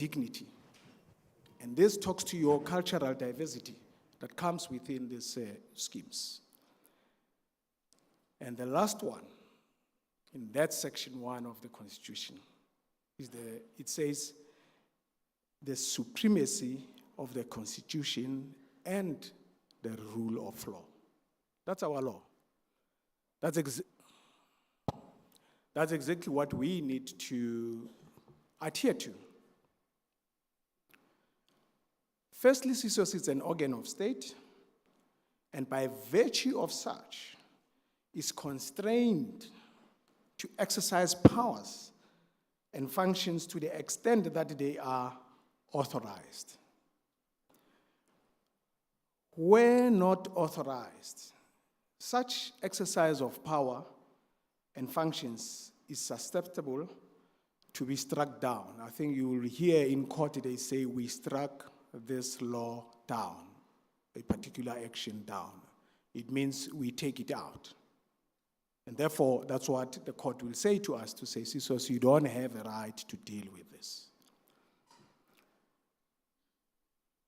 dignity. And this talks to your cultural diversity that comes within these schemes. And the last one, in that section 1 of the Constitution, it says the supremacy of the Constitution and the rule of law. That's our law. That's exactly what we need to adhere to. Firstly, CSOS is an organ of state, and by virtue of such, is constrained to exercise powers and functions to the extent that they are authorized. Where not authorized, such exercise of power and functions is susceptible to be struck down. I think you will hear in court they say we struck this law down, a particular action down. It means we take it out. And therefore, that's what the court will say to us, to say, CSOS, you don't have a right to deal with this.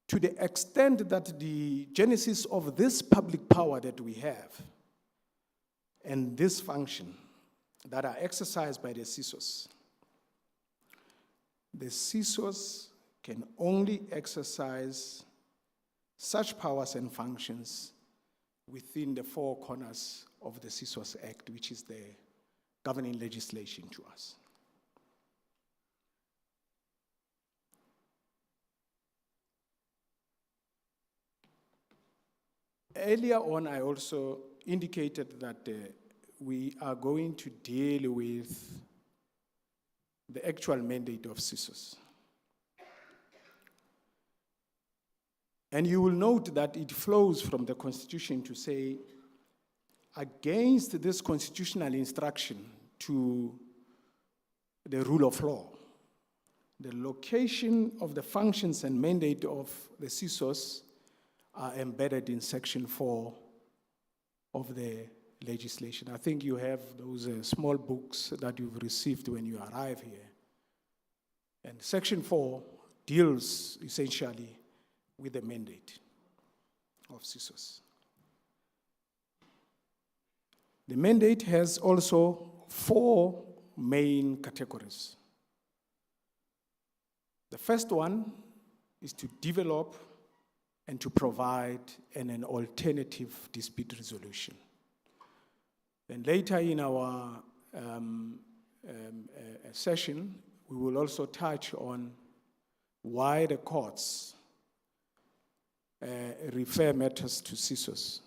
To the extent that the genesis of this public power that we have and this function that are exercised by the CSOS can only exercise such powers and functions within the 4 corners of the CSOS Act, which is the governing legislation to us. Earlier on, I also indicated that we are going to deal with the actual mandate of CSOS. And you will note that it flows from the Constitution to say, against this constitutional instruction to the rule of law, the location of the functions and mandate of the CSOS are embedded in Section 4 of the legislation. I think you have those small books that you've received when you arrive here. And Section 4 deals essentially with the mandate of CSOS. The mandate has also 4 main categories. The first one is to develop and to provide an alternative dispute resolution. And later in our session, we will also touch on why the courts refer matters to CSOS.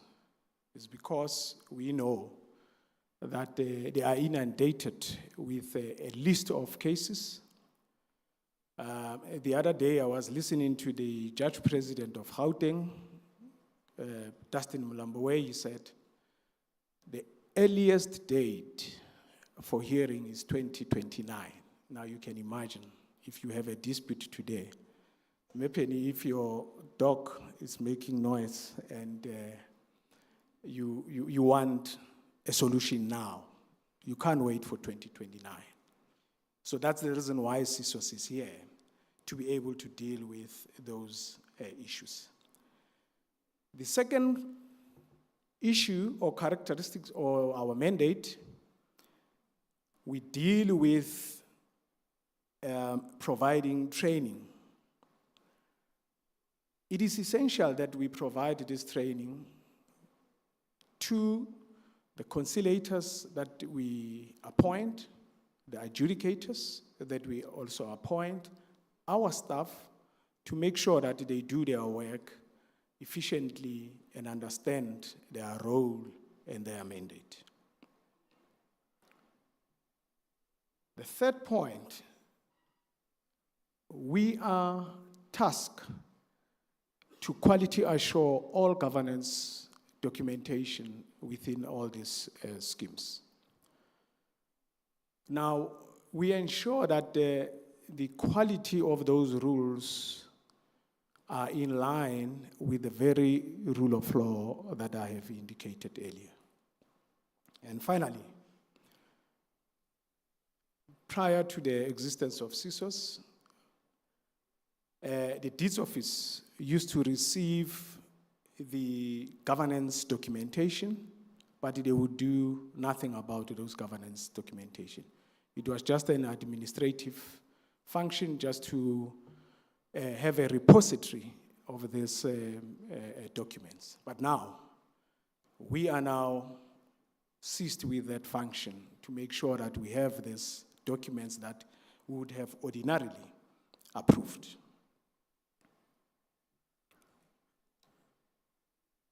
It's because we know that they are inundated with a list of cases. The other day, I was listening to the Judge President of Gauteng, Dustin Mlamboe. He said, the earliest date for hearing is 2029. Now you can imagine if you have a dispute today, maybe if your dog is making noise and you want a solution now, you can't wait for 2029. So that's the reason why CSOS is here, to be able to deal with those issues. The second issue or characteristics or our mandate, we deal with providing training. It is essential that we provide this training to the conciliators that we appoint, the adjudicators that we also appoint, our staff, to make sure that they do their work efficiently and understand their role and their mandate. The third point, we are tasked to quality assure all governance documentation within all these schemes. Now, we ensure that the quality of those rules are in line with the very rule of law that I have indicated earlier. And finally, prior to the existence of CSOS, the deeds office used to receive the governance documentation, but they would do nothing about those governance documentation. It was just an administrative function just to have a repository of these documents. But now, we are now seized with that function to make sure that we have these documents that we would have ordinarily approved.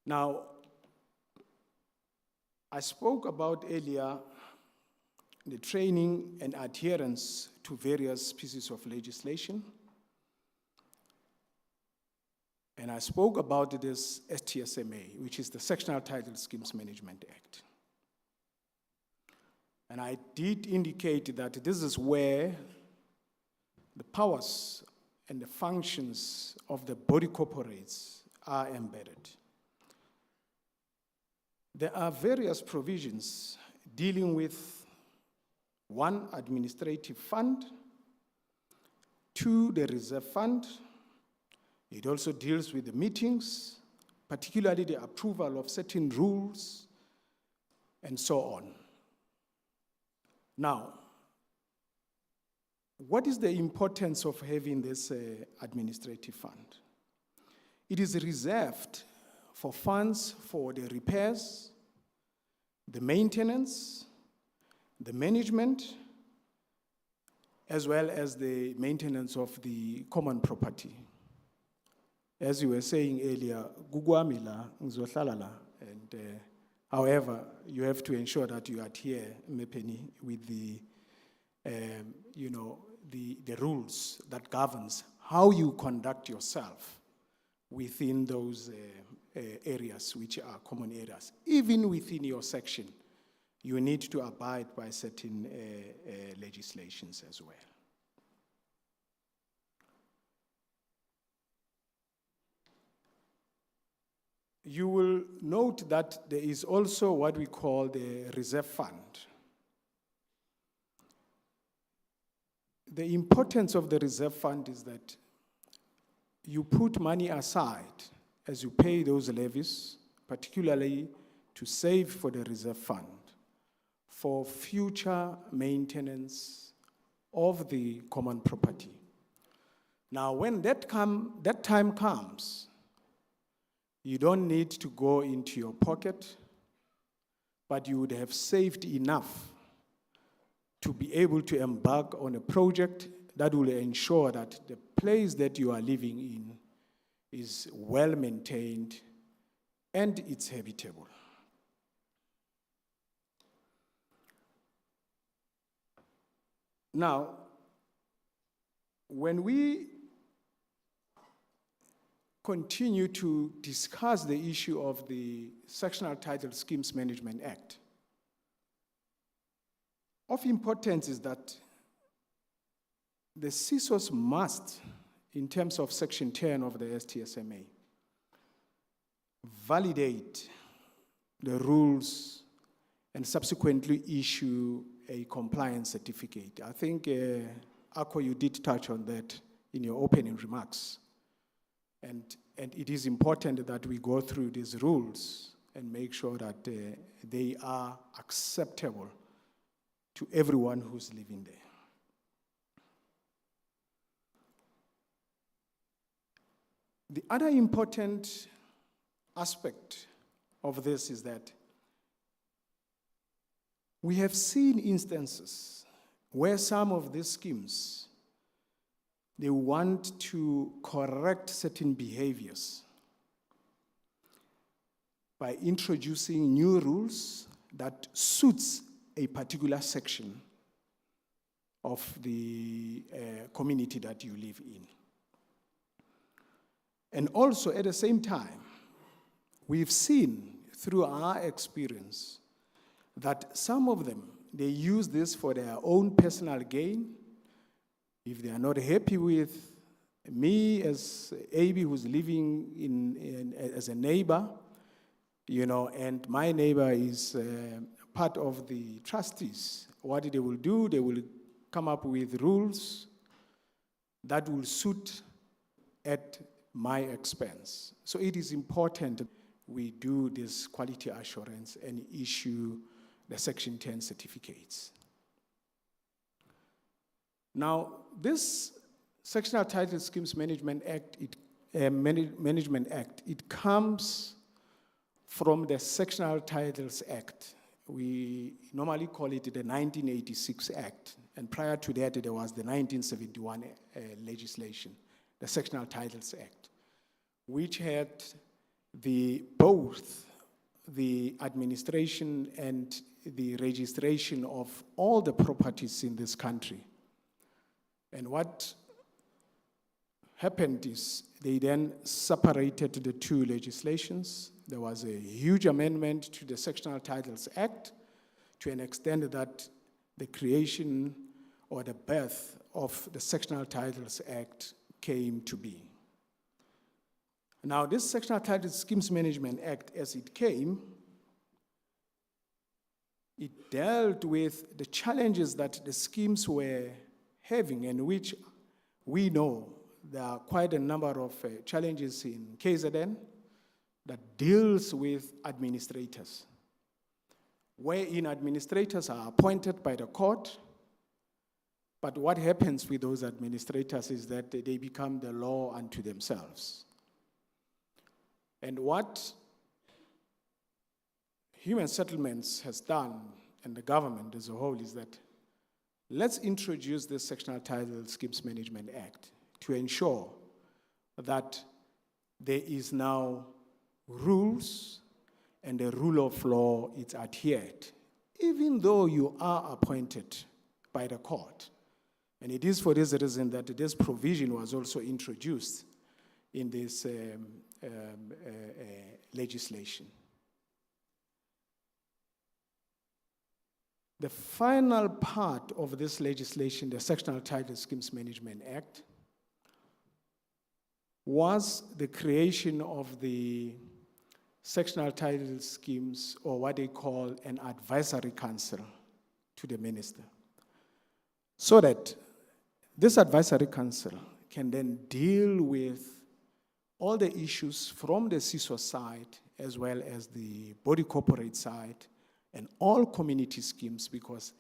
Now, I spoke about earlier the training and adherence to various pieces of legislation. And I spoke about this STSMA, which is the Sectional Title Schemes Management Act. And I did indicate that this is where the powers and the functions of the body corporates are embedded. There are various provisions dealing with, one, administrative fund, two, the reserve fund. It also deals with the meetings, particularly the approval of certain rules, and so on. Now, what is the importance of having this administrative fund? It is reserved for funds for the repairs, the maintenance, the management, as well as the maintenance of the common property. As you were saying earlier, Gugwamila, Ngzoshalala, and however, you have to ensure that you adhere, Mepeni, with the rules that governs how you conduct yourself within those areas which are common areas. Even within your section, you need to abide by certain legislations as well. You will note that there is also what we call the reserve fund. The importance of the reserve fund is that you put money aside as you pay those levies, particularly to save for the reserve fund, for future maintenance of the common property. Now, when that time comes, you don't need to go into your pocket, but you would have saved enough to be able to embark on a project that will ensure that the place that you are living in is well maintained and it's habitable. Now, when we continue to discuss the issue of the Sectional Title Schemes Management Act, of importance is that the CSOS must, in terms of Section 10 of the STSMA, validate the rules and subsequently issue a compliance certificate. I think, Akko, you did touch on that in your opening remarks. And it is important that we go through these rules and make sure that they are acceptable to everyone who's living there. The other important aspect of this is that we have seen instances where some of these schemes, they want to correct certain behaviors by introducing new rules that suits a particular section of the community that you live in. And also at the same time, we've seen through our experience that some of them, they use this for their own personal gain. If they are not happy with me as AB who's living as a neighbor, and my neighbor is part of the trustees, what they will do, they will come up with rules that will suit at my expense. So it is important we do this quality assurance and issue the Section 10 certificates. Now, this Sectional Title Schemes Management Act, it comes from the Sectional Titles Act. We normally call it the 1986 Act, and prior to that there was the 1971 legislation, the Sectional Titles Act, which had both the administration and the registration of all the properties in this country. And what happened is they then separated the two legislations. There was a huge amendment to the Sectional Titles Act to an extent that the creation or the birth of the Sectional Titles Act came to be. Now, this Sectional Title Schemes Management Act, as it came, it dealt with the challenges that the schemes were having, and which we know there are quite a number of challenges in KZN that deals with administrators, wherein administrators are appointed by the court, but what happens with those administrators is that they become the law unto themselves. And what Human Settlements has done, and the government as a whole, is that let's introduce this Sectional Title Schemes Management Act to ensure that there is now rules and the rule of law is adhered, even though you are appointed by the court. And it is for this reason that this provision was also introduced in this legislation. The final part of this legislation, the Sectional Title Schemes Management Act, was the creation of the sectional title schemes, or what they call an advisory council to the minister, so that this advisory council can then deal with all the issues from the CSOS side as well as the body corporate side and all community schemes, because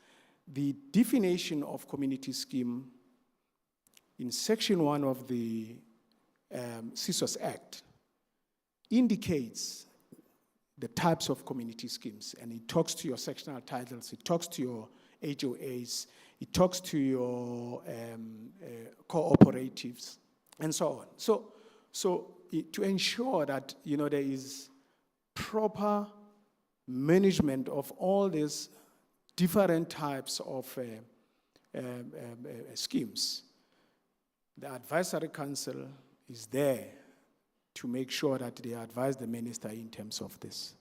the definition of community scheme in Section 1 of the CSOS Act indicates the types of community schemes, and it talks to your sectional titles, it talks to your HOAs, it talks to your cooperatives, and so on. So to ensure that there is proper management of all these different types of schemes, the advisory council is there to make sure that they advise the minister in terms of this.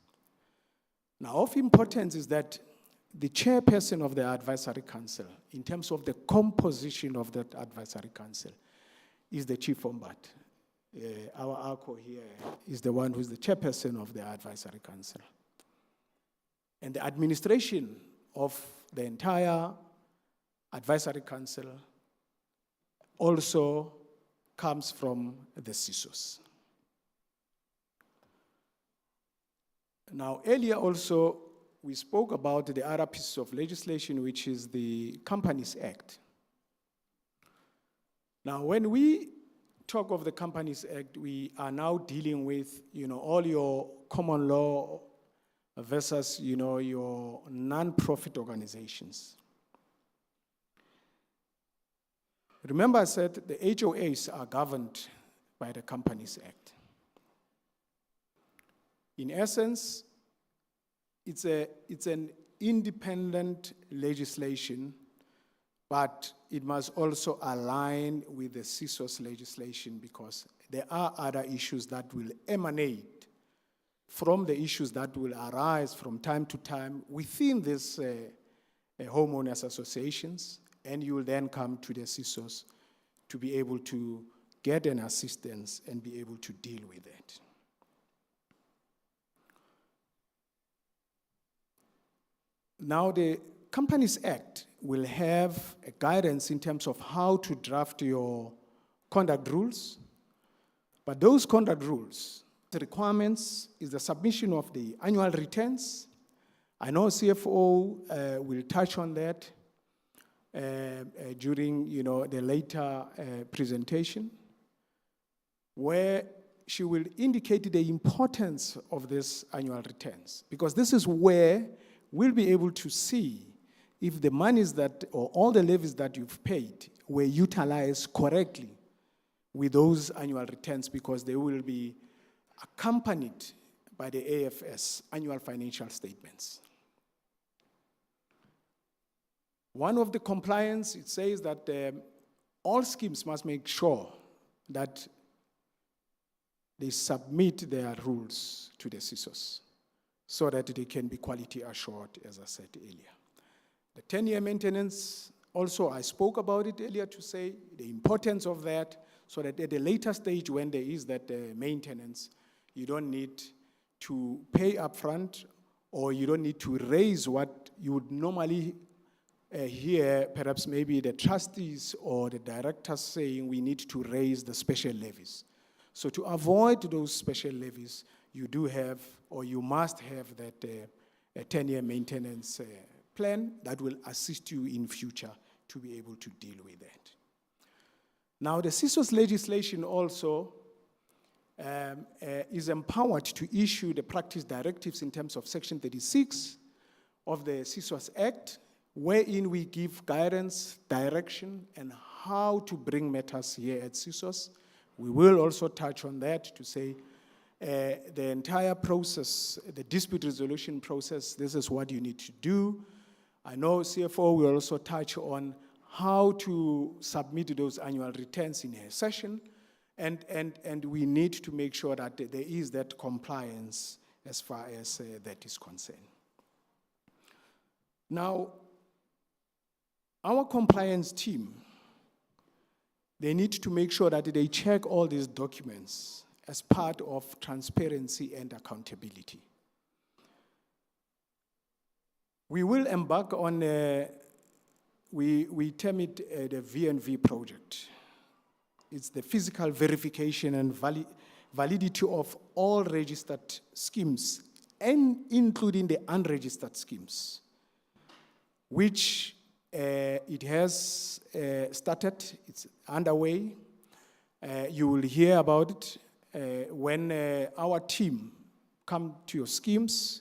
Now, of importance is that the chairperson of the advisory council, in terms of the composition of that advisory council, is the chief wombat. Our ARCO here is the one who's the chairperson of the advisory council. And the administration of the entire advisory council also comes from the CSOS. Now, earlier also, we spoke about the other piece of legislation, which is the Companies Act. Now, when we talk of the Companies Act, we are now dealing with, all your common law versus, your non-profit organizations. Remember I said the HOAs are governed by the Companies Act. In essence, it's an independent legislation, but it must also align with the CSOS legislation, because there are other issues that will emanate from the issues that will arise from time to time within these homeowners associations, and you will then come to the CSOS to be able to get an assistance and be able to deal with it. Now, the Companies Act will have a guidance in terms of how to draft your conduct rules, But those conduct rules, the requirements is the submission of the annual returns. I know CFO will touch on that during the later presentation, where she will indicate the importance of these annual returns, because this is where we'll be able to see if the monies that, or all the levies that you've paid were utilized correctly with those annual returns, because they will be accompanied by the AFS, annual financial statements. One of the compliance, it says that all schemes must make sure that they submit their rules to the CSOS so that they can be quality assured, as I said earlier. The 10-year maintenance, also I spoke about it earlier to say the importance of that, so that at the later stage when there is that maintenance, you don't need to pay upfront, or you don't need to raise what you would normally hear, perhaps maybe the trustees or the directors saying we need to raise the special levies. So to avoid those special levies, you do have, or you must have that 10-year maintenance plan that will assist you in future to be able to deal with that. Now, the CSOS legislation also is empowered to issue the practice directives in terms of Section 36 of the CSOS Act, wherein we give guidance, direction, and how to bring matters here at CSOS. We will also touch on that to say the entire process, the dispute resolution process, this is what you need to do. I know CFO will also touch on how to submit those annual returns in a session, and we need to make sure that there is that compliance as far as that is concerned. Now, our compliance team, they need to make sure that they check all these documents as part of transparency and accountability. We will embark on, we term it the V&V project. It's the physical verification and validity of all registered schemes, and including the unregistered schemes, which it has started, it's underway. You will hear about it when our team come to your schemes.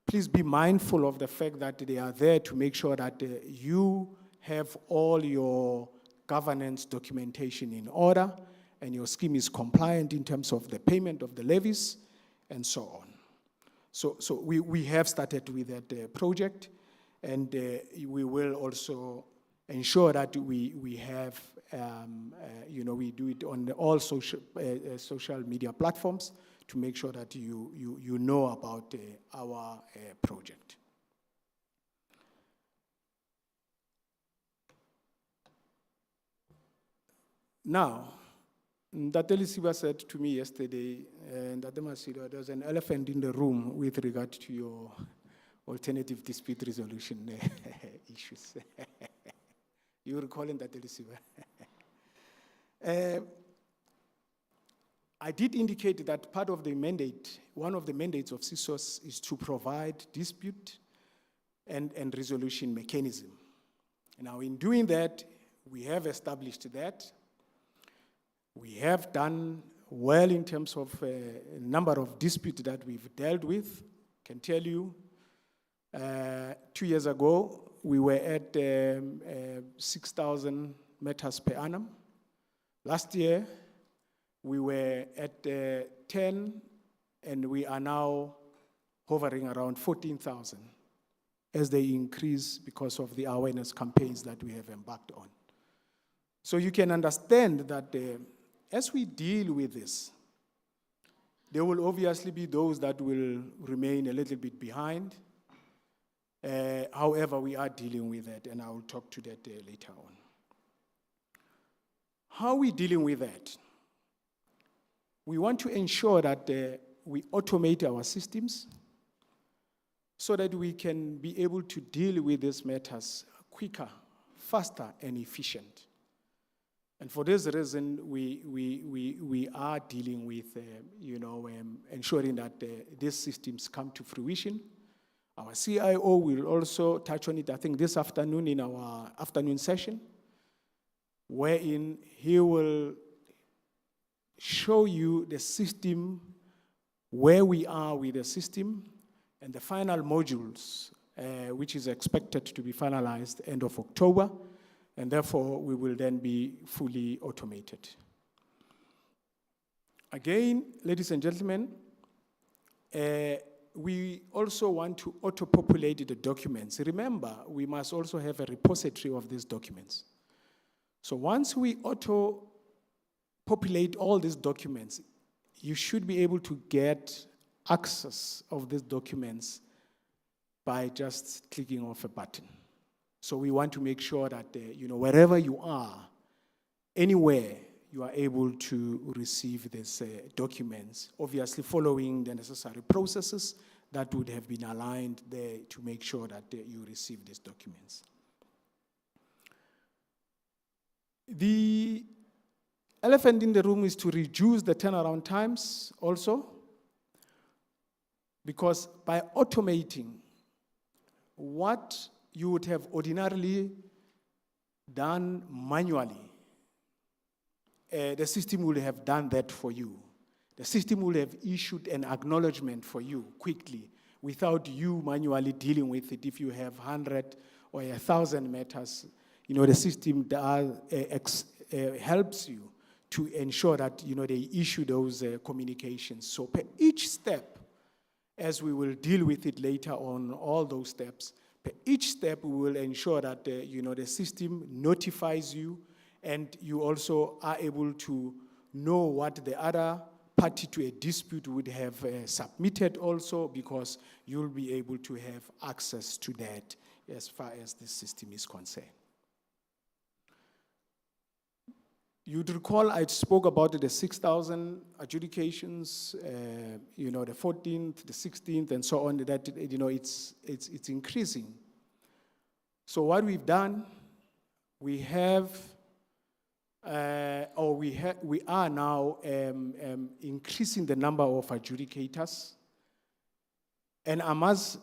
Please be mindful of the fact that they are there to make sure that you have all your governance documentation in order and your scheme is compliant in terms of the payment of the levies and so on. So we have started with that project, and we will also ensure that we have, we do it on all social media platforms to make sure that you know about our project. Now, Ntate Lisiba said to me yesterday, Ntate Masido, there's an elephant in the room with regard to your alternative dispute resolution issues. You recall Ntate Lisiba? I did indicate that part of the mandate, one of the mandates of CSOS is to provide dispute and resolution mechanism. Now, in doing that, we have established that. We have done well in terms of a number of disputes that we've dealt with. I can tell you, 2 years ago, we were at 6,000 matters per annum. Last year, we were at 10, and we are now hovering around 14,000 as they increase because of the awareness campaigns that we have embarked on. So you can understand that as we deal with this, there will obviously be those that will remain a little bit behind. However, we are dealing with that, and I will talk to that later on. How are we dealing with that? We want to ensure that we automate our systems so that we can be able to deal with these matters quicker, faster, and efficient. And for this reason, we are dealing with, ensuring that these systems come to fruition. Our CIO will also touch on it, I think, this afternoon in our afternoon session, wherein he will show you the system, where we are with the system, and the final modules, which is expected to be finalized end of October, and therefore we will then be fully automated. Again, ladies and gentlemen, we also want to auto-populate the documents. Remember, we must also have a repository of these documents. So once we auto-populate all these documents, you should be able to get access of these documents by just clicking off a button. So we want to make sure that, wherever you are, anywhere, you are able to receive these documents, obviously following the necessary processes that would have been aligned there to make sure that you receive these documents. The elephant in the room is to reduce the turnaround times also, because by automating what you would have ordinarily done manually, the system will have done that for you. The system will have issued an acknowledgement for you quickly without you manually dealing with it. If you have 100 or 1,000 matters, the system helps you to ensure that, they issue those communications. So per each step, as we will deal with it later on, all those steps, per each step we will ensure that, the system notifies you, and you also are able to know what the other party to a dispute would have submitted also, because you'll be able to have access to that as far as the system is concerned. You'd recall I spoke about the 6,000 adjudications, the 14th, the 16th, and so on, that, it's increasing. So what we've done, we have, we are now increasing the number of adjudicators. And I must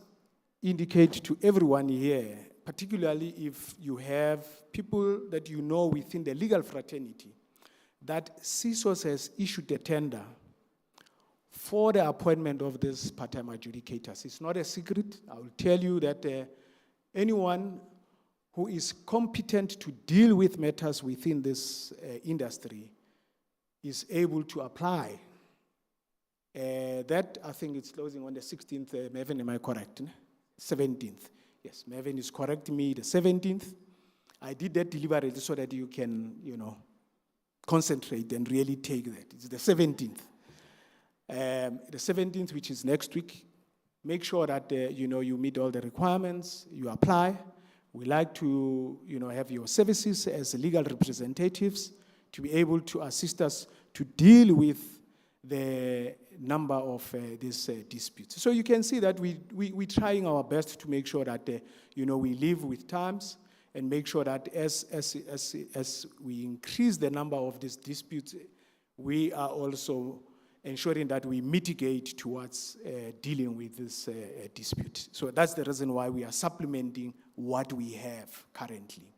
indicate to everyone here, particularly if you have people that you know within the legal fraternity, that CSOS has issued a tender for the appointment of these part-time adjudicators. It's not a secret. I will tell you that anyone who is competent to deal with matters within this industry is able to apply. That, I think, it's closing on the 16th. Mervyn, am I correct? 17th. Yes, Mervyn is correcting me, the 17th. I did that deliberately so that you can, concentrate and really take that. It's the 17th. The 17th, which is next week. Make sure that, you meet all the requirements, you apply. We like to, have your services as legal representatives to be able to assist us to deal with the number of these disputes. So you can see that we're trying our best to make sure that, we live with times and make sure that as we increase the number of these disputes, we are also ensuring that we mitigate towards dealing with this dispute. So that's the reason why we are supplementing what we have currently.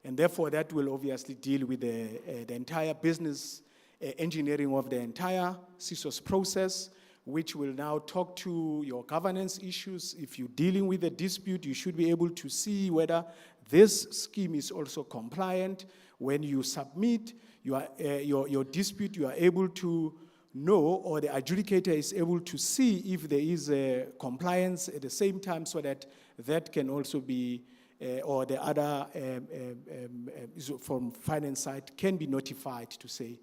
And therefore, that will obviously deal with the entire business engineering of the entire CSOS process, which will now talk to your governance issues. If you're dealing with a dispute, you should be able to see whether this scheme is also compliant. When you submit your dispute, you are able to know, or the adjudicator is able to see if there is a compliance at the same time, so that that can also be, or the other from finance side can be notified to say,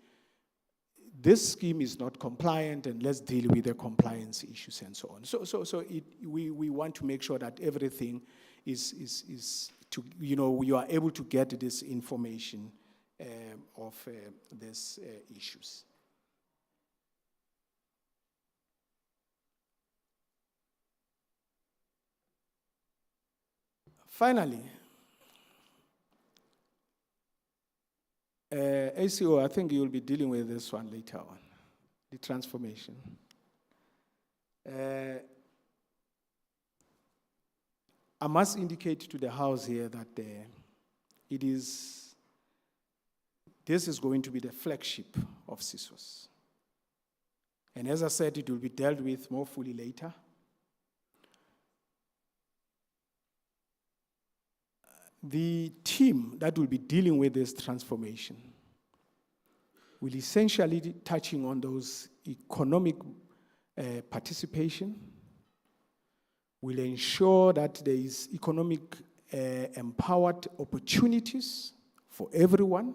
this scheme is not compliant and let's deal with the compliance issues and so on. So we want to make sure that everything is to, you are able to get this information of these issues. Finally, ACO, I think you'll be dealing with this one later on, the transformation. I must indicate to the House here that this is going to be the flagship of CSOS. And as I said, it will be dealt with more fully later. The team that will be dealing with this transformation will essentially be touching on those economic participation, will ensure that there is economic empowered opportunities for everyone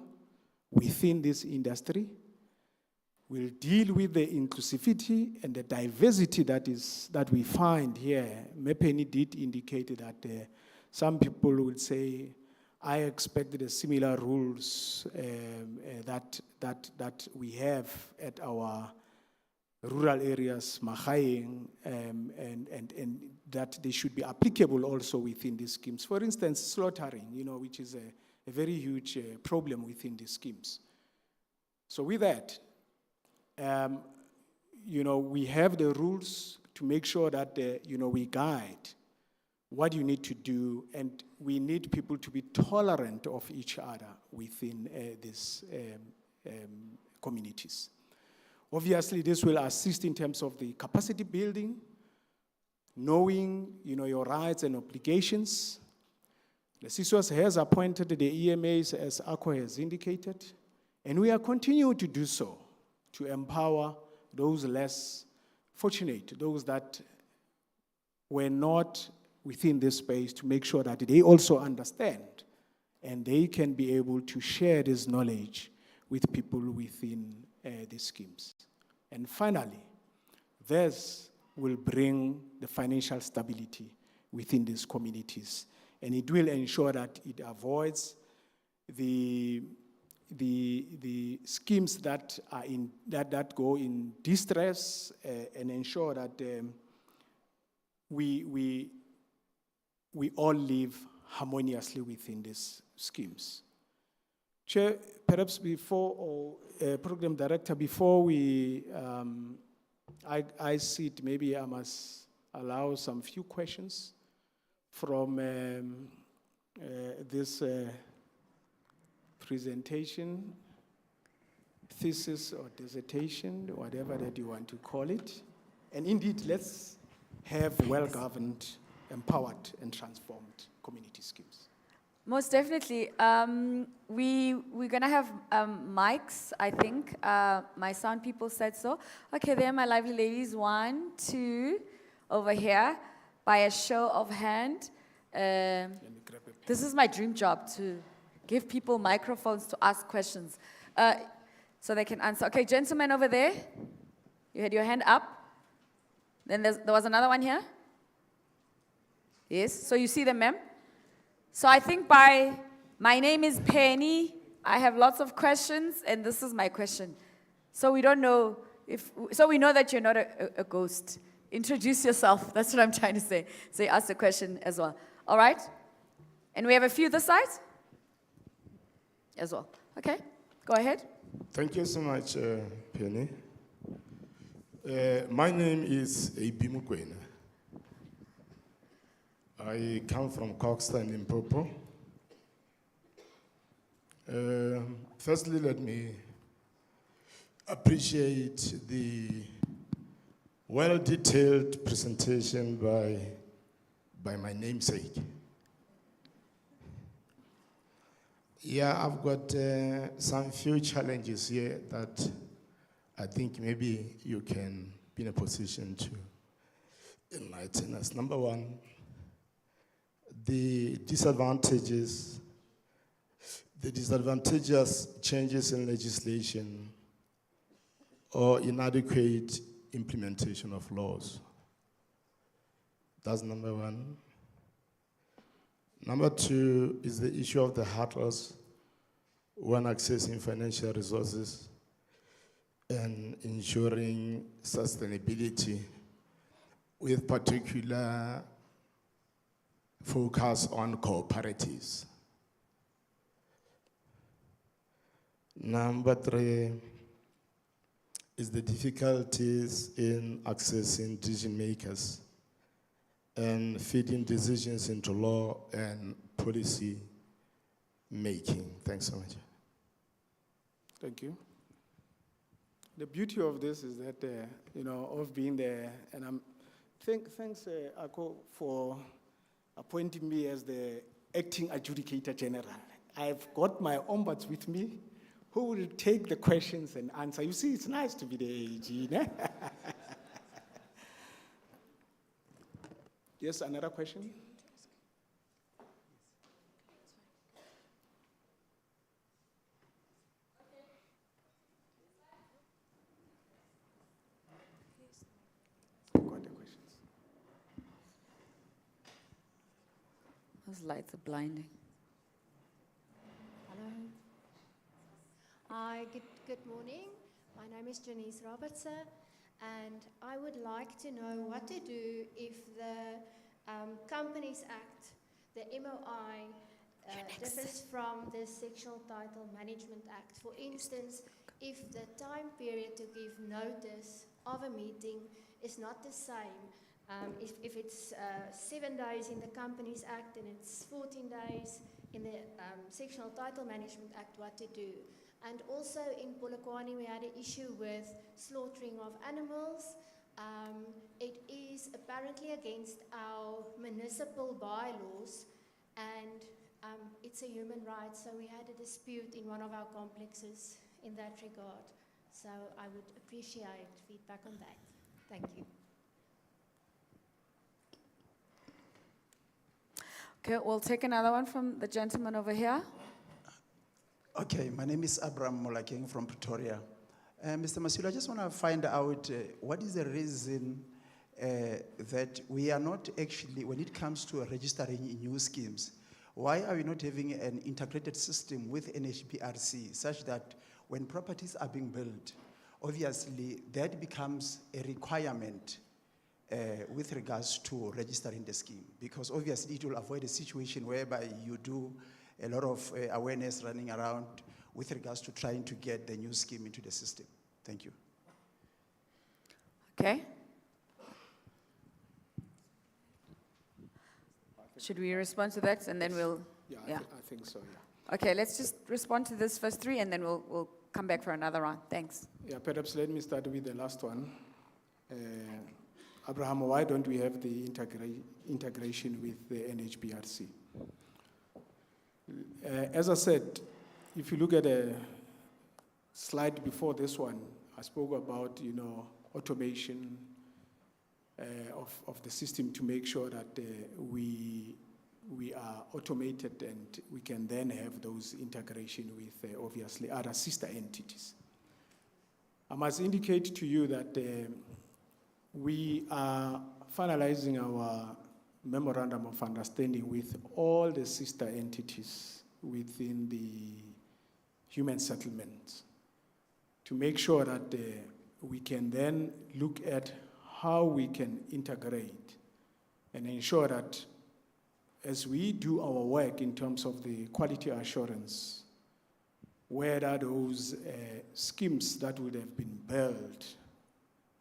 within this industry, will deal with the inclusivity and the diversity that we find here. Mepeni did indicate that some people would say, I expect the similar rules that we have at our rural areas, Mahaeng, and that they should be applicable also within these schemes. For instance, slaughtering, which is a very huge problem within these schemes. So with that, we have the rules to make sure that, we guide what you need to do, and we need people to be tolerant of each other within these communities. Obviously, this will assist in terms of the capacity building, knowing, your rights and obligations. The CSOS has appointed the EMAs, as Akko has indicated, and we are continuing to do so to empower those less fortunate, those that were not within this space, to make sure that they also understand and they can be able to share this knowledge with people within these schemes. And finally, this will bring the financial stability within these communities, and it will ensure that it avoids the schemes that are that go in distress, and ensure that we all live harmoniously within these schemes. Chair, perhaps before, or Program Director, before I sit, maybe I must allow some few questions from this presentation, thesis or dissertation, whatever that you want to call it. And indeed, let's have well-governed, empowered, and transformed community schemes. Most definitely. We're going to have mics, I think. My sound people said so. Okay, there, my lovely ladies. 1, 2, over here. By a show of hand. This is my dream job, to give people microphones to ask questions so they can answer. Okay, gentlemen over there. You had your hand up. Then there was another one here. Yes, so you see them, ma'am? So I think my name is Penny. I have lots of questions, and this is my question. So we don't know so we know that you're not a ghost. Introduce yourself. That's what I'm trying to say. So you ask the question as well. All right? And we have a few this side as well. Okay, go ahead. Thank you so much, Penny. My name is A.B. Mukwena. I come from Coxton, Limpopo. Firstly, let me appreciate the well-detailed presentation by my namesake. Yeah, I've got some few challenges here that I think maybe you can be in a position to enlighten us. Number one, the disadvantageous changes in legislation or inadequate implementation of laws. That's number one. Number two is the issue of the hurdles when accessing financial resources and ensuring sustainability, with particular focus on cooperatives. Number 3 is the difficulties in accessing decision makers and feeding decisions into law and policy making. Thanks so much. Thank you. The beauty of this is that, of being there, and thanks, Ako, for appointing me as the acting adjudicator general. I've got my ombuds with me who will take the questions and answer. You see, it's nice to be the AG. Ne? Yes, another question? Got the questions. Those lights are blinding. Hello. Hi, good morning. My name is Janice Robertson, and I would like to know what to do if the Companies Act, the MOI, differs from the Sexual Title Management Act. For instance, if the time period to give notice of a meeting is not the same, if it's 7 days in the Companies Act and it's 14 days in the Sexual Title Management Act, what to do. And also in Polokwane we had an issue with slaughtering of animals. It is apparently against our municipal bylaws, and it's a human right, so we had a dispute in one of our complexes in that regard. So I would appreciate feedback on that. Thank you. Okay, we'll take another one from the gentleman over here. Okay, my name is Abraham Molakeng from Pretoria. Mr. Masulo, I just want to find out what is the reason that we are not actually, when it comes to registering new schemes, why are we not having an integrated system with NHBRC such that when properties are being built, obviously that becomes a requirement with regards to registering the scheme? Because obviously it will avoid a situation whereby you do a lot of awareness running around with regards to trying to get the new scheme into the system. Thank you. Okay. Should we respond to that and then we'll... Yeah, Yeah. I think so, yeah. Okay, let's just respond to this first three and then we'll come back for another round. Thanks. Yeah, perhaps let me start with the last one. Abraham, why don't we have the integration with the NHBRC? As I said, if you look at a slide before this one, I spoke about, automation of the system to make sure that we are automated and we can then have those integration with obviously other sister entities. I must indicate to you that we are finalizing our memorandum of understanding with all the sister entities within the human settlements to make sure that we can then look at how we can integrate and ensure that as we do our work in terms of the quality assurance, whether those schemes that would have been built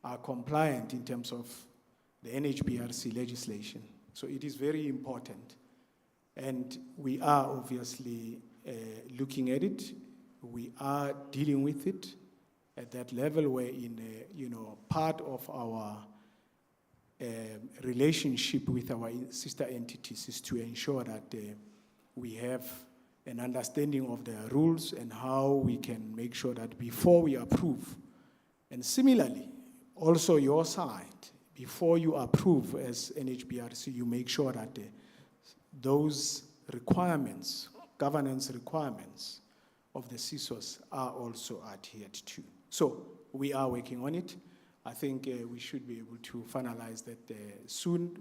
are compliant in terms of the NHBRC legislation. So it is very important. And we are obviously looking at it. We are dealing with it at that level where part of our relationship with our sister entities is to ensure that we have an understanding of the rules and how we can make sure that before we approve, and similarly, also your side, before you approve as NHBRC, you make sure that those requirements, governance requirements of the CSOS are also adhered to. So we are working on it. I think we should be able to finalize that soon,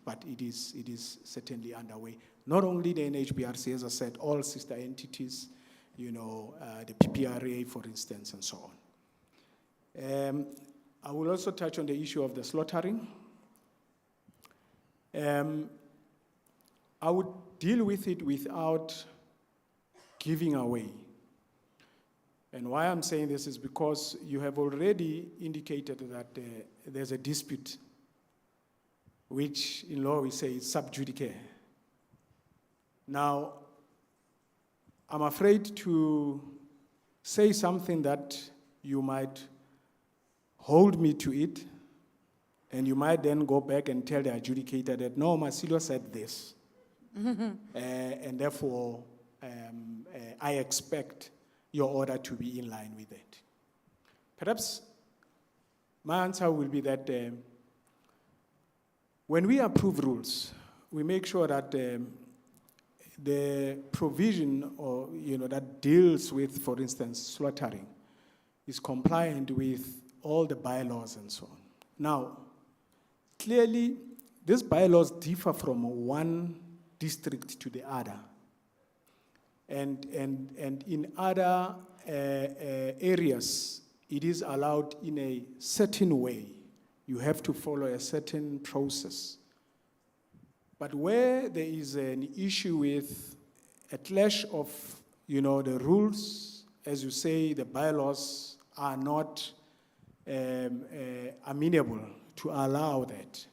but it is certainly underway. Not only the NHBRC, as I said, all sister entities, the PPRA, for instance, and so on. I will also touch on the issue of the slaughtering. I would deal with it without giving away. And why I'm saying this is because you have already indicated that there's a dispute, which in law we say is sub judice. Now, I'm afraid to say something that you might hold me to it, and you might then go back and tell the adjudicator that, no, Masilo said this. And therefore, I expect your order to be in line with it. Perhaps my answer will be that when we approve rules, we make sure that the provision or that deals with, for instance, slaughtering is compliant with all the bylaws and so on. Now, clearly, these bylaws differ from one district to the other. And in other areas, it is allowed in a certain way. You have to follow a certain process. But where there is an issue with a clash of, the rules, as you say, the bylaws are not amenable to allow that.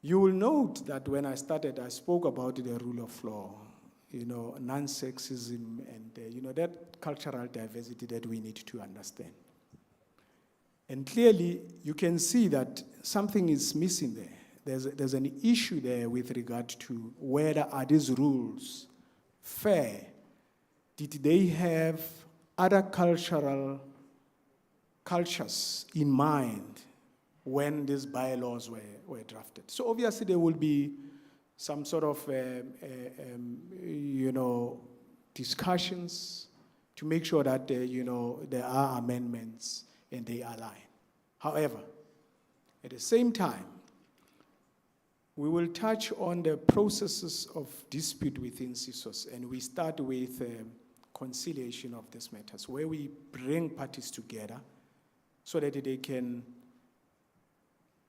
You will note that when I started, I spoke about the rule of law, non-sexism, and that cultural diversity that we need to understand. And clearly, you can see that something is missing there. There's an issue there with regard to whether are these rules fair? Did they have other cultures in mind when these bylaws were drafted? So obviously there will be some sort of, discussions to make sure that, there are amendments and they align. However, at the same time, we will touch on the processes of dispute within CSOS, and we start with conciliation of these matters, where we bring parties together so that they can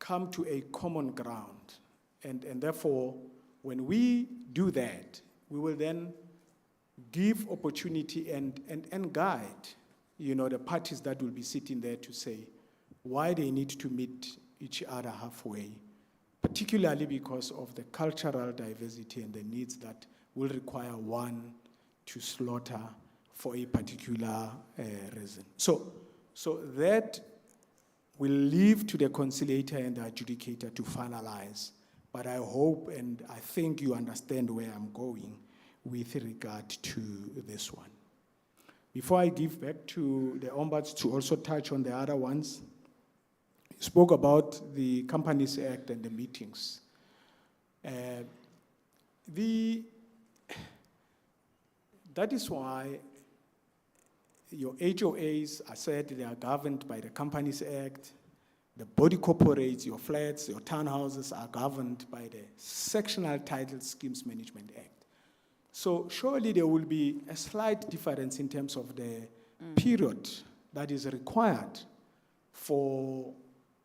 come to a common ground. And therefore, when we do that, we will then give opportunity and guide, the parties that will be sitting there to say why they need to meet each other halfway, particularly because of the cultural diversity and the needs that will require one to slaughter for a particular reason. So that will leave to the conciliator and the adjudicator to finalize. But I hope and I think you understand where I'm going with regard to this one. Before I give back to the ombuds to also touch on the other ones, you spoke about the Companies Act and the meetings. That is why your HOAs are said they are governed by the Companies Act. The body corporates, your flats, your townhouses are governed by the Sectional Title Schemes Management Act. So surely there will be a slight difference in terms of the period that is required for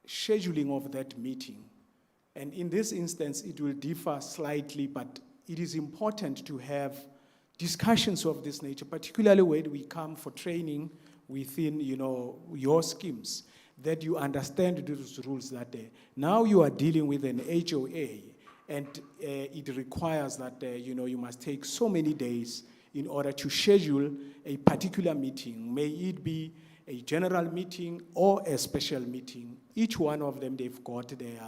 scheduling of that meeting. And in this instance, it will differ slightly, but it is important to have discussions of this nature, particularly when we come for training within, your schemes, that you understand those rules that now you are dealing with an HOA, and it requires that, you must take so many days in order to schedule a particular meeting. May it be a general meeting or a special meeting. Each one of them, they've got their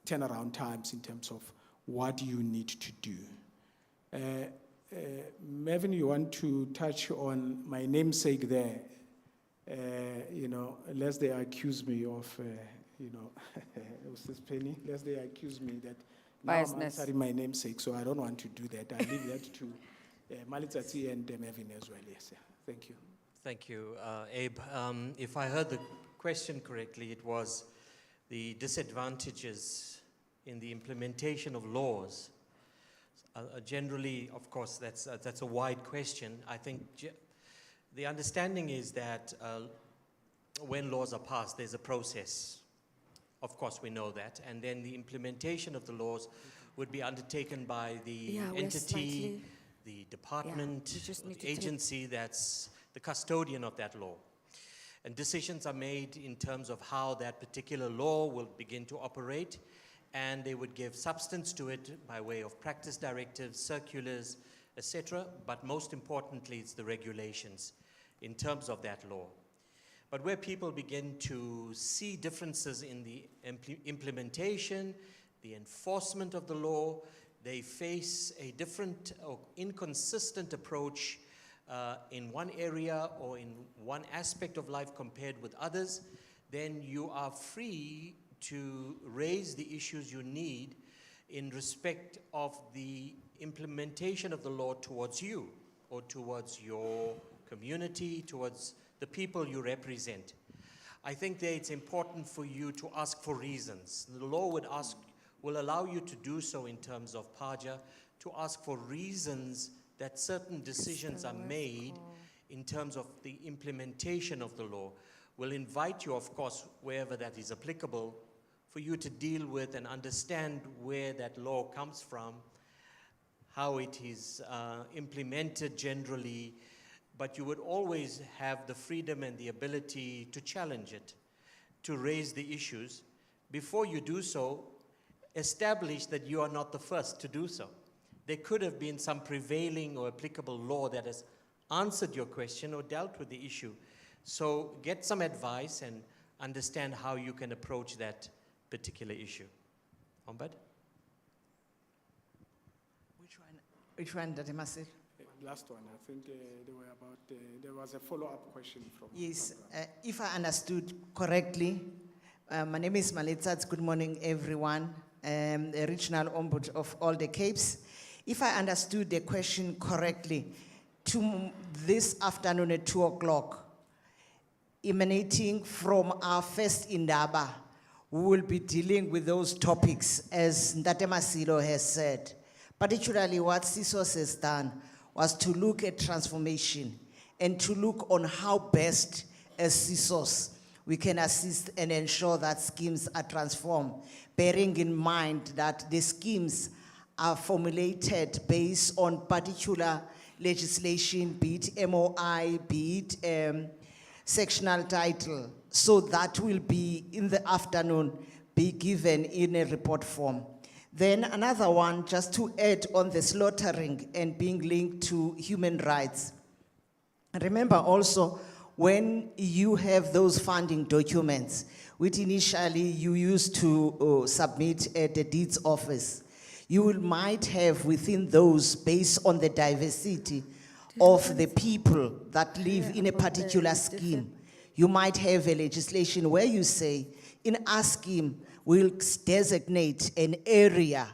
turnaround times in terms of what you need to do. Mervyn, you want to touch on my namesake there? Lest they accuse me of, Penny, lest they accuse me that now I'm answering my namesake, so I don't want to do that. I leave that to Malitsatsi and Mervyn as well. Yes, yeah. Thank you. Thank you, Abe. If I heard the question correctly, it was the disadvantages in the implementation of laws. Generally, of course, that's a wide question. I think the understanding is that when laws are passed, there's a process. Of course, we know that. And then the implementation of the laws would be undertaken by the entity, the department, you just or need the to take- agency that's the custodian of that law. And decisions are made in terms of how that particular law will begin to operate, and they would give substance to it by way of practice directives, circulars, etc. But most importantly, it's the regulations in terms of that law. But where people begin to see differences in the implementation, the enforcement of the law, they face a different or inconsistent approach in one area or in one aspect of life compared with others, then you are free to raise the issues you need in respect of the implementation of the law towards you or towards your community, towards the people you represent. I think that it's important for you to ask for reasons. The law will allow you to do so in terms of PAJA, to ask for reasons that certain decisions are made in terms of the implementation of the law. We'll invite you, of course, wherever that is applicable, for you to deal with and understand where that law comes from, how it is implemented generally, but you would always have the freedom and the ability to challenge it, to raise the issues. Before you do so, establish that you are not the first to do so. There could have been some prevailing or applicable law that has answered your question or dealt with the issue. So get some advice and understand how you can approach that particular issue. Ombud? Which one, Dr. Masil? Last one, I think there was a follow-up question from. Yes, if I understood correctly, my name is Maletsats. Good morning, everyone. The regional ombud of all the Capes. If I understood the question correctly, this afternoon at 2 o'clock, emanating from our first Indaba, we will be dealing with those topics, as Ndate Masilo has said. Particularly what CSOS has done was to look at transformation and to look on how best as CSOS we can assist and ensure that schemes are transformed, bearing in mind that the schemes are formulated based on particular legislation, be it MOI, be it sectional title. So that will be in the afternoon, be given in a report form. Then another one, just to add on the slaughtering and being linked to human rights. Remember also, when you have those funding documents, which initially you used to submit at the deeds office, you might have within those, based on the diversity of the people that live in a particular scheme, you might have a legislation where you say, in our scheme, we'll designate an area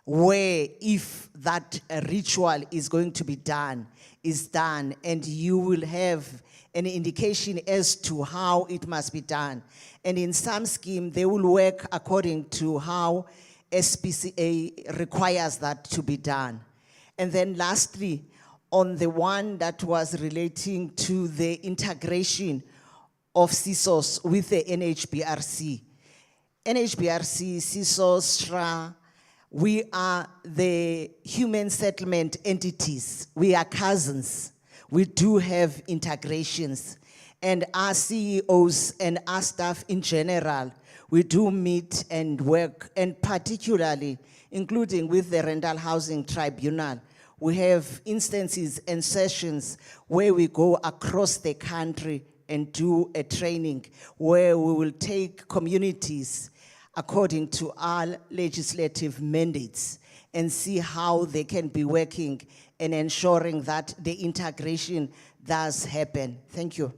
where if that ritual is going to be done, is done, and you will have an indication as to how it must be done. And in some scheme, they will work according to how SPCA requires that to be done. And then lastly, on the one that was relating to the integration of CSOS with the NHBRC. NHBRC, CSOS, SHRA, we are the human settlement entities. We are cousins. We do have integrations. And our CEOs and our staff in general, we do meet and work, and particularly, including with the Rental Housing Tribunal, we have instances and sessions where we go across the country and do a training where we will take communities according to our legislative mandates and see how they can be working and ensuring that the integration does happen. Thank you.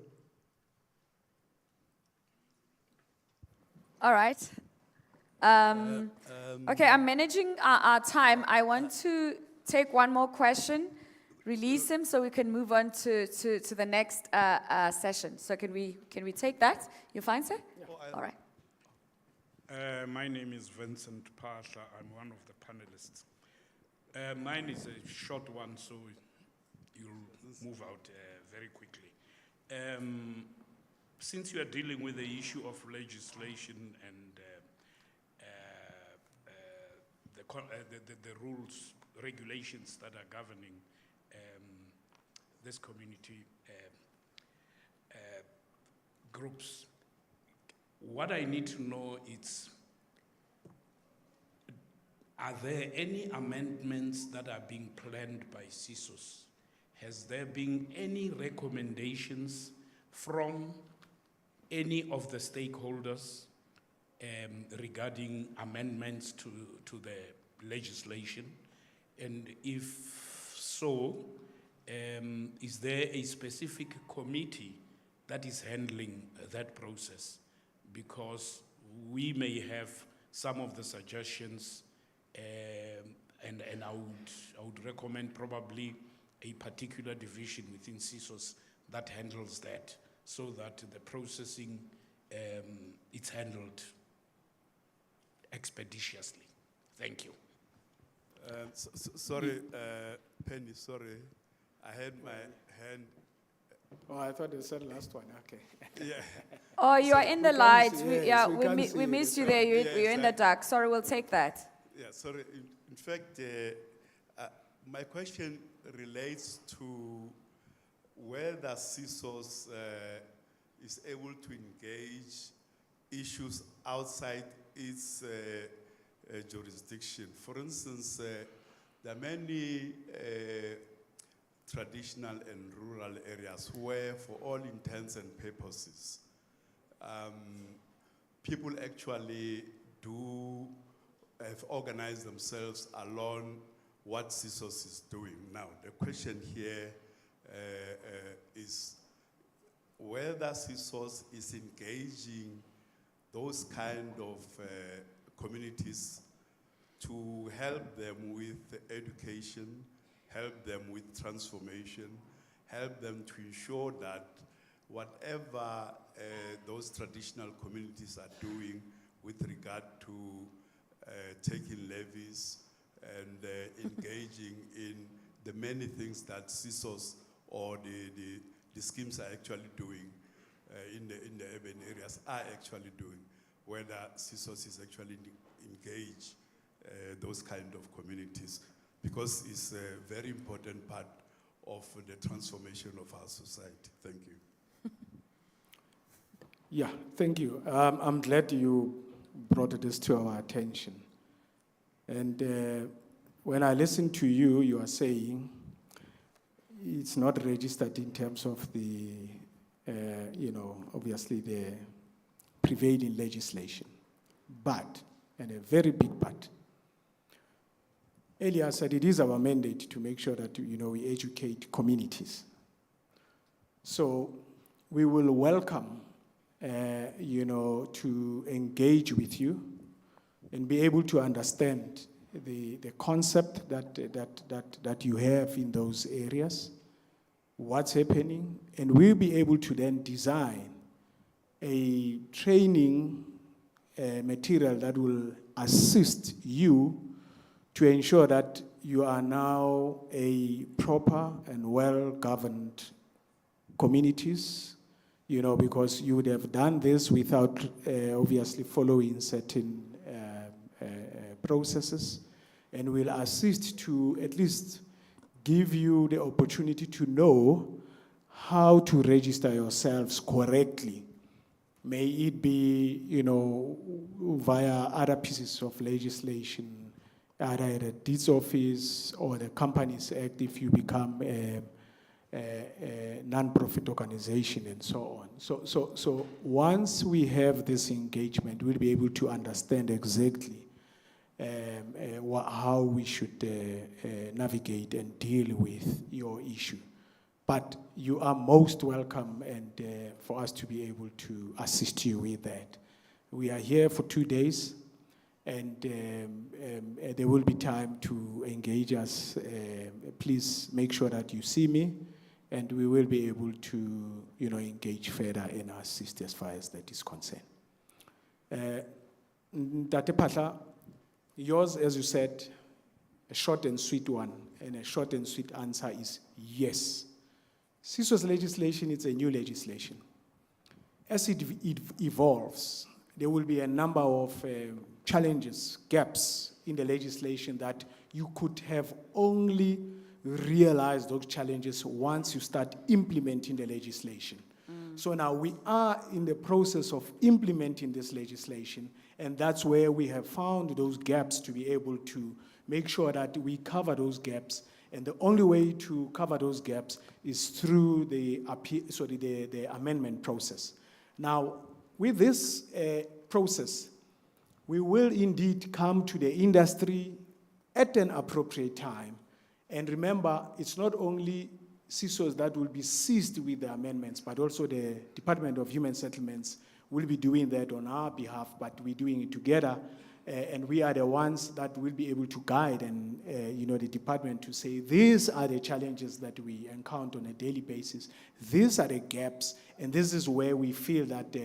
All right. Okay, I'm managing our time. I want to take one more question, release him so we can move on to the next session. So can we take that? You fine, sir? Yeah. All right. My name is Vincent Pasha. I'm one of the panelists. Mine is a short one, so you'll move out very quickly. Since you are dealing with the issue of legislation and the rules regulations that are governing this community groups. What I need to know is, are there any amendments that are being planned by CSOS? Has there been any recommendations from any of the stakeholders regarding amendments to the legislation? And if so, is there a specific committee that is handling that process? Because we may have some of the suggestions, and I would recommend probably a particular division within CSOS that handles that, so that the processing it's handled expeditiously. Thank you. Sorry, Penny, sorry. I had my hand. Oh, I thought you said last one, okay. Yeah. Oh, you are in the light. Yes, we can't see We you, missed you that's there. right. You're in the Yes, dark. Sorry, we'll take that. Yeah, sorry. In fact, my question relates to whether CSOS is able to engage issues outside its jurisdiction. For instance, there are many traditional and rural areas where, for all intents and purposes, people actually do have organized themselves along what CSOS is doing. Now, the question here is whether CSOS is engaging those kind of communities to help them with education, help them with transformation, help them to ensure that whatever those traditional communities are doing with regard to taking levies and engaging in the many things that CSOS or the schemes are actually doing in the urban areas are actually doing, whether CSOS is actually engaged those kind of communities, because it's a very important part of the transformation of our society. Thank you. Yeah, thank you. I'm glad you brought this to our attention. And when I listen to you, you are saying it's not registered in terms of the, obviously the prevailing legislation. But, and a very big but, earlier I said it is our mandate to make sure that, we educate communities. So we will welcome, to engage with you and be able to understand the concept that you have in those areas, what's happening, and we'll be able to then design a training material that will assist you to ensure that you are now a proper and well-governed communities, because you would have done this without obviously following certain processes, and will assist to at least give you the opportunity to know how to register yourselves correctly. May it be, via other pieces of legislation, either at the Deeds Office or the Companies Act if you become a non-profit organization and so on. So once we have this engagement, we'll be able to understand exactly how we should navigate and deal with your issue. But you are most welcome, and for us to be able to assist you with that. We are here for 2 days, and there will be time to engage us. Please make sure that you see me, and we will be able to, engage further and assist as far as that is concerned. Tate Phatla, yours, as you said, a short and sweet one, and a short and sweet answer is yes. CSOS legislation is a new legislation. As it evolves, there will be a number of challenges, gaps in the legislation that you could have only realized those challenges once you start implementing the legislation. So now we are in the process of implementing this legislation, and that's where we have found those gaps to be able to make sure that we cover those gaps. And the only way to cover those gaps is through the amendment process. Now, with this process, we will indeed come to the industry at an appropriate time. And remember, it's not only CSOS that will be seized with the amendments, but also the Department of Human Settlements will be doing that on our behalf, but we're doing it together. And we are the ones that will be able to guide and the department to say, these are the challenges that we encounter on a daily basis. These are the gaps, and this is where we feel that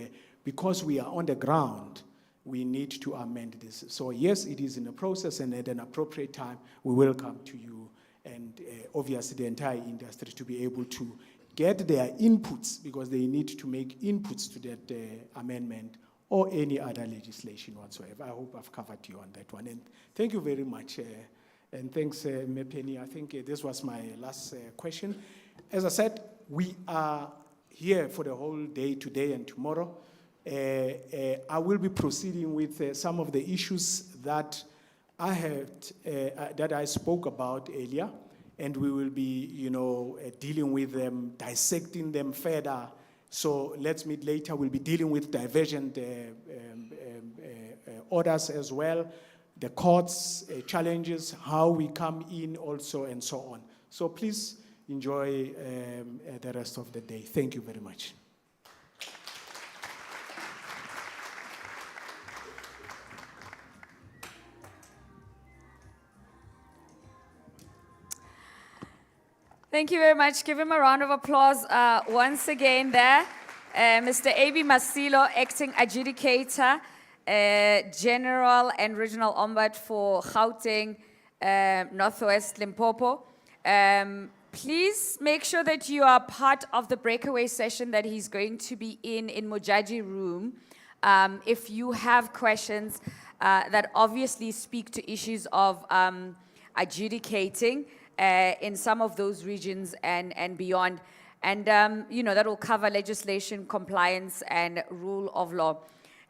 because we are on the ground, we need to amend this. So yes, it is in the process, and at an appropriate time, we will come to you and obviously the entire industry to be able to get their inputs, because they need to make inputs to that amendment or any other legislation whatsoever. I hope I've covered you on that one. And thank you very much. And thanks, Mepeni. I think this was my last question. As I said, we are here for the whole day today and tomorrow. I will be proceeding with some of the issues that I spoke about earlier, and we will be, dealing with them, dissecting them further. So let's meet later. We'll be dealing with divergent orders as well, the courts challenges, how we come in also, and so on. So please enjoy the rest of the day. Thank you very much. Thank you very much. Give him a round of applause once again there. Mr. A.B. Masilo, Acting Adjudicator, General and Regional Ombud for Gauteng, Northwest Limpopo. Please make sure that you are part of the breakaway session that he's going to be in Mojaji Room. If you have questions that obviously speak to issues of adjudicating, in some of those regions and beyond. And, that will cover legislation, compliance, and rule of law.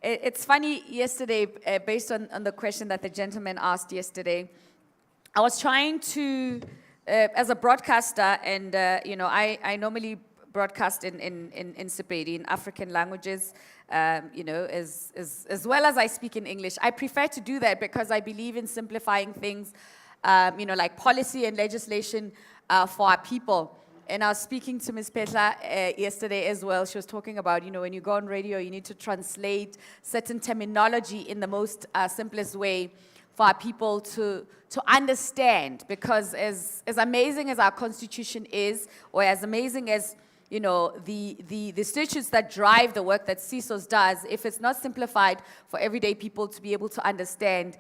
It's funny, yesterday, based on the question that the gentleman asked yesterday, I was trying to, as a broadcaster, and, I normally broadcast in Sepedi, in African languages, as well as I speak in English. I prefer to do that because I believe in simplifying things, like policy and legislation for our people. And I was speaking to Ms. Petla yesterday as well. She was talking about, when you go on radio, you need to translate certain terminology in the most simplest way for our people to understand. Because as amazing as our constitution is, or as amazing as the statutes that drive the work that CSOS does, if it's not simplified for everyday people to be able to understand,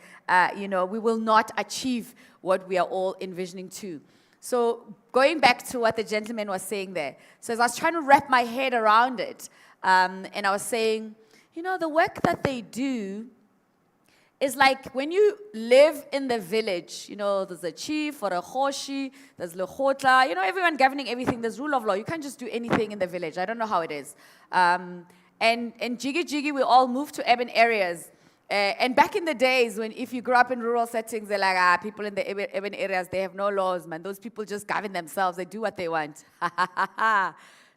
we will not achieve what we are all envisioning to. So going back to what the gentleman was saying there, so as I was trying to wrap my head around it, and I was saying, the work that they do is like when you live in the village, there's a chief or a khoshi, there's lekhotla, everyone governing everything, there's rule of law. You can't just do anything in the village. I don't know how it is. And jiggy, we all moved to urban areas. And back in the days, if you grew up in rural settings, they're like, people in the urban areas, they have no laws, man. Those people just govern themselves. They do what they want.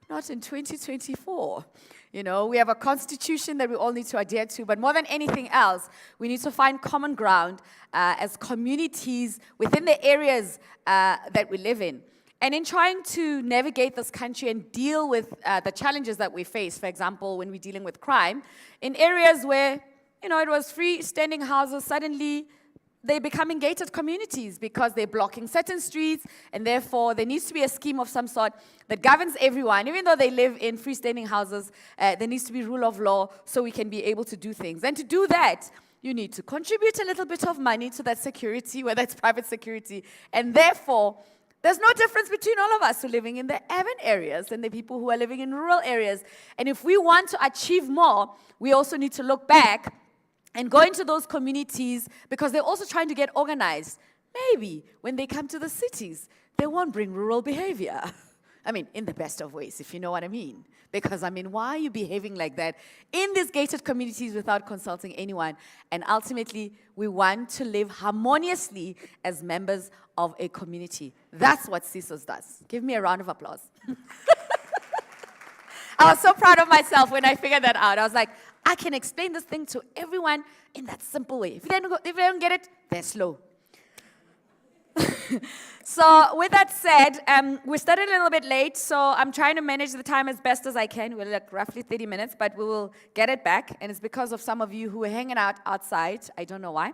Not in 2024. We have a constitution that we all need to adhere to, but more than anything else, we need to find common ground as communities within the areas that we live in. And in trying to navigate this country and deal with the challenges that we face, for example, when we're dealing with crime, in areas where, it was freestanding houses, suddenly they're becoming gated communities because they're blocking certain streets, and therefore there needs to be a scheme of some sort that governs everyone. Even though they live in freestanding houses, there needs to be rule of law so we can be able to do things. And to do that, you need to contribute a little bit of money to that security, whether it's private security, and therefore there's no difference between all of us who are living in the urban areas and the people who are living in rural areas. And if we want to achieve more, we also need to look back and go into those communities, because they're also trying to get organized. maybe when they come to the cities, they won't bring rural behavior. I mean, in the best of ways, if you know what I mean. Because, I mean, why are you behaving like that in these gated communities without consulting anyone? And ultimately, we want to live harmoniously as members of a community. That's what CSOS does. Give me a round of applause. I was so proud of myself when I figured that out. I was like, I can explain this thing to everyone in that simple way. If they don't get it, they're slow. So with that said, we started a little bit late, so I'm trying to manage the time as best as I can. We're like roughly 30 minutes, but we will get it back. And it's because of some of you who are hanging out outside. I don't know why.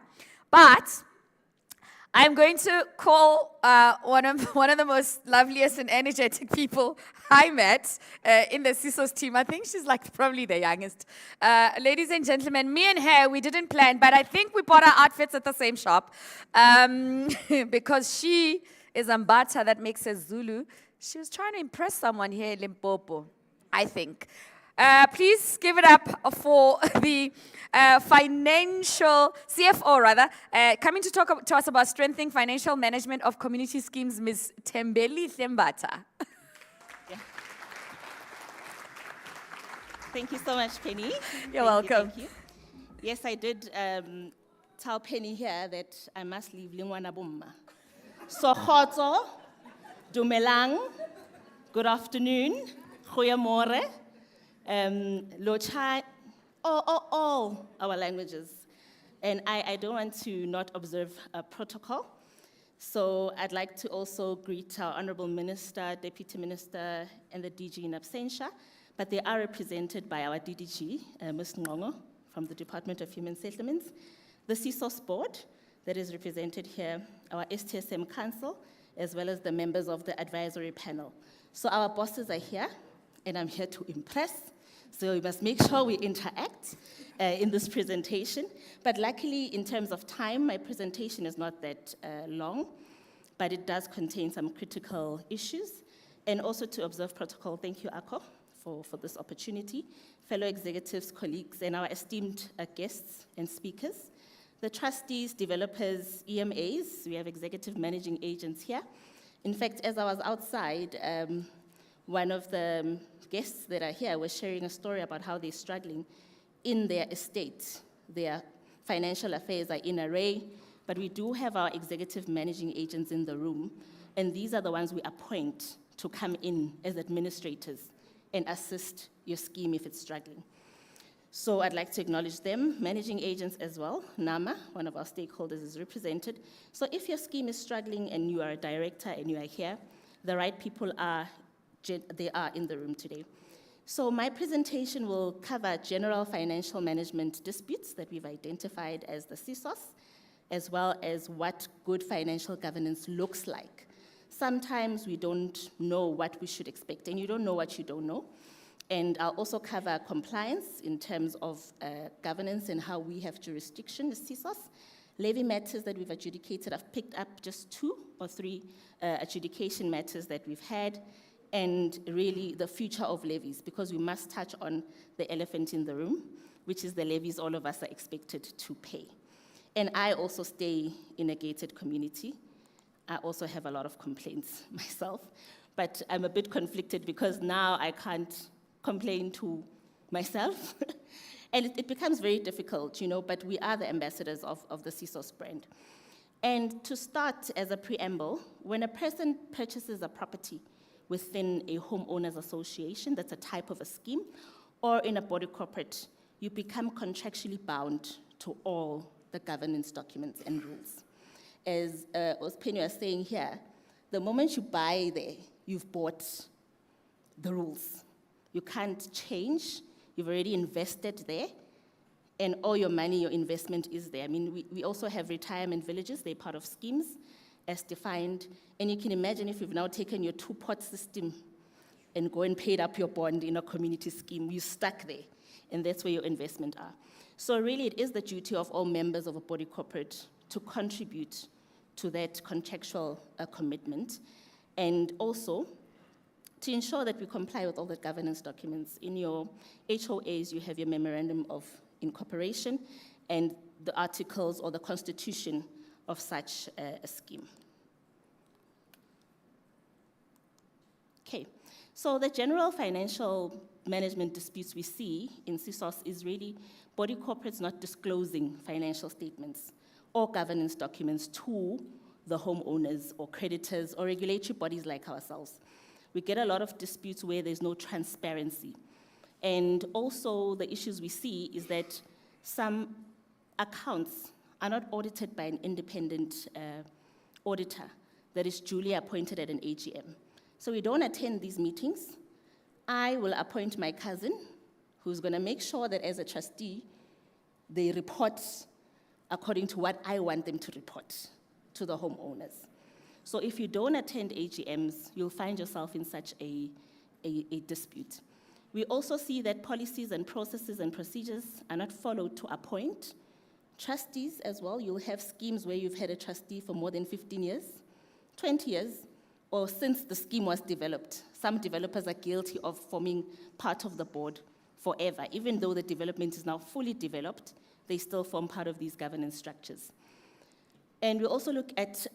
But I'm going to call one of the most loveliest and energetic people I met in the CSOS team. I think she's like probably the youngest. Ladies and gentlemen, me and her, we didn't plan, but I think we bought our outfits at the same shop because she is Mbata, that makes her Zulu. She was trying to impress someone here in Limpopo, I think. Please give it up for the financial CFO, rather, coming to talk to us about strengthening financial management of community schemes, Ms. Tembeli Thembata. Yeah. Thank you so much, Penny. You're welcome. Thank you. Yes, I did tell Penny here that I must leave Lingwana Bumma. So, khotso, dumelang, good afternoon, goeiemorgen. Lochai, all our languages. And I don't want to not observe a protocol. So I'd like to also greet our Honorable Minister, Deputy Minister, and the DG in absentia, but they are represented by our DDG, Ms. Ngongo, from the Department of Human Settlements, the CSOS Board, that is represented here, our STSM Council, as well as the members of the advisory panel. So our bosses are here, and I'm here to impress. So we must make sure we interact in this presentation. But luckily, in terms of time, my presentation is not that long, but it does contain some critical issues. And also to observe protocol, thank you, Ako, for this opportunity. Fellow executives, colleagues, and our esteemed guests and speakers. The trustees, developers, EMAs, we have executive managing agents here. In fact, as I was outside, one of the guests that are here was sharing a story about how they're struggling in their estate. Their financial affairs are in array, but we do have our executive managing agents in the room, and these are the ones we appoint to come in as administrators and assist your scheme if it's struggling. So I'd like to acknowledge them, managing agents as well. NAMA, one of our stakeholders, is represented. So if your scheme is struggling and you are a director and you are here, the right people they are in the room today. So my presentation will cover general financial management disputes that we've identified as the CSOS, as well as what good financial governance looks like. Sometimes we don't know what we should expect, and you don't know what you don't know. And I'll also cover compliance in terms of governance and how we have jurisdiction as CSOS. Levy matters that we've adjudicated, I've picked up just 2 or 3 adjudication matters that we've had, and really the future of levies, because we must touch on the elephant in the room, which is the levies all of us are expected to pay. And I also stay in a gated community. I also have a lot of complaints myself, but I'm a bit conflicted because now I can't complain to myself. And it becomes very difficult, but we are the ambassadors of the CSOS brand. And to start as a preamble, when a person purchases a property within a homeowners association, that's a type of a scheme, or in a body corporate, you become contractually bound to all the governance documents and rules. As Penny was saying here, the moment you buy there, you've bought the rules. You can't change. You've already invested there, and all your money, your investment is there. I mean, we also have retirement villages. They're part of schemes as defined. And you can imagine if you've now taken your 2-pot system and go and paid up your bond in a community scheme, you're stuck there, and that's where your investment are. So really, it is the duty of all members of a body corporate to contribute to that contractual commitment, and also to ensure that we comply with all the governance documents. In your HOAs, you have your memorandum of incorporation and the articles or the constitution of such a scheme. Okay, so the general financial management disputes we see in CSOS is really body corporates not disclosing financial statements or governance documents to the homeowners or creditors or regulatory bodies like ourselves. We get a lot of disputes where there's no transparency. And also the issues we see is that some accounts are not audited by an independent auditor that is duly appointed at an AGM. So we don't attend these meetings. I will appoint my cousin, who's going to make sure that as a trustee, they report according to what I want them to report to the homeowners. So if you don't attend AGMs, you'll find yourself in such a dispute. We also see that policies and processes and procedures are not followed to appoint trustees as well. You'll have schemes where you've had a trustee for more than 15 years, 20 years, or since the scheme was developed. Some developers are guilty of forming part of the board forever. Even though the development is now fully developed, they still form part of these governance structures. And we also look at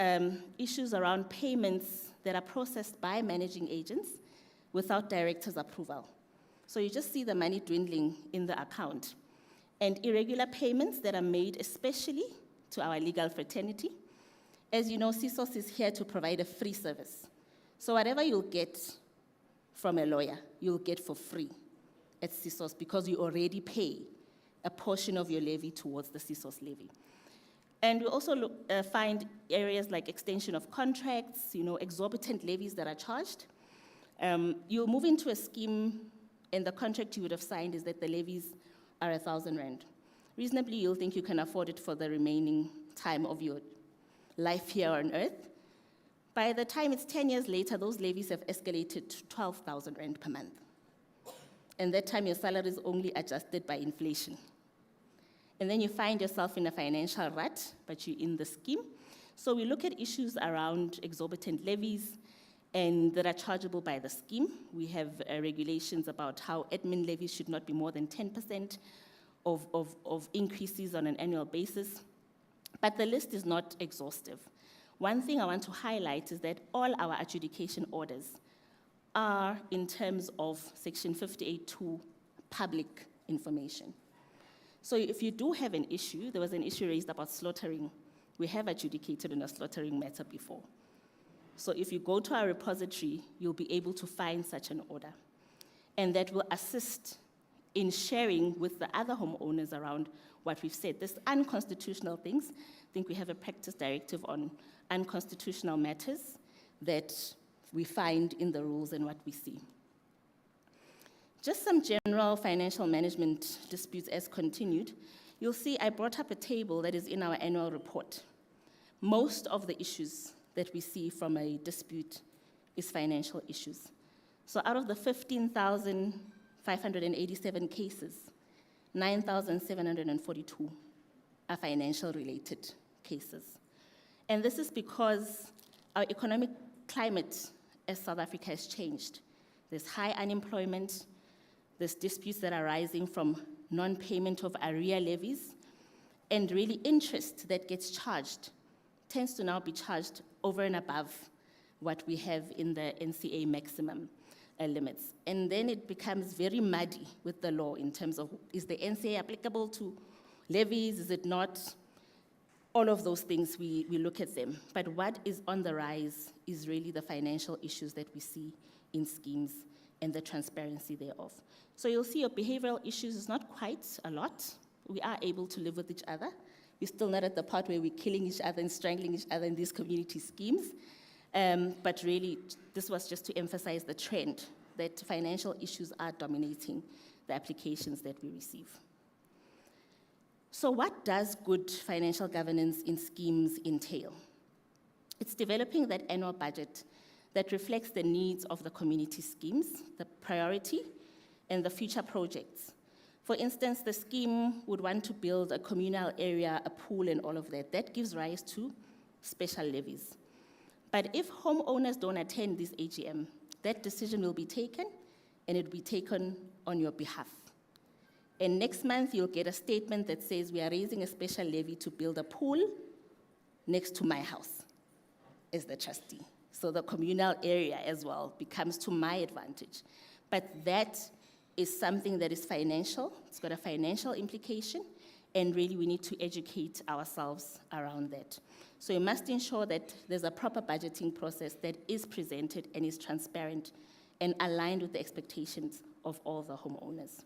issues around payments that are processed by managing agents without directors' approval. So you just see the money dwindling in the account. And irregular payments that are made especially to our legal fraternity. As you know, CSOS is here to provide a free service. So whatever you'll get from a lawyer, you'll get for free at CSOS because you already pay a portion of your levy towards the CSOS levy. And we also find areas like extension of contracts, exorbitant levies that are charged. You'll move into a scheme, and the contract you would have signed is that the levies are 1,000 rand. Reasonably, you'll think you can afford it for the remaining time of your life here on earth. By the time it's 10 years later, those levies have escalated to 12,000 rand per month. And that time your salary is only adjusted by inflation. And then you find yourself in a financial rut, but you're in the scheme. So we look at issues around exorbitant levies and that are chargeable by the scheme. We have regulations about how admin levies should not be more than 10% of increases on an annual basis. But the list is not exhaustive. One thing I want to highlight is that all our adjudication orders are in terms of Section 58(2) public information. So if you do have an issue, there was an issue raised about slaughtering. We have adjudicated in a slaughtering matter before. So if you go to our repository, you'll be able to find such an order. And that will assist in sharing with the other homeowners around what we've said. There's unconstitutional things. I think we have a practice directive on unconstitutional matters that we find in the rules and what we see. Just some general financial management disputes as continued. You'll see I brought up a table that is in our annual report. Most of the issues that we see from a dispute is financial issues. So out of the 15,587 cases, 9,742 are financial related cases. And this is because our economic climate as South Africa has changed. There's high unemployment, there's disputes that are arising from non-payment of arrear levies, and really interest that gets charged tends to now be charged over and above what we have in the NCA maximum limits. And then it becomes very muddy with the law in terms of, is the NCA applicable to levies, is it not? All of those things, we look at them. But what is on the rise is really the financial issues that we see in schemes and the transparency thereof. So you'll see your behavioral issues is not quite a lot. We are able to live with each other. We're still not at the part where we're killing each other and strangling each other in these community schemes. But really, this was just to emphasize the trend that financial issues are dominating the applications that we receive. So what does good financial governance in schemes entail? It's developing that annual budget that reflects the needs of the community schemes, the priority, and the future projects. For instance, the scheme would want to build a communal area, a pool, and all of that. That gives rise to special levies. But if homeowners don't attend this AGM, that decision will be taken, and it will be taken on your behalf. And next month, you'll get a statement that says we are raising a special levy to build a pool next to my house as the trustee. So the communal area as well becomes to my advantage. But that is something that is financial, it's got a financial implication, and really we need to educate ourselves around that. So we must ensure that there's a proper budgeting process that is presented and is transparent and aligned with the expectations of all the homeowners.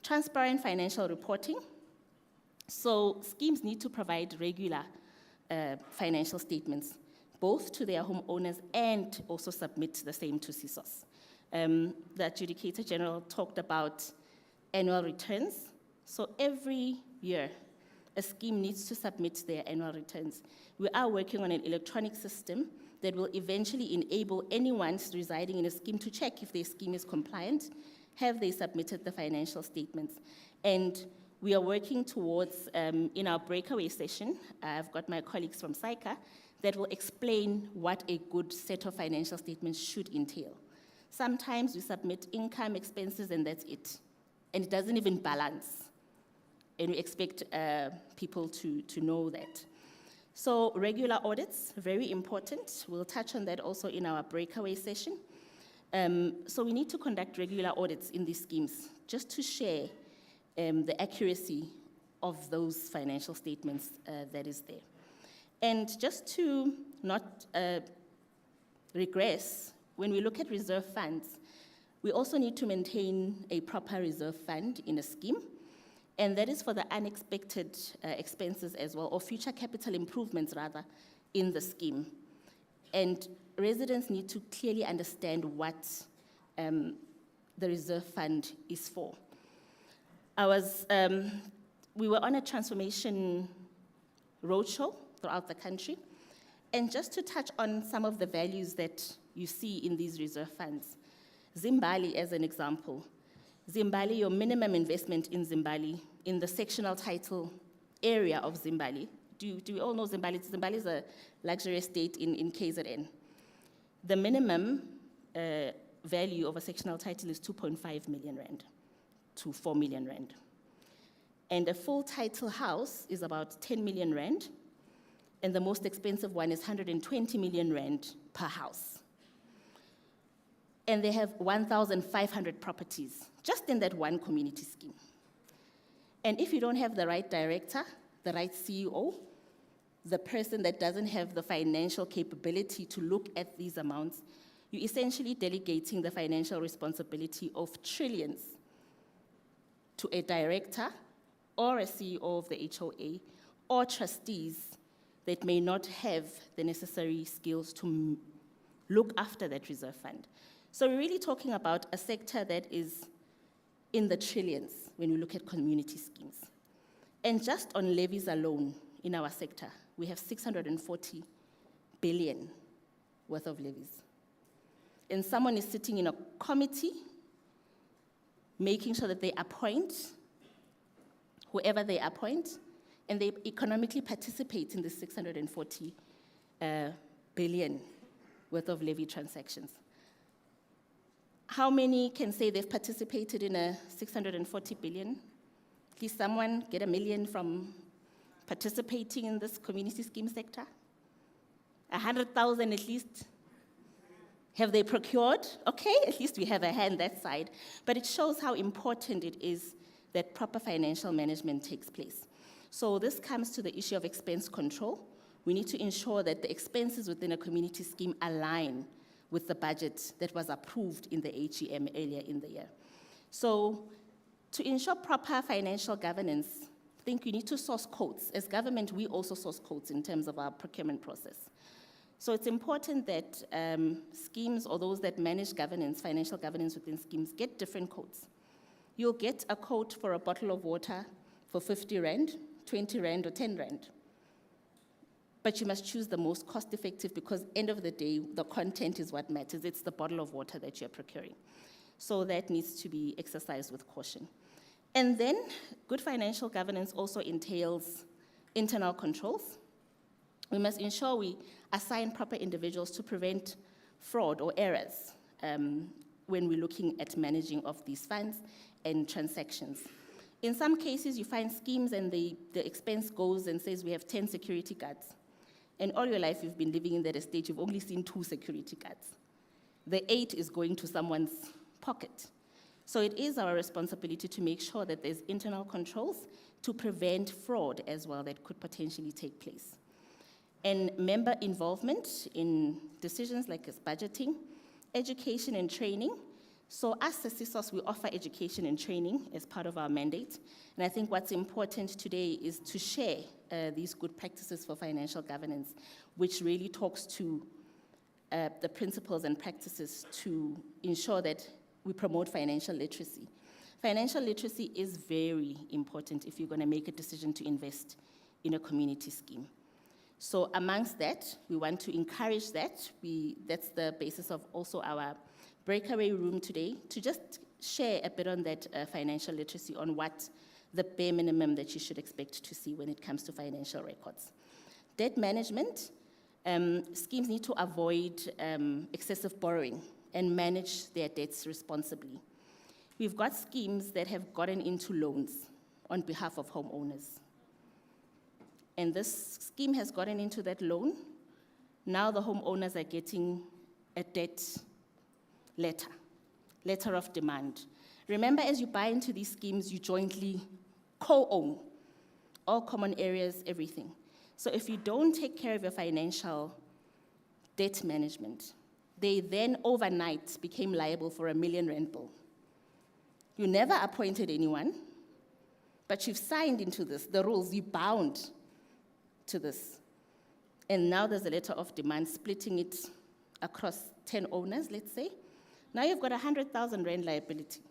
Transparent financial reporting. So schemes need to provide regular financial statements, both to their homeowners and also submit the same to CSOS. The Adjudicator General talked about annual returns. So every year, a scheme needs to submit their annual returns. We are working on an electronic system that will eventually enable anyone residing in a scheme to check if their scheme is compliant, have they submitted the financial statements. And we are working towards, in our breakaway session, I've got my colleagues from SICA that will explain what a good set of financial statements should entail. Sometimes we submit income, expenses, and that's it. And it doesn't even balance. And we expect people to know that. So regular audits, very important. We'll touch on that also in our breakaway session. So we need to conduct regular audits in these schemes just to share the accuracy of those financial statements that is there. And just to not regress, when we look at reserve funds, we also need to maintain a proper reserve fund in a scheme, and that is for the unexpected expenses as well, or future capital improvements rather, in the scheme. And residents need to clearly understand what the reserve fund is for. We were on a transformation roadshow throughout the country, and just to touch on some of the values that you see in these reserve funds. Zimbali as an example. Zimbali, your minimum investment in Zimbali, in the sectional title area of Zimbali. Do we all know Zimbali? Zimbali is a luxury estate in KZN. The minimum value of a sectional title is 2.5 million rand to 4 million rand. And a full title house is about 10 million rand, and the most expensive one is 120 million rand per house. And they have 1,500 properties just in that one community scheme. And if you don't have the right director, the right CEO, the person that doesn't have the financial capability to look at these amounts, you're essentially delegating the financial responsibility of trillions to a director or a CEO of the HOA or trustees that may not have the necessary skills to look after that reserve fund. So we're really talking about a sector that is in the trillions when we look at community schemes. And just on levies alone in our sector, we have 640 billion worth of levies. And someone is sitting in a committee making sure that they appoint whoever they appoint, and they economically participate in the 640 billion worth of levy transactions. How many can say they've participated in a 640 billion? At least someone get 1 million from participating in this community scheme sector? 100,000 at least? Have they procured? Okay, at least we have a hand that side. But it shows how important it is that proper financial management takes place. So this comes to the issue of expense control. We need to ensure that the expenses within a community scheme align with the budget that was approved in the AGM earlier in the year. So to ensure proper financial governance, I think you need to source codes. As government, we also source codes in terms of our procurement process. So it's important that schemes or those that manage governance, financial governance within schemes, get different codes. You'll get a code for a bottle of water for 50 rand, 20 rand, or 10 rand. But you must choose the most cost-effective because end of the day, the content is what matters. It's the bottle of water that you're procuring. So that needs to be exercised with caution. And then good financial governance also entails internal controls. We must ensure we assign proper individuals to prevent fraud or errors when we're looking at managing of these funds and transactions. In some cases, you find schemes and the expense goes and says we have 10 security guards. and all your life you've been living in that estate, you've only seen 2 security guards. The 8 is going to someone's pocket. So it is our responsibility to make sure that there's internal controls to prevent fraud as well that could potentially take place. And member involvement in decisions like as budgeting, education and training. So us as CSOS, we offer education and training as part of our mandate. And I think what's important today is to share these good practices for financial governance, which really talks to the principles and practices to ensure that we promote financial literacy. Financial literacy is very important if you're going to make a decision to invest in a community scheme. So amongst that, we want to encourage that. That's the basis of also our Breakaway room today, to just share a bit on that financial literacy, on what the bare minimum that you should expect to see when it comes to financial records. Debt management, schemes need to avoid excessive borrowing and manage their debts responsibly. We've got schemes that have gotten into loans on behalf of homeowners. And this scheme has gotten into that loan. Now the homeowners are getting a debt letter of demand. Remember, as you buy into these schemes, you jointly co-own all common areas, everything. So if you don't take care of your financial debt management, they then overnight became liable for a R1 million bill. You never appointed anyone, but you've signed into this, the rules, you're bound to this. And now there's a letter of demand splitting it across 10 owners, let's say. Now you've got a 100,000 rand liability.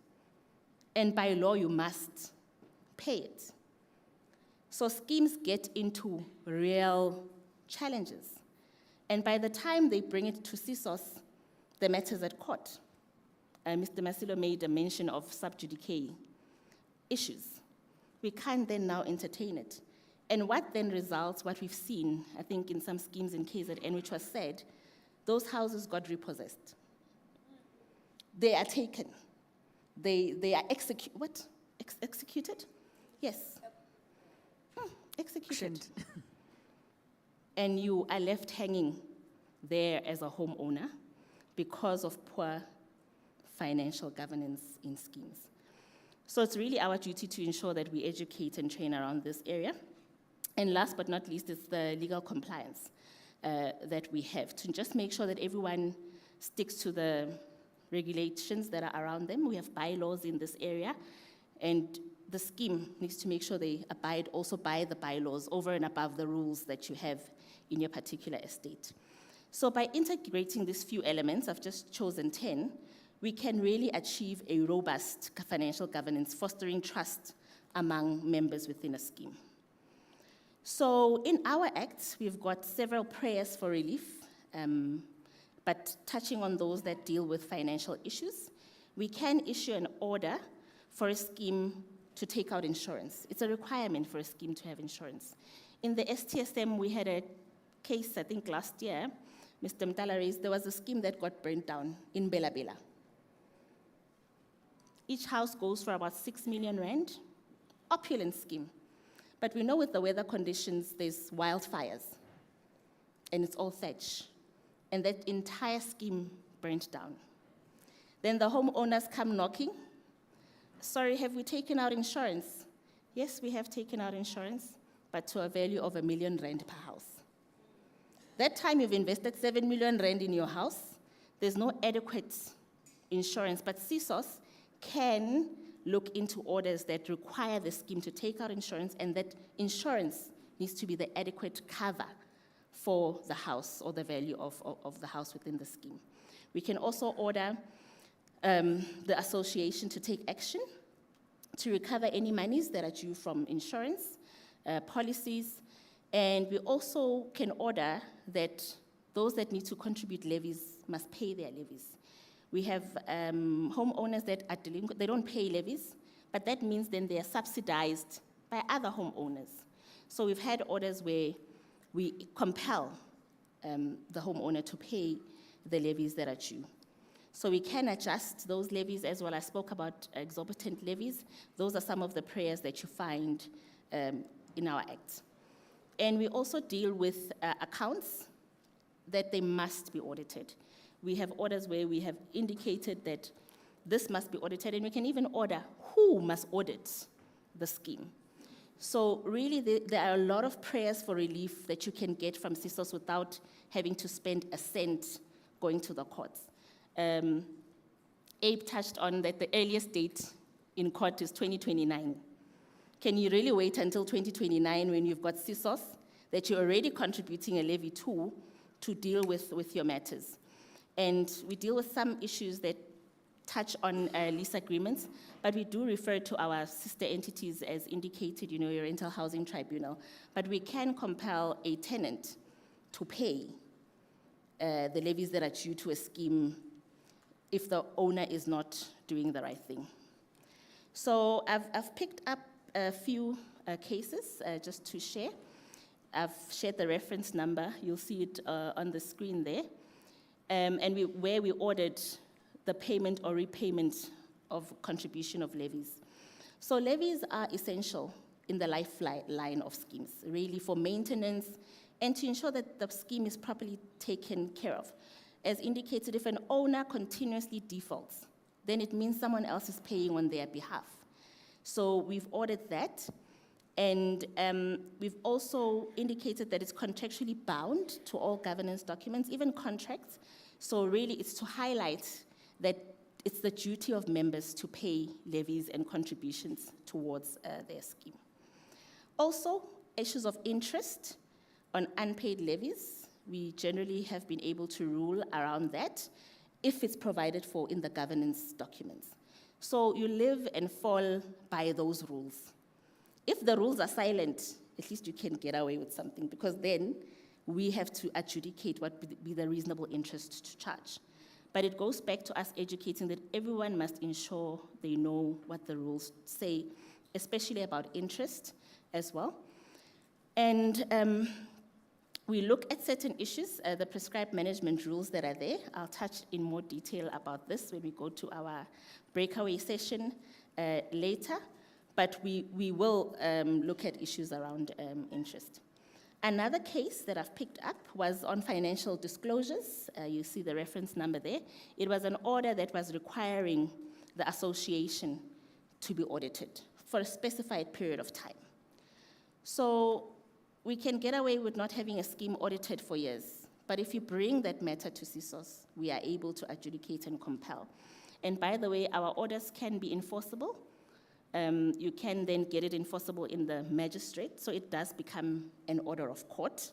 And by law, you must pay it. So schemes get into real challenges. And by the time they bring it to CSOS, the matter's at court. Mr. Masilo made a mention of sub judice issues. We can't then now entertain it. And what then results, what we've seen, I think in some schemes in KZN, which was said, those houses got repossessed. They are taken. They are executed? Yes. Executed. And you are left hanging there as a homeowner because of poor financial governance in schemes. So it's really our duty to ensure that we educate and train around this area. And last but not least is the legal compliance that we have to just make sure that everyone sticks to the regulations that are around them. We have bylaws in this area, and the scheme needs to make sure they abide also by the bylaws over and above the rules that you have in your particular estate. So by integrating these few elements, I've just chosen 10, we can really achieve a robust financial governance, fostering trust among members within a scheme. So in our Act, we've got several prayers for relief, but touching on those that deal with financial issues, we can issue an order for a scheme to take out insurance. It's a requirement for a scheme to have insurance. In the STSM, we had a case, I think last year, Mr. Mtala raised, there was a scheme that got burnt down in Bela Bela. Each house goes for about 6 million rand, opulent scheme. But we know with the weather conditions, there's wildfires, and it's all thatch. And that entire scheme burnt down. Then the homeowners come knocking. Sorry, have we taken out insurance? Yes, we have taken out insurance, but to a value of R1 million per house. That time you've invested 7 million rand in your house, there's no adequate insurance, but CSOS can look into orders that require the scheme to take out insurance, and that insurance needs to be the adequate cover for the house or the value of the house within the scheme. We can also order the association to take action to recover any monies that are due from insurance policies, and we also can order that those that need to contribute levies must pay their levies. We have homeowners that are delinquent, they don't pay levies, but that means then they are subsidized by other homeowners. So we've had orders where we compel the homeowner to pay the levies that are due. So we can adjust those levies as well. I spoke about exorbitant levies. Those are some of the prayers that you find in our Act. And we also deal with accounts that they must be audited. We have orders where we have indicated that this must be audited, and we can even order who must audit the scheme. So really, there are a lot of prayers for relief that you can get from CSOS without having to spend a cent going to the courts. Abe touched on that the earliest date in court is 2029. Can you really wait until 2029 when you've got CSOS that you're already contributing a levy to deal with your matters? And we deal with some issues that touch on lease agreements, but we do refer to our sister entities as indicated, your rental housing tribunal. But we can compel a tenant to pay the levies that are due to a scheme if the owner is not doing the right thing. So I've picked up a few cases just to share. I've shared the reference number. You'll see it on the screen there. And where we ordered the payment or repayment of contribution of levies. So levies are essential in the lifeline of schemes, really for maintenance and to ensure that the scheme is properly taken care of. As indicated, if an owner continuously defaults, then it means someone else is paying on their behalf. So we've ordered that, and we've also indicated that it's contractually bound to all governance documents, even contracts. So really it's to highlight that it's the duty of members to pay levies and contributions towards their scheme. Also, issues of interest on unpaid levies, we generally have been able to rule around that if it's provided for in the governance documents. So you live and fall by those rules. If the rules are silent, at least you can get away with something, because then we have to adjudicate what would be the reasonable interest to charge. But it goes back to us educating that everyone must ensure they know what the rules say, especially about interest as well. And we look at certain issues, the prescribed management rules that are there. I'll touch in more detail about this when we go to our breakaway session later, but we will look at issues around interest. Another case that I've picked up was on financial disclosures. You see the reference number there. It was an order that was requiring the association to be audited for a specified period of time. So we can get away with not having a scheme audited for years, but if you bring that matter to CSOS, we are able to adjudicate and compel. And by the way, our orders can be enforceable. You can then get it enforceable in the magistrate, so it does become an order of court.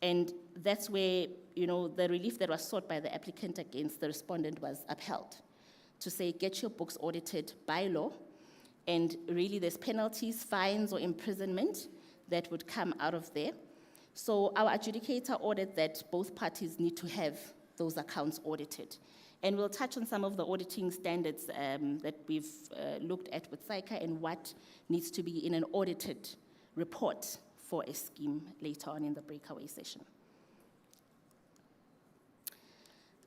And that's where, the relief that was sought by the applicant against the respondent was upheld, to say, get your books audited by law, and really there's penalties, fines, or imprisonment that would come out of there. So our adjudicator ordered that both parties need to have those accounts audited. And we'll touch on some of the auditing standards that we've looked at with SAICA and what needs to be in an audited report for a scheme later on in the breakaway session.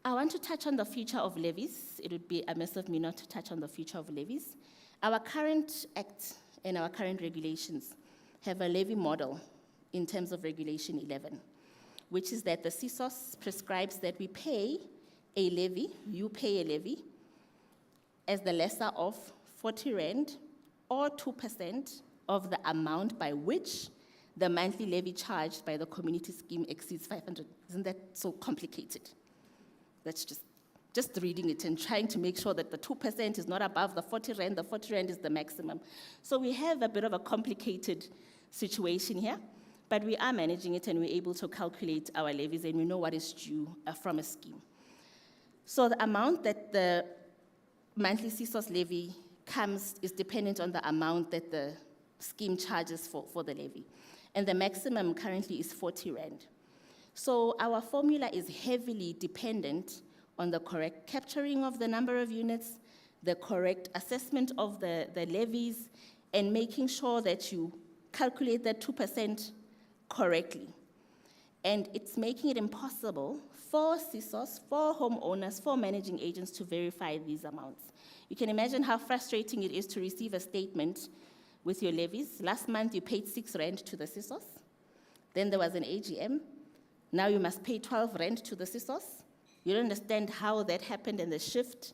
I want to touch on the future of levies. It would be amiss of me not to touch on the future of levies. Our current act and our current regulations have a levy model in terms of Regulation 11, which is that the CSOS prescribes that we pay a levy, you pay a levy, as the lesser of 40 Rand or 2% of the amount by which the monthly levy charged by the community scheme exceeds 500. Isn't that so complicated? That's just reading it and trying to make sure that the 2% is not above the 40 Rand, the 40 Rand is the maximum. So we have a bit of a complicated situation here, but we are managing it and we're able to calculate our levies and we know what is due from a scheme. So the amount that the monthly CSOS levy comes is dependent on the amount that the scheme charges for the levy. And the maximum currently is 40 Rand. So our formula is heavily dependent on the correct capturing of the number of units, the correct assessment of the levies, and making sure that you calculate that 2% correctly. And it's making it impossible for CSOS, for homeowners, for managing agents to verify these amounts. You can imagine how frustrating it is to receive a statement with your levies. Last month you paid 6 Rand to the CSOS, Then there was an AGM. Now you must pay 12 rand to the CSOS. You don't understand how that happened and the shift.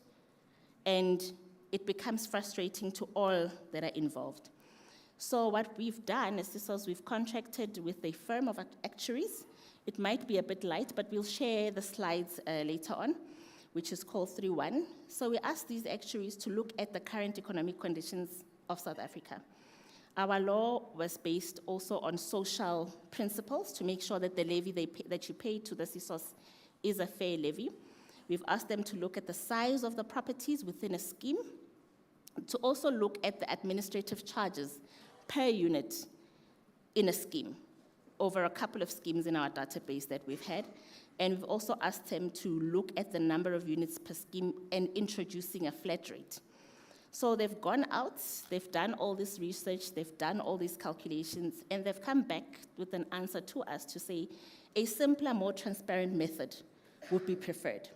And it becomes frustrating to all that are involved. So what we've done as CSOS, we've contracted with a firm of actuaries. It might be a bit light, but we'll share the slides later on, which is called 3-1. So we asked these actuaries to look at the current economic conditions of South Africa. Our law was based also on social principles to make sure that the levy that you pay to the CSOS is a fair levy. We've asked them to look at the size of the properties within a scheme, to also look at the administrative charges per unit in a scheme, over a couple of schemes in our database that we've had. And we've also asked them to look at the number of units per scheme and introducing a flat rate. So they've gone out, they've done all this research, they've done all these calculations, and they've come back with an answer to us to say a simpler, more transparent method would be preferred.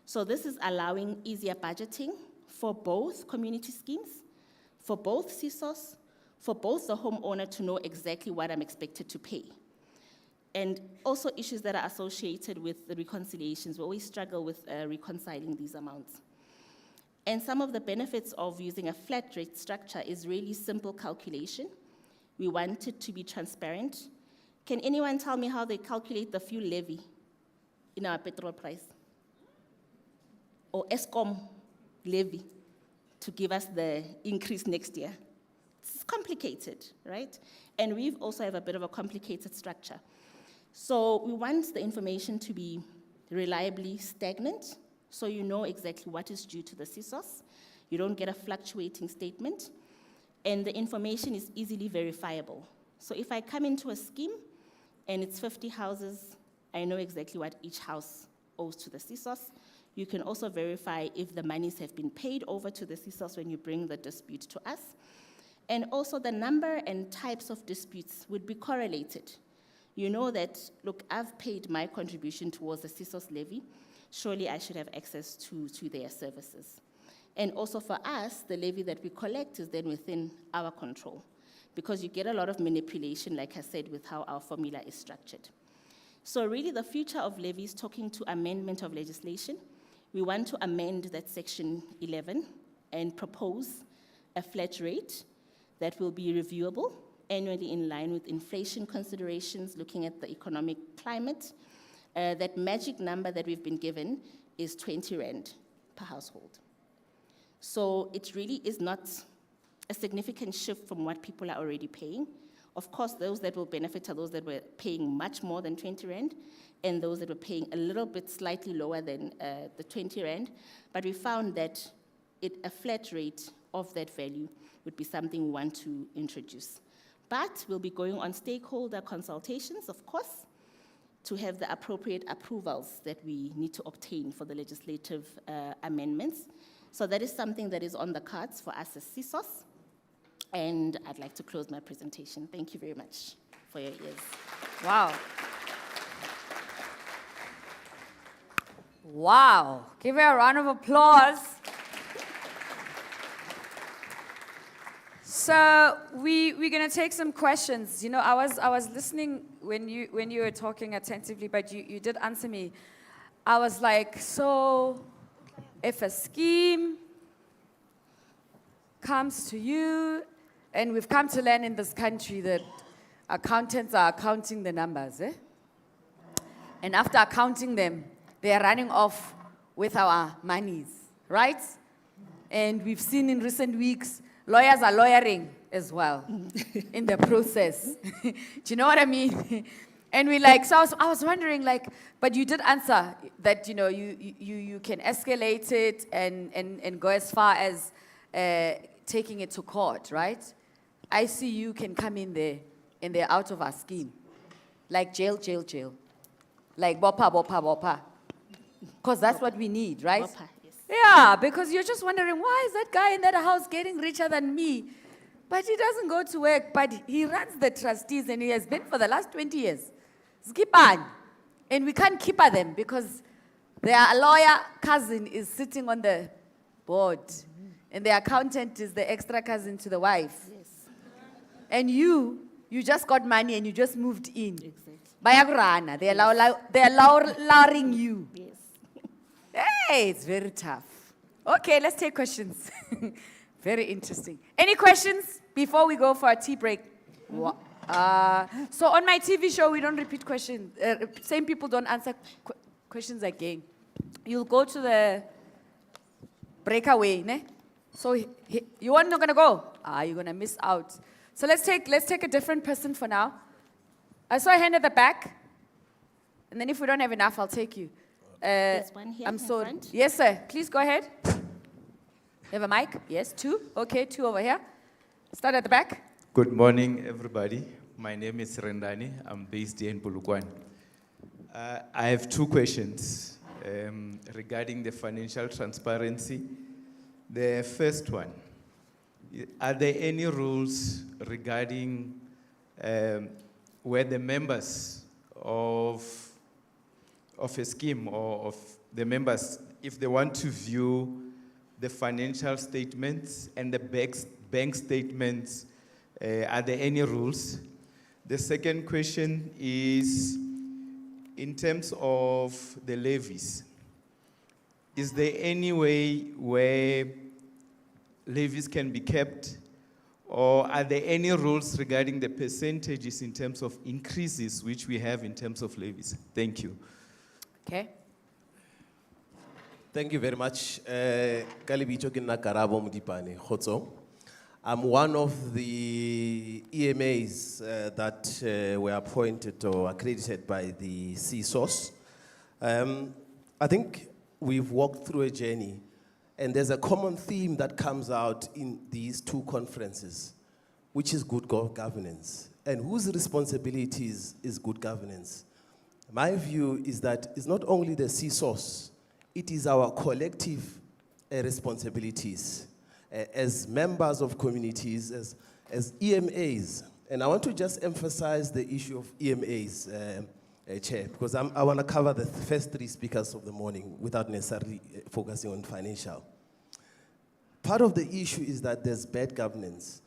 So this is allowing easier budgeting for both community schemes, for both CSOS, for both the homeowner to know exactly what I'm expected to pay. And also issues that are associated with the reconciliations. We always struggle with reconciling these amounts. And some of the benefits of using a flat rate structure is really simple calculation. We want it to be transparent. Can anyone tell me how they calculate the fuel levy in our petrol price? Or ESCOM levy to give us the increase next year? It's complicated, right? And we've also have a bit of a complicated structure. So we want the information to be reliably stagnant, so you know exactly what is due to the CSOS. You don't get a fluctuating statement, and the information is easily verifiable. So if I come into a scheme and it's 50 houses, I know exactly what each house owes to the CSOS. You can also verify if the monies have been paid over to the CSOS when you bring the dispute to us. And also the number and types of disputes would be correlated. You know that, look, I've paid my contribution towards the CSOS levy. Surely I should have access to their services. And also for us, the levy that we collect is then within our control, because you get a lot of manipulation, like I said, with how our formula is structured. So really the future of levies, talking to amendment of legislation, we want to amend that section 11 and propose a flat rate that will be reviewable annually in line with inflation considerations, looking at the economic climate. That magic number that we've been given is 20 rand per household. So it really is not a significant shift from what people are already paying. Of course, those that will benefit are those that were paying much more than 20 rand, and those that were paying a little bit slightly lower than the 20 rand. But we found that a flat rate of that value would be something we want to introduce. But we'll be going on stakeholder consultations, of course, to have the appropriate approvals that we need to obtain for the legislative amendments. So that is something that is on the cards for us as CSOS. And I'd like to close my presentation. Thank you very much for your ears. Wow. Wow. Give her a round of applause. So we're going to take some questions. You know, I was listening when you were talking attentively, but you did answer me. I was like, so if a scheme comes to you, and we've come to learn in this country that accountants are accounting the numbers, eh? And after accounting them, they are running off with our monies, right? And we've seen in recent weeks, lawyers are lawyering as well in the process. Do you know what I mean? And we like, so I was wondering, like, but you did answer that, you know, you can escalate it and go as far as taking it to court, right? I see you can come in there and they're out of our scheme. Like jail. Like bopa. Because that's what we need, right? Bopa, yes. Yeah, because you're just wondering, why is that guy in that house getting richer than me? But he doesn't go to work, but he runs the trustees and he has been for the last 20 years. Skipan. And we can't keep at them because their lawyer cousin is sitting on the board. And the accountant is the extra cousin to the wife. Yes. And you you just got money and you just moved in. Exactly. Bayakurana, they're lowering you. Yes. Hey, it's very tough. Okay, let's take questions. Very interesting. Any questions before we go for a tea break? So on my TV show, we don't repeat questions. Same people don't answer questions again. You'll go to the breakaway, ne? So you are not gonna go. You're gonna miss out. So let's take a different person for now. I saw a hand at the back, and then if we don't have enough, I'll take you. There's one here I'm in sorry. front. Yes, sir. Please go ahead. You have a mic? Yes, two. Okay, two over here. Start at the back. Good morning, everybody. My name is Rendani. I'm based here in Polokwane. I have two questions regarding the financial transparency. The first one, are there any rules regarding where the members of a scheme or of the members, if they want to view the financial statements and the bank statements, are there any rules? The second question is, in terms of the levies, is there any way where levies can be kept, or are there any rules regarding the percentages in terms of increases which we have in terms of levies? Thank you. Okay. Thank you very much. Kalibito Kinna Karabo Mudipane, Khotso. I'm one of the EMAs that were appointed or accredited by the CSOS. I think we've walked through a journey, and there's a common theme that comes out in these two conferences, which is good governance. And whose responsibilities is good governance? My view is that it's not only the CSOS, it is our collective responsibilities as members of communities, as EMAs. And I want to just emphasize the issue of EMAs, Chair, because I want to cover the first three speakers of the morning without necessarily focusing on financial. Part of the issue is that there's bad governance.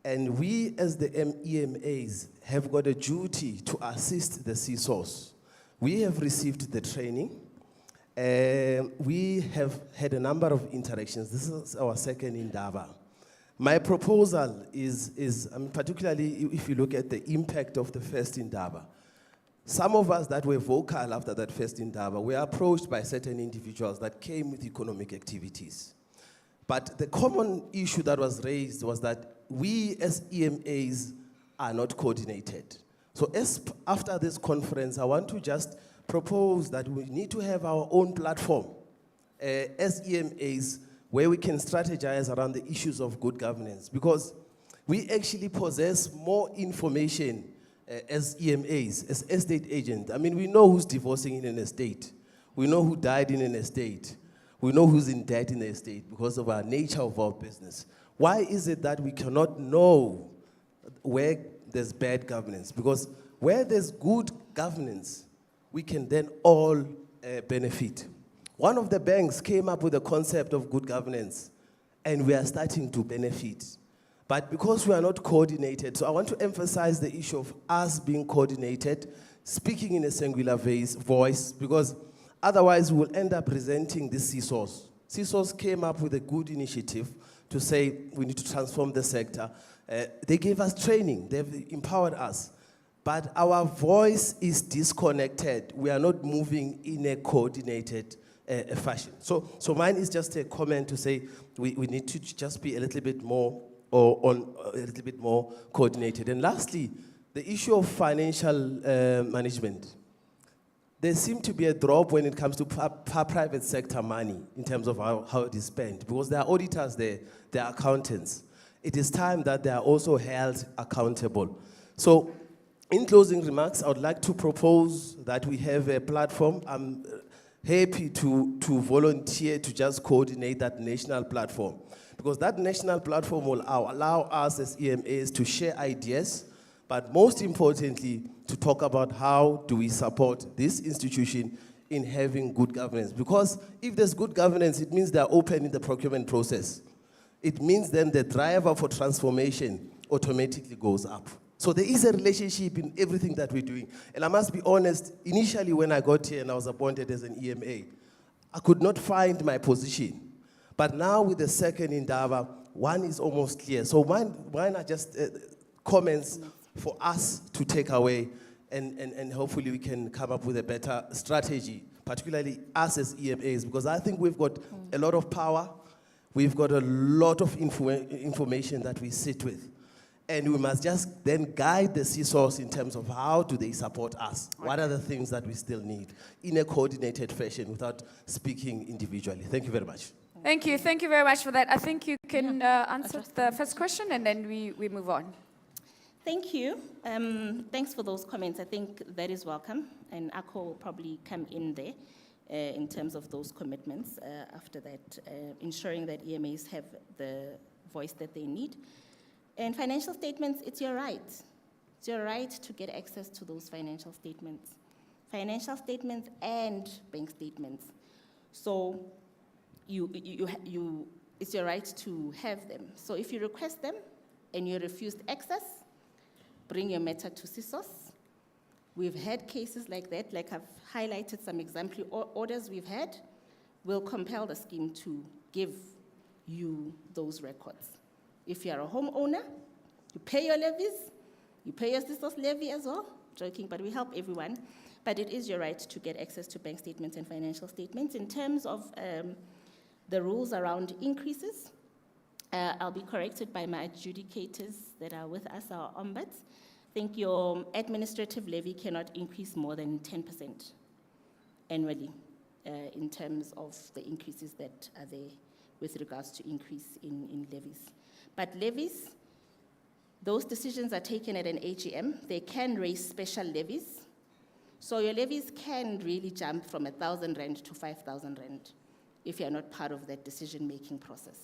And we, as the EMAs, have got a duty to assist the CSOS. We have received the training. We have had a number of interactions. This is our second Indaba. My proposal is particularly if you look at the impact of the first Indaba, some of us that were vocal after that first Indaba were approached by certain individuals that came with economic activities. But the common issue that was raised was that we as EMAs are not coordinated. So after this conference, I want to just propose that we need to have our own platform as EMAs where we can strategize around the issues of good governance, because we actually possess more information as EMAs, as estate agents. I mean, we know who's divorcing in an estate. We know who died in an estate. We know who's in debt in an estate because of our nature of our business. Why is it that we cannot know where there's bad governance? Because where there's good governance, we can then all benefit. One of the banks came up with the concept of good governance, and we are starting to benefit. But because we are not coordinated, so I want to emphasize the issue of us being coordinated, speaking in a singular voice, because otherwise we will end up presenting this CSOS. CSOS came up with a good initiative to say we need to transform the sector. They gave us training, they've empowered us. But our voice is disconnected. We are not moving in a coordinated fashion. So mine is just a comment to say we need to just be a little bit more coordinated. And lastly, the issue of financial management. There seems to be a drop when it comes to private sector money in terms of how it is spent, because there are auditors there, there are accountants. It is time that they are also held accountable. So, in closing remarks, I would like to propose that we have a platform. I'm happy to volunteer to just coordinate that national platform, because that national platform will allow us as EMAs to share ideas, but most importantly, to talk about how do we support this institution in having good governance. Because if there's good governance, it means they're open in the procurement process. It means then the driver for transformation automatically goes up. So there is a relationship in everything that we're doing. And I must be honest, initially when I got here and I was appointed as an EMA, I could not find my position. But now with the second Indaba, one is almost clear. So mine are just comments for us to take away, and hopefully we can come up with a better strategy, particularly us as EMAs, because I think we've got a lot of power, we've got a lot of information that we sit with. And we must just then guide the CSOS in terms of how do they support us? What are the things that we still need in a coordinated fashion without speaking individually? Thank you very much. Thank you. Thank you very much for that. I think you can answer the first question and then we move on. Thank you. Thanks for those comments. I think that is welcome, and ACO will probably come in there in terms of those commitments after that, ensuring that EMAs have the voice that they need. And financial statements, it's your right. It's your right to get access to those financial statements. Financial statements and bank statements. So it's your right to have them. So if you request them and you're refused access, bring your matter to CSOS. We've had cases like that, like I've highlighted some exemplary orders we've had. We'll compel the scheme to give you those records. If you're a homeowner, you pay your levies, you pay your CSOS levy as well. Joking, but we help everyone. But it is your right to get access to bank statements and financial statements. In terms of the rules around increases, I'll be corrected by my adjudicators that are with us, our ombuds. I think your administrative levy cannot increase more than 10% annually in terms of the increases that are there with regards to increase in levies. But levies, those decisions are taken at an AGM. They can raise special levies. So your levies can really jump from 1,000 Rand to 5,000 Rand if you're not part of that decision-making process.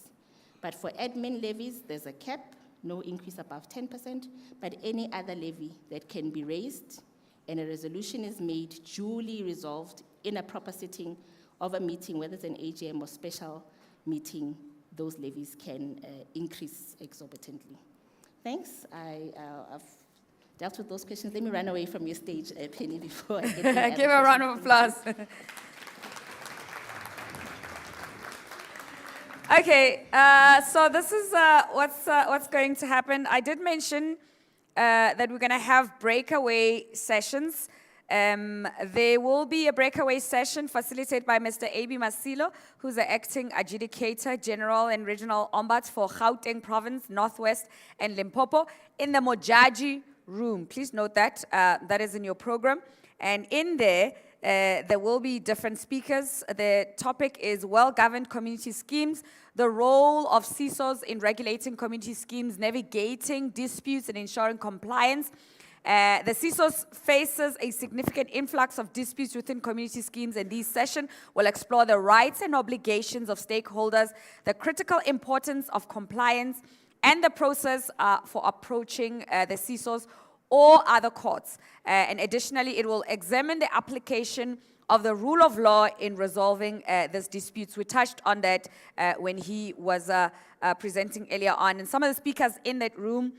But for admin levies, there's a cap, no increase above 10%, but any other levy that can be raised and a resolution is made, duly resolved in a proper sitting of a meeting, whether it's an AGM or special meeting, those levies can increase exorbitantly. Thanks. I've dealt with those questions. Let me run away from your stage, Penny, before I get Give a round of applause. Okay, so this is what's going to happen. I did mention that we're going to have breakaway sessions. There will be a breakaway session facilitated by Mr. A.B. Masilo, who's the acting adjudicator, general and regional ombuds for Gauteng Province, Northwest, and Limpopo in the Mojaji room. Please note that. That is in your program. And in there will be different speakers. The topic is well-governed community schemes, the role of CSOS in regulating community schemes, navigating disputes and ensuring compliance. The CSOS faces a significant influx of disputes within community schemes, and this session will explore the rights and obligations of stakeholders, the critical importance of compliance, and the process for approaching the CSOS or other courts. And additionally, it will examine the application of the rule of law in resolving these disputes. We touched on that when he was presenting earlier on. And some of the speakers in that room,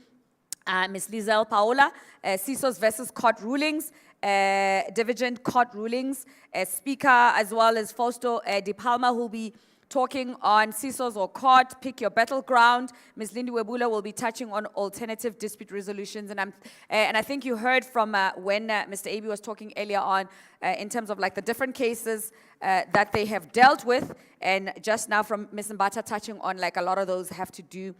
Ms. Lizelle Paola, CSOS versus court rulings, divergent court rulings, speaker, as well as Fausto Di Palma, who will be talking on CSOS or court, pick your battleground. Ms. Lindy Webula will be touching on alternative dispute resolutions. And I think you heard from when Mr. A.B. was talking earlier on in terms of like the different cases that they have dealt with. And just now from Ms. Mbata touching on like a lot of those have to do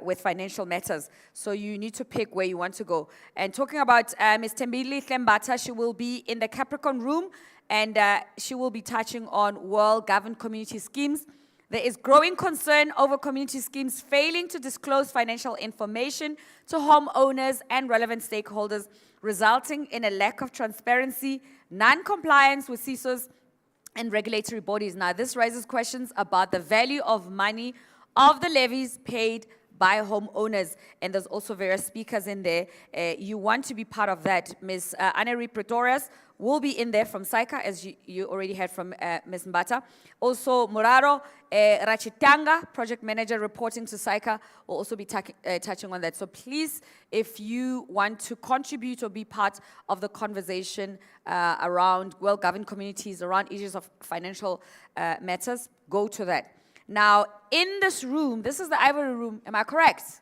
with financial matters. So you need to pick where you want to go. And talking about Ms. Tembili Thembata, she will be in the Capricorn room, and she will be touching on well-governed community schemes. There is growing concern over community schemes failing to disclose financial information to homeowners and relevant stakeholders, resulting in a lack of transparency, non-compliance with CSOS and regulatory bodies. Now, this raises questions about the value of money of the levies paid by homeowners, and there's also various speakers in there. You want to be part of that. Ms. Anne-Marie Pretorius will be in there from SAICA, as you already heard from Ms. Mbata. Also, Muraro Rachitanga, project manager reporting to SAICA, will also be touching on that. So please, if you want to contribute or be part of the conversation around well-governed communities, around issues of financial matters, go to that. Now, in this room, this is the Ivory Room, am I correct?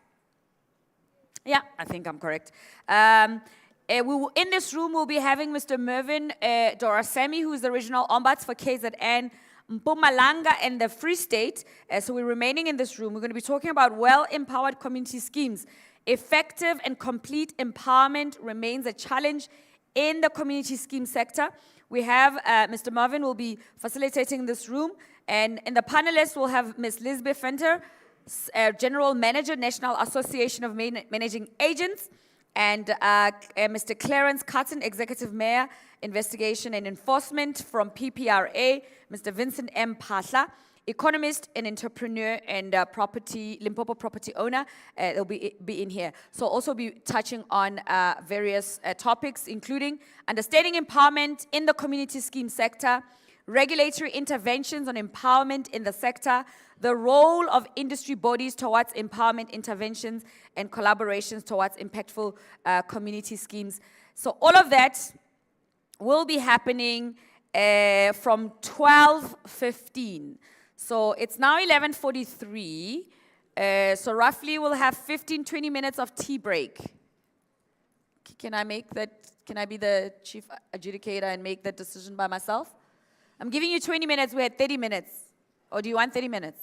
Yeah, I think I'm correct. In this room, we'll be having Mr. Mervyn Dorasemi, who is the regional ombuds for KZN, Mpumalanga, and the Free State. So we're remaining in this room. We're going to be talking about well-empowered community schemes. Effective and complete empowerment remains a challenge in the community scheme sector. We have Mr. Mervyn will be facilitating this room. And in the panelists, we'll have Ms. Lisbeth Fenter, General Manager, National Association of Managing Agents, and Mr. Clarence Cotton, Executive Mayor, Investigation and Enforcement from PPRA, Mr. Vincent M. Pasla, economist and entrepreneur and Limpopo property owner. They'll be in here. So also be touching on various topics, including understanding empowerment in the community scheme sector, regulatory interventions on empowerment in the sector, the role of industry bodies towards empowerment interventions and collaborations towards impactful community schemes. So all of that will be happening from 12:15. So it's now 11:43. So roughly we'll have 15, 20 minutes of tea break. Can I be the chief adjudicator and make that decision by myself? I'm giving you 20 minutes, we had 30 minutes. Or do you want 30 minutes?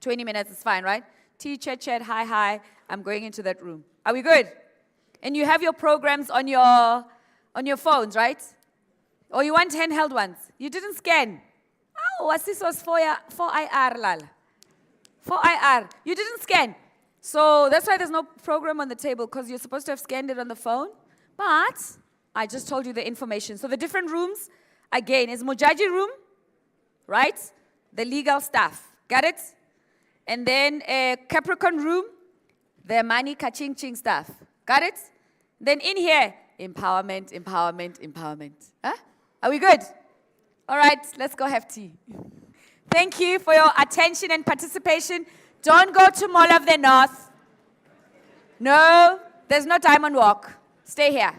20 minutes is fine, right? Tea, chat, hi, I'm going into that room. Are we good? And you have your programs on your phones, right? Or you want handheld ones? You didn't scan. Oh, what's this was 4IR, Lala. 4IR. You didn't scan. So that's why there's no program on the table, because you're supposed to have scanned it on the phone. But I just told you the information. So the different rooms, again, is Mojaji room, right? The legal staff. Got it? And then Capricorn room, the money ka-ching-ching staff. Got it? Then in here, empowerment. Huh? Are we good? All right, let's go have tea. Thank you for your attention and participation. Don't go to Mall of the North. No, there's no Diamond Walk. Stay here.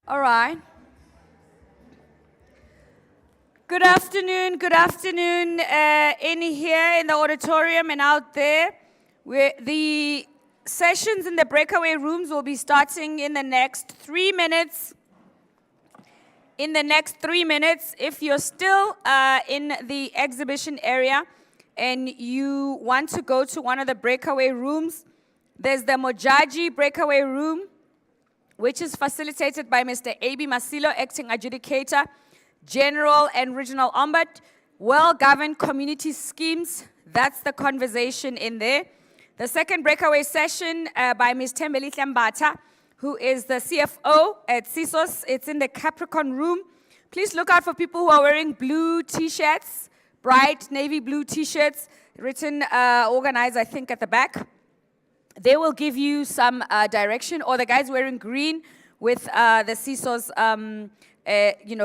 All right. Good afternoon, in here in the auditorium and out there. The sessions in the breakaway rooms will be starting in the next 3 minutes. In the next 3 minutes, if you're still in the exhibition area and you want to go to one of the breakaway rooms, there's the Mojaji breakaway room, which is facilitated by Mr. A.B. Masilo, acting adjudicator, general and regional ombud, well-governed community schemes. That's the conversation in there. The second breakaway session by Ms. Tembeli Tlambata, who is the CFO at CSOS. It's in the Capricorn room. Please look out for people who are wearing blue T-shirts, bright navy blue T-shirts, written, organized, I think, at the back. They will give you some direction, or the guys wearing green with the CSOS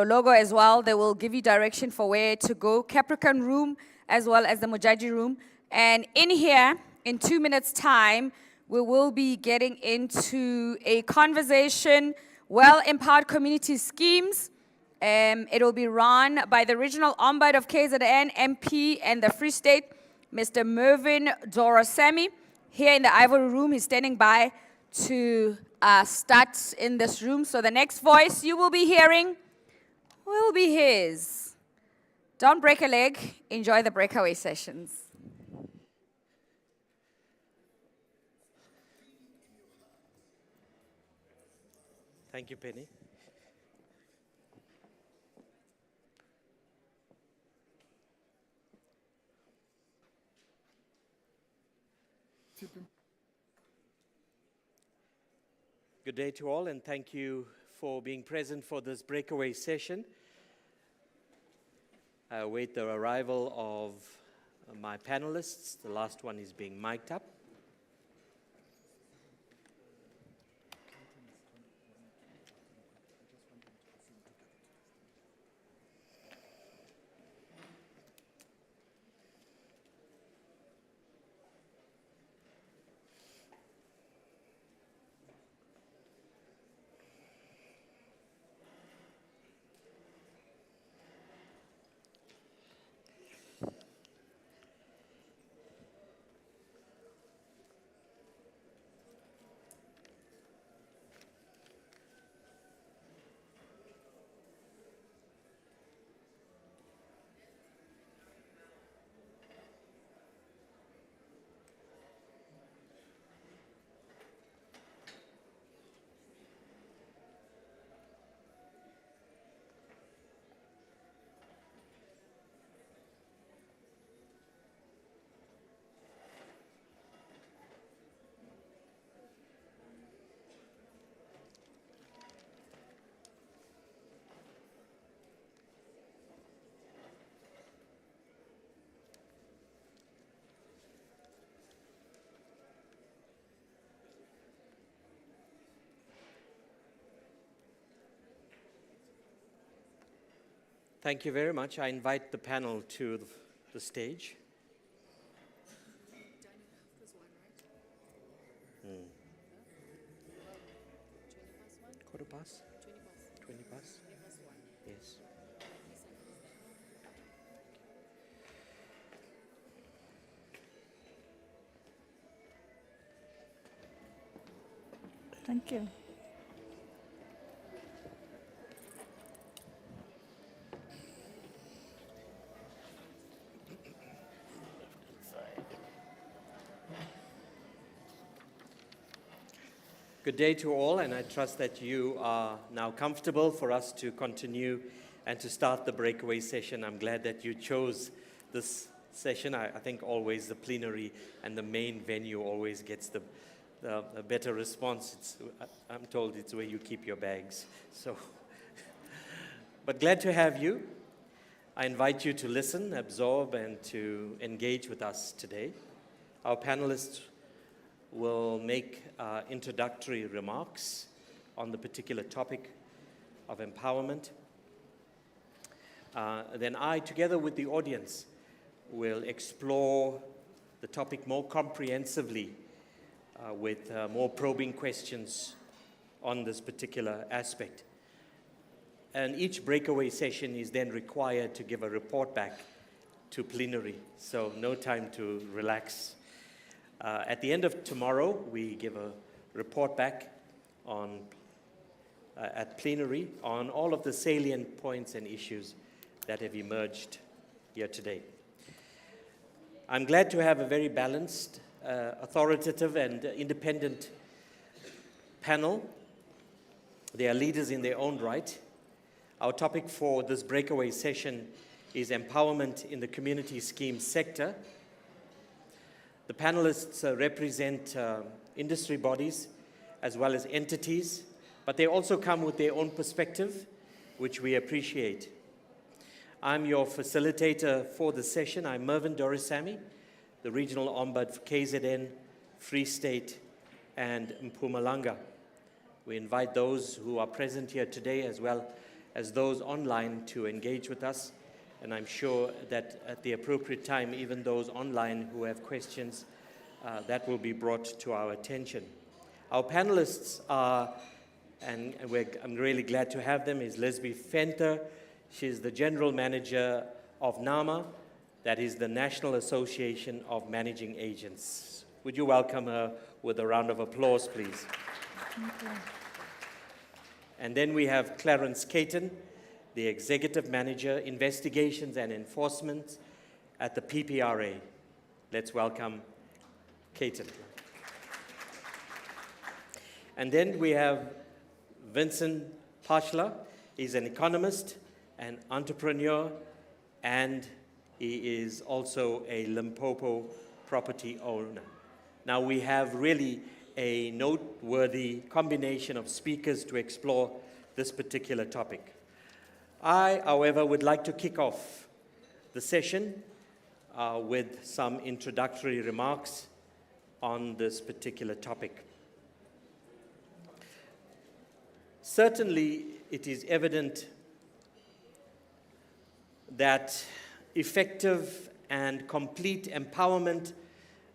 logo as well. They will give you direction for where to go. Capricorn room as well as the Mojaji room. And in here, in 2 minutes' time, we will be getting into a conversation, well-empowered community schemes. It will be run by the regional ombud of KZN, MP, and the Free State, Mr. Mervyn Dorosemi. Here in the ivory room, he's standing by to start in this room. So the next voice you will be hearing will be his. Don't break a leg. Enjoy the breakaway sessions. Thank you, Penny. Good day to all, and thank you for being present for this breakaway session. I await the arrival of my panelists. The last one is being mic'd up. Thank you very much. I invite the panel to the stage. Quarter past? 20 past? Yes. Thank you. Good day to all, and I trust that you are now comfortable for us to continue and to start the breakaway session. I'm glad that you chose this session. I think always the plenary and the main venue always gets the better response. I'm told it's where you keep your bags. So, but glad to have you. I invite you to listen, absorb, and to engage with us today. Our panelists will make introductory remarks on the particular topic of empowerment. Then I, together with the audience, will explore the topic more comprehensively with more probing questions on this particular aspect. and each breakaway session is then required to give a report back to plenary, so no time to relax. At the end of tomorrow, we give a report back on at plenary on all of the salient points and issues that have emerged here today. I'm glad to have a very balanced, authoritative and independent panel. They are leaders in their own right. Our topic for this breakaway session is empowerment in the community scheme sector. The panelists represent industry bodies as well as entities, but they also come with their own perspective, which we appreciate. I'm your facilitator for the session. I'm Mervyn Dorisamy, the Regional Ombud for KZN, Free State, and Mpumalanga. We invite those who are present here today as well as those online to engage with us. And I'm sure that at the appropriate time, even those online who have questions, that will be brought to our attention. Our panelists are, and I'm really glad to have them, is Leslie Fenter. She's the General Manager of NAMA, that is the National Association of Managing Agents. Would you welcome her with a round of applause, please? Thank you. And then we have Clarence Caton, the Executive Manager, Investigations and Enforcement at the PPRA. Let's welcome Caton. And then we have Vincent Pashla. He's an economist, an entrepreneur, and he is also a Limpopo property owner. Now we have really a noteworthy combination of speakers to explore this particular topic. I, however, would like to kick off the session with some introductory remarks on this particular topic. Certainly, it is evident that effective and complete empowerment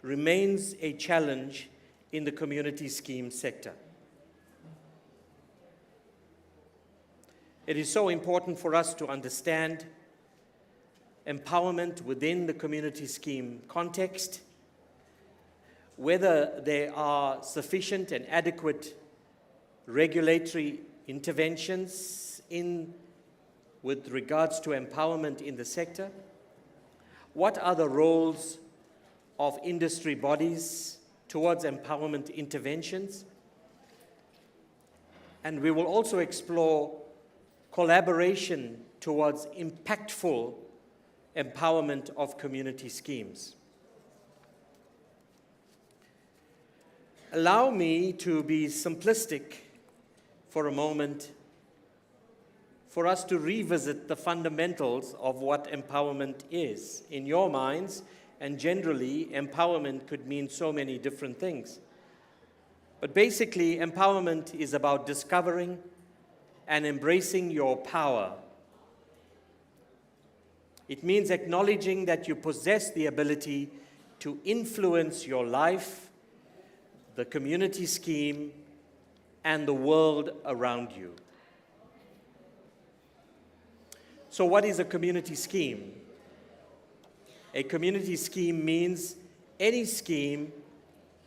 remains a challenge in the community scheme sector. It is so important for us to understand empowerment within the community scheme context, whether there are sufficient and adequate regulatory interventions with regards to empowerment in the sector, what are the roles of industry bodies towards empowerment interventions, and we will also explore collaboration towards impactful empowerment of community schemes. Allow me to be simplistic for a moment, for us to revisit the fundamentals of what empowerment is. In your minds, and generally, empowerment could mean so many different things. But basically, empowerment is about discovering and embracing your power. It means acknowledging that you possess the ability to influence your life, the community scheme, and the world around you. So what is a community scheme? A community scheme means any scheme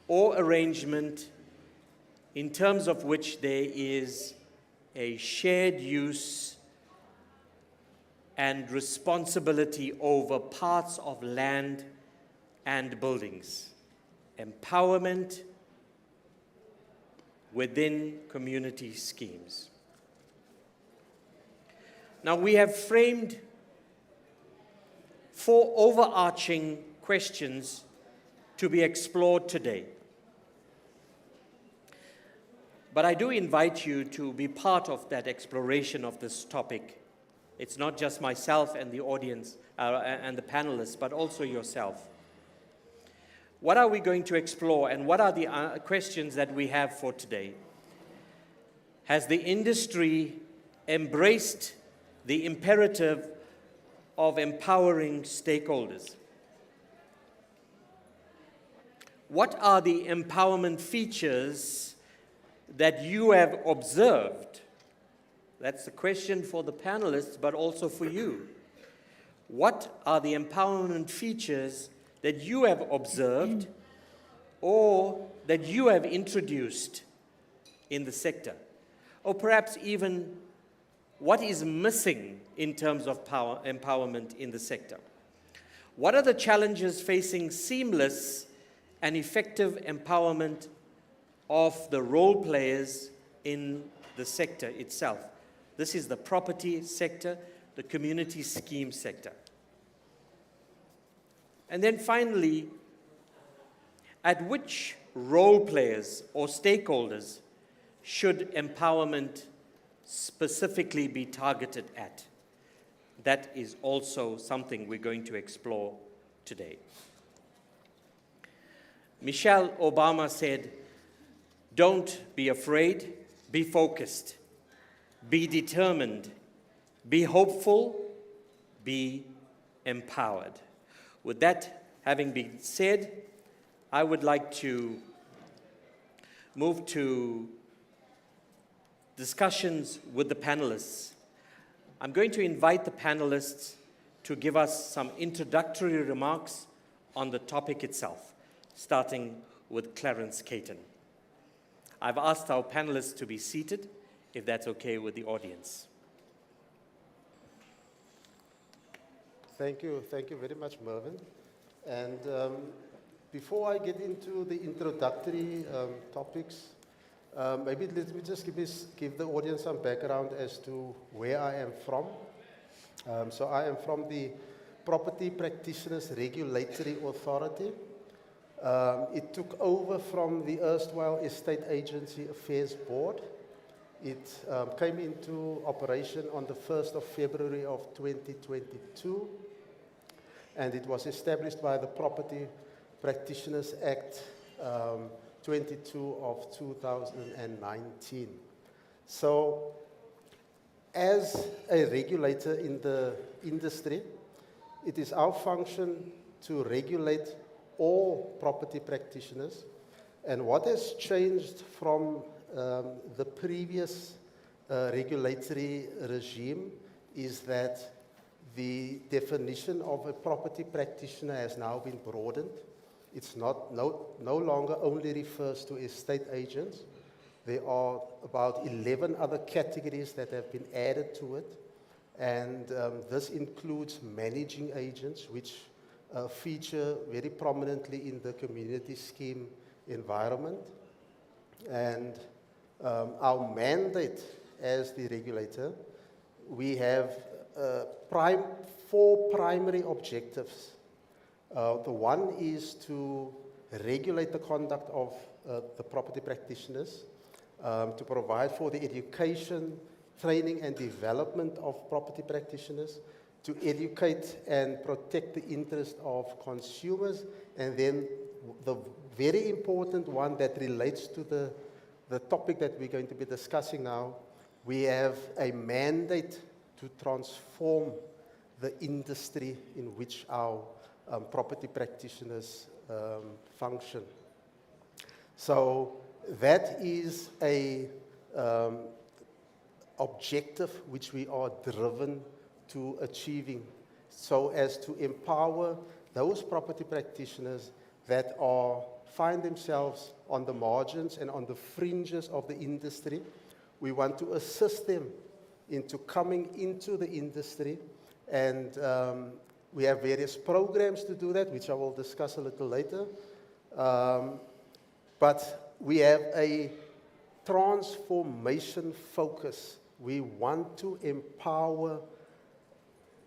or arrangement in terms of which there is a shared use and responsibility over parts of land and buildings. Empowerment within community schemes. Now, we have framed 4 overarching questions to be explored today. But I do invite you to be part of that exploration of this topic. It's not just myself and the audience and the panelists, but also yourself. What are we going to explore, and what are the questions that we have for today? Has the industry embraced the imperative of empowering stakeholders? What are the empowerment features that you have observed That's the question for the panelists, but also for you. What are the empowerment features that you have observed or that you have introduced in the sector? Or perhaps even what is missing in terms of empowerment in the sector? What are the challenges facing seamless and effective empowerment of the role players in the sector itself? This is the property sector, the community scheme sector. And then finally, at which role players or stakeholders should empowerment specifically be targeted at? That is also something we're going to explore today. Michelle Obama said, "Don't be afraid, be focused, be determined, be hopeful, be empowered." With that having been said, I would like to move to discussions with the panelists. I'm going to invite the panelists to give us some introductory remarks on the topic itself, starting with Clarence Caton. I've asked our panelists to be seated, if that's okay with the audience. Thank you very much, Mervyn. And before I get into the introductory topics, maybe let me just give the audience some background as to where I am from. So I am from the Property Practitioners Regulatory Authority. It took over from the erstwhile Estate Agency Affairs Board. It came into operation on the 1st of February of 2022, and it was established by the Property Practitioners Act 22 of 2019. So, as a regulator in the industry, it is our function to regulate all property practitioners. And what has changed from the previous regulatory regime is that the definition of a property practitioner has now been broadened. It's no longer only refers to estate agents. There are about 11 other categories that have been added to it. And this includes managing agents, which feature very prominently in the community scheme environment. And our mandate as the regulator, we have four primary objectives. The one is to regulate the conduct of the property practitioners, to provide for the education, training and development of property practitioners, to educate and protect the interest of consumers, and then the very important one that relates to the topic that we're going to be discussing now, we have a mandate to transform the industry in which our property practitioners function. So that is a objective which we are driven to achieving, so as to empower those property practitioners that find themselves on the margins and on the fringes of the industry. We want to assist them into coming into the industry, and we have various programs to do that, which I will discuss a little later. But we have a transformation focus. We want to empower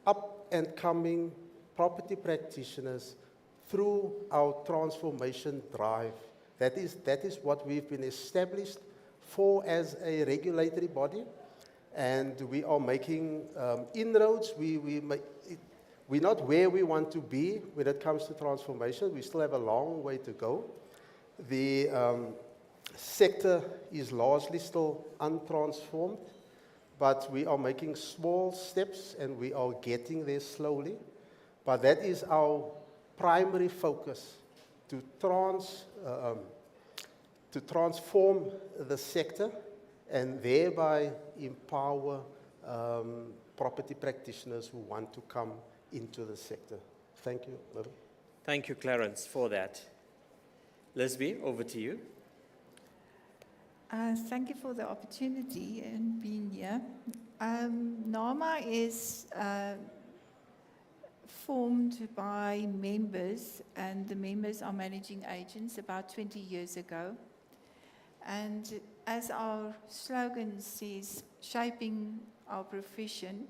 up and coming property practitioners through our transformation drive. That is what we've been established for as a regulatory body, and we are making inroads. We're not where we want to be when it comes to transformation. We still have a long way to go. The sector is largely still untransformed, but we are making small steps and we are getting there slowly. But that is our primary focus, to transform the sector and thereby empower property practitioners who want to come into the sector. Thank you, Madam. Thank you, Clarence, for that. Leslie, over to you. Thank you for the opportunity and being here. NAMA is formed by members, and the members are managing agents about 20 years ago. And as our slogan says, shaping our profession,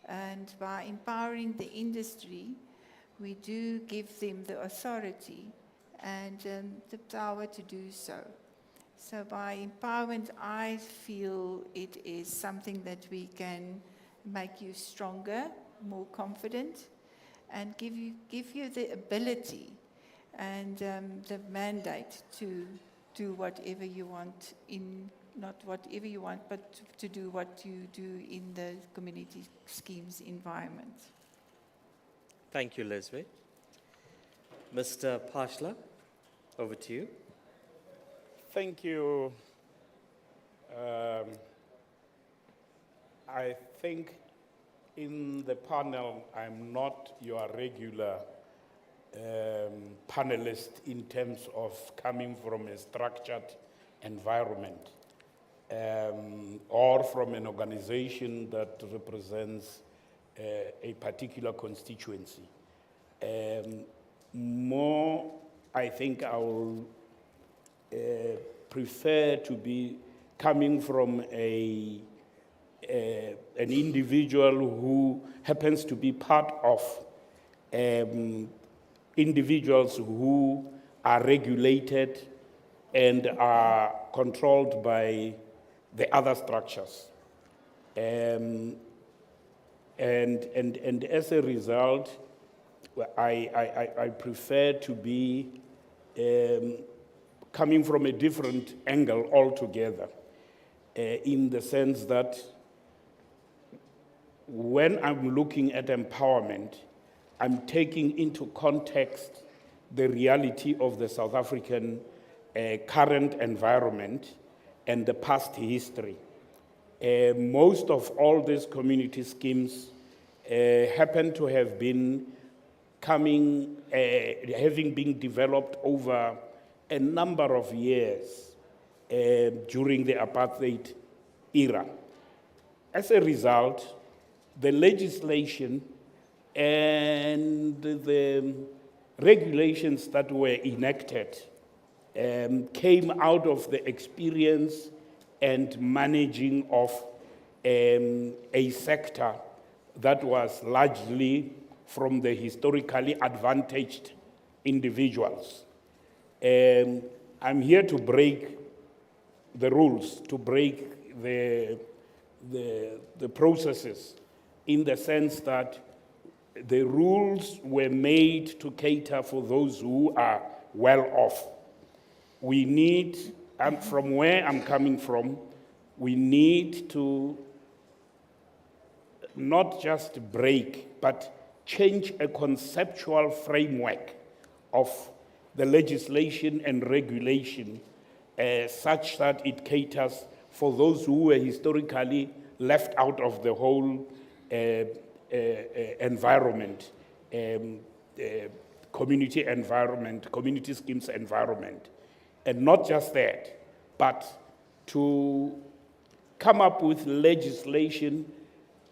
and by empowering the industry, we do give them the authority and the power to do so. So by empowerment, I feel it is something that we can make you stronger, more confident, and give you the ability and the mandate to do whatever you want not whatever you want, but to do what you do in the community schemes environment. Thank you, Leslie. Mr. Pashla, over to you. Thank you. I think in the panel, I'm not your regular panelist in terms of coming from a structured environment or from an organization that represents a particular constituency. More, I think I will prefer to be coming from an individual who happens to be part of individuals who are regulated and are controlled by the other structures. And as a result, I prefer to be coming from a different angle altogether, in the sense that when I'm looking at empowerment, I'm taking into context the reality of the South African current environment and the past history. Most of all these community schemes happen to have been having been developed over a number of years during the apartheid era. As a result, the legislation and the regulations that were enacted came out of the experience and managing of a sector that was largely from the historically advantaged individuals. I'm here to break the rules, to break the processes, in the sense that the rules were made to cater for those who are well off. We need, from where I'm coming from, we need to not just break, but change a conceptual framework of the legislation and regulation such that it caters for those who were historically left out of the whole environment, community environment, community schemes environment. And not just that, but to come up with legislation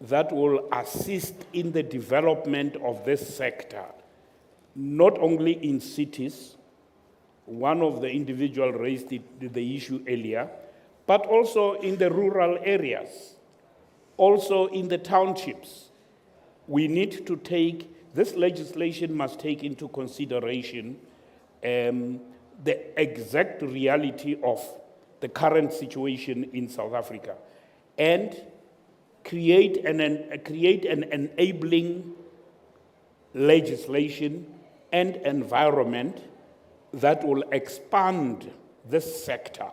that will assist in the development of this sector, not only in cities. One of the individuals raised the issue earlier, but also in the rural areas, also in the townships. We need to this legislation must take into consideration the exact reality of the current situation in South Africa, and create an enabling legislation and environment that will expand this sector.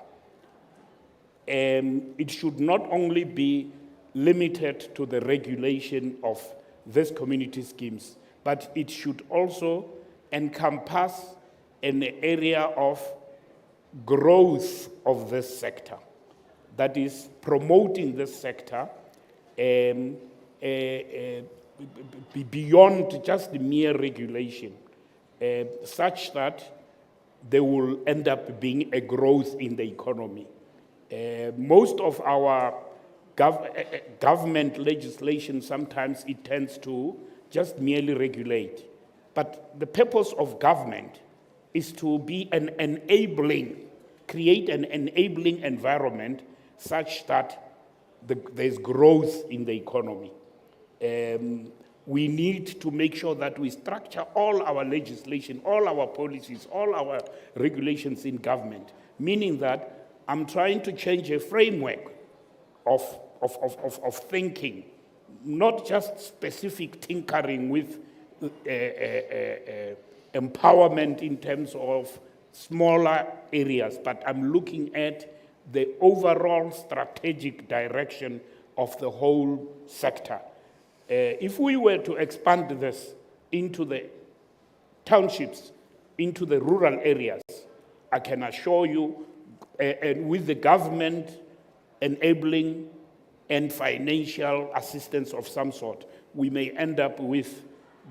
It should not only be limited to the regulation of these community schemes, but it should also encompass an area of growth of this sector. that is promoting this sector beyond just the mere regulation, such that there will end up being a growth in the economy. Most of our government legislation, sometimes it tends to just merely regulate. But the purpose of government is to be create an enabling environment such that there's growth in the economy. We need to make sure that we structure all our legislation, all our policies, all our regulations in government, meaning that I'm trying to change a framework of thinking, not just specific tinkering with empowerment in terms of smaller areas, but I'm looking at the overall strategic direction of the whole sector. If we were to expand this into the townships, into the rural areas, I can assure you, and with the government enabling and financial assistance of some sort, we may end up with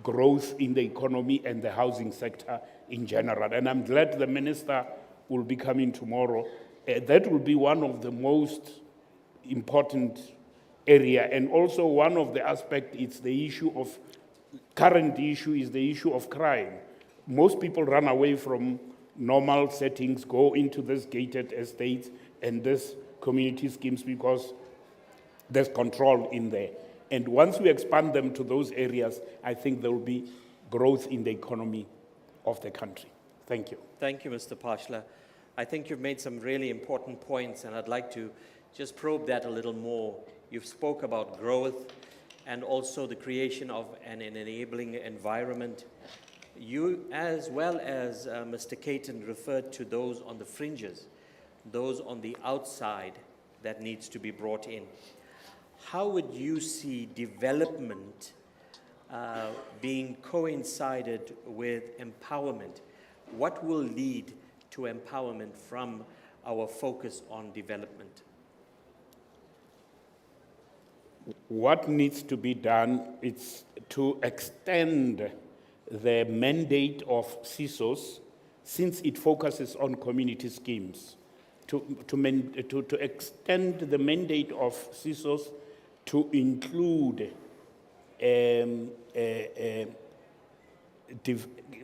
growth in the economy and the housing sector in general. And I'm glad the minister will be coming tomorrow. That will be one of the most important area, and also one of the aspects, it's the current issue is the issue of crime. Most people run away from normal settings, go into these gated estates and these community schemes because there's control in there. And once we expand them to those areas, I think there will be growth in the economy of the country. Thank you. Thank you, Mr. Pashla. I think you've made some really important points, and I'd like to just probe that a little more. You've spoke about growth and also the creation of an enabling environment. You, as well as Mr. Caton, referred to those on the fringes, those on the outside that needs to be brought in. How would you see development being coincided with empowerment? What will lead to empowerment from our focus on development? What needs to be done is to extend the mandate of CSOS, since it focuses on community schemes, to extend the mandate of CSOS to include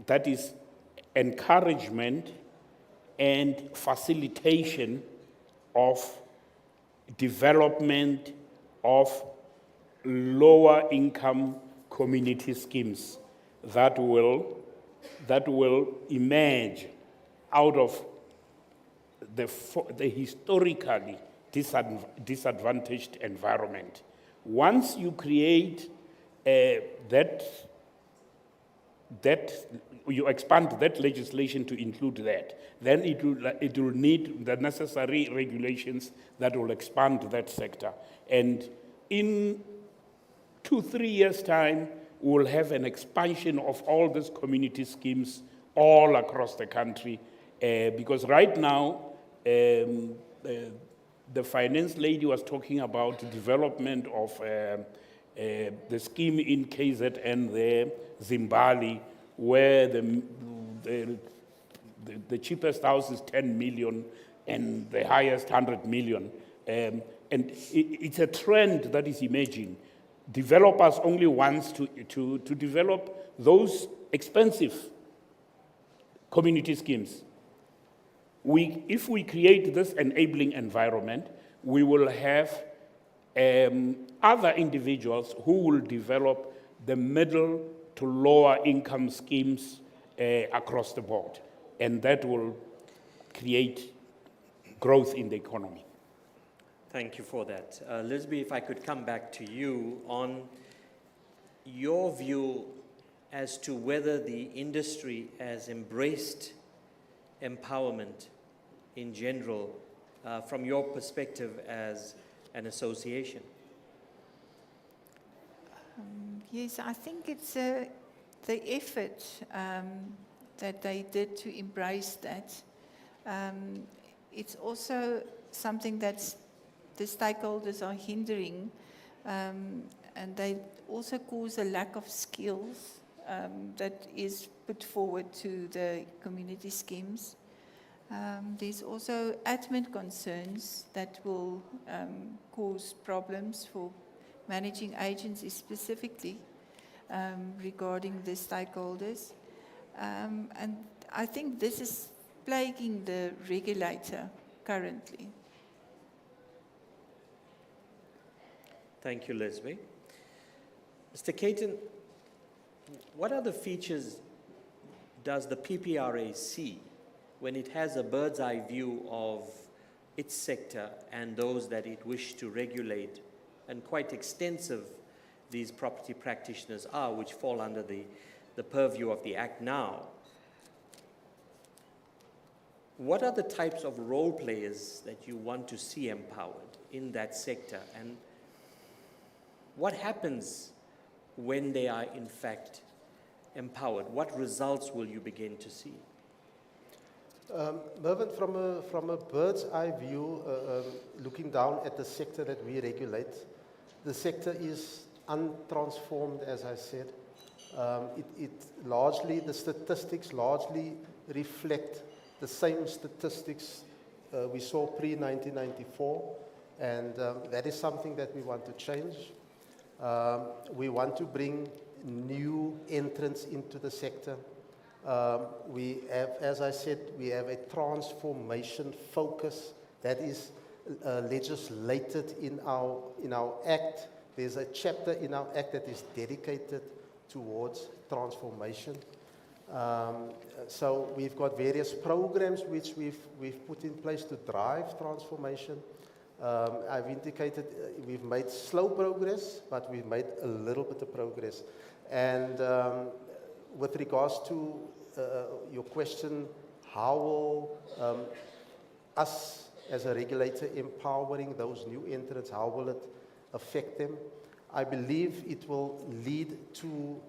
that is encouragement and facilitation of development of lower income community schemes that will emerge out of the historically disadvantaged environment. Once you create you expand that legislation to include that, then it will need the necessary regulations that will expand that sector. And in 2-3 years' time, we'll have an expansion of all these community schemes all across the country. Because right now, the finance lady was talking about the development of the scheme in KZN there, Zimbabwe, where the cheapest house is 10 million and the highest 100 million. And it's a trend that is emerging. Developers only want to develop those expensive community schemes. If we create this enabling environment, we will have other individuals who will develop the middle to lower income schemes across the board. And that will create growth in the economy. Thank you for that. Lisby, if I could come back to you on your view as to whether the industry has embraced empowerment in general from your perspective as an association. Yes, I think it's the effort that they did to embrace that. It's also something that's the stakeholders are hindering, and they also cause a lack of skills that is put forward to the community schemes. There's also admin concerns that will cause problems for managing agencies specifically regarding the stakeholders. And I think this is plaguing the regulator currently. Thank you, Leslie. Mr. Caton, what other features does the PPRA see when it has a bird's eye view of its sector and those that it wishes to regulate, and quite extensive these property practitioners are, which fall under the purview of the Act now? What are the types of role players that you want to see empowered in that sector, and what happens when they are in fact empowered? What results will you begin to see? Mervyn, from a bird's eye view, looking down at the sector that we regulate, the sector is untransformed, as I said. The statistics largely reflect the same statistics we saw pre-1994, and that is something that we want to change. We want to bring new entrants into the sector. We have, as I said, we have a transformation focus that is legislated in our Act. There's a chapter in our Act that is dedicated towards transformation. So we've got various programs which we've put in place to drive transformation. I've indicated we've made slow progress, but we've made a little bit of progress. And with regards to your question, how will us as a regulator empowering those new entrants, how will it affect them? I believe it will lead to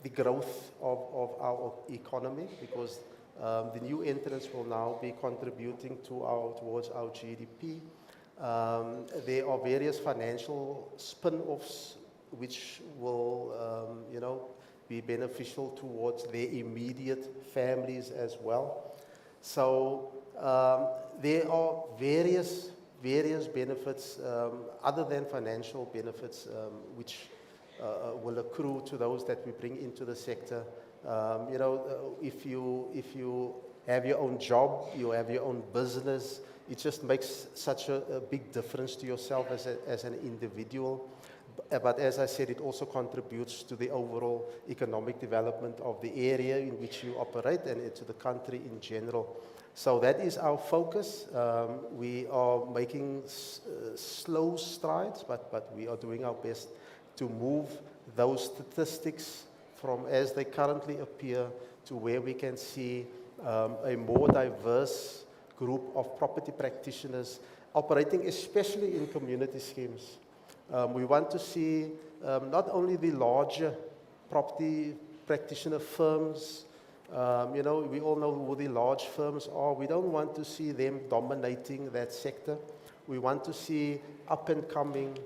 the growth of our economy, because the new entrants will now be contributing towards our GDP. There are various financial spin-offs which will, be beneficial towards their immediate families as well. So there are various benefits other than financial benefits which will accrue to those that we bring into the sector. If you have your own job, you have your own business, it just makes such a big difference to yourself as an individual. But as I said, it also contributes to the overall economic development of the area in which you operate and to the country in general. So that is our focus. We are making slow strides, but we are doing our best to move those statistics from as they currently appear to where we can see a more diverse group of property practitioners operating, especially in community schemes. We want to see not only the larger property practitioner firms, we all know who the large firms are. We don't want to see them dominating that sector. We want to see up-and-coming,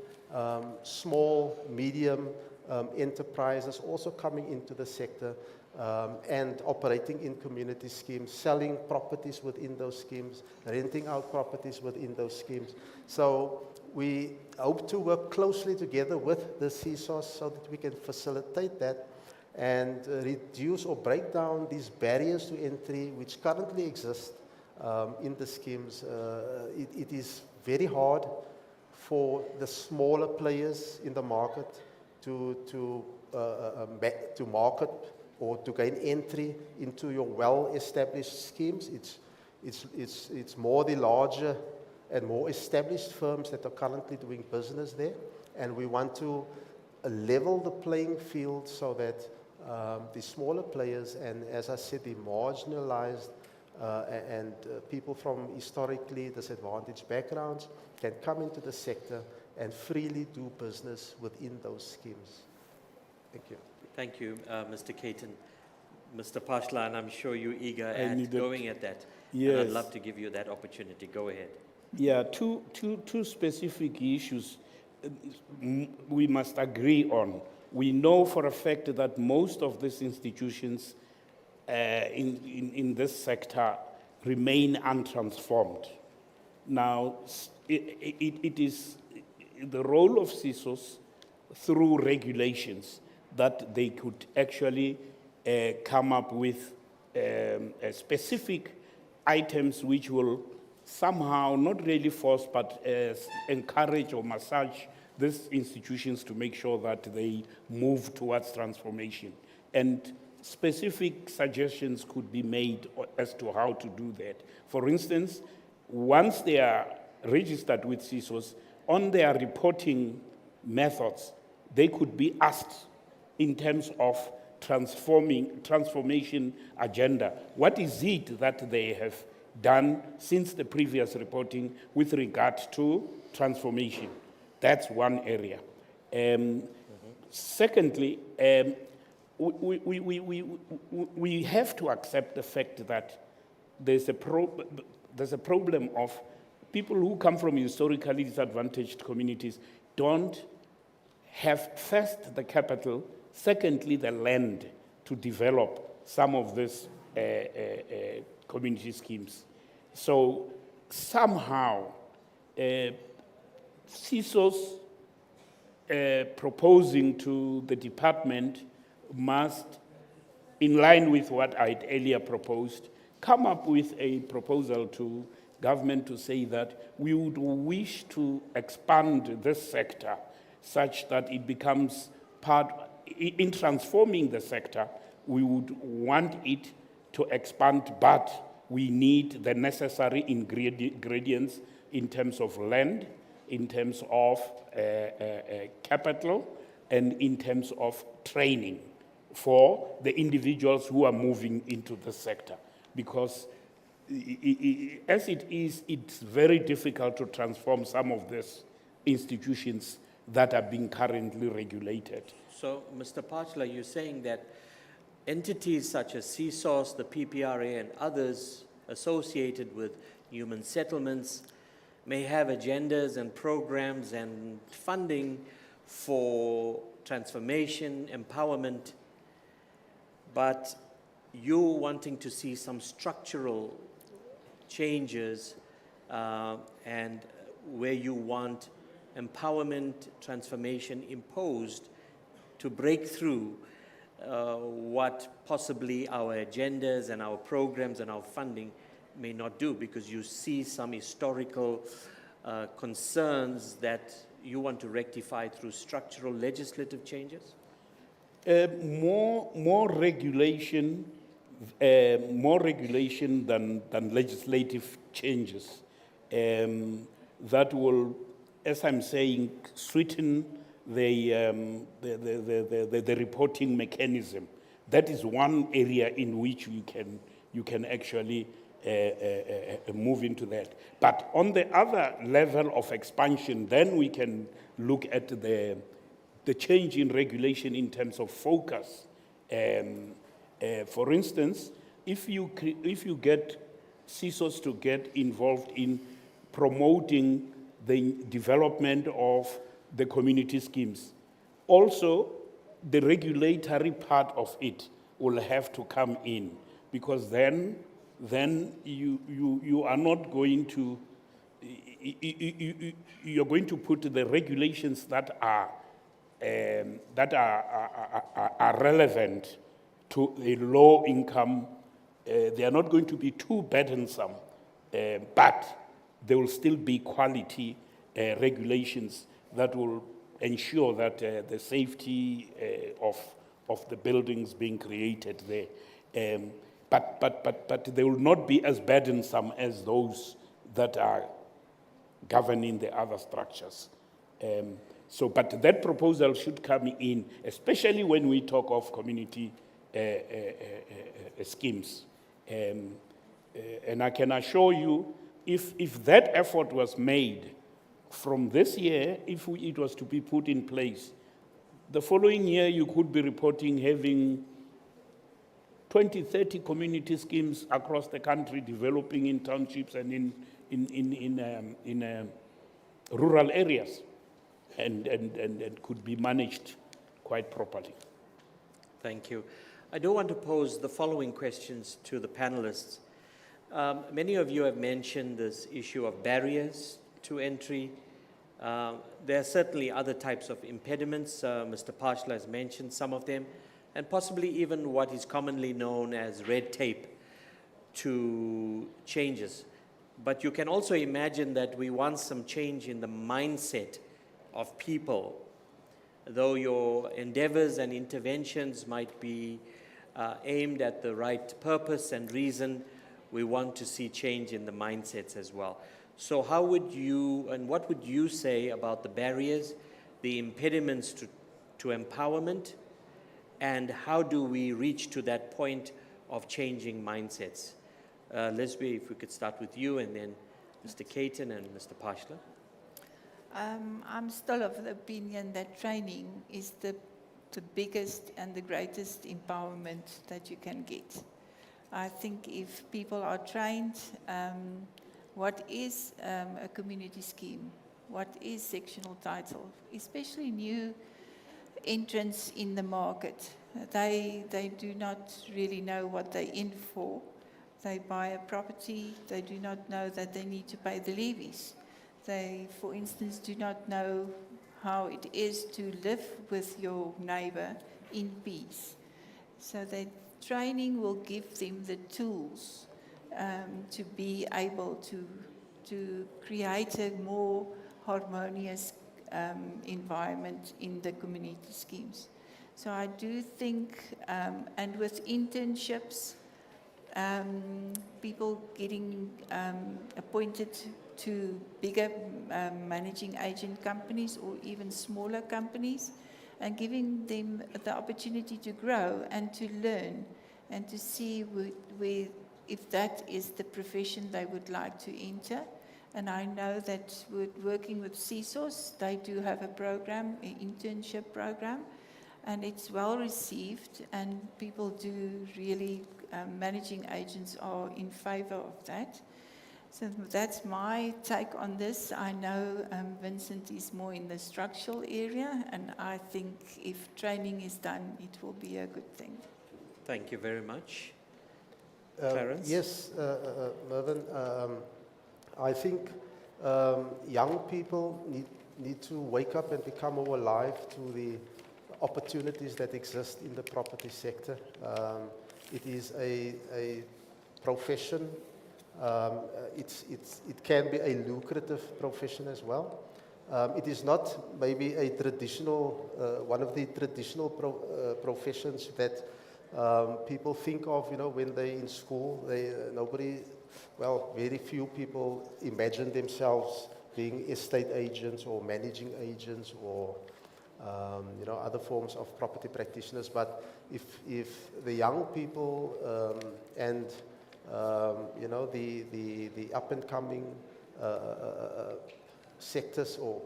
small, medium enterprises also coming into the sector and operating in community schemes, selling properties within those schemes, renting out properties within those schemes. So we hope to work closely together with the CSOS so that we can facilitate that and reduce or break down these barriers to entry which currently exist in the schemes. It is very hard for the smaller players in the market to market or to gain entry into your well-established schemes. It's more the larger and more established firms that are currently doing business there, and we want to level the playing field so that the smaller players and, as I said, the marginalized and people from historically disadvantaged backgrounds can come into the sector and freely do business within those schemes. Thank you. Thank you, Mr. Caton. Mr. Pashla, and I'm sure you're eager at going at that. Yes. And I'd love to give you that opportunity. Go ahead. Yeah, two specific issues we must agree on. We know for a fact that most of these institutions in this sector remain untransformed. Now, it is the role of CSOS through regulations that they could actually come up with specific items which will somehow not really force but encourage or massage these institutions to make sure that they move towards transformation. And specific suggestions could be made as to how to do that. For instance, once they are registered with CSOS, on their reporting methods, they could be asked in terms of transformation agenda. What is it that they have done since the previous reporting with regard to transformation? That's one area. Secondly, we have to accept the fact that there's a problem of people who come from historically disadvantaged communities don't have first the capital, secondly the land to develop some of these community schemes. So somehow CSOS proposing to the department must, in line with what I'd earlier proposed, come up with a proposal to government to say that we would wish to expand this sector such that it becomes part, in transforming the sector, we would want it to expand, but we need the necessary ingredients in terms of land, in terms of capital, and in terms of training for the individuals who are moving into the sector. Because as it is, it's very difficult to transform some of these institutions that are being currently regulated. So, Mr. Pachla, you're saying that entities such as CSOS, the PPRA, and others associated with human settlements may have agendas and programs and funding for transformation, empowerment, but you wanting to see some structural changes and where you want empowerment, transformation imposed to break through what possibly our agendas and our programs and our funding may not do, because you see some historical concerns that you want to rectify through structural legislative changes? More regulation than legislative changes that will, as I'm saying, sweeten the reporting mechanism. That is one area in which you can actually move into that. But on the other level of expansion, then we can look at the change in regulation in terms of focus. For instance, if you get CSOS to get involved in promoting the development of the community schemes, also the regulatory part of it will have to come in, because then you are not going to, you're going to put the regulations that are relevant to a low income. They are not going to be too burdensome, but there will still be quality regulations that will ensure that the safety of the buildings being created there. But they will not be as burdensome as those that are governing the other structures. But that proposal should come in, especially when we talk of community schemes. And I can assure you, if that effort was made from this year, if it was to be put in place, the following year you could be reporting having 20, 30 community schemes across the country developing in townships and in rural areas and could be managed quite properly. Thank you. I do want to pose the following questions to the panelists. Many of you have mentioned this issue of barriers to entry. There are certainly other types of impediments. Mr. Pashla has mentioned some of them, and possibly even what is commonly known as red tape to changes. But you can also imagine that we want some change in the mindset of people. Though your endeavors and interventions might be aimed at the right purpose and reason, we want to see change in the mindsets as well. So how would you, and what would you say about the barriers, the impediments to empowerment, and how do we reach to that point of changing mindsets? Leslie, if we could start with you, and then Mr. Caton and Mr. Pashla. I'm still of the opinion that training is the biggest and the greatest empowerment that you can get. I think if people are trained, what is a community scheme? What is sectional title? Especially new entrants in the market. They do not really know what they're in for. They buy a property, they do not know that they need to pay the levies. They, for instance, do not know how it is to live with your neighbor in peace. So that training will give them the tools to be able to create a more harmonious environment in the community schemes. So I do think, and with internships, people getting appointed to bigger managing agent companies or even smaller companies, and giving them the opportunity to grow and to learn and to see if that is the profession they would like to enter. And I know that working with CSOS, they do have a program, an internship program, and it's well received, and people do really, managing agents are in favor of that. So that's my take on this. I know Vincent is more in the structural area, and I think if training is done, it will be a good thing. Thank you very much. Clarence? Yes, Mervyn, I think young people need to wake up and become more alive to the opportunities that exist in the property sector. It is a profession. It can be a lucrative profession as well. It is not maybe a traditional, one of the traditional professions that people think of, you know, when they're in school. Very few people imagine themselves being estate agents or managing agents or other forms of property practitioners. But if the young people and the up and coming sectors or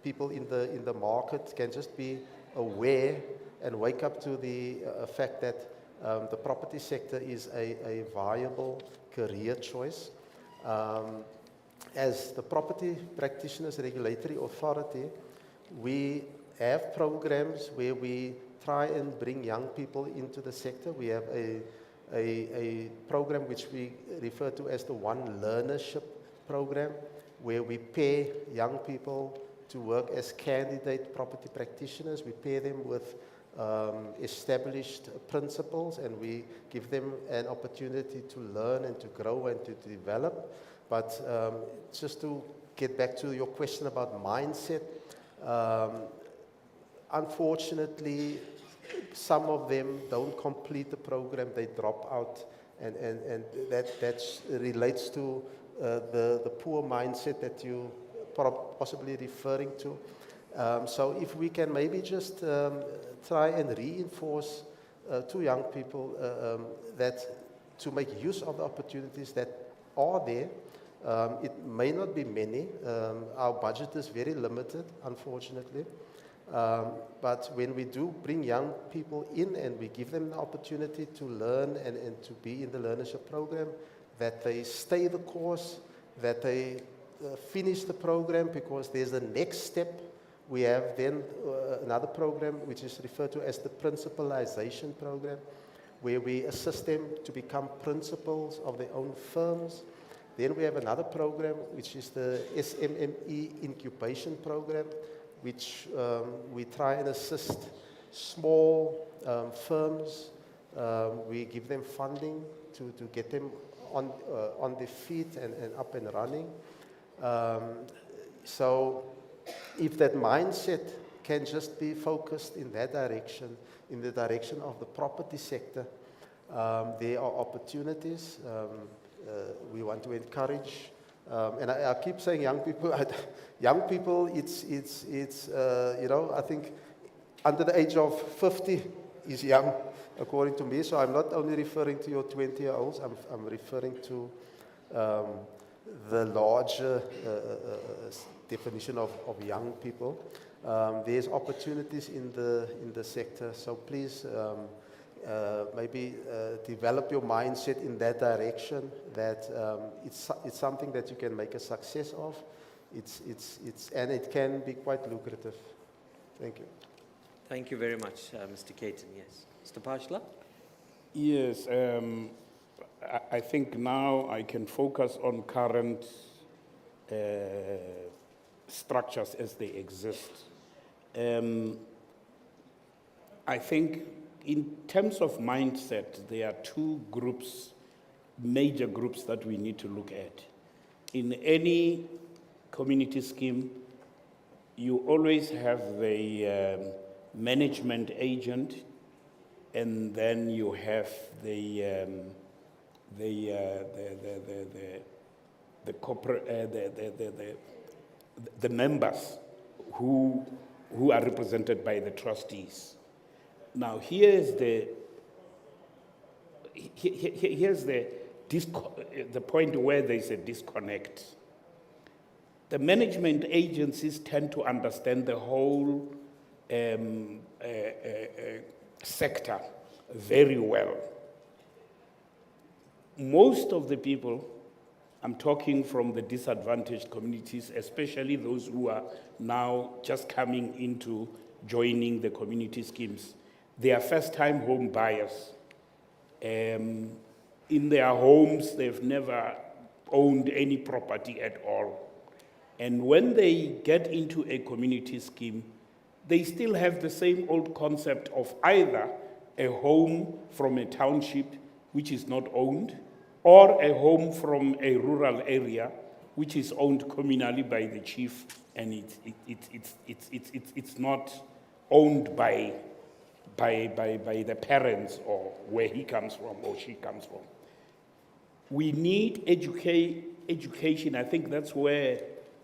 people in the market can just be aware and wake up to the fact that the property sector is a viable career choice. As the Property Practitioners Regulatory Authority, we have programs where we try and bring young people into the sector. We have a program which we refer to as the One Learnership program, where we pair young people to work as candidate property practitioners. We pair them with established principles, and we give them an opportunity to learn and to grow and to develop. But just to get back to your question about mindset, unfortunately, some of them don't complete the program, they drop out, and that relates to the poor mindset that you possibly referring to. So if we can maybe just try and reinforce to young people that to make use of the opportunities that are there. It may not be many. Our budget is very limited, unfortunately. But when we do bring young people in and we give them the opportunity to learn and to be in the learnership program, that they stay the course that they finish the program, because there's a next step. We have then another program which is referred to as the principalization program, where we assist them to become principals of their own firms. Then we have another program which is the SMME incubation program, which we try and assist small firms. We give them funding to get them on their feet and up and running. So if that mindset can just be focused in that direction, in the direction of the property sector, there are opportunities. We want to encourage, and I keep saying young people. Young people, it's you know, I think under the age of 50 is young, according to me. So I'm not only referring to your 20-year-olds. I'm referring to the larger definition of young people. There's opportunities in the sector. So please. Maybe develop your mindset in that direction, that it's something that you can make a success of. And it can be quite lucrative. Thank you. Thank you very much, Mr. Caton. Yes. Mr. Pashla? Yes, I think now I can focus on current structures as they exist. I think in terms of mindset, there are two groups, major groups that we need to look at. In any community scheme, you always have the management agent, and then you have the members who are represented by the trustees. Now, here's the point where there's a disconnect. The management agencies tend to understand the whole sector very well. Most of the people, I'm talking from the disadvantaged communities, especially those who are now just coming into joining the community schemes, they are first-time home buyers. In their homes, they've never owned any property at all. And when they get into a community scheme, they still have the same old concept of either a home from a township which is not owned, or a home from a rural area which is owned communally by the chief, and it's not owned by the parents or where he comes from or she comes from. We need education. I think that's where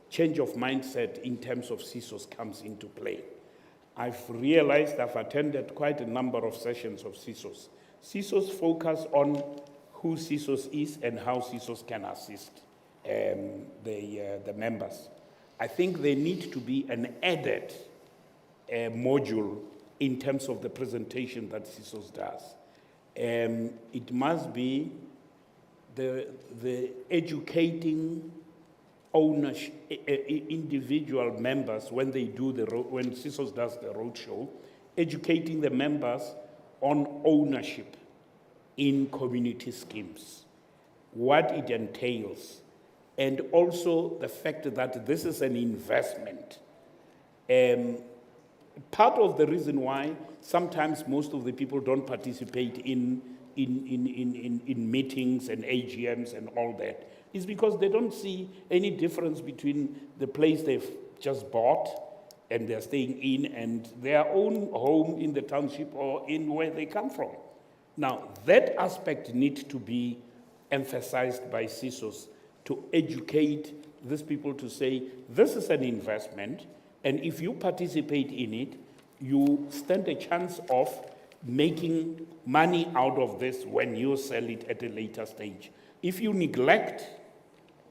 change of mindset in terms of CSOS comes into play. I've realized, I've attended quite a number of sessions of CSOS. CSOS focus on who CSOS is and how CSOS can assist the members. I think there needs to be an added module in terms of the presentation that CSOS does. It must be the educating ownership, individual members when CSOS does the roadshow, educating the members on ownership in community schemes, what it entails, and also the fact that this is an investment. Part of the reason why sometimes most of the people don't participate in meetings and AGMs and all that is because they don't see any difference between the place they've just bought and they're staying in and their own home in the township or in where they come from. Now, that aspect needs to be emphasized by CSOS to educate these people to say, this is an investment, and if you participate in it, you stand a chance of making money out of this when you sell it at a later stage. If you neglect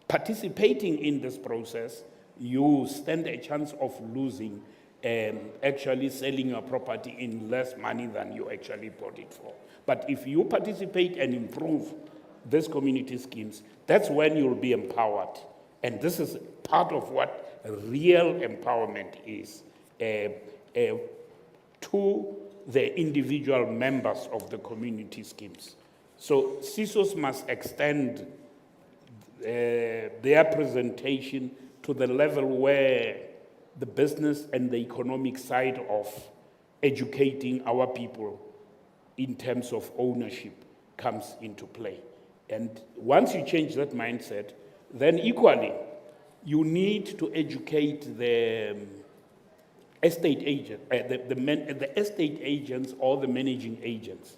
participating in this process, you stand a chance of losing, actually selling your property in less money than you actually bought it for. But if you participate and improve these community schemes, that's when you'll be empowered And this is part of what real empowerment is to the individual members of the community schemes. So CSOS must extend their presentation to the level where the business and the economic side of educating our people in terms of ownership comes into play. And once you change that mindset, then equally, you need to educate the estate agent, the estate agents or the managing agents.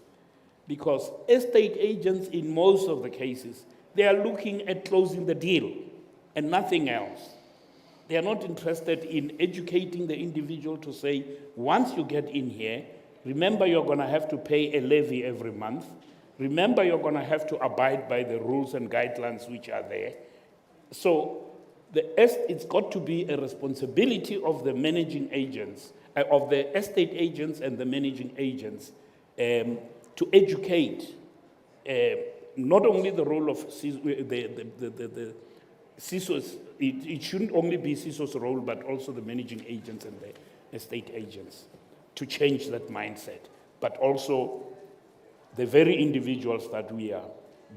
Because estate agents, in most of the cases, they are looking at closing the deal and nothing else. They are not interested in educating the individual to say, once you get in here, remember you're going to have to pay a levy every month. Remember you're going to have to abide by the rules and guidelines which are there. So it's got to be a responsibility of the managing agents, of the estate agents and the managing agents to educate not only the role of the CSOS, it shouldn't only be CSOS' role, but also the managing agents and the estate agents to change that mindset, but also the very individuals that we are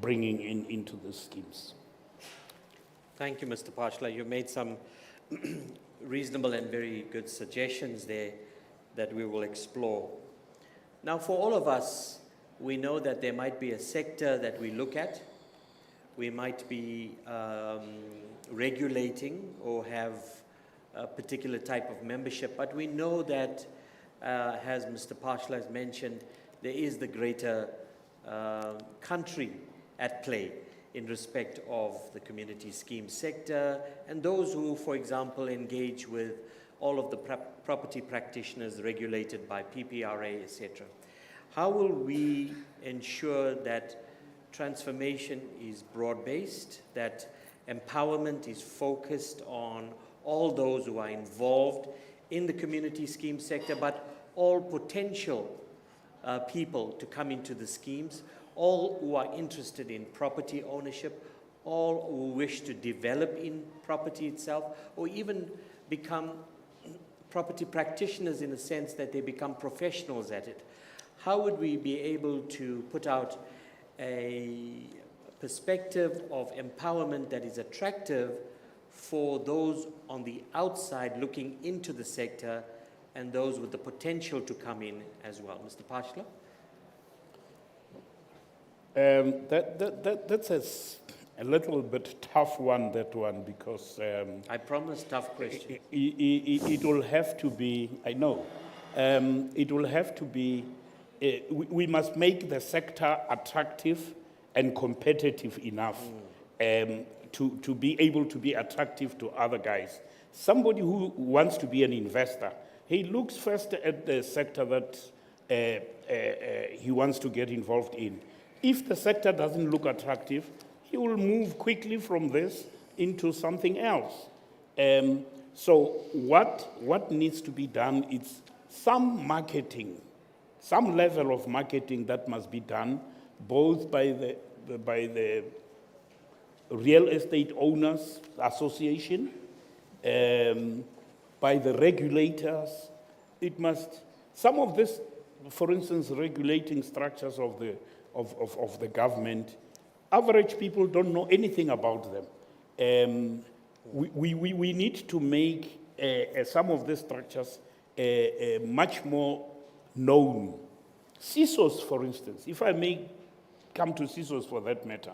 bringing into the schemes. Thank you, Mr. Pashla. You made some reasonable and very good suggestions there that we will explore. Now, for all of us, we know that there might be a sector that we look at. We might be regulating or have a particular type of membership, but we know that, as Mr. Pashla has mentioned, there is the greater country at play in respect of the community scheme sector and those who, for example, engage with all of the property practitioners regulated by PPRA, etc. How will we ensure that transformation is broad-based, that empowerment is focused on all those who are involved in the community scheme sector, but all potential people to come into the schemes, all who are interested in property ownership, all who wish to develop in property itself, or even become property practitioners in the sense that they become professionals at it? How would we be able to put out a perspective of empowerment that is attractive for those on the outside looking into the sector and those with the potential to come in as well? Mr. Pashla? That's a little bit tough one, that one, because... I promise tough question. It will have to be, I know, it will have to be, we must make the sector attractive and competitive enough to be able to be attractive to other guys. Somebody who wants to be an investor, he looks first at the sector that he wants to get involved in. If the sector doesn't look attractive, he will move quickly from this into something else. So what needs to be done is some marketing, some level of marketing that must be done, both by the Real Estate Owners Association, by the regulators. It must, some of this, for instance, regulating structures of the government, average people don't know anything about them. We need to make some of these structures much more known. CSOS, for instance, if I may come to CSOS for that matter,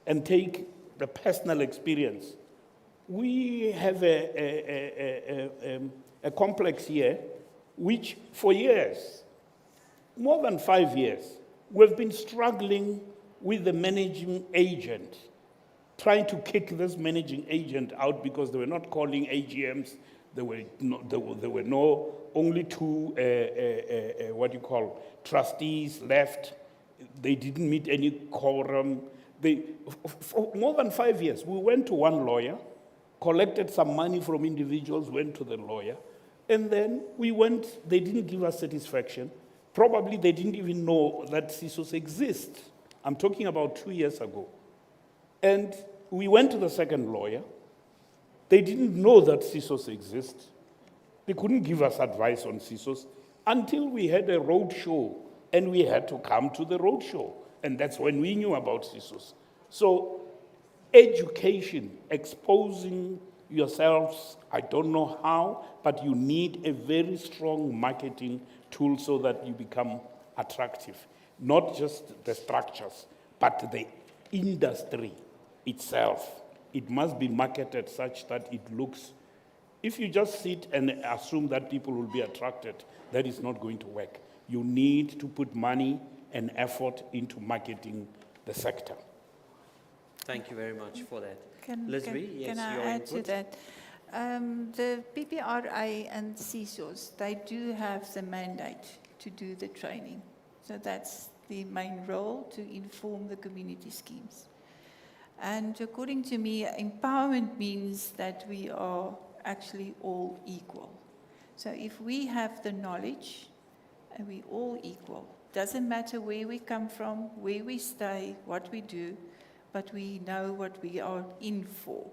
and take the personal experience, we have a complex here which for years, more than 5 years, we've been struggling with the managing agent, trying to kick this managing agent out because they were not calling AGMs. There were no only two trustees left. They didn't meet any quorum. For more than 5 years, we went to one lawyer, collected some money from individuals, went to the lawyer, and then we went, they didn't give us satisfaction. Probably they didn't even know that CSOS exists. I'm talking about 2 years ago. And we went to the second lawyer. They didn't know that CSOS exists. They couldn't give us advice on CSOS until we had a road show, and we had to come to the road show. And that's when we knew about CSOS. So education, exposing yourselves, I don't know how, but you need a very strong marketing tool so that you become attractive. Not just the structures, but the industry itself. It must be marketed such that it looks. If you just sit and assume that people will be attracted, that is not going to work. You need to put money and effort into marketing the sector. Thank you very much for that. Leslie, yes, can I your add input? to that? The PPRA and CSOS, they do have the mandate to do the training. So that's the main role, to inform the community schemes. And according to me, empowerment means that we are actually all equal. So if we have the knowledge and we're all equal, doesn't matter where we come from, where we stay, what we do, but we know what we are in for.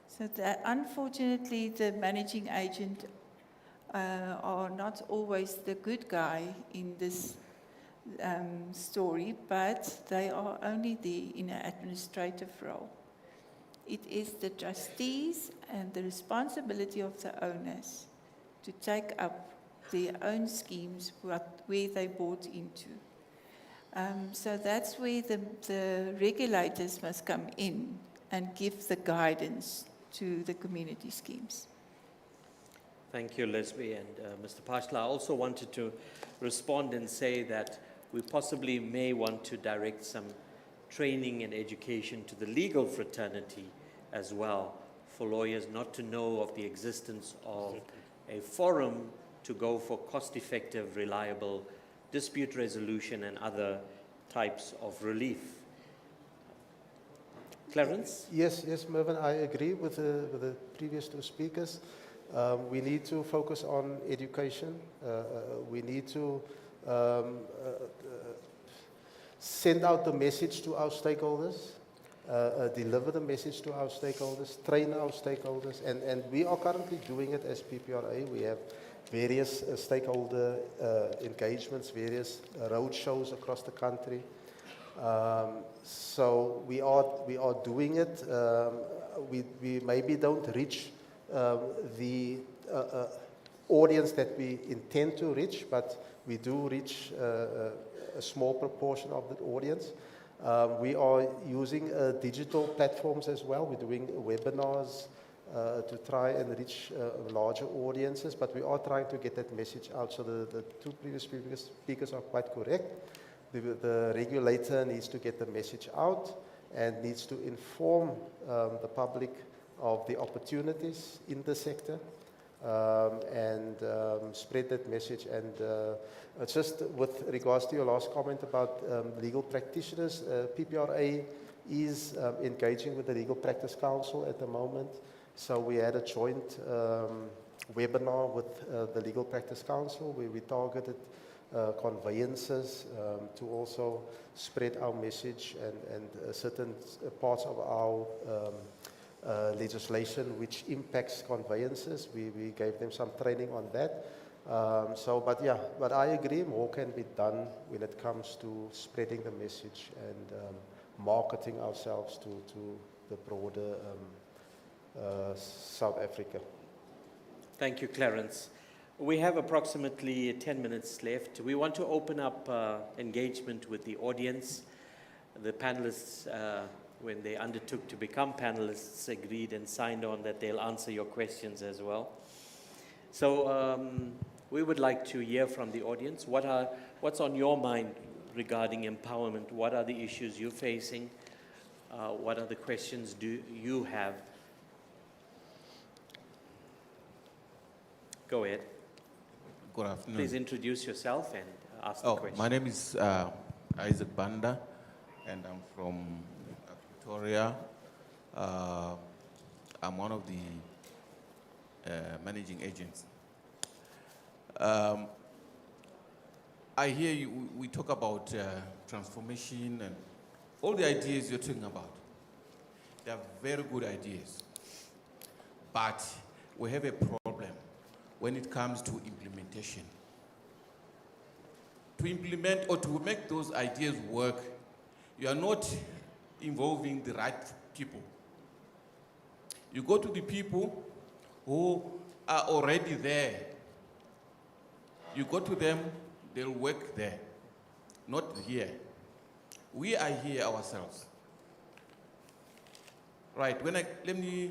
So that, unfortunately, the managing agent are not always the good guy in this story, but they are only there in an administrative role. It is the trustees and the responsibility of the owners to take up their own schemes where they bought into. So that's where the regulators must come in and give the guidance to the community schemes. Thank you, Leslie. And Mr. Pashla, I also wanted to respond and say that we possibly may want to direct some training and education to the legal fraternity as well, for lawyers not to know of the existence of a forum to go for cost-effective, reliable dispute resolution and other types of relief. Clarence? Yes, Mervyn, I agree with the previous two speakers. We need to focus on education. We need to send out the message to our stakeholders, deliver the message to our stakeholders, train our stakeholders, and we are currently doing it as PPRA. We have various stakeholder engagements, various road shows across the country. So we are doing it. We maybe don't reach the audience that we intend to reach, but we do reach a small proportion of the audience. We are using digital platforms as well. We're doing webinars to try and reach larger audiences, but we are trying to get that message out. So the two previous speakers are quite correct. The regulator needs to get the message out and needs to inform the public of the opportunities in the sector and spread that message. And just with regards to your last comment about legal practitioners, PPRA is engaging with the Legal Practice Council at the moment. So we had a joint webinar with the Legal Practice Council where we targeted conveyances to also spread our message and certain parts of our legislation which impacts conveyances. We gave them some training on that. But I agree, more can be done when it comes to spreading the message and marketing ourselves to the broader South Africa. Thank you, Clarence. We have approximately 10 minutes left. We want to open up engagement with the audience. The panelists, when they undertook to become panelists, agreed and signed on that they'll answer your questions as well. So we would like to hear from the audience. What's on your mind regarding empowerment? What are the issues you're facing? What other questions do you have? Go ahead. Good afternoon. Please introduce yourself and ask the question. My name is Isaac Banda, and I'm from Pretoria. I'm one of the managing agents. I hear you, we talk about transformation and all the ideas you're talking about. They are very good ideas. but we have a problem when it comes to implementation. To implement or to make those ideas work, you are not involving the right people. You go to the people who are already there. You go to them, they'll work there, not here. We are here ourselves. Right, let me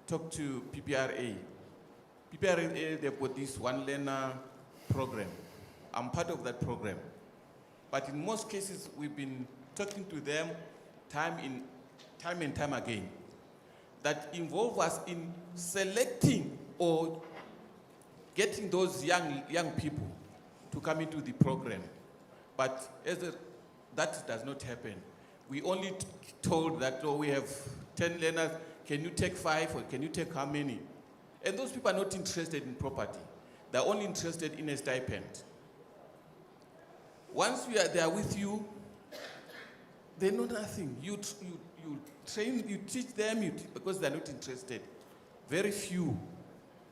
talk to PPRA. PPRA, they've got this one learner program. I'm part of that program. But in most cases, we've been talking to them time and time again that involve us in selecting or getting those young people to come into the program. But that does not happen. We only told that, oh, we have 10 learners, can you take 5 or can you take how many? And those people are not interested in property. They're only interested in a stipend. Once they are with you, they know nothing. You train, you teach them because they're not interested. Very few.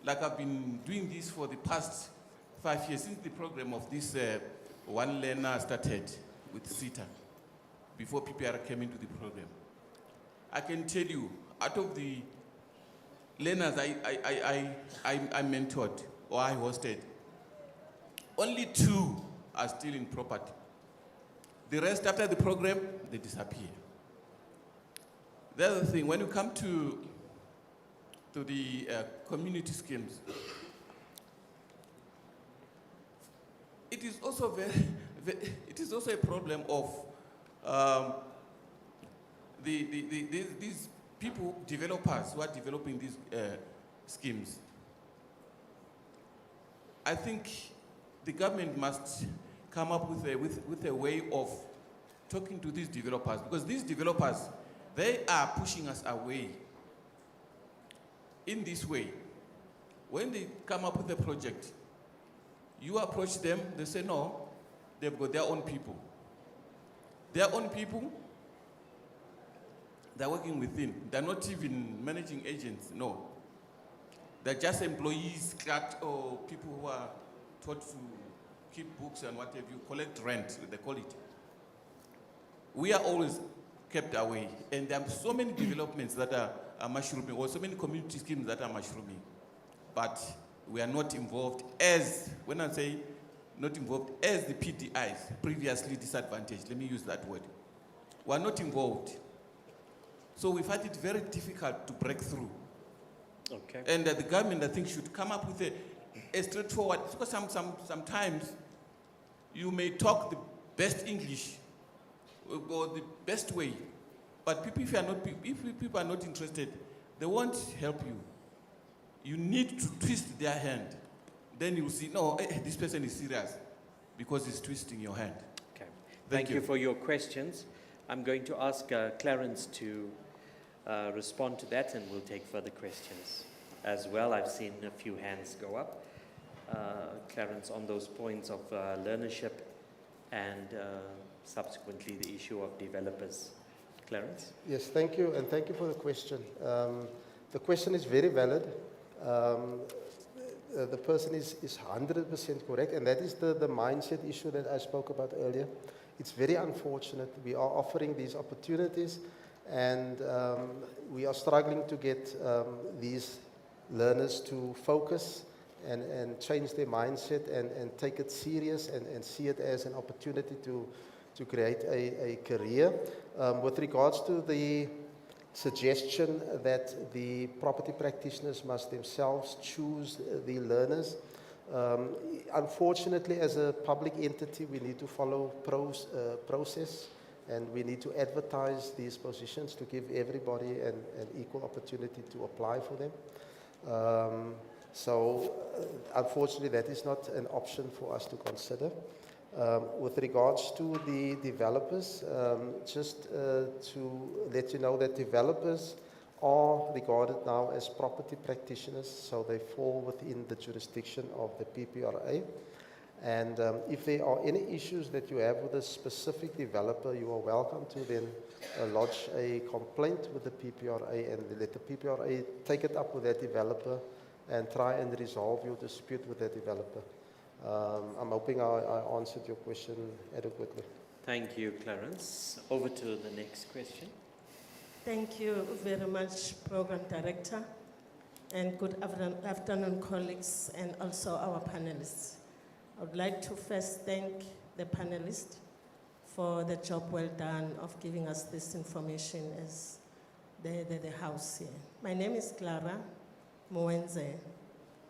Like I've been doing this for the past 5 years, since the program of this one learner started with CETA, before PPR came into the program. I can tell you, out of the learners I mentored or I hosted, only 2 are still in property. The rest, after the program, they disappear. The other thing, when you come to the community schemes, it is also it is also a problem of these people, developers who are developing these schemes. I think the government must come up with a way of talking to these developers, because these developers, they are pushing us away in this way. When they come up with a project, you approach them, they say no, they've got their own people. Their own people, they're working within. They're not even managing agents, no. They're just employees, clerks, or people who are taught to keep books and whatever, you collect rent, they call it. We are always kept away. And there are so many developments that are mushrooming, or so many community schemes that are mushrooming. But we are not involved as, when I say not involved, as the PDIs, previously disadvantaged, let me use that word. We are not involved. So we find it very difficult to break through. Okay. And the government, I think, should come up with a straightforward, because sometimes you may talk the best English or the best way, but people, if people are not interested, they won't help you. You need to twist their hand. Then you'll see, no, this person is serious because he's twisting your hand. Okay. Thank you for your questions. I'm going to ask Clarence to respond to that, and we'll take further questions as well. I've seen a few hands go up. Clarence, on those points of learnership and subsequently the issue of developers. Clarence? Yes, thank you, and thank you for the question. The question is very valid. The person is 100% correct, and that is the mindset issue that I spoke about earlier. It's very unfortunate. We are offering these opportunities, and we are struggling to get these learners to focus and change their mindset and take it serious and see it as an opportunity to create a career. With regards to the suggestion that the property practitioners must themselves choose the learners, unfortunately, as a public entity, we need to follow process, and we need to advertise these positions to give everybody an equal opportunity to apply for them. Unfortunately, that is not an option for us to consider. With regards to the developers, just to let you know that developers are regarded now as property practitioners, so they fall within the jurisdiction of the PPRA. And if there are any issues that you have with a specific developer, you are welcome to then lodge a complaint with the PPRA and let the PPRA take it up with that developer and try and resolve your dispute with that developer. I'm hoping I answered your question adequately. Thank you, Clarence. Over to the next question. Thank you very much, Program Director, and good afternoon, colleagues, and also our panelists. I would like to first thank the panelists for the job well done of giving us this information as the house here. My name is Clara Moenze.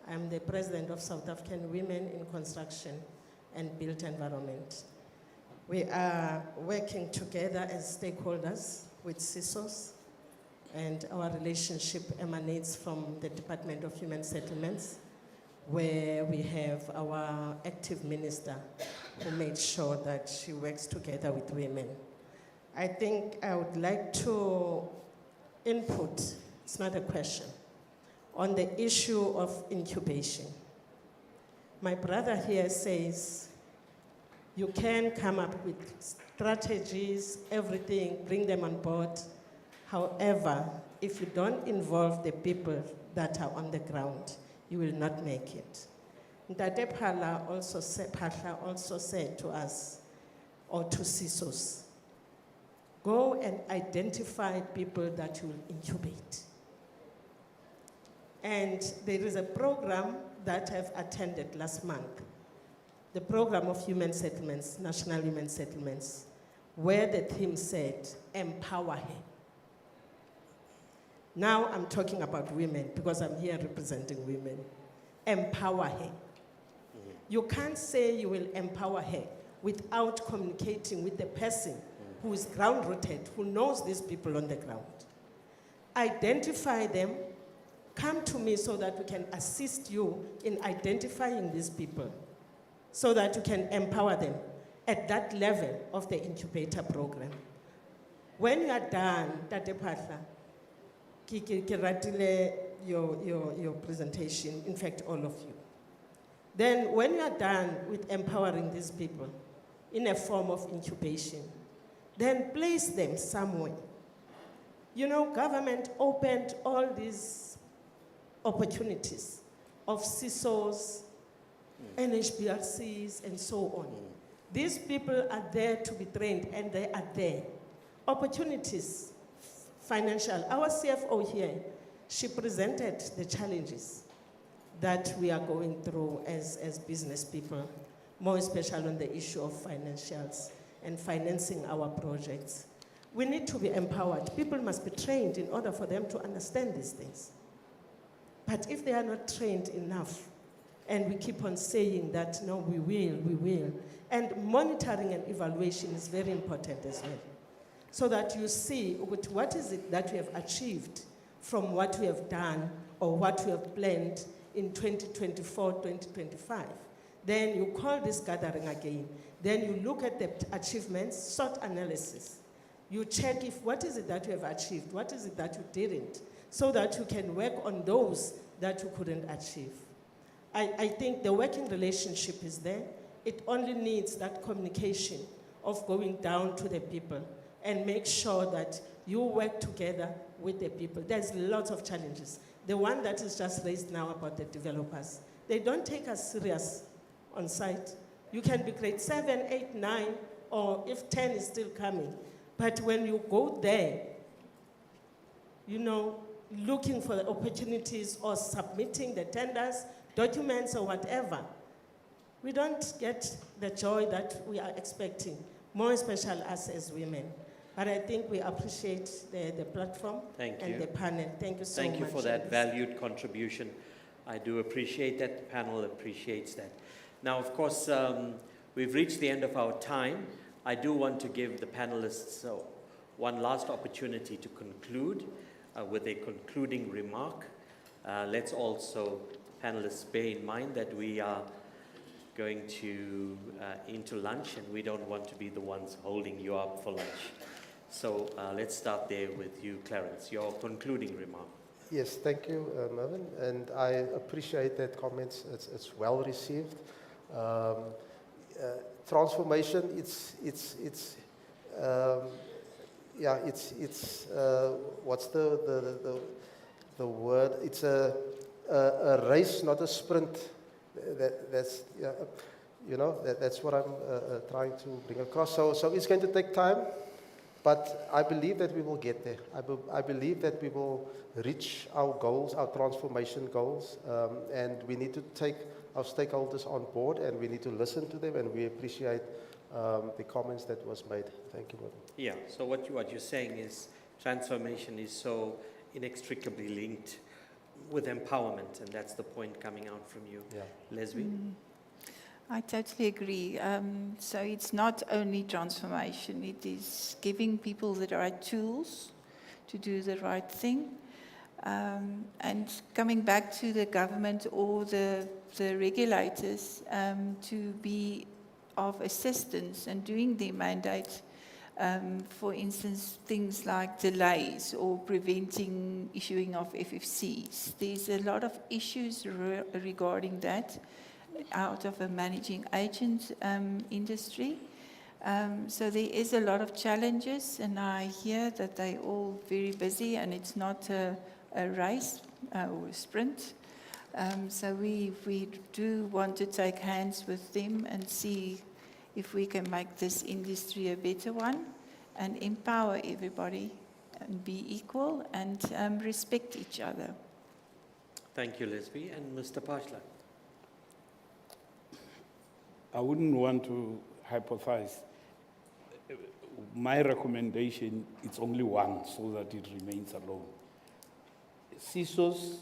I'm the president of South African Women in Construction and Built Environment. We are working together as stakeholders with CSOS, and our relationship emanates from the Department of Human Settlements, where we have our active minister who made sure that she works together with women. I think I would like to input, it's not a question, on the issue of incubation. My brother here says, you can come up with strategies, everything, bring them on board. However, if you don't involve the people that are on the ground, you will not make it. Ntate Phala also said to us, or to CSOS, go and identify people that you will incubate. And there is a program that I've attended last month, the program of human settlements, national human settlements, where the theme said, empower her. Now I'm talking about women because I'm here representing women. Empower her. You can't say you will empower her without communicating with the person who is ground-rooted, who knows these people on the ground. Identify them, come to me so that we can assist you in identifying these people, so that you can empower them at that level of the incubator program. When you are done, Tate Phatla, your presentation, in fact, all of you. Then when you are done with empowering these people in a form of incubation, then place them somewhere. You know, government opened all these opportunities of CSOs, NHBRCs, and so on. These people are there to be trained, and they are there. Opportunities, financial. Our CFO here, she presented the challenges that we are going through as business people, more especially on the issue of financials and financing our projects. We need to be empowered. People must be trained in order for them to understand these things. But if they are not trained enough, and we keep on saying that, no, we will, and monitoring and evaluation is very important as well, so that you see what is it that we have achieved from what we have done or what we have planned in 2024, 2025. Then you call this gathering again. Then you look at the achievements, SWOT analysis. You check if what is it that you have achieved, what is it that you didn't, so that you can work on those that you couldn't achieve. I think the working relationship is there. It only needs that communication of going down to the people and make sure that you work together with the people. There's lots of challenges. The one that is just raised now about the developers, they don't take us serious on site. You can be grade 7, 8, 9, or if 10 is still coming. But when you go there, you know, looking for the opportunities or submitting the tenders, documents or whatever, we don't get the joy that we are expecting, more especially us as women. But I think we appreciate the platform and the panel. Thank you so much. Thank you for that valued contribution. I do appreciate that. The panel appreciates that. Now, of course, we've reached the end of our time. I do want to give the panelists one last opportunity to conclude with a concluding remark. Let's also, panelists, bear in mind that we are going to into lunch, and we don't want to be the ones holding you up for lunch. So let's start there with you, Clarence, your concluding remark. Yes, thank you, Mervyn, and I appreciate that comments. It's well received. Transformation, what's the word? It's a race, not a sprint. That's what I'm trying to bring across. So it's going to take time, but I believe that we will get there. I believe that we will reach our goals, our transformation goals, and we need to take our stakeholders on board, and we need to listen to them, and we appreciate the comments that was made. Thank you, Madam. Yeah, so what you're saying is transformation is so inextricably linked with empowerment, and that's the point coming out from you. Yeah. Leslie? I totally agree. So it's not only transformation, it is giving people the right tools to do the right thing. And coming back to the government or the regulators to be of assistance and doing their mandate. For instance, things like delays or preventing issuing of FFCs. There's a lot of issues regarding that out of a managing agent industry. So there is a lot of challenges, and I hear that they're all very busy, and it's not a race or a sprint. So we do want to take hands with them and see if we can make this industry a better one and empower everybody and be equal and respect each other. Thank you, Leslie. And Mr. Pashla? I wouldn't want to hypothesize. My recommendation is only one, so that it remains alone. CSOS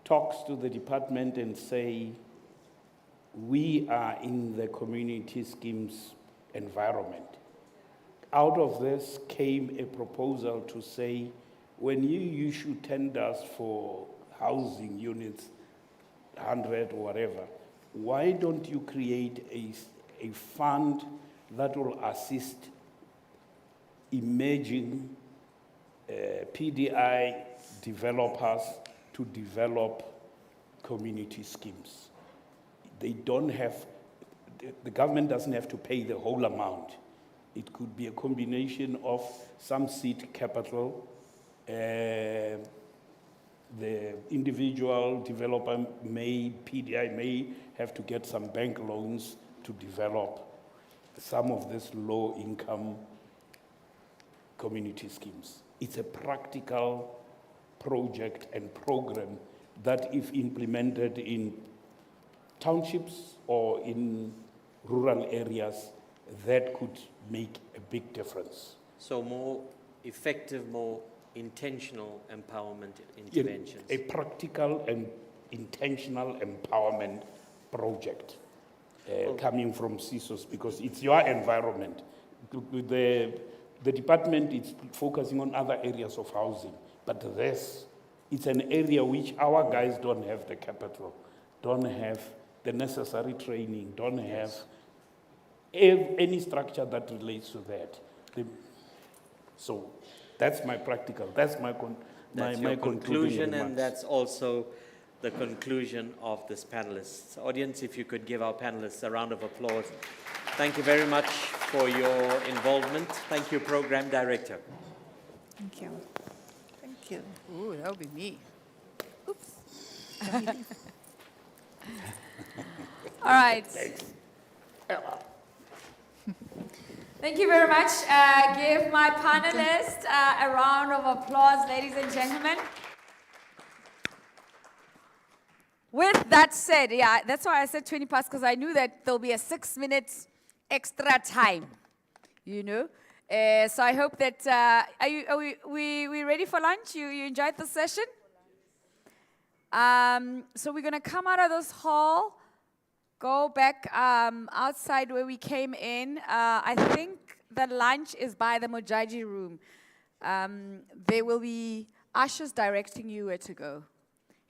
talks to the department and say, we are in the community schemes environment. Out of this came a proposal to say, when you issue tenders for housing units, 100 or whatever, why don't you create a fund that will assist emerging PDI developers to develop community schemes? They don't have, the government doesn't have to pay the whole amount. It could be a combination of some seed capital, the individual developer PDI may have to get some bank loans to develop some of these low-income community schemes. It's a practical project and program that, if implemented in townships or in rural areas, that could make a big difference. So more effective, more intentional empowerment interventions. A practical and intentional empowerment project coming from CSOS, because it's your environment. The department is focusing on other areas of housing, but it's an area which our guys don't have the capital, don't have the necessary training, don't have any structure that relates to that. So that's my practical, that's my conclusion, and that's also the conclusion of this panelists. Audience, if you could give our panelists a round of applause. Thank you very much for your involvement. Thank you, Program Director. Thank you. Thank you. Ooh, that would be me. Oops. All right. Thank you very much. Give my panelists a round of applause, ladies and gentlemen. With that said, yeah, that's why I said 20 past, because I knew that there'll be a 6 minutes extra time, you know. So I hope that, are we ready for lunch? You enjoyed the session? So we're going to come out of this hall, go back outside where we came in. I think the lunch is by the Mojaji room. There will be ushers directing you where to go.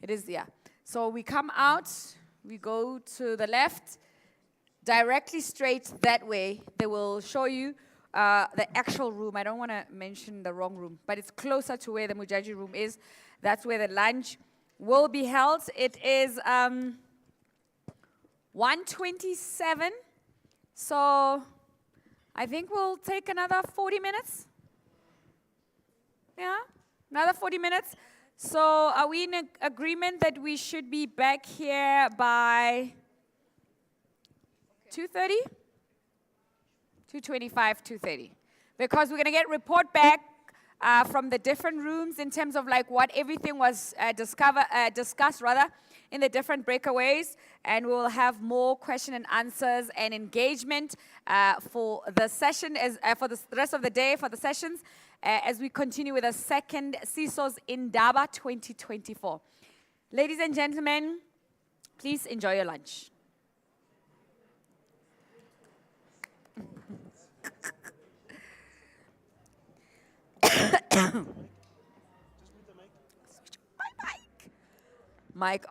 It is, yeah. So we come out, we go to the left, directly straight that way. They will show you the actual room. I don't want to mention the wrong room, but it's closer to where the Mojaji room is. That's where the lunch will be held. It is 1 1:27. So I think we'll take another 40 minutes. Yeah, another 40 minutes. So are we in agreement that we should be back here by 2:30? 2:25, 2:30. Because we're going to get report back from the different rooms in terms of like what everything was discussed in the different breakaways, and we'll have more question and answers and engagement for the session, for the rest of the day, for the sessions, as we continue with the second CSOS Indaba 2024. Ladies and gentlemen, please enjoy your lunch. Mike.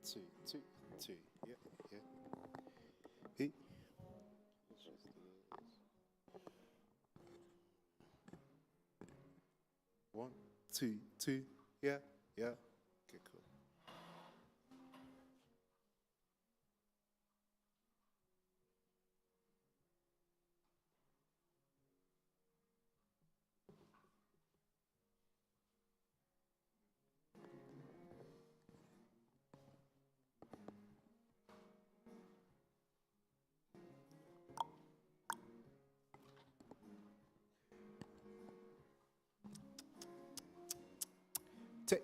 two, two, two. Yeah, yeah. Hey. Let's just do this. 1, 2, 2. Yeah, yeah. Okay, cool. Tick.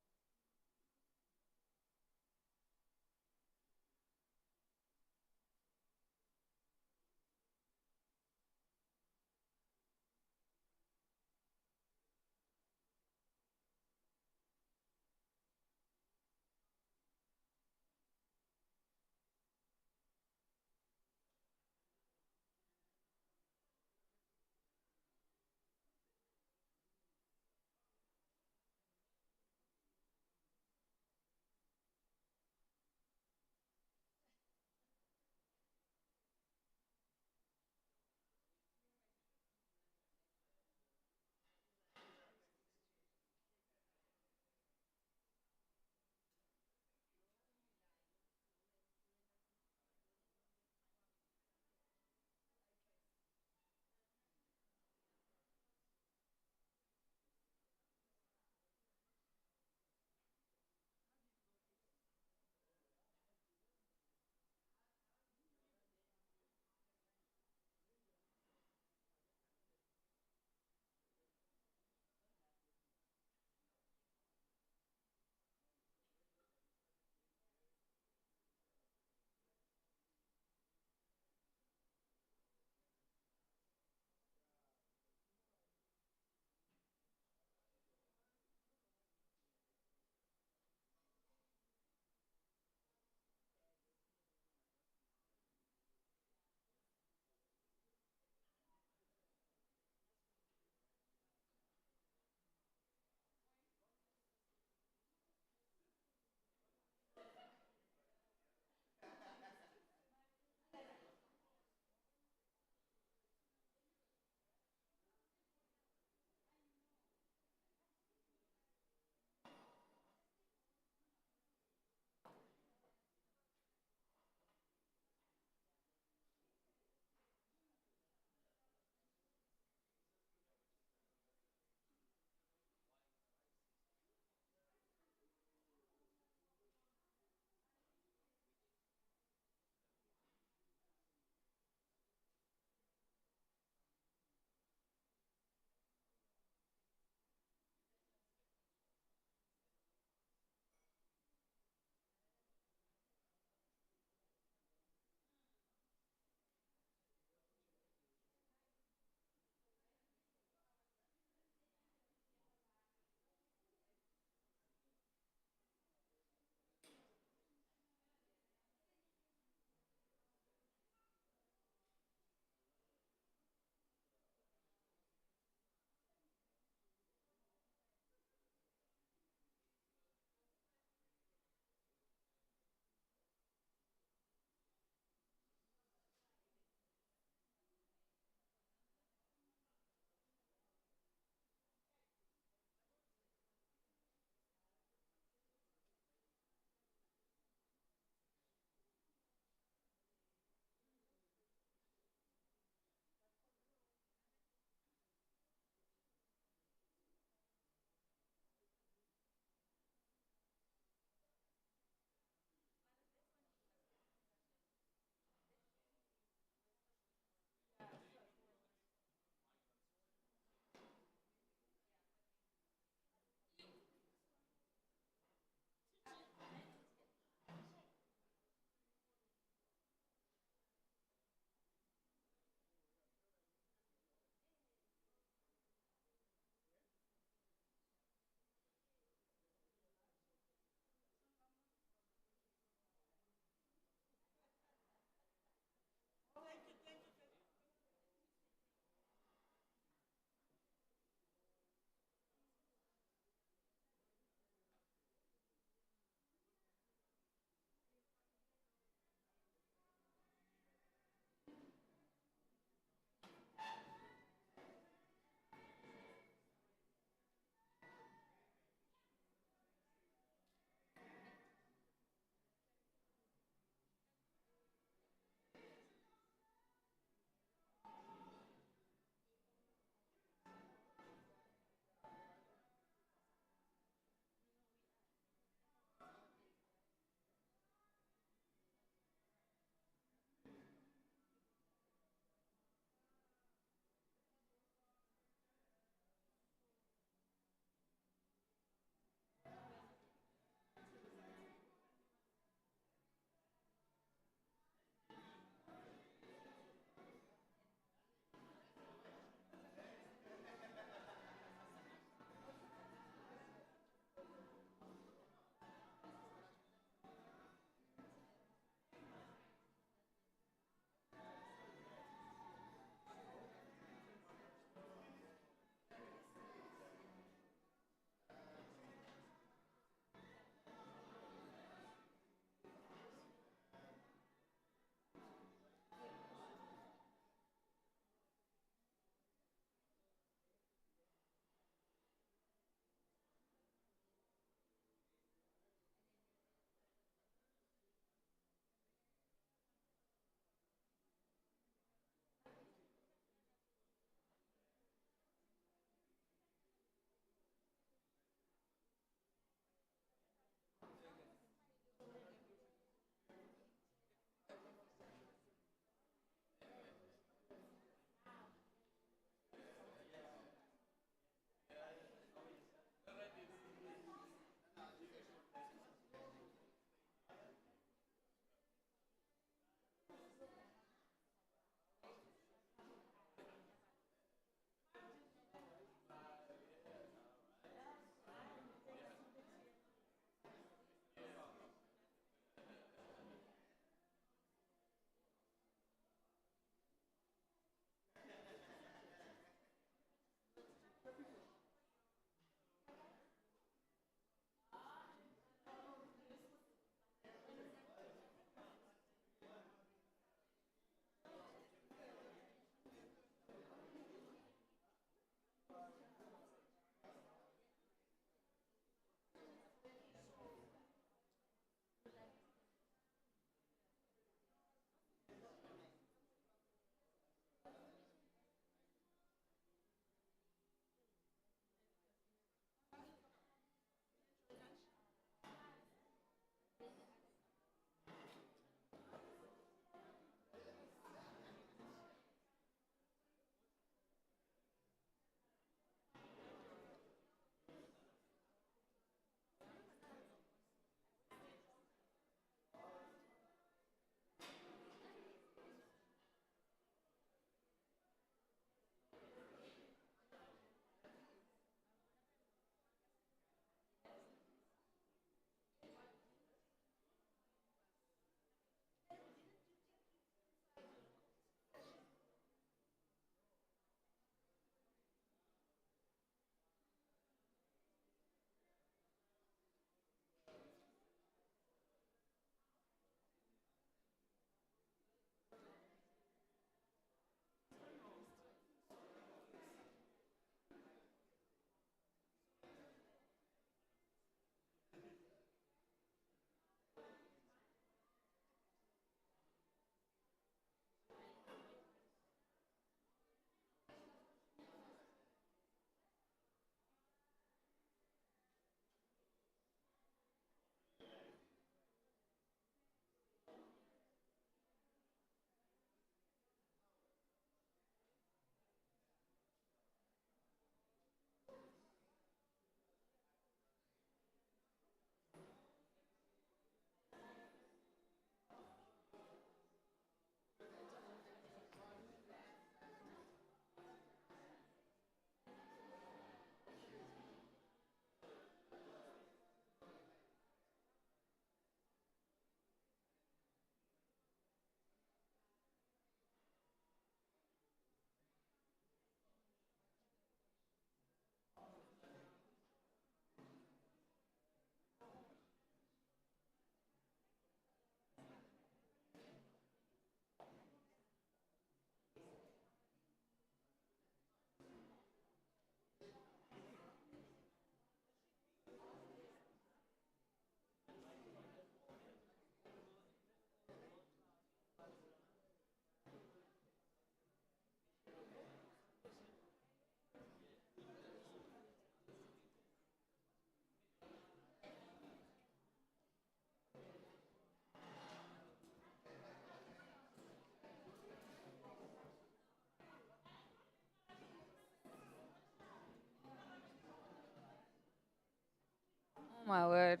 My word.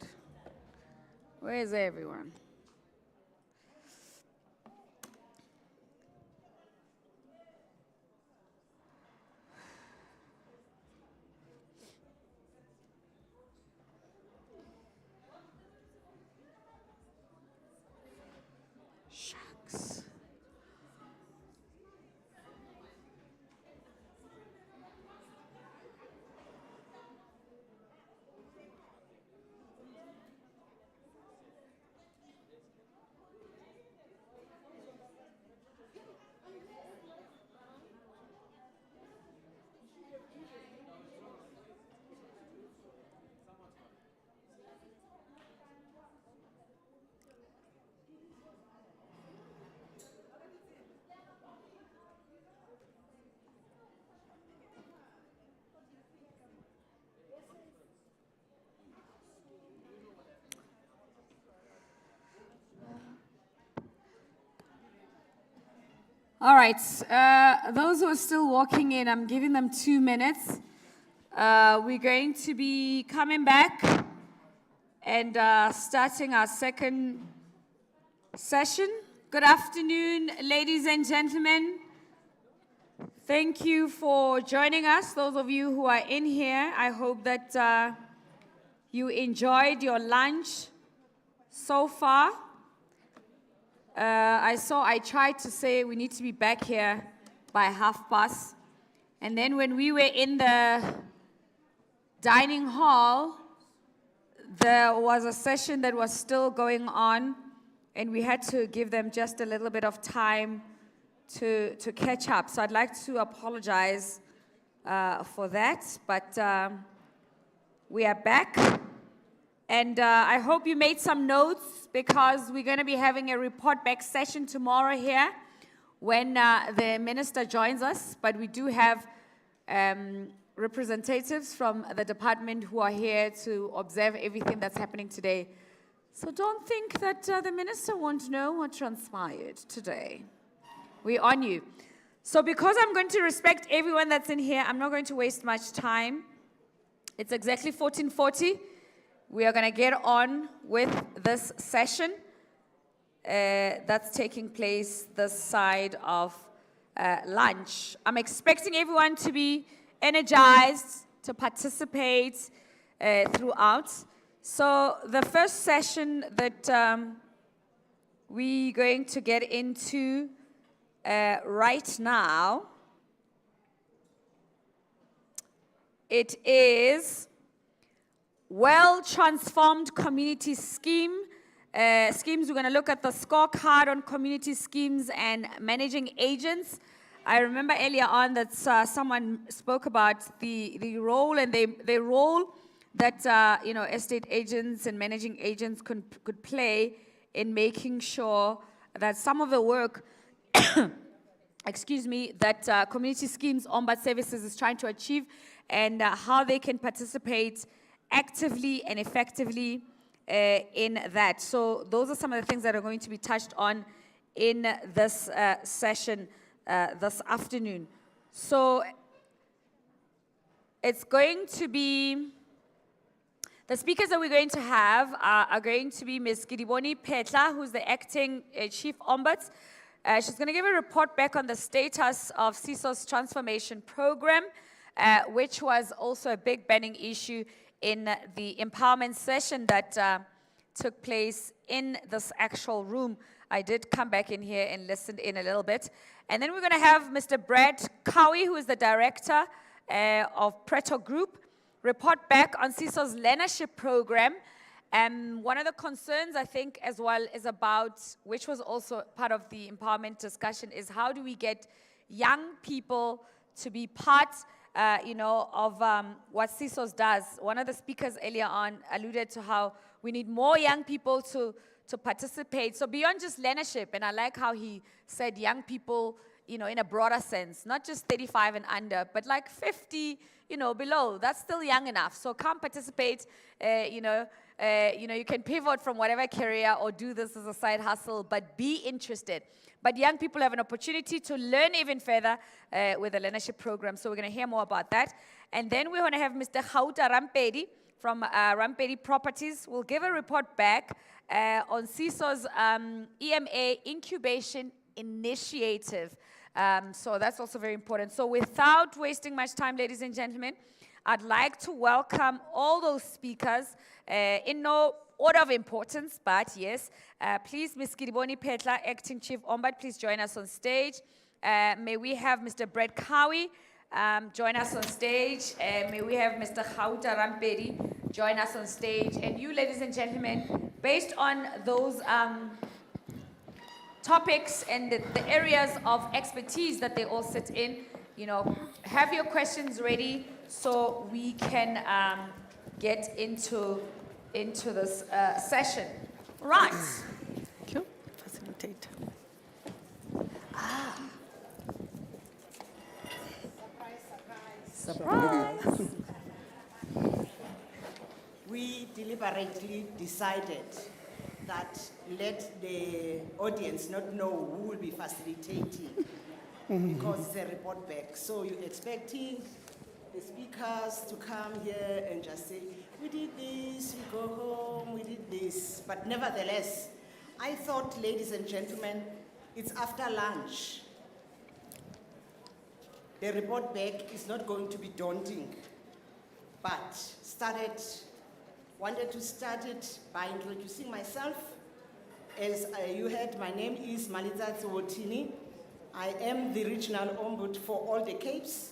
Where is everyone? Shucks. All right, those who are still walking in, I'm giving them 2 minutes. We're going to be coming back and starting our second session. Good afternoon, ladies and gentlemen. Thank you for joining us. Those of you who are in here, I hope that you enjoyed your lunch so far. I tried to say we need to be back here by 12:30. And then when we were in the dining hall, there was a session that was still going on, and we had to give them just a little bit of time to catch up. So I'd like to apologize for that, but we are back. And I hope you made some notes, because we're going to be having a report back session tomorrow here when the minister joins us. But we do have representatives from the department who are here to observe everything that's happening today. So don't think that the minister won't know what transpired today. We're on you. So because I'm going to respect everyone that's in here, I'm not going to waste much time. It's exactly 14:40. We are going to get on with this session that's taking place this side of lunch. I'm expecting everyone to be energized, to participate throughout. So the first session that we're going to get into right now, it is well-transformed community schemes. We're going to look at the scorecard on community schemes and managing agents. I remember earlier on that someone spoke about the role and the role that estate agents and managing agents could play in making sure that some of the work, that community schemes, Ombud Services is trying to achieve, and how they can participate actively and effectively in that. So those are some of the things that are going to be touched on in this session this afternoon. So it's going to be, the speakers that we're going to have are going to be Ms. Gidiboni Petla, who's the acting Chief Ombuds. She's going to give a report back on the status of CSOS transformation program, which was also a big burning issue in the empowerment session that took place in this actual room. I did come back in here and listened in a little bit. And then we're going to have Mr. Brad Cowie, who is the director of Preto Group, report back on CSO's learnership program. And one of the concerns, I think, as well, is about, which was also part of the empowerment discussion, is how do we get young people to be part of what CSOS does. One of the speakers earlier on alluded to how we need more young people to participate. So beyond just learnership, and I like how he said young people, in a broader sense, not just 35 and under, but like 50, below. That's still young enough. So come participate, you can pivot from whatever career or do this as a side hustle, but be interested. But young people have an opportunity to learn even further with the learnership program. So we're going to hear more about that. And then we're going to have Mr. Gauta Rampedi, from Rampedi Properties will give a report back on CSOS EMA Incubation Initiative. So that's also very important. So without wasting much time, ladies and gentlemen, I'd like to welcome all those speakers in no order of importance, but yes, please, Ms. Kiriboni Petla, Acting Chief Ombud, please join us on stage. May we have Mr. Breakaway join us on stage. May we have Mr. Khauta Rampedi join us on stage. And you, ladies and gentlemen, based on those topics and the areas of expertise that they all sit in, you know, have your questions ready so we can get into this session. Right. Thank you. Facilitate. Surprise. We deliberately decided that let the audience not know who will be facilitating because it's a report back. So you're expecting the speakers to come here and just say, we did this, we go home, we did this. But nevertheless, I thought, ladies and gentlemen, it's after lunch. The report back is not going to be daunting, but wanted to start it by introducing myself. As you heard, my name is Malitzatsi Wotini. I am the Regional Ombud for all the Capes.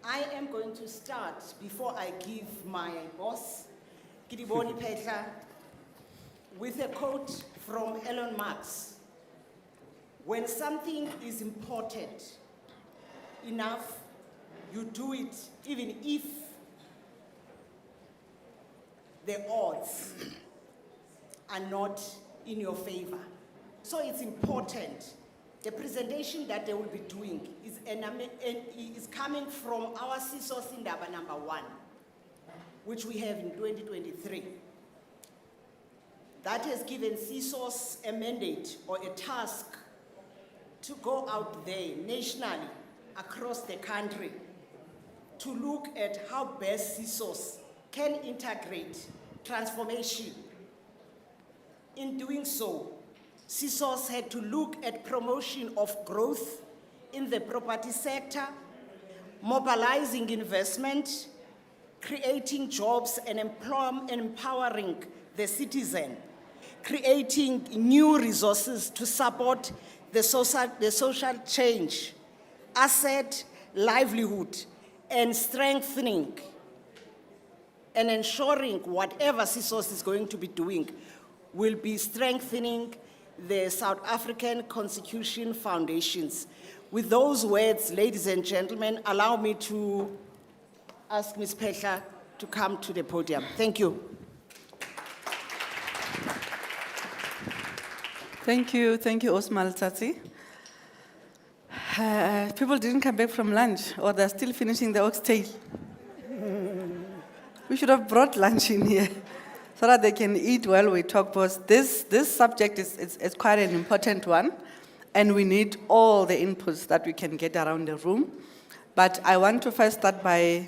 I am going to start, before I give my boss, Kiriboni Petla, with a quote from Elon Musk. When something is important enough, you do it even if the odds are not in your favor. So it's important. The presentation that they will be doing is coming from our CSOS Indaba #1, which we have in 2023. That has given CSOS a mandate or a task to go out there nationally, across the country, to look at how best CSOS can integrate transformation. In doing so, CSOS had to look at promotion of growth in the property sector, mobilizing investment, creating jobs and empowering the citizen, creating new resources to support the social change, asset, livelihood, and strengthening and ensuring whatever CSOS is going to be doing will be strengthening the South African Constitution foundations. With those words, ladies and gentlemen, allow me to ask Ms. Petla to come to the podium. Thank you. Thank you, Osman Tsatsi. People didn't come back from lunch, or they're still finishing the oxtail. We should have brought lunch in here so that they can eat while we talk, because this subject is quite an important one, and we need all the inputs that we can get around the room. But I want to first start by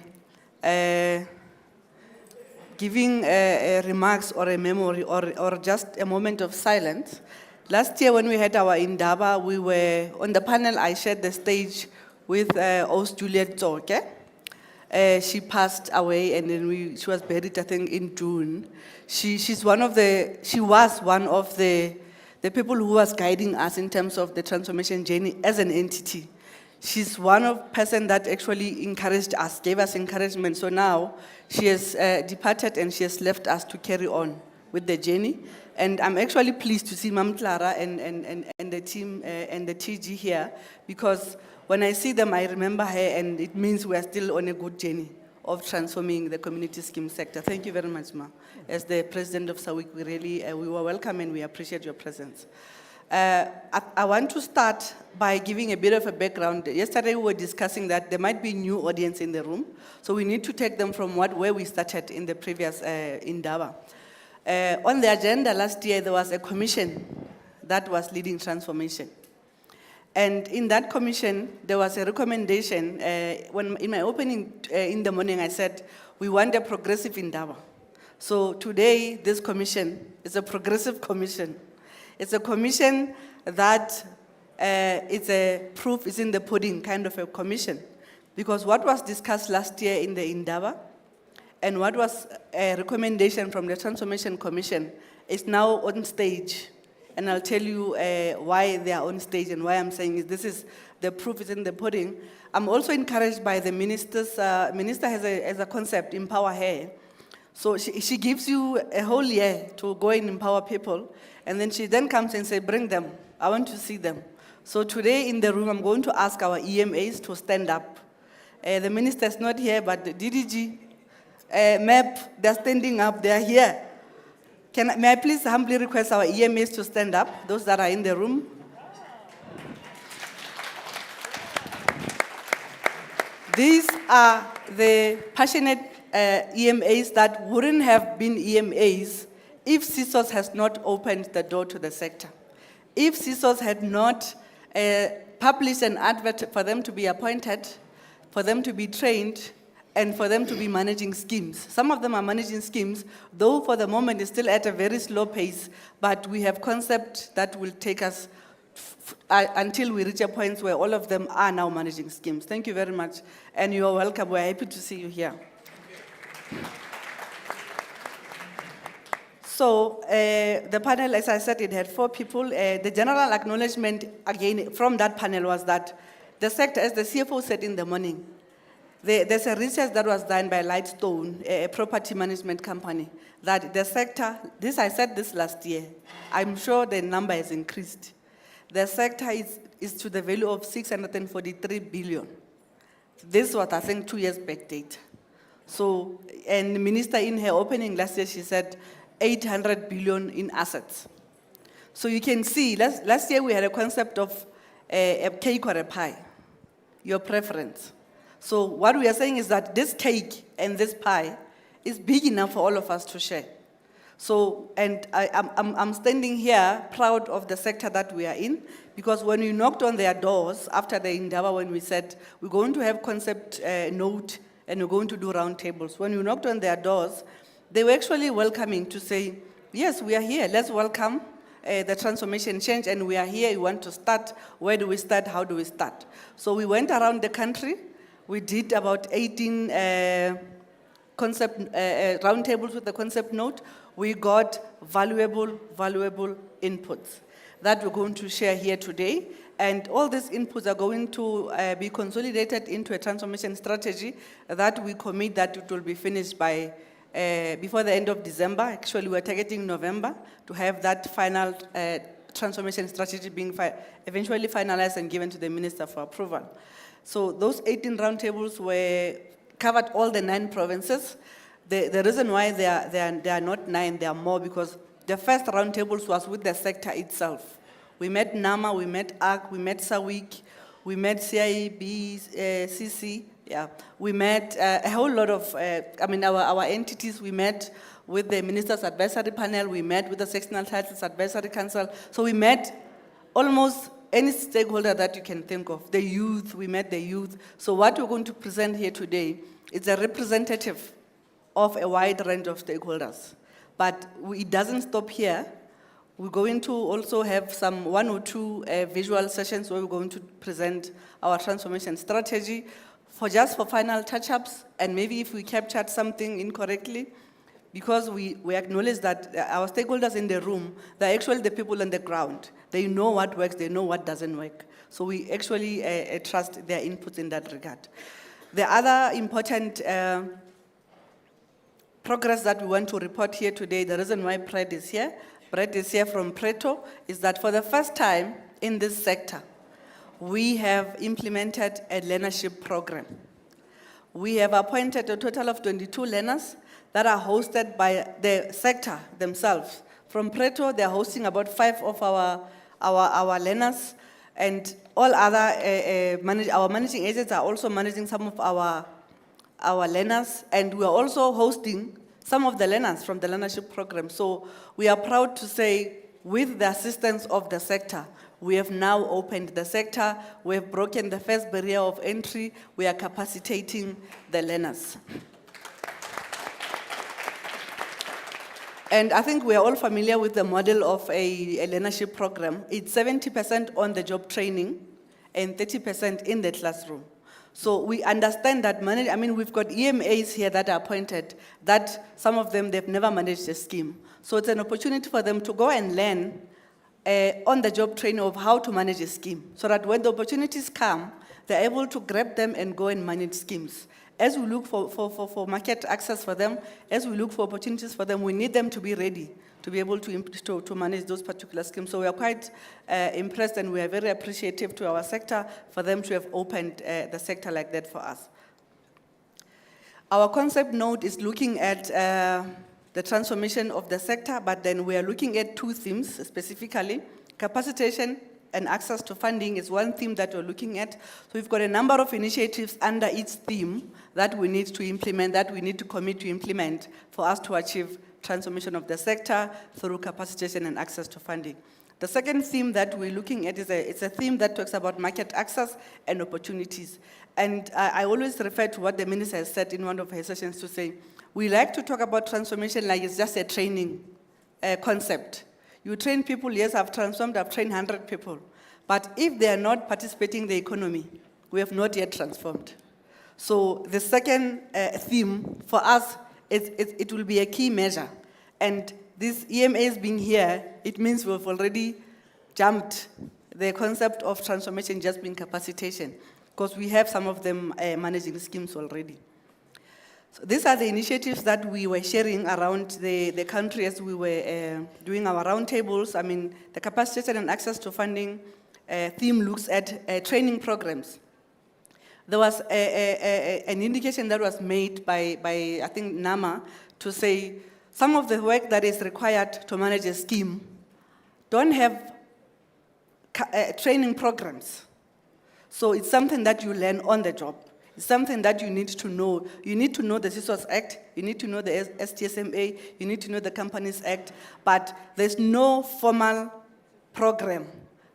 giving remarks or a memory or just a moment of silence. Last year when we had our Indaba, we were on the panel. I shared the stage with Os Juliet Zoke. She passed away, and then she was buried, I think, in June. She was one of the people who was guiding us in terms of the transformation journey as an entity. She's one of person that actually encouraged us, gave us encouragement. So now she has departed, and she has left us to carry on with the journey. And I'm actually pleased to see Mam Clara and the team and the TG here, because when I see them, I remember her, and it means we are still on a good journey of transforming the community scheme sector. Thank you very much, Ma. As the president of SAWIC, we were welcome, and we appreciate your presence. I want to start by giving a bit of a background. Yesterday we were discussing that there might be new audience in the room, so we need to take them from where we started in the previous Indaba. On the agenda last year, there was a commission that was leading transformation. And in that commission, there was a recommendation. When in my opening in the morning, I said, we want a progressive Indaba. So today, this commission is a progressive commission. It's a commission that it's a proof is in the pudding kind of a commission. Because what was discussed last year in the Indaba and what was a recommendation from the Transformation Commission is now on stage. And I'll tell you why they are on stage and why I'm saying is this is the proof is in the pudding. I'm also encouraged by the minister's, minister has a concept, empower her. So she gives you a whole year to go and empower people, and then she then comes and says, bring them, I want to see them. So today in the room, I'm going to ask our EMAs to stand up. The minister is not here, but the DDG, MAP, they're standing up, they're here. May I please humbly request our EMAs to stand up, those that are in the room? These are the passionate EMAs that wouldn't have been EMAs if CSOS has not opened the door to the sector. If CSOS had not published an advert for them to be appointed, for them to be trained, and for them to be managing schemes. Some of them are managing schemes, though for the moment it's still at a very slow pace, but we have concepts that will take us until we reach a point where all of them are now managing schemes. Thank you very much, and you are welcome. We're happy to see you here. So the panel, as I said, it had 4 people. The general acknowledgement, again, from that panel was that the sector, as the CFO said in the morning, there's a research that was done by Lightstone, a property management company, that the sector, I said this last year, I'm sure the number has increased. The sector is to the value of 643 billion. This was, I think, 2 years back data. So, and the minister in her opening last year, she said 800 billion in assets. So you can see, last year we had a concept of a cake or a pie, your preference. So what we are saying is that this cake and this pie is big enough for all of us to share. So, and I'm standing here proud of the sector that we are in, because when we knocked on their doors after the Indaba, when we said we're going to have concept note and we're going to do roundtables, when we knocked on their doors, they were actually welcoming to say, yes, we are here, let's welcome the transformation change, and we are here, we want to start. Where do we start? How do we start? So we went around the country. We did about 18 concept roundtables with the concept note. We got valuable inputs that we're going to share here today. And all these inputs are going to be consolidated into a transformation strategy that we commit that it will be finished by before the end of December. Actually, we're targeting November to have that final transformation strategy being eventually finalized and given to the minister for approval. So those 18 roundtables covered all the 9 provinces. The reason why they are not 9, they are more, because the first roundtables was with the sector itself. We met NAMA, we met ARC, we met SAWIC, we met CIB, CC, yeah. We met a whole lot of, our entities. We met with the Minister's Advisory Panel, we met with the Sectional Titles Advisory Council. So we met almost any stakeholder that you can think of. The youth, we met the youth. So what we're going to present here today is a representative of a wide range of stakeholders. But it doesn't stop here. We're going to also have 1 or 2 visual sessions where we're going to present our transformation strategy for final touch-ups, and maybe if we captured something incorrectly, because we acknowledge that our stakeholders in the room, they're actually the people on the ground. They know what works, they know what doesn't work. So we actually trust their inputs in that regard. The other important progress that we want to report here today, the reason why Brett is here from Preto, is that for the first time in this sector, we have implemented a learnership program. We have appointed a total of 22 learners that are hosted by the sector themselves. From Preto, they're hosting about 5 of our learners, and all other, our managing agents are also managing some of our learners, and we are also hosting some of the learners from the learnership program. So we are proud to say, with the assistance of the sector, We have now opened the sector. We have broken the first barrier of entry. We are capacitating the learners. And I think we are all familiar with the model of a learnership program. It's 70% on-the-job training and 30% in the classroom. So we understand that we've got EMAs here that are appointed, that some of them, they've never managed a scheme. So it's an opportunity for them to go and learn on-the-job training of how to manage a scheme, so that when the opportunities come, they're able to grab them and go and manage schemes. As we look for market access for them, as we look for opportunities for them, we need them to be ready to be able to manage those particular schemes. So we are quite impressed, and we are very appreciative to our sector for them to have opened the sector like that for us. Our concept note is looking at the transformation of the sector, but then we are looking at two themes specifically. Capacitation and access to funding is one theme that we're looking at. So we've got a number of initiatives under each theme that we need to implement, that we need to commit to implement for us to achieve transformation of the sector through capacitation and access to funding. The second theme that we're looking at it's a theme that talks about market access and opportunities. And I always refer to what the minister has said in one of her sessions to say, we like to talk about transformation like it's just a training concept. You train people, yes, I've trained 100 people. But if they are not participating in the economy, we have not yet transformed. So the second theme for us, it will be a key measure. And this EMAs being here, it means we've already jumped the concept of transformation just being capacitation, because we have some of them managing schemes already. So these are the initiatives that we were sharing around the country as we were doing our roundtables. The capacitation and access to funding theme looks at training programs. There was an indication that was made by I think, NAMA to say some of the work that is required to manage a scheme don't have training programs. So it's something that you learn on the job. It's something that you need to know. You need to know the CSOS Act, you need to know the STSMA, you need to know the Companies Act, but there's no formal program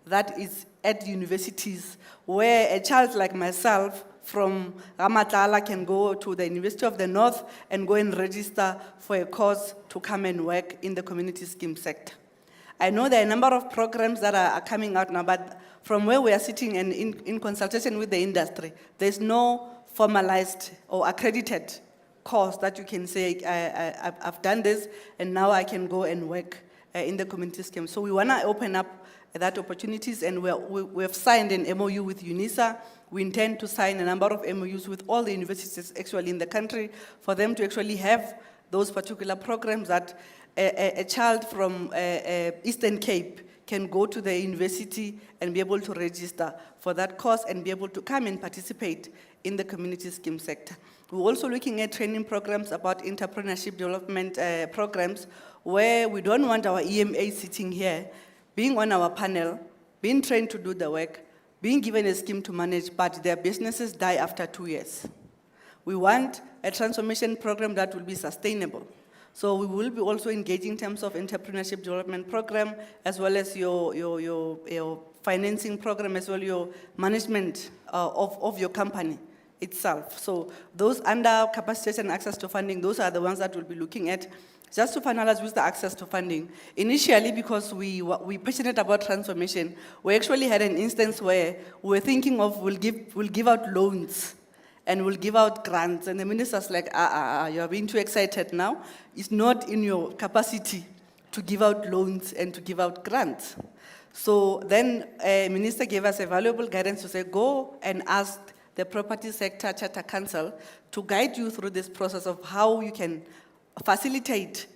that is at universities where a child like myself from Ramatala can go to the University of the North and go and register for a course to come and work in the community scheme sector. I know there are a number of programs that are coming out now, but from where we are sitting and in consultation with the industry, there's no formalized or accredited course that you can say, I've done this and now I can go and work in the community scheme. So we want to open up that opportunities, and we have signed an MOU with UNISA. We intend to sign a number of MOUs with all the universities actually in the country for them to actually have those particular programs that a child from Eastern Cape can go to the university and be able to register for that course and be able to come and participate in the community scheme sector. We're also looking at training programs about entrepreneurship development programs where we don't want our EMA sitting here, being on our panel, being trained to do the work, being given a scheme to manage, but their businesses die after 2 years. We want a transformation program that will be sustainable. So we will be also engaging in terms of entrepreneurship development program, as well as your financing program, as well your management of your company itself. So those under capacitation and access to funding, those are the ones that we'll be looking at. Just to finalize with the access to funding, initially because we're passionate about transformation, we actually had an instance where we were thinking of we'll give out loans and we'll give out grants. And the minister's like, you're being too excited now. It's not in your capacity to give out loans and to give out grants. So then a minister gave us a valuable guidance to say, go and ask the property sector charter council to guide you through this process of how you can facilitate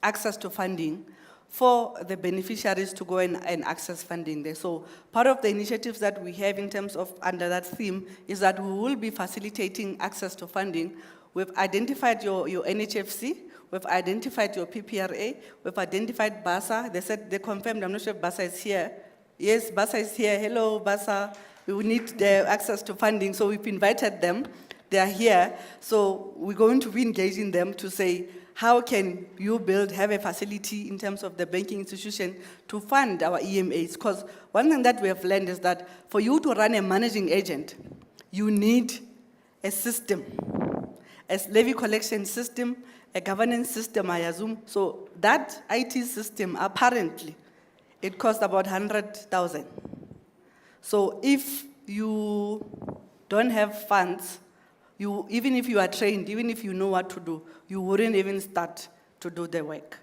access to funding for the beneficiaries to go and access funding there. So part of the initiatives that we have in terms of under that theme is that we will be facilitating access to funding. We've identified your NHFC, we've identified your PPRA, we've identified BASA. They confirmed, I'm not sure if BASA is here. Yes, BASA is here. Hello, BASA. We need the access to funding, so we've invited them. They are here. So we're going to be engaging them to say, how can you have a facility in terms of the banking institution to fund our EMAs? Because one thing that we have learned is that for you to run a managing agent, you need a system, a levy collection system, a governance system, I assume. So that IT system, apparently, it costs about 100,000. So if you don't have funds, even if you are trained, even if you know what to do, you wouldn't even start to do the work.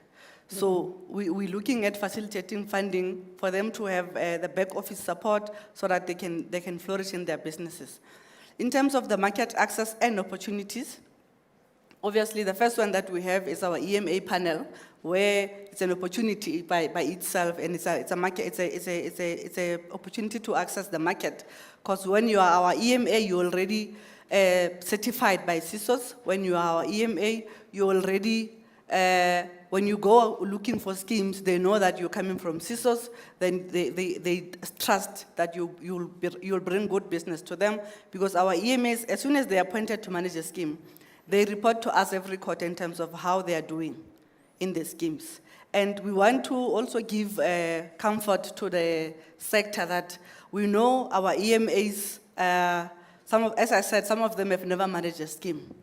So we're looking at facilitating funding for them to have the back office support so that they can flourish in their businesses. In terms of the market access and opportunities, obviously the first one that we have is our EMA panel, where it's an opportunity by itself, and it's a market, it's a opportunity to access the market. Because when you are our EMA, you're already certified by CSOS. When you are our EMA, you already, when you go looking for schemes, they know that you're coming from CSOS, then they trust that you'll bring good business to them, because our EMAs, as soon as they are appointed to manage a scheme, they report to us every quarter in terms of how they are doing in the schemes. And we want to also give comfort to the sector that we know our EMAs, as I said, some of them have never managed a scheme.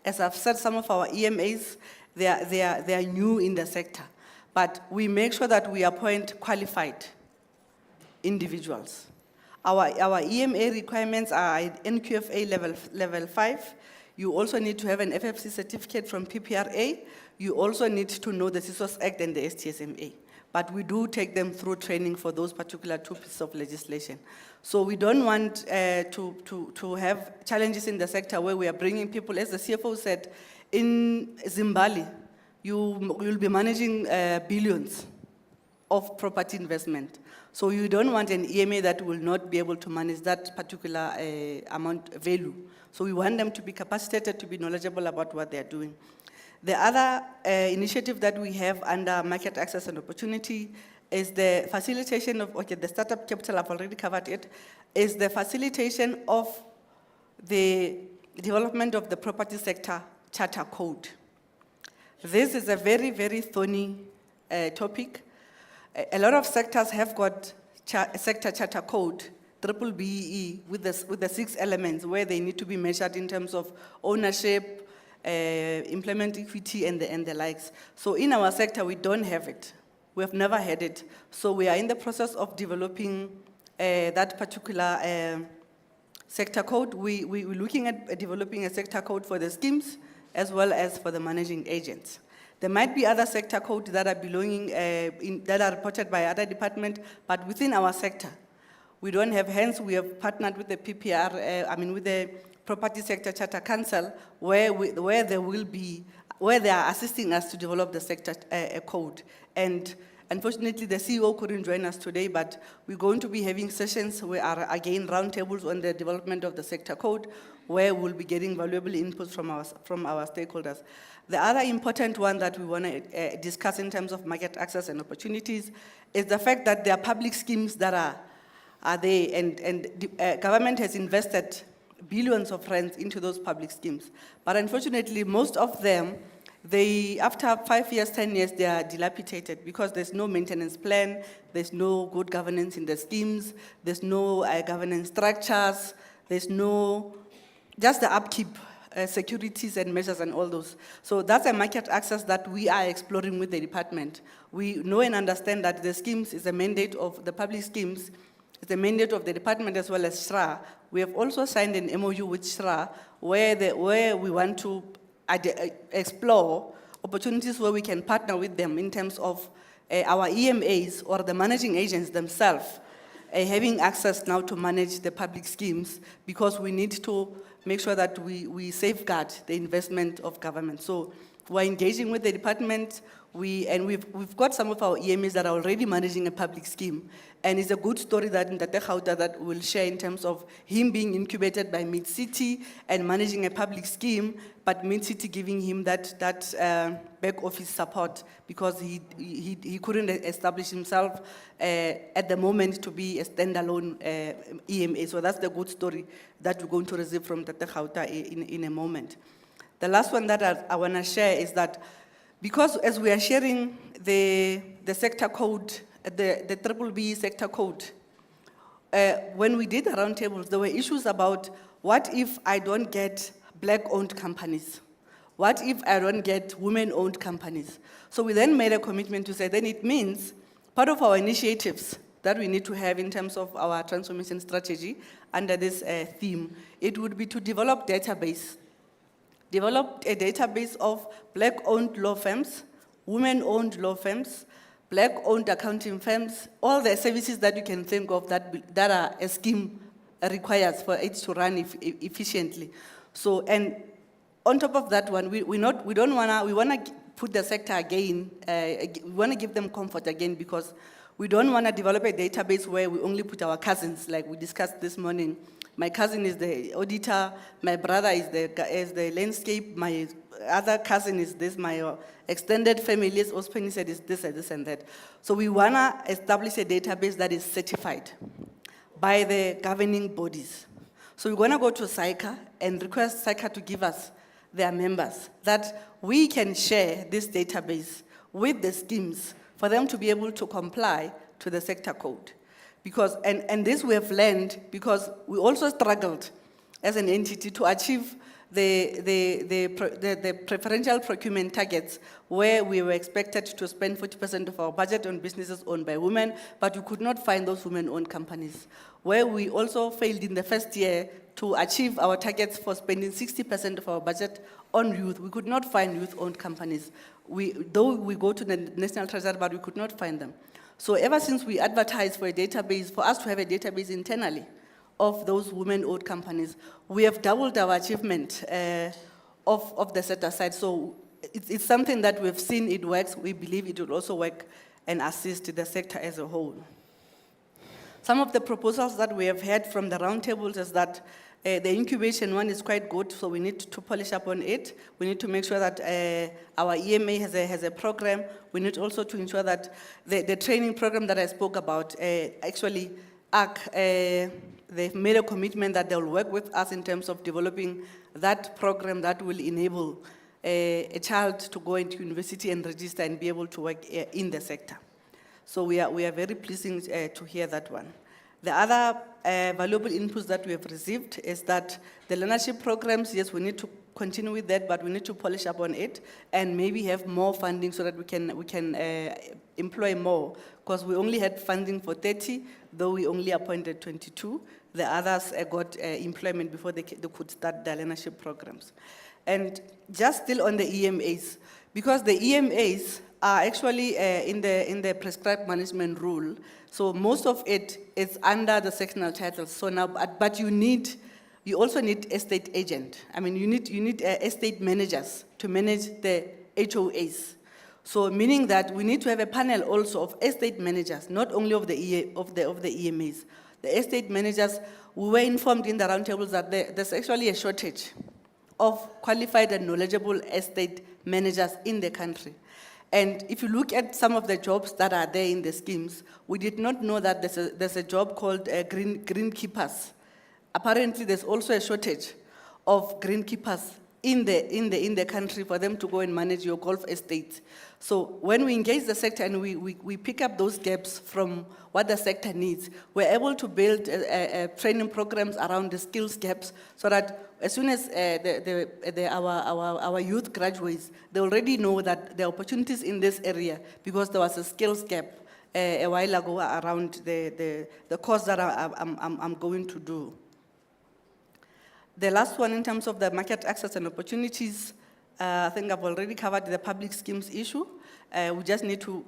As I've said, some of our EMAs, they are new in the sector. But we make sure that we appoint qualified individuals. Our EMA requirements are NQFA level 5. You also need to have an FFC certificate from PPRA. You also need to know the CSOS Act and the STSMA. But we do take them through training for those particular two pieces of legislation. So we don't want to have challenges in the sector where we are bringing people, as the CFO said, in Zimbabwe, you'll be managing billions of property investment. So you don't want an EMA that will not be able to manage that particular amount of value. So we want them to be capacitated, to be knowledgeable about what they're doing. The other initiative that we have under market access and opportunity is the facilitation of, the startup capital, I've already covered it, is the facilitation of the development of the property sector charter code. This is a very, very thorny topic. A lot of sectors have got sector charter code, BBBE, with the 6 elements where they need to be measured in terms of ownership, employment equity, and the likes. So in our sector, we don't have it. We have never had it. So we are in the process of developing that particular sector code. We're looking at developing a sector code for the schemes as well as for the managing agents. There might be other sector codes that are belonging, that are reported by other departments, but within our sector, we don't have. Hence, we have partnered with the PPR, with the Property Sector Charter Council, where they are assisting us to develop the sector code. And unfortunately, the CEO couldn't join us today, but we're going to be having sessions where are again roundtables on the development of the sector code, where we'll be getting valuable inputs from our stakeholders. The other important one that we want to discuss in terms of market access and opportunities is the fact that there are public schemes that are there, and government has invested billions of rands into those public schemes. But unfortunately, most of them, after 5 years, 10 years, they are dilapidated because there's no maintenance plan, there's no good governance in the schemes, there's no governance structures, there's no, just the upkeep, securities and measures and all those. So that's a market access that we are exploring with the department. We know and understand that the schemes is a mandate of the public schemes, it's a mandate of the department as well as SRA. We have also signed an MOU with SRA where we want to explore opportunities where we can partner with them in terms of our EMAs or the managing agents themselves having access now to manage the public schemes, because we need to make sure that we safeguard the investment of government. So we're engaging with the department, we've got some of our EMAs that are already managing a public scheme, and it's a good story that Ntate Khauta that we'll share in terms of him being incubated by Mid-City and managing a public scheme, but Mid-City giving him that back office support because he couldn't establish himself at the moment to be a standalone EMA. So that's the good story that we're going to receive from Ntate Khauta in a moment. The last one that I want to share is that because as we are sharing the sector code, the BBB sector code, when we did the roundtables, there were issues about what if I don't get black-owned companies? What if I don't get women-owned companies? So we then made a commitment to say, then it means part of our initiatives that we need to have in terms of our transformation strategy under this theme, it would be to develop a database of black-owned law firms, women-owned law firms, black-owned accounting firms, all the services that you can think of that are a scheme requires for it to run efficiently. So, and on top of that one, we want to put the sector again, we want to give them comfort again, because we don't want to develop a database where we only put our cousins, like we discussed this morning. My cousin is the auditor, my brother is the landscape, my other cousin is this, my extended family, as Ospeni said, is this and this and that. So we want to establish a database that is certified by the governing bodies. So we're going to go to SAICA and request SAICA to give us their members, that we can share this database with the schemes for them to be able to comply to the sector code. Because, and this we have learned because we also struggled as an entity to achieve the preferential procurement targets, where we were expected to spend 40% of our budget on businesses owned by women, but we could not find those women-owned companies. Where we also failed in the first year to achieve our targets for spending 60% of our budget on youth, we could not find youth-owned companies. Though we go to the National Treasury, but we could not find them. So ever since we advertised for a database, for us to have a database internally of those women-owned companies, we have doubled our achievement of the set aside. So it's something that we've seen it works. We believe it will also work and assist the sector as a whole. Some of the proposals that we have had from the roundtables is that the incubation one is quite good, so we need to polish up on it. We need to make sure that our EMA has a program. We need also to ensure that the training program that I spoke about, actually, they've made a commitment that they'll work with us in terms of developing that program that will enable a child to go into university and register and be able to work in the sector. So we are very pleasing to hear that one. The other valuable inputs that we have received is that the learnership programs, yes, we need to continue with that, but we need to polish up on it and maybe have more funding so that we can employ more, because we only had funding for 30, though we only appointed 22. The others got employment before they could start their learnership programs. And just still on the EMAs, because the EMAs are actually in the prescribed management rule, so most of it is under the sectional titles. So now, but you also need estate agent. I mean, you need estate managers to manage the HOAs. So meaning that we need to have a panel also of estate managers, not only of the EMAs. The estate managers, we were informed in the roundtables that there's actually a shortage of qualified and knowledgeable estate managers in the country. And if you look at some of the jobs that are there in the schemes, we did not know that there's a job called greenkeepers. Apparently, there's also a shortage of greenkeepers in the country for them to go and manage your golf estates. So when we engage the sector and we pick up those gaps from what the sector needs, we're able to build training programs around the skills gaps so that as soon as our youth graduates, they already know that there are opportunities in this area because there was a skills gap a while ago around the course that I'm going to do. The last one in terms of the market access and opportunities, I think I've already covered the public schemes issue. We just need to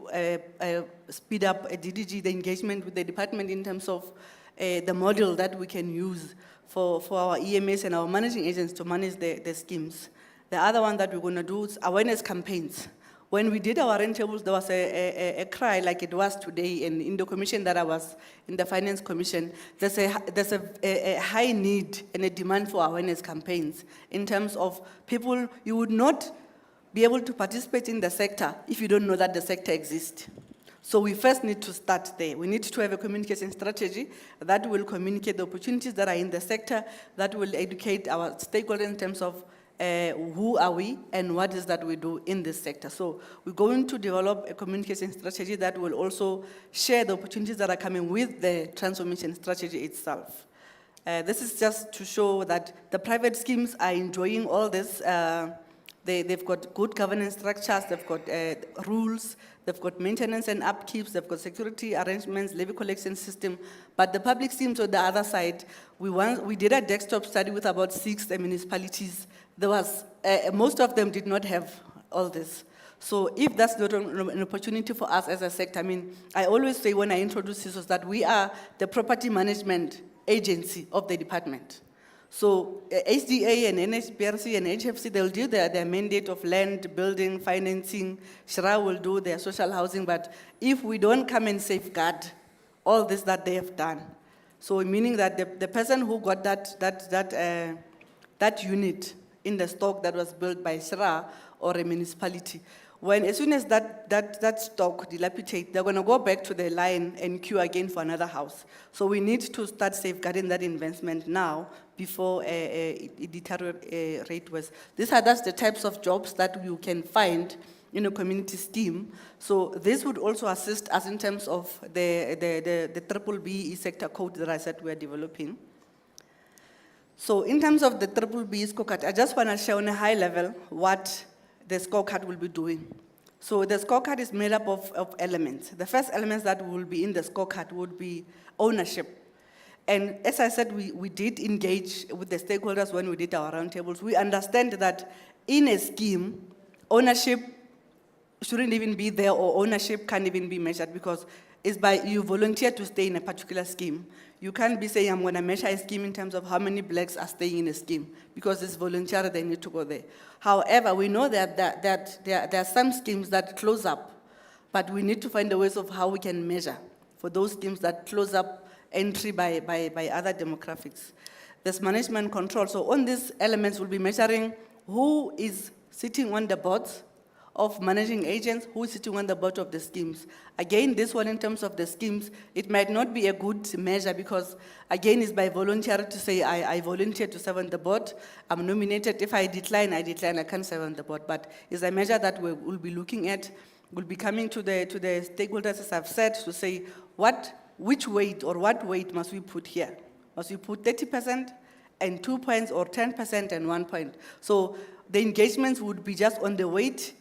speed up DDG, the engagement with the department in terms of the model that we can use for our EMAs and our managing agents to manage the schemes. The other one that we're going to do is awareness campaigns. When we did our roundtables, there was a cry like it was today, and in the commission that I was, in the Finance Commission, there's a high need and a demand for awareness campaigns in terms of people. You would not be able to participate in the sector if you don't know that the sector exists. So we first need to start there. We need to have a communication strategy that will communicate the opportunities that are in the sector, that will educate our stakeholders in terms of who are we and what is that we do in this sector. So we're going to develop a communication strategy that will also share the opportunities that are coming with the transformation strategy itself. This is just to show that the private schemes are enjoying all this. They've got good governance structures, they've got rules, they've got maintenance and upkeeps, they've got security arrangements, levy collection system. But the public schemes on the other side, we did a desktop study with about 6 municipalities. There was, most of them did not have all this. So if that's not an opportunity for us as a sector, I mean, I always say when I introduce CSOS that we are the property management agency of the department. So HDA and NHPRC and HFC, they'll do their mandate of land, building, financing. Shira will do their social housing, but if we don't come and safeguard all this that they have done, so meaning that the person who got that unit in the stock that was built by Shira or a municipality, as soon as that stock dilapidates, they're going to go back to the line and queue again for another house. So we need to start safeguarding that investment now before it deteriorates worse. That's the types of jobs that you can find in a community scheme. So this would also assist us in terms of the BBBE sector code that I said we're developing. So in terms of the BBBE scorecard, I just want to share on a high level what the scorecard will be doing. So the scorecard is made up of elements. The first elements that will be in the scorecard would be ownership. And as I said, we did engage with the stakeholders when we did our roundtables. We understand that in a scheme, ownership shouldn't even be there, or ownership can't even be measured, because it's by you volunteer to stay in a particular scheme. You can't be saying, I'm going to measure a scheme in terms of how many blacks are staying in a scheme, because it's voluntary, they need to go there. However, we know that there are some schemes that close up, but we need to find the ways of how we can measure for those schemes that close up entry by other demographics. There's management control. So on these elements, we'll be measuring who is sitting on the boards of managing agents, who is sitting on the board of the schemes. Again, this one in terms of the schemes, it might not be a good measure because, again, it's by volunteer to say, I volunteer to serve on the board, I'm nominated. If I decline, I can't serve on the board. But it's a measure that we'll be looking at. We'll be coming to the stakeholders, as I've said, to say, which weight or what weight must we put here? Must we put 30% and 2 points, or 10% and 1 point? So the engagements would be just on the weight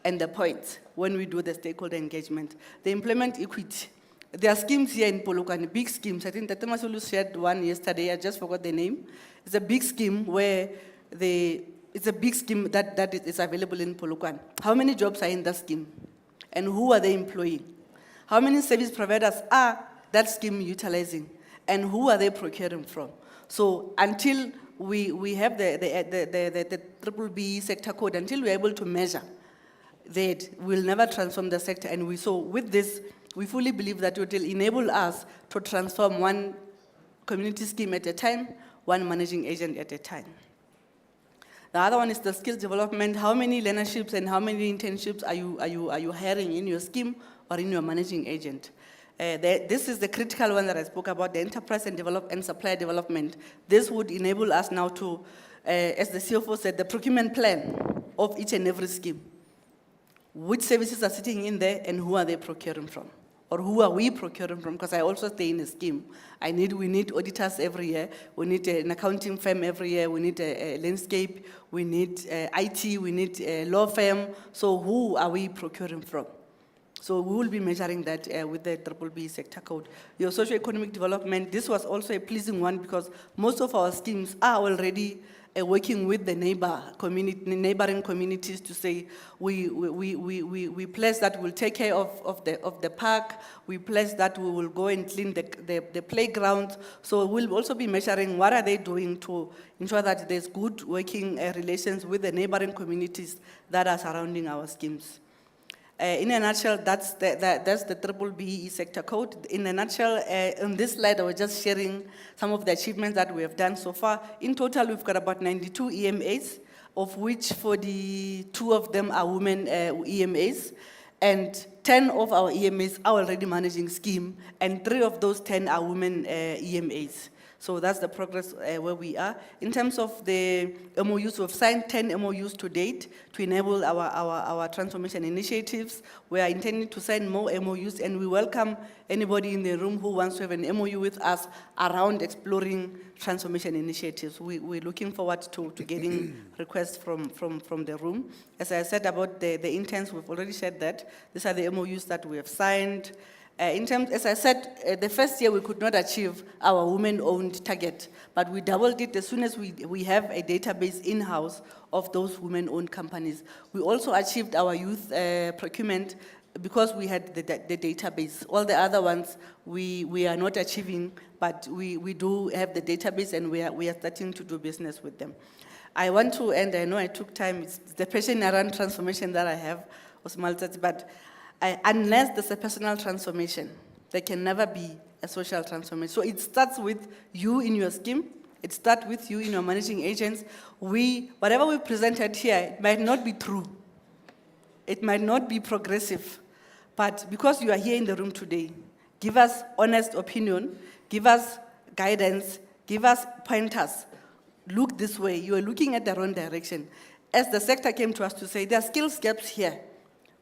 and the points when we do the stakeholder engagement. They implement equity. There are schemes here in Polokwane, big schemes. I think Tatemasulu shared one yesterday, I just forgot the name. It's a big scheme where it's a big scheme that is available in Polokwane. How many jobs are in that scheme? And who are they employing? How many service providers are that scheme utilizing? And who are they procuring from? So until we have the BBBE sector code, until we're able to measure that, we'll never transform the sector. And with this, we fully believe that it will enable us to transform one community scheme at a time, one managing agent at a time. The other one is the skills development. How many learnerships and how many internships are you hiring in your scheme or in your managing agent? This is the critical one that I spoke about, the enterprise and supply development. This would enable us now to, as the CFO said, the procurement plan of each and every scheme. Which services are sitting in there and who are they procuring from? Or who are we procuring from? Because I also stay in a scheme. We need auditors every year. We need an accounting firm every year. We need a landscape. We need IT. We need a law firm. So who are we procuring from? So we will be measuring that with the BBBE sector code. Your socio-economic development, this was also a pleasing one because most of our schemes are already working with the neighboring communities to say, we pledge that we'll take care of the park, we pledge that we will go and clean the playground. So we'll also be measuring what are they doing to ensure that there's good working relations with the neighboring communities that are surrounding our schemes. In a nutshell, that's the BBBE sector code. In a nutshell, on this slide, I was just sharing some of the achievements that we have done so far. In total, we've got about 92 EMAs, of which 42 of them are women EMAs, and 10 of our EMAs are already managing scheme, and 3 of those 10 are women EMAs. So that's the progress where we are. In terms of the MOUs, we've signed 10 MOUs to date to enable our transformation initiatives. We are intending to sign more MOUs, and we welcome anybody in the room who wants to have an MOU with us around exploring transformation initiatives. We're looking forward to getting requests from the room. As I said about the intents, we've already said that. These are the MOUs that we have signed. In terms, as I said, the first year we could not achieve our women-owned target, but we doubled it as soon as we have a database in-house of those women-owned companies. We also achieved our youth procurement because we had the database. All the other ones we are not achieving, but we do have the database, and we are starting to do business with them. I want to end, I know I took time, it's the passion around transformation that I have, but unless there's a personal transformation, there can never be a social transformation. So it starts with you in your scheme, it starts with you in your managing agents. Whatever we presented here, it might not be true, it might not be progressive, but because you are here in the room today, give us honest opinion, give us guidance, give us pointers. Look this way, you are looking at the wrong direction. As the sector came to us to say, there are skills gaps here.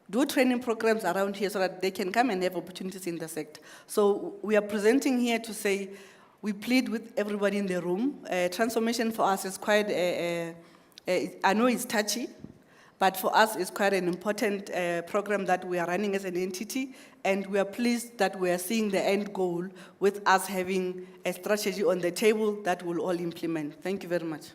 Do training programs around here so that they can come and have opportunities in the sector. So we are presenting here to say, we plead with everybody in the room. Transformation for us is quite, I know it's touchy, but for us it's quite an important program that we are running as an entity, and we are pleased that we are seeing the end goal with us having a strategy on the table that we'll all implement. Thank you very much.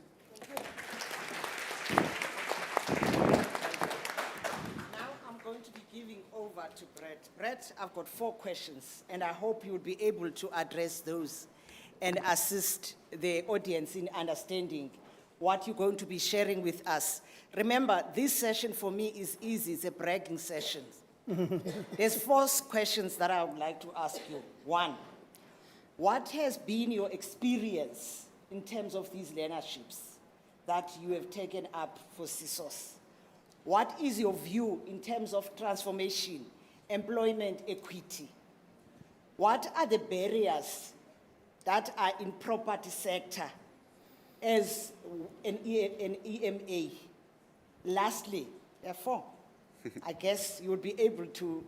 To Brett. Brett, I've got 4 questions, and I hope you'll be able to address those and assist the audience in understanding what you're going to be sharing with us. Remember, this session for me is easy, it's a bragging session. There's 4 questions that I would like to ask you. 1, what has been your experience in terms of these learnerships that you have taken up for CSOS? What is your view in terms of transformation, employment equity? What are the barriers that are in property sector as an EMA? Lastly, therefore, I guess you will be able to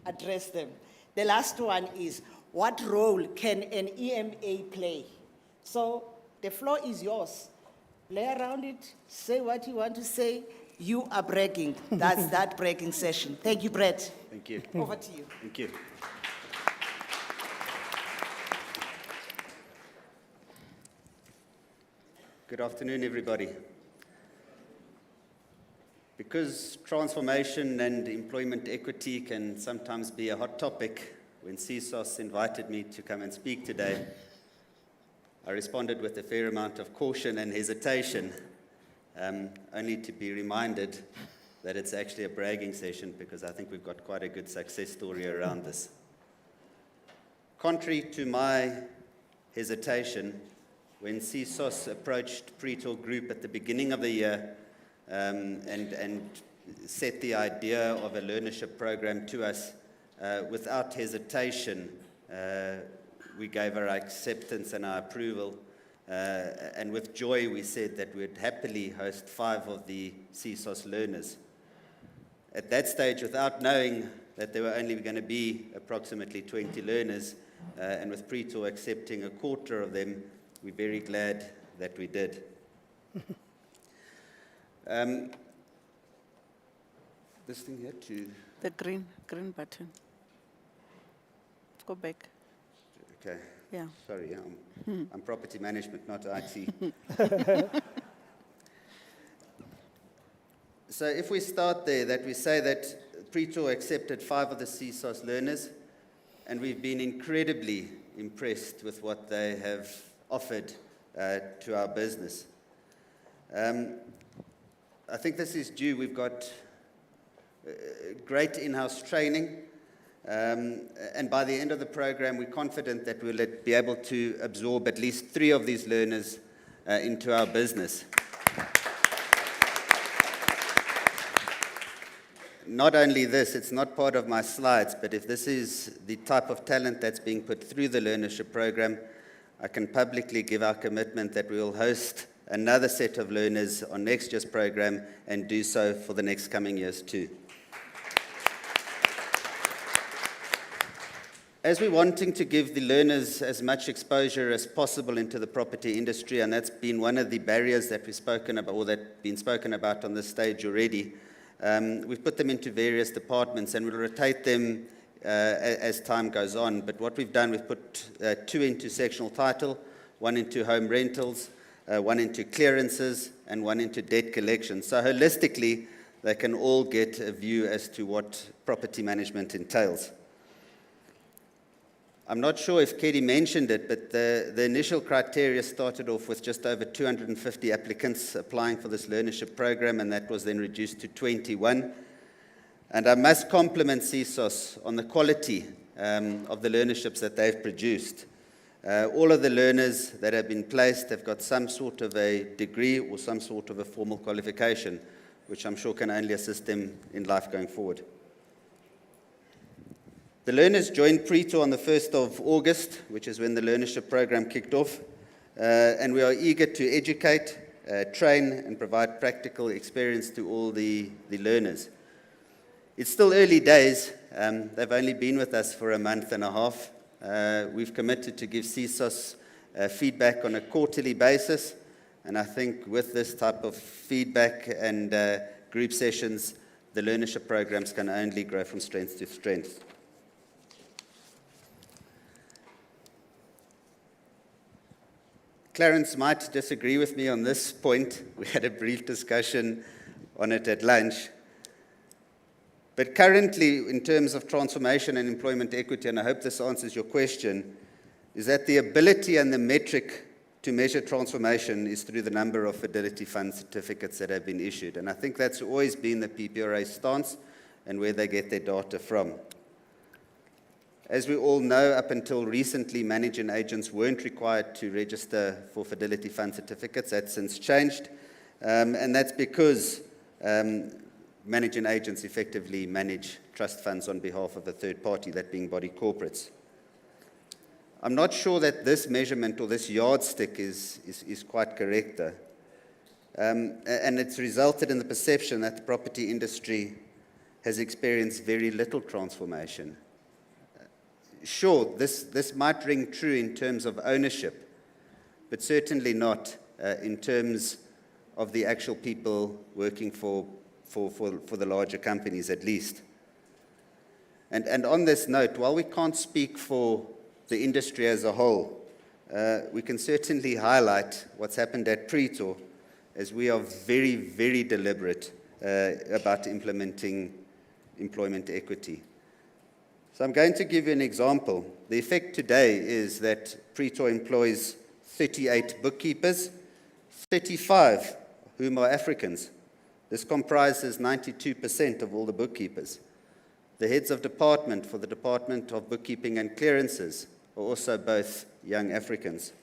address them. The last one is, what role can an EMA play? So the floor is yours. Play around it, say what you want to say. You are bragging. That's that bragging session. Thank you, Brett. Thank you. Over to you. Thank you. Good afternoon, everybody. Because transformation and employment equity can sometimes be a hot topic, when CSOS invited me to come and speak today, I responded with a fair amount of caution and hesitation. Only to be reminded that it's actually a bragging session, because I think we've got quite a good success story around this. Contrary to my hesitation, when CSOS approached Pretor Group at the beginning of the year and set the idea of a learnership program to us, without hesitation, we gave our acceptance and our approval. And with joy, we said that we'd happily host 5 of the CSOS learners. At that stage, without knowing that there were only going to be approximately 20 learners, and with Pretor accepting a quarter of them, we're very glad that we did. This thing here to... The green button. Go back. Okay. Yeah. Sorry, I'm property management, not IT. So if we start there, that we say that Pretor accepted 5 of the CSOS learners, and we've been incredibly impressed with what they have offered to our business. I think this is due. We've got great in-house training. And by the end of the program, we're confident that we'll be able to absorb at least 3 of these learners into our business. Not only this, it's not part of my slides, but if this is the type of talent that's being put through the learnership program, I can publicly give our commitment that we will host another set of learners on next year's program and do so for the next coming years too. As we're wanting to give the learners as much exposure as possible into the property industry, and that's been one of the barriers that we've spoken about, or that been spoken about on this stage already, we've put them into various departments and we'll rotate them as time goes on. But what we've done, we've put 2 into sectional title, 1 into home rentals, 1 into clearances, and 1 into debt collection. So holistically, they can all get a view as to what property management entails. I'm not sure if Katie mentioned it, but the initial criteria started off with just over 250 applicants applying for this learnership program, and that was then reduced to 21. And I must compliment CSOS on the quality of the learnerships that they've produced. All of the learners that have been placed have got some sort of a degree or some sort of a formal qualification, which I'm sure can only assist them in life going forward. The learners joined Preto on the 1st of August, which is when the learnership program kicked off, and we are eager to educate, train, and provide practical experience to all the learners. It's still early days. They've only been with us for a month and a half. We've committed to give CSOS feedback on a quarterly basis, and I think with this type of feedback and group sessions, the learnership programs can only grow from strength to strength. Clarence might disagree with me on this point. We had a brief discussion on it at lunch. But currently, in terms of transformation and employment equity, and I hope this answers your question, is that the ability and the metric to measure transformation is through the number of Fidelity Fund certificates that have been issued. And I think that's always been the PPRA's stance and where they get their data from. As we all know, up until recently, managing agents weren't required to register for Fidelity Fund certificates. That's since changed. And that's because managing agents effectively manage trust funds on behalf of a third party, that being body corporates. I'm not sure that this measurement or this yardstick is quite correct, though. And it's resulted in the perception that the property industry has experienced very little transformation. Sure, this might ring true in terms of ownership, but certainly not in terms of the actual people working for the larger companies, at least. And on this note, while we can't speak for the industry as a whole, we can certainly highlight what's happened at Preto, as we are very, very deliberate about implementing employment equity. So I'm going to give you an example. The effect today is that Preto employs 38 bookkeepers, 35 whom are Africans. This comprises 92% of all the bookkeepers. The heads of department for the Department of Bookkeeping and Clearances are also both young Africans.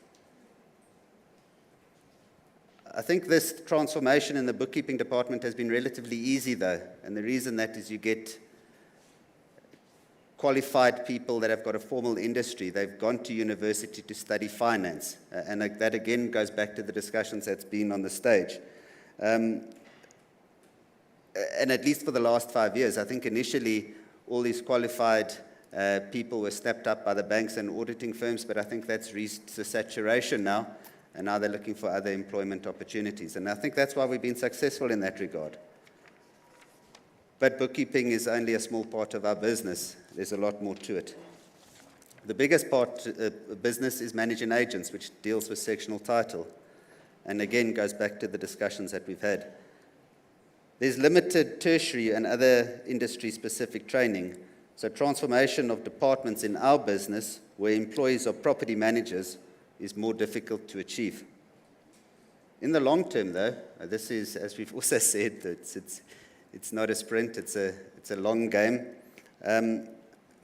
I think this transformation in the bookkeeping department has been relatively easy, though, and the reason that is you get qualified people that have got a formal industry. They've gone to university to study finance. And that again goes back to the discussions that's been on the stage. And at least for the last 5 years, I think initially all these qualified people were snapped up by the banks and auditing firms, but I think that's reached the saturation now, and now they're looking for other employment opportunities. And I think that's why we've been successful in that regard. But bookkeeping is only a small part of our business. There's a lot more to it. The biggest part of business is managing agents, which deals with sectional title, and again goes back to the discussions that we've had. There's limited tertiary and other industry-specific training, so transformation of departments in our business, where employees are property managers, is more difficult to achieve. In the long term, though, this is, as we've also said, it's not a sprint, it's a long game.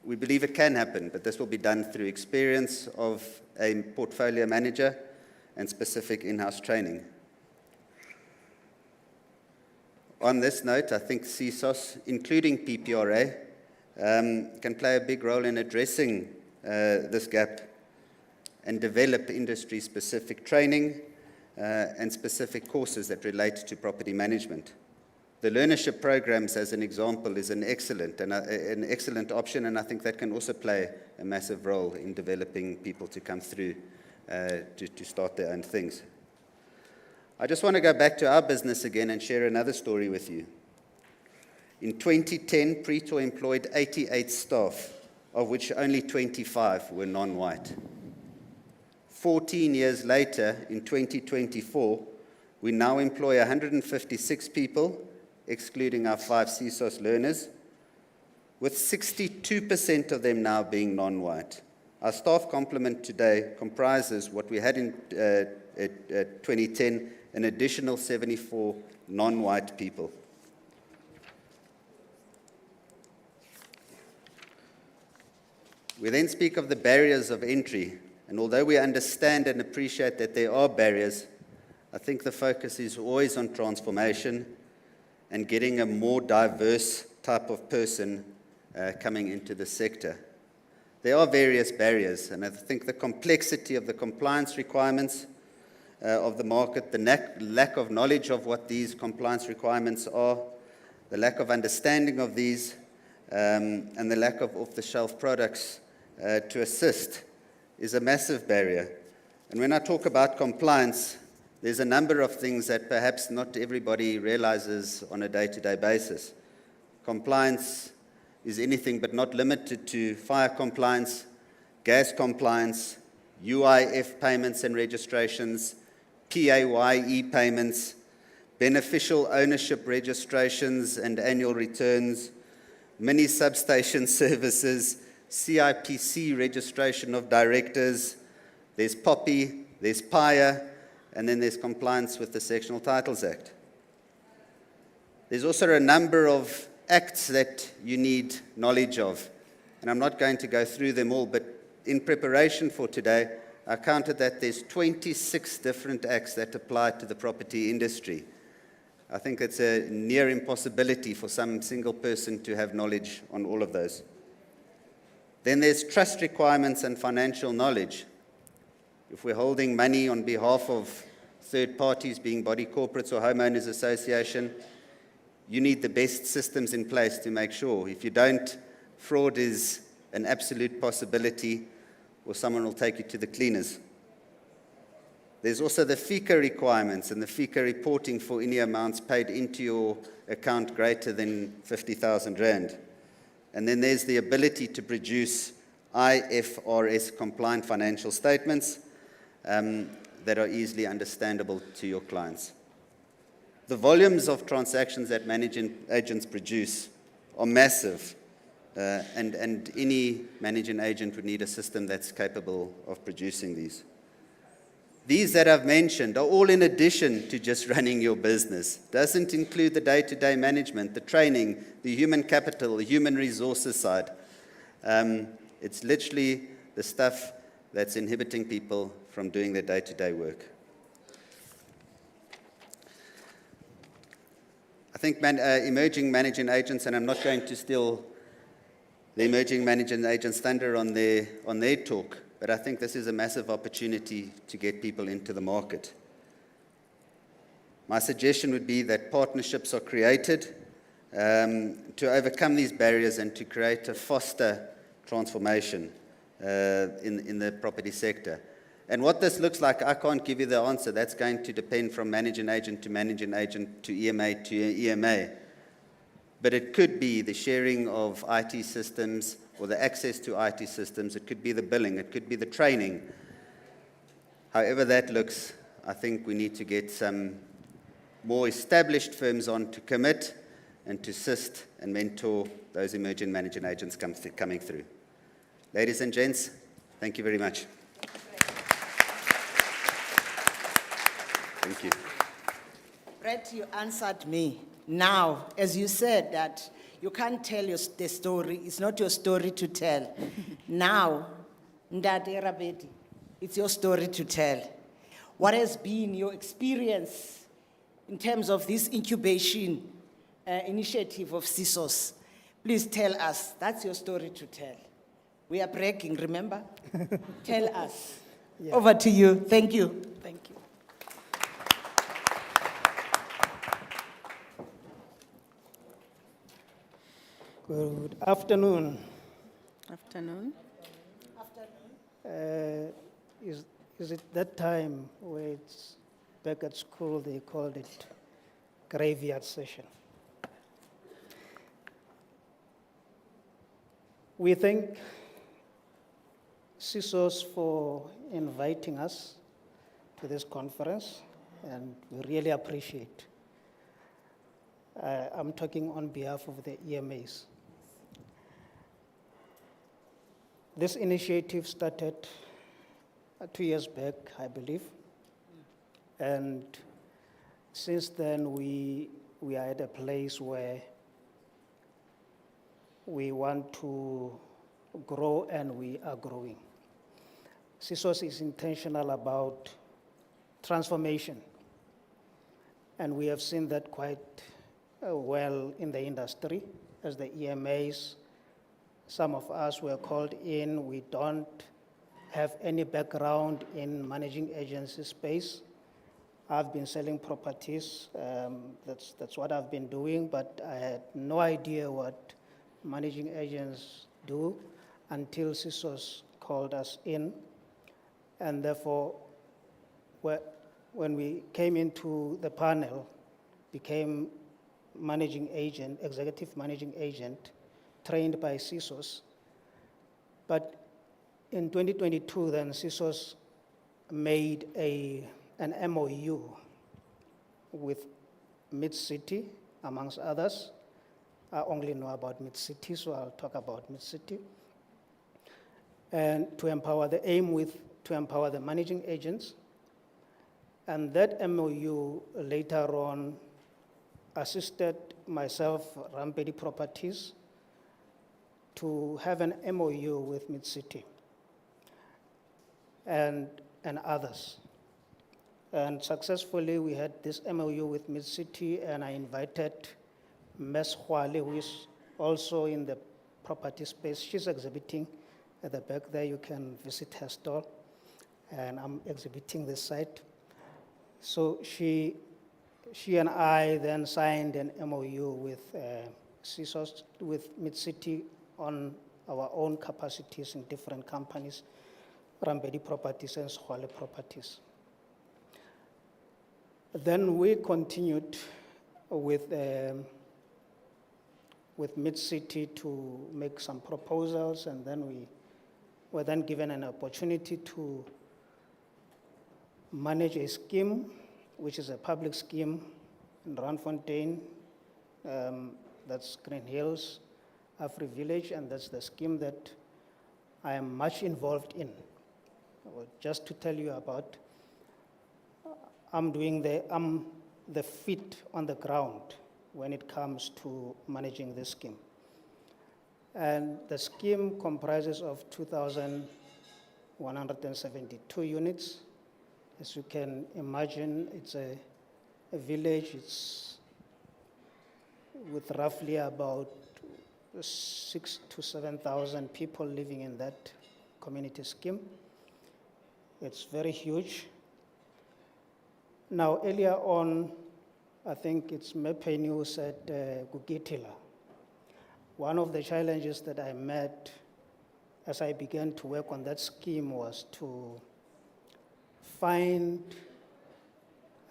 We believe it can happen, but this will be done through experience of a portfolio manager and specific in-house training. On this note, I think CSOS, including PPRA, can play a big role in addressing this gap. and develop industry-specific training and specific courses that relate to property management. The learnership programs, as an example, is an excellent option, and I think that can also play a massive role in developing people to come through to start their own things. I just want to go back to our business again and share another story with you. In 2010, Pretor employed 88 staff, of which only 25 were non-white. 14 years later, in 2024, we now employ 156 people, excluding our 5 CSOS learners, with 62% of them now being non-white. Our staff complement today comprises what we had in 2010, an additional 74 non-white people. We then speak of the barriers of entry, and although we understand and appreciate that there are barriers, I think the focus is always on transformation and getting a more diverse type of person coming into the sector. There are various barriers, and I think the complexity of the compliance requirements of the market, the lack of knowledge of what these compliance requirements are, the lack of understanding of these, and the lack of off-the-shelf products to assist is a massive barrier. And when I talk about compliance, there's a number of things that perhaps not everybody realizes on a day-to-day basis. Compliance is anything but not limited to fire compliance, gas compliance, UIF payments and registrations, PAYE payments, beneficial ownership registrations and annual returns, mini substation services, CIPC registration of directors, there's POPI, there's PIA, and then there's compliance with the Sectional Titles Act. There's also a number of acts that you need knowledge of, and I'm not going to go through them all, but in preparation for today, I counted that there's 26 different acts that apply to the property industry. I think it's a near impossibility for some single person to have knowledge on all of those. Then there's trust requirements and financial knowledge. If we're holding money on behalf of third parties, being body corporates or homeowners association, you need the best systems in place to make sure. If you don't, fraud is an absolute possibility, or someone will take you to the cleaners. There's also the FICA requirements and the FICA reporting for any amounts paid into your account greater than 50,000 Rand. And then there's the ability to produce IFRS compliant financial statements that are easily understandable to your clients. The volumes of transactions that managing agents produce are massive, and any managing agent would need a system that's capable of producing these. These that I've mentioned are all in addition to just running your business. Doesn't include the day-to-day management, the training, the human capital, the human resources side. It's literally the stuff that's inhibiting people from doing their day-to-day work. I think emerging managing agents, and I'm not going to steal the emerging managing agents' thunder on their talk, but I think this is a massive opportunity to get people into the market. My suggestion would be that partnerships are created to overcome these barriers and to create a foster transformation in the property sector. And what this looks like, I can't give you the answer. That's going to depend from managing agent to managing agent to EMA to EMA. But it could be the sharing of IT systems or the access to IT systems. It could be the billing. It could be the training. However that looks, I think we need to get some more established firms on to commit and to assist and mentor those emerging managing agents coming through. Ladies and gents, thank you very much. Thank you. Brett, you answered me. Now, as you said that you can't tell the story, it's not your story to tell. Now, Ndade Rabedi, it's your story to tell. What has been your experience in terms of this incubation initiative of CSOS? Please tell us. That's your story to tell. We are breaking, remember? Tell us. Yeah. Over to you. Thank you. Thank you. Good afternoon. Afternoon. Is it that time where it's back at school, they called it graveyard session? We thank CSOS for inviting us to this conference, and we really appreciate. I'm talking on behalf of the EMAs. This initiative started 2 years back, I believe. And since then, we are at a place where we want to grow, and we are growing. CSOS is intentional about transformation, and we have seen that quite well in the industry as the EMAs. Some of us were called in. We don't have any background in managing agency space. I've been selling properties. That's what I've been doing, but I had no idea what managing agents do until CSOS called us in. And therefore, when we came into the panel, became managing agent, executive managing agent, trained by CSOS. But in 2022, then CSOS made an MOU with Mid-City, amongst others. I only know about Mid-City, so I'll talk about Mid-City. And to empower, the aim to empower the managing agents. And that MOU later on assisted myself, Rampedi Properties, to have an MOU with Mid-City and others. And successfully, we had this MOU with Mid-City, and I invited Ms. Hwale, who is also in the property space. She's exhibiting at the back there. You can visit her stall. And I'm exhibiting this site. So she and I then signed an MOU with CSOS, with Mid-City, on our own capacities in different companies, Rampedi Properties and Hwale Properties. Then we continued with Mid-City to make some proposals, and then we were then given an opportunity to manage a scheme, which is a public scheme in Randfontein, that's Green Hills, Afri Village, and that's the scheme that I am much involved in. Well, just to tell you about, I'm the feet on the ground when it comes to managing this scheme. And the scheme comprises of 2,172 units. As you can imagine, it's a village. It's with roughly about 6,000 to 7,000 people living in that community scheme. It's very huge. Now, earlier on, I think it's Mepeni who said Gugitila. One of the challenges that I met as I began to work on that scheme was to find,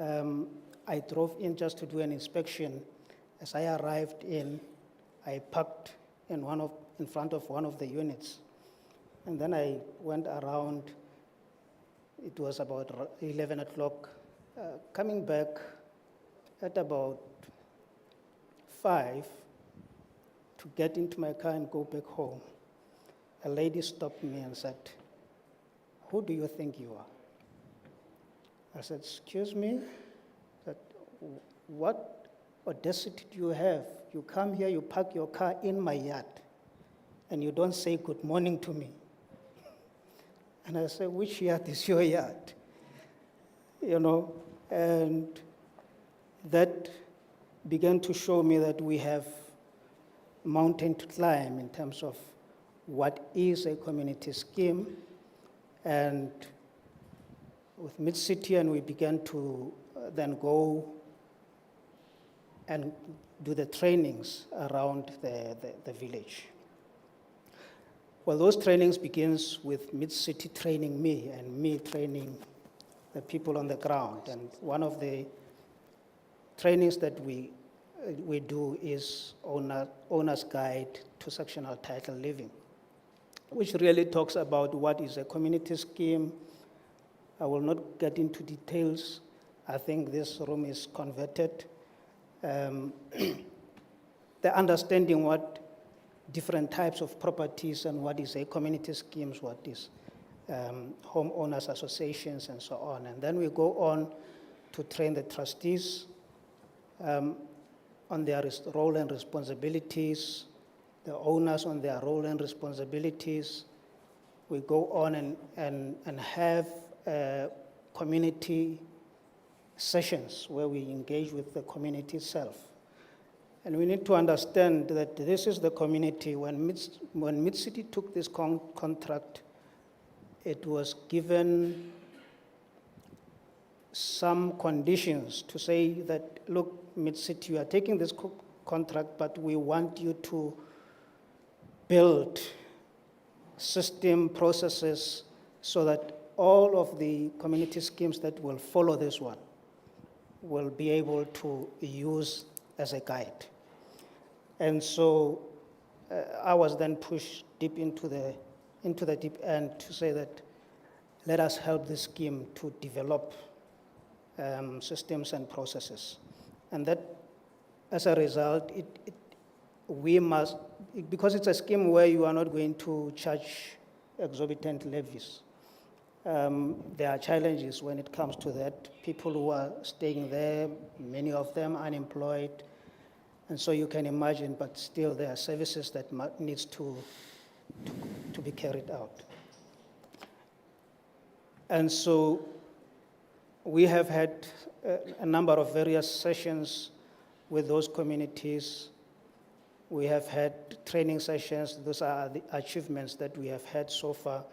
I drove in just to do an inspection. As I arrived in, I parked in front of one of the units. And then I went around, it was about 11 o'clock, coming back at about 5 to get into my car and go back home. A lady stopped me and said, "Who do you think you are?" I said, "Excuse me, that what audacity do you have? You come here, you park your car in my yard, and you don't say good morning to me." And I said, "Which yard is your yard?" You know, and that began to show me that we have mountain to climb in terms of what is a community scheme and with Mid-City, and we began to then go and do the trainings around the village. Well, those trainings begins with Mid-City training me and me training the people on the ground. And one of the trainings that we do is Owner's Guide to Sectional Title Living, which really talks about what is a community scheme. I will not get into details. I think this room is converted. The understanding what different types of properties and what is a community schemes, what is homeowners associations and so on. And then we go on to train the trustees on their role and responsibilities, the owners on their role and responsibilities. We go on and have community sessions where we engage with the community itself. And we need to understand that this is the community. When Mid-City took this contract, it was given some conditions to say that, look, Mid-City, you are taking this contract, but we want you to build system processes so that all of the community schemes that will follow this one will be able to use as a guide. And so I was then pushed deep into the deep end to say that let us help this scheme to develop systems and processes. And that, as a result, we must, because it's a scheme where you are not going to charge exorbitant levies. There are challenges when it comes to that. People who are staying there, many of them unemployed. And so you can imagine, but still there are services that needs to be carried out. And so we have had a number of various sessions with those communities. We have had training sessions. Those are the achievements that we have had so far.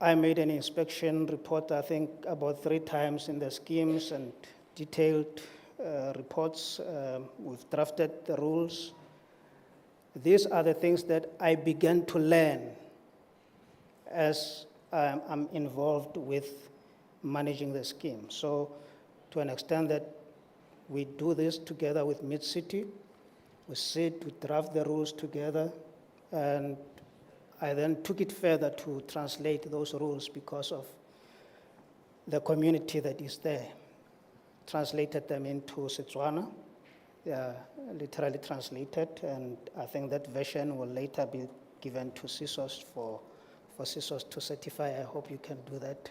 I made an inspection report, I think, about 3 times in the schemes and detailed reports. We've drafted the rules. These are the things that I began to learn as I'm involved with managing the scheme. So to an extent that we do this together with Mid-City, we sit, we draft the rules together, and I then took it further to translate those rules because of the community that is there. Translated them into Setswana. They are literally translated, and I think that version will later be given to CSOS for CSOS to certify. I hope you can do that,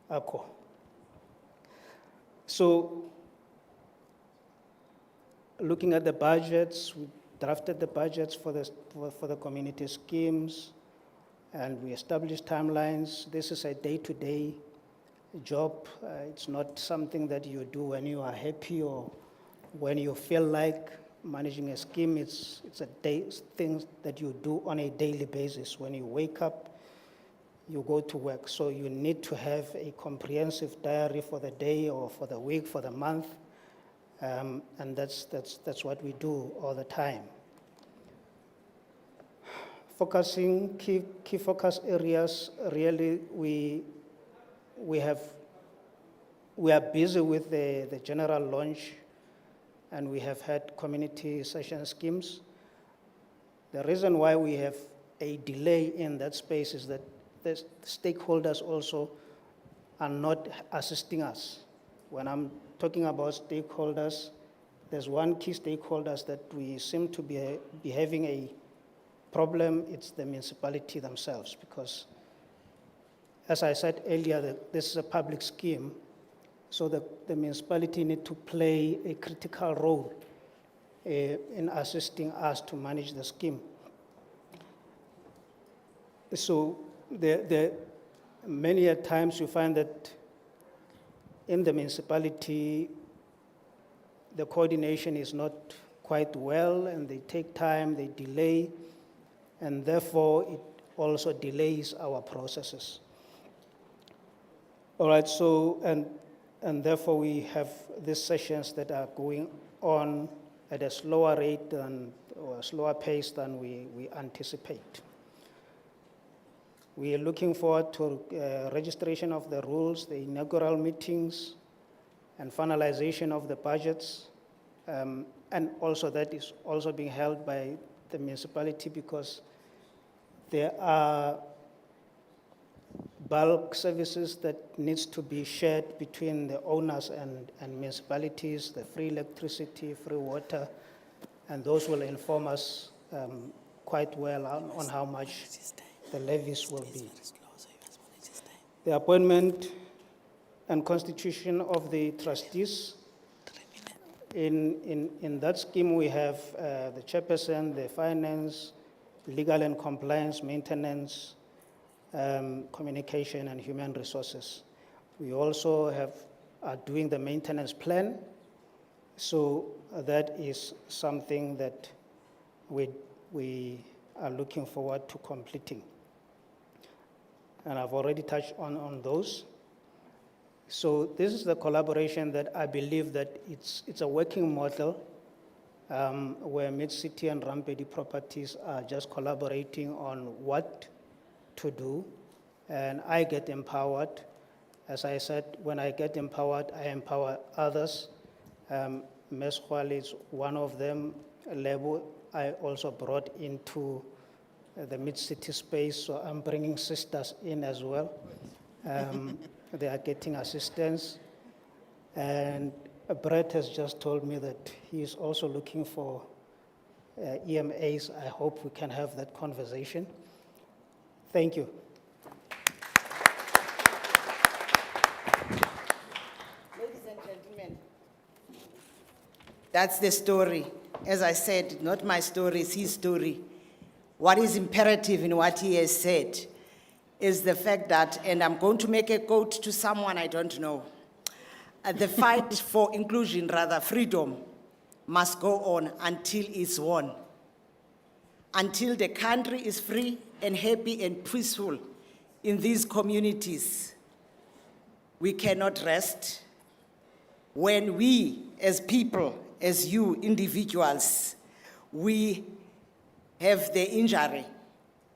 Ako. So, looking at the budgets, we drafted the budgets for the community schemes, and we established timelines. This is a day-to-day job. It's not something that you do when you are happy or when you feel like managing a scheme. It's things that you do on a daily basis. When you wake up, you go to work. So you need to have a comprehensive diary for the day or for the week, for the month. And that's what we do all the time. Focusing, key focus areas, really we are busy with the general launch, and we have had community session schemes. The reason why we have a delay in that space is that the stakeholders also are not assisting us. When I'm talking about stakeholders, there's one key stakeholders that we seem to be having a problem. It's the municipality themselves, because as I said earlier, this is a public scheme, so the municipality need to play a critical role in assisting us to manage the scheme. So many a times you find that in the municipality, the coordination is not quite well, and they take time, they delay, and therefore also delays our processes. All right, so, and therefore we have these sessions that are going on at a slower rate than, or a slower pace than we anticipate. We are looking forward to registration of the rules, the inaugural meetings, and finalization of the budgets. And also that is also being held by the municipality because there are bulk services that needs to be shared between the owners and municipalities, the free electricity, free water, and those will inform us quite well on how much the levies will be. The appointment and constitution of the trustees. In that scheme, we have the chairperson, the finance, legal and compliance, maintenance, communication, and human resources. We also are doing the maintenance plan. So that is something that we are looking forward to completing. And I've already touched on those. So this is the collaboration that I believe that it's a working model where Mid-City and Rampedi Properties are just collaborating on what to do, and I get empowered. As I said, when I get empowered, I empower others. Mesqual is one of them. Lebo, I also brought into the Mid-City space, so I'm bringing sisters in as well. They are getting assistance. And Brett has just told me that he is also looking for EMAs. I hope we can have that conversation. Thank you. Ladies and gentlemen, that's the story. As I said, not my story, it's his story. What is imperative in what he has said is the fact that, and I'm going to make a quote to someone I don't know, the fight for inclusion, rather freedom, must go on until it's won. Until the country is free and happy and peaceful in these communities, we cannot rest. When we, as people, as you individuals, we have the injury,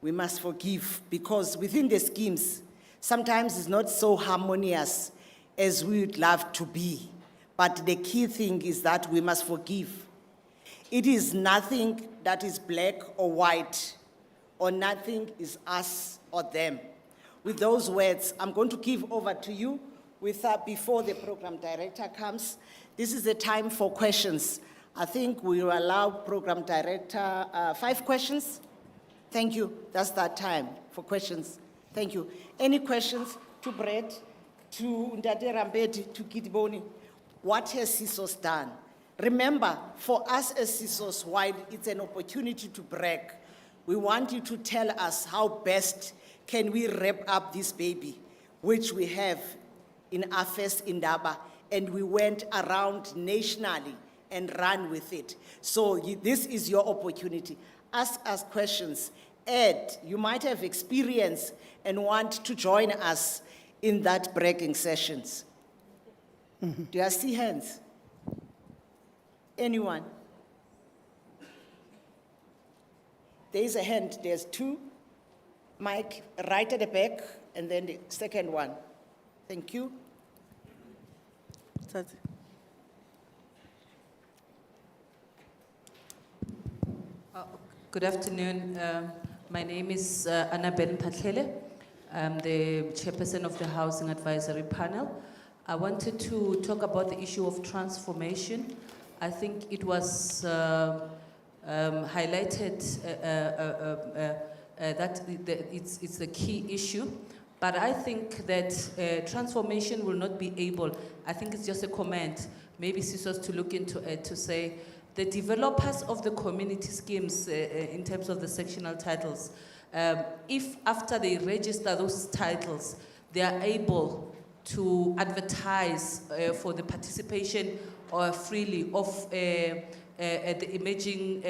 we must forgive, because within the schemes, sometimes it's not so harmonious as we would love to be. But the key thing is that we must forgive. It is nothing that is black or white, or nothing is us or them. With those words, I'm going to give over to you before the program director comes. This is the time for questions. I think we will allow program director 5 questions. Thank you. That's that time for questions. Thank you. Any questions to Brett, to Ndate Rampedi, to Kidiboni? What has CSOS done? Remember, for us as CSOS, while it's an opportunity to brag, we want you to tell us how best can we wrap up this baby, which we have in our first Indaba, and we went around nationally and ran with it. So this is your opportunity. Ask us questions. Ed, you might have experience and want to join us in that bragging sessions. Do I see hands? Anyone? There's a hand, there's 2. Mike, right at the back, and then the second one. Thank you. Good afternoon. My name is Annabelle Patlele. I'm the chairperson of the Housing Advisory Panel. I wanted to talk about the issue of transformation. I think it was highlighted that it's a key issue, but I think that transformation will not be able, I think it's just a comment, maybe CSOS to look into it, to say the developers of the community schemes in terms of the sectional titles, if after they register those titles, they are able to advertise for the participation or freely of the emerging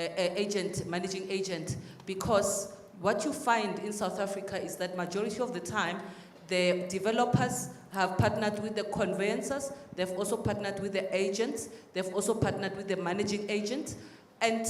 agent, managing agent, because what you find in South Africa is that majority of the time, the developers have partnered with the conveyancers, they've also partnered with the agents, they've also partnered with the managing agents. And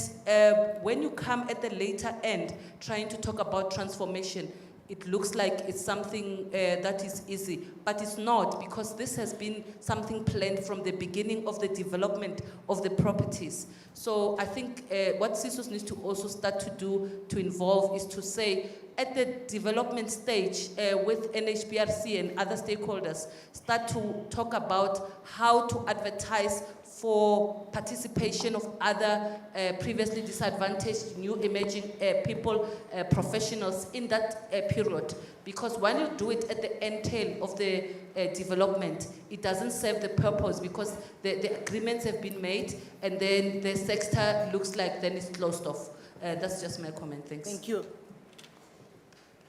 when you come at the later end, trying to talk about transformation, it looks like it's something that is easy, but it's not, because this has been something planned from the beginning of the development of the properties. So I think what CSOS needs to also start to do to involve is to say, at the development stage with NHBRC and other stakeholders, start to talk about how to advertise for participation of other previously disadvantaged, new emerging people, professionals in that period. Because when you do it at the end tail of the development, it doesn't serve the purpose, because the agreements have been made and then the sector looks like then it's closed off. That's just my comment, thanks. Thank you.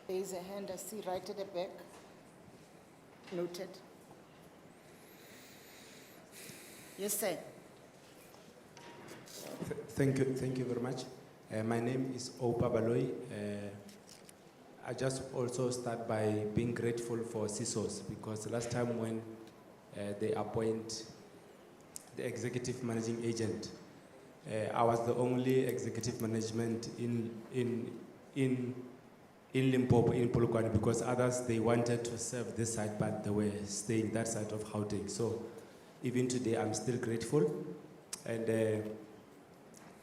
There is a hand I see right at the back. Noted. Yes, sir. Thank you very much. My name is Opa Baloy. I just also start by being grateful for CSOS, because last time when they appoint the executive managing agent, I was the only executive management in Limpopo, in Polokwane, because others, they wanted to serve this side, but they were staying that side of Gauteng. So even today, I'm still grateful. And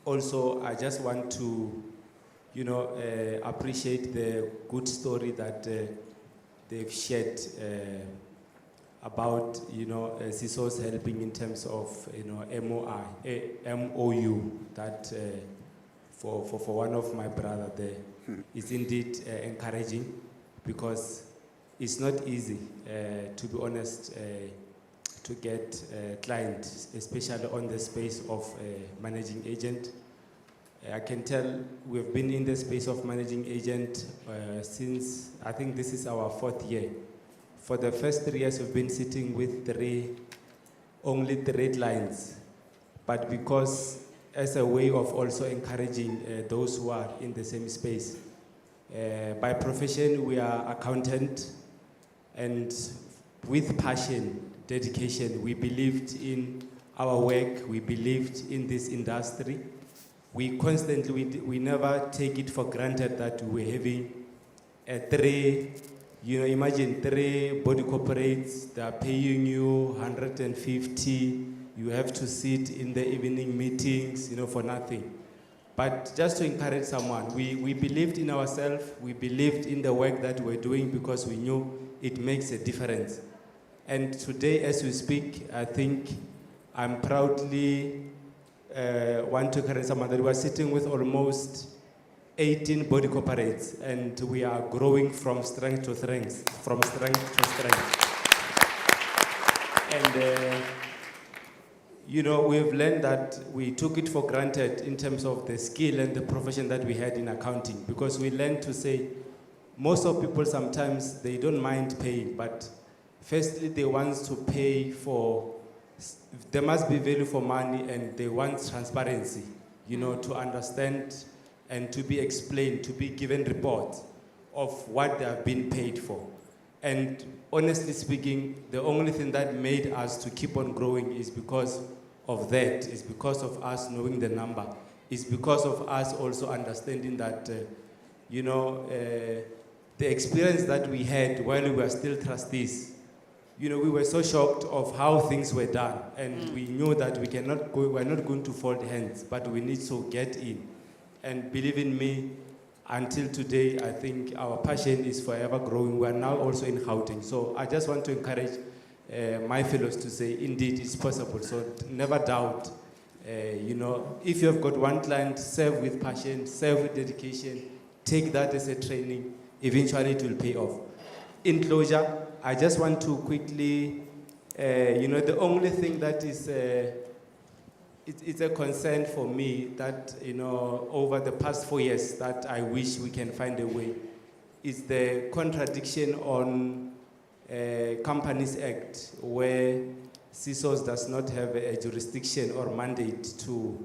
also, I just want to, appreciate the good story that they've shared about, CSOS helping in terms of, MOU, that for one of my brother there is indeed encouraging, because it's not easy, to be honest, to get clients, especially on the space of managing agent. I can tell we've been in the space of managing agent since, I think this is our 4th year. For the first 3 years, we've been sitting with only 3 clients. But because, as a way of also encouraging those who are in the same space, by profession, we are accountant, and with passion, dedication, we believed in our work, we believed in this industry. We constantly, we never take it for granted that we're having 3, imagine 3 body corporates, they are paying you 150, you have to sit in the evening meetings, for nothing. But just to encourage someone, we believed in ourselves, we believed in the work that we're doing, because we knew it makes a difference. And today, as we speak, I think I'm proudly want to encourage someone that we are sitting with almost 18 body corporates, and we are growing from strength to strength, And, we've learned that we took it for granted in terms of the skill and the profession that we had in accounting, because we learned to say, most of people sometimes, they don't mind paying, but firstly, they want to pay for, there must be value for money, and they want transparency, to understand and to be explained, to be given reports of what they have been paid for. And honestly speaking, the only thing that made us to keep on growing is because of that, is because of us knowing the number, is because of us also understanding that, the experience that we had while we were still trustees, we were so shocked of how things were done, and we knew that we're not going to fold hands, but we need to get in. And believe in me, until today, I think our passion is forever growing. We are now also in Gauteng. So I just want to encourage my fellows to say, indeed, it's possible. So never doubt. If you have got one client, serve with passion, serve with dedication, take that as a training. Eventually, it will pay off. In closure, I just want to quickly, the only thing that is, it's a concern for me that, over the past 4 years that I wish we can find a way, is the contradiction on Companies Act, where CSOS does not have a jurisdiction or mandate to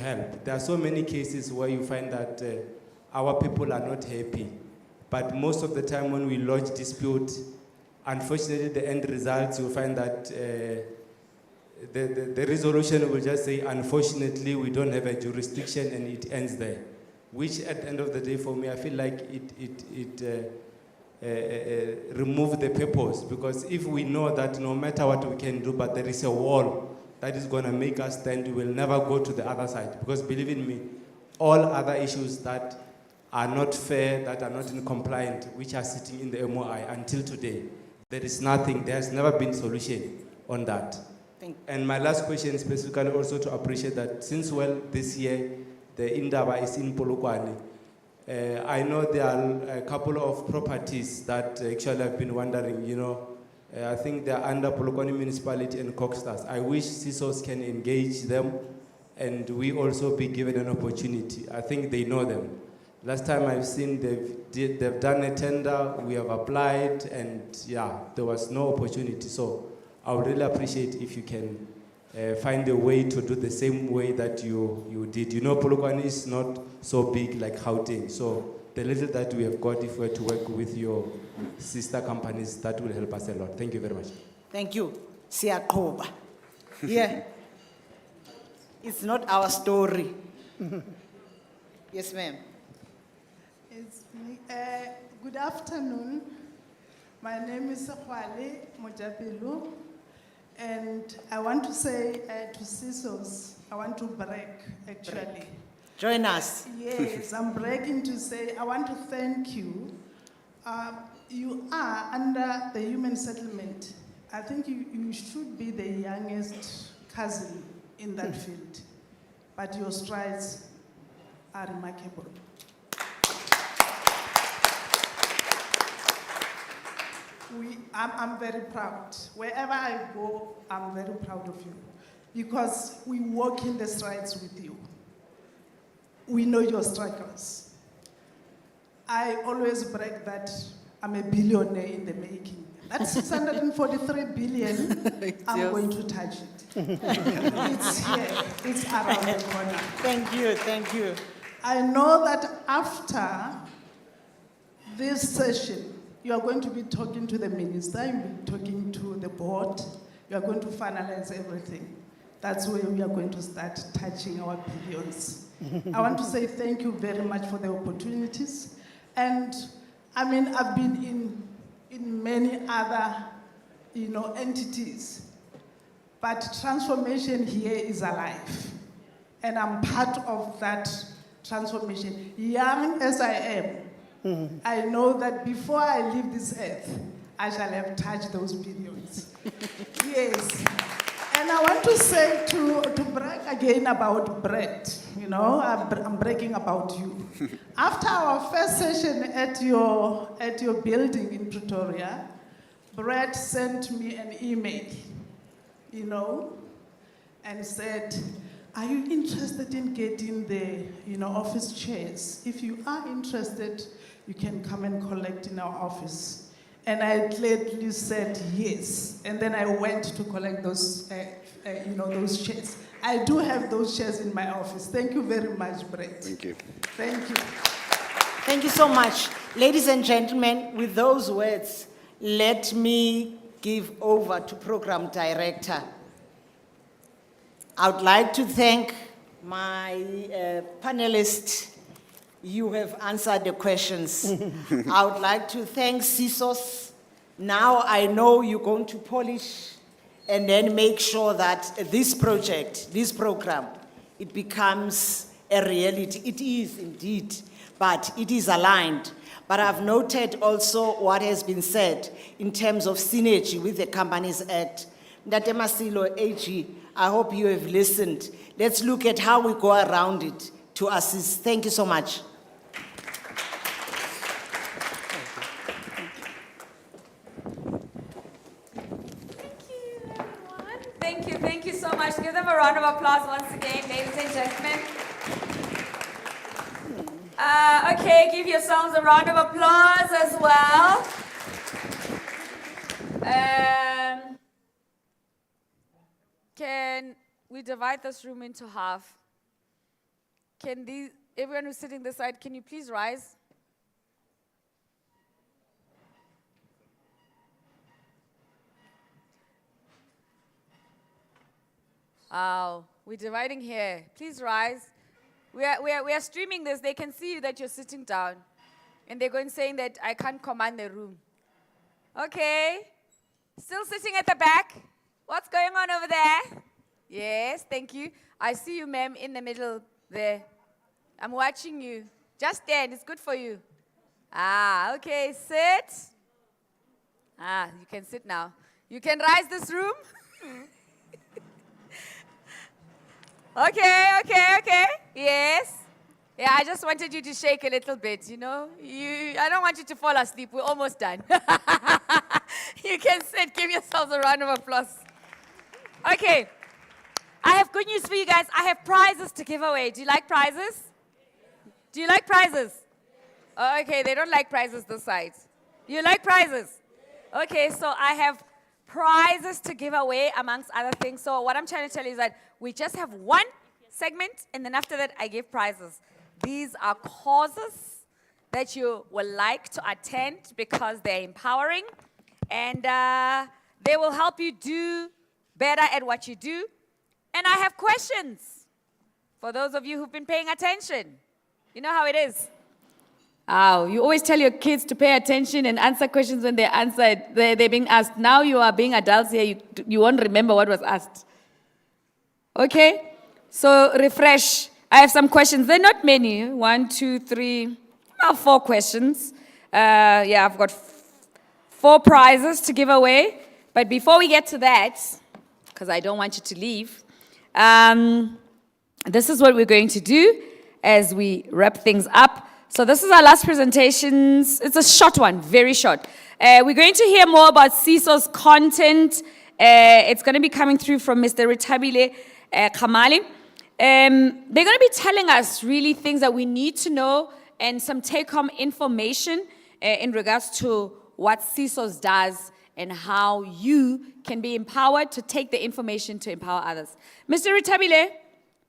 help. There are so many cases where you find that our people are not happy. But most of the time when we lodge dispute, unfortunately the end results, you'll find that the resolution will just say, unfortunately, we don't have a jurisdiction, and it ends there. Which at the end of the day, for me, I feel like it remove the purpose, because if we know that no matter what we can do, but there is a wall that is going to make us stand, we will never go to the other side. Because believe in me, all other issues that are not fair, that are not in compliant, which are sitting in the MOI until today, there is nothing, there has never been solution on that. And my last question is specifically also to appreciate that since, well, this year, the Indaba is in Polokwane, I know there are a couple of properties that actually have been wondering, you know, I think they're under Polokwane Municipality and Cockstars. I wish CSOS can engage them and we also be given an opportunity. I think they know them. Last time I've seen they've done a tender, we have applied, and yeah, there was no opportunity. So I would really appreciate if you can find a way to do the same way that you did. You know, Polokwane is not so big like Gauteng. So the little that we have got, if we were to work with your sister companies, that will help us a lot. Thank you very much. Thank you. Siyakoba. Yeah. It's not our story. Yes, ma'am. It's me. Good afternoon. My name is Sakwale Mojapilu, and I want to say to CSOS, I want to break, actually. Join us. Yes, I'm breaking to say I want to thank you. You are under the human settlement. I think you should be the youngest cousin in that field, but your strides are remarkable. I'm very proud. Wherever I go, I'm very proud of you, because we walk in the strides with you. We know your struggles. I always brag that I'm a billionaire in the making. That's 643 billion, I'm going to touch it. It's here, it's around the corner. Thank you, thank you. I know that after this session, you are going to be talking to the minister, you'll be talking to the board, you are going to finalize everything. That's where we are going to start touching our billions. I want to say thank you very much for the opportunities. And I mean, I've been in many other, entities, but transformation here is alive. And I'm part of that transformation. Young as I am, I know that before I leave this earth, I shall have touched those billions. Yes. And I want to say, to brag again about Brett, I'm bragging about you. After our first session at your building in Pretoria, Brett sent me an email, and said, are you interested in getting the office chairs? If you are interested, you can come and collect in our office. And I gladly said yes. And then I went to collect those, those chairs. I do have those chairs in my office. Thank you very much, Brett. Thank you. Thank you. Thank you so much. Ladies and gentlemen, with those words, let me give over to Program Director. I would like to thank my panelists. You have answered the questions. I would like to thank CSOS. Now I know you're going to polish and then make sure that this project, this program, it becomes a reality. It is indeed, but it is aligned. But I've noted also what has been said in terms of synergy with the Companies Act. Ndate Masilo AG, I hope you have listened. Let's look at how we go around it to assist. Thank you so much. Thank you so much. Give them a round of applause once again, ladies and gentlemen. Okay, give yourselves a round of applause as well. Can we divide this room into half? everyone who's sitting this side, can you please rise? Wow, we're dividing here. Please rise. We are streaming this. They can see you that you're sitting down. And they're going saying that I can't command the room. Okay. Still sitting at the back. What's going on over there? Yes, thank you. I see you, ma'am, in the middle there. I'm watching you. Just stand. It's good for you. Ah, okay. Sit. Ah, you can sit now. You can rise this room. Okay. Yes. Yeah, I just wanted you to shake a little bit, you know. I don't want you to fall asleep. We're almost done. You can sit. Give yourselves a round of applause. Okay. I have good news for you guys. I have prizes to give away. Do you like prizes? Do you like prizes? Oh, okay, they don't like prizes this side. You like prizes? Okay, so I have prizes to give away amongst other things. So what I'm trying to tell you is that we just have one segment, and then after that, I give prizes. These are causes that you will like to attend because they're empowering, and they will help you do better at what you do. And I have questions for those of you who've been paying attention. You know how it is. Oh, you always tell your kids to pay attention and answer questions when they're being asked. Now you are being adults here, you won't remember what was asked. Okay? So refresh. I have some questions. They're not many. 1, 2, 3, about 4 questions. I've got 4 prizes to give away. But before we get to that, because I don't want you to leave, this is what we're going to do as we wrap things up. So this is our last presentations. It's a short one, very short. We're going to hear more about CSOS content. It's going to be coming through from Mr. Ritabile Kamali. They're going to be telling us really things that we need to know and some take-home information in regards to what CSOS does and how you can be empowered to take the information to empower others. Mr. Ritabile,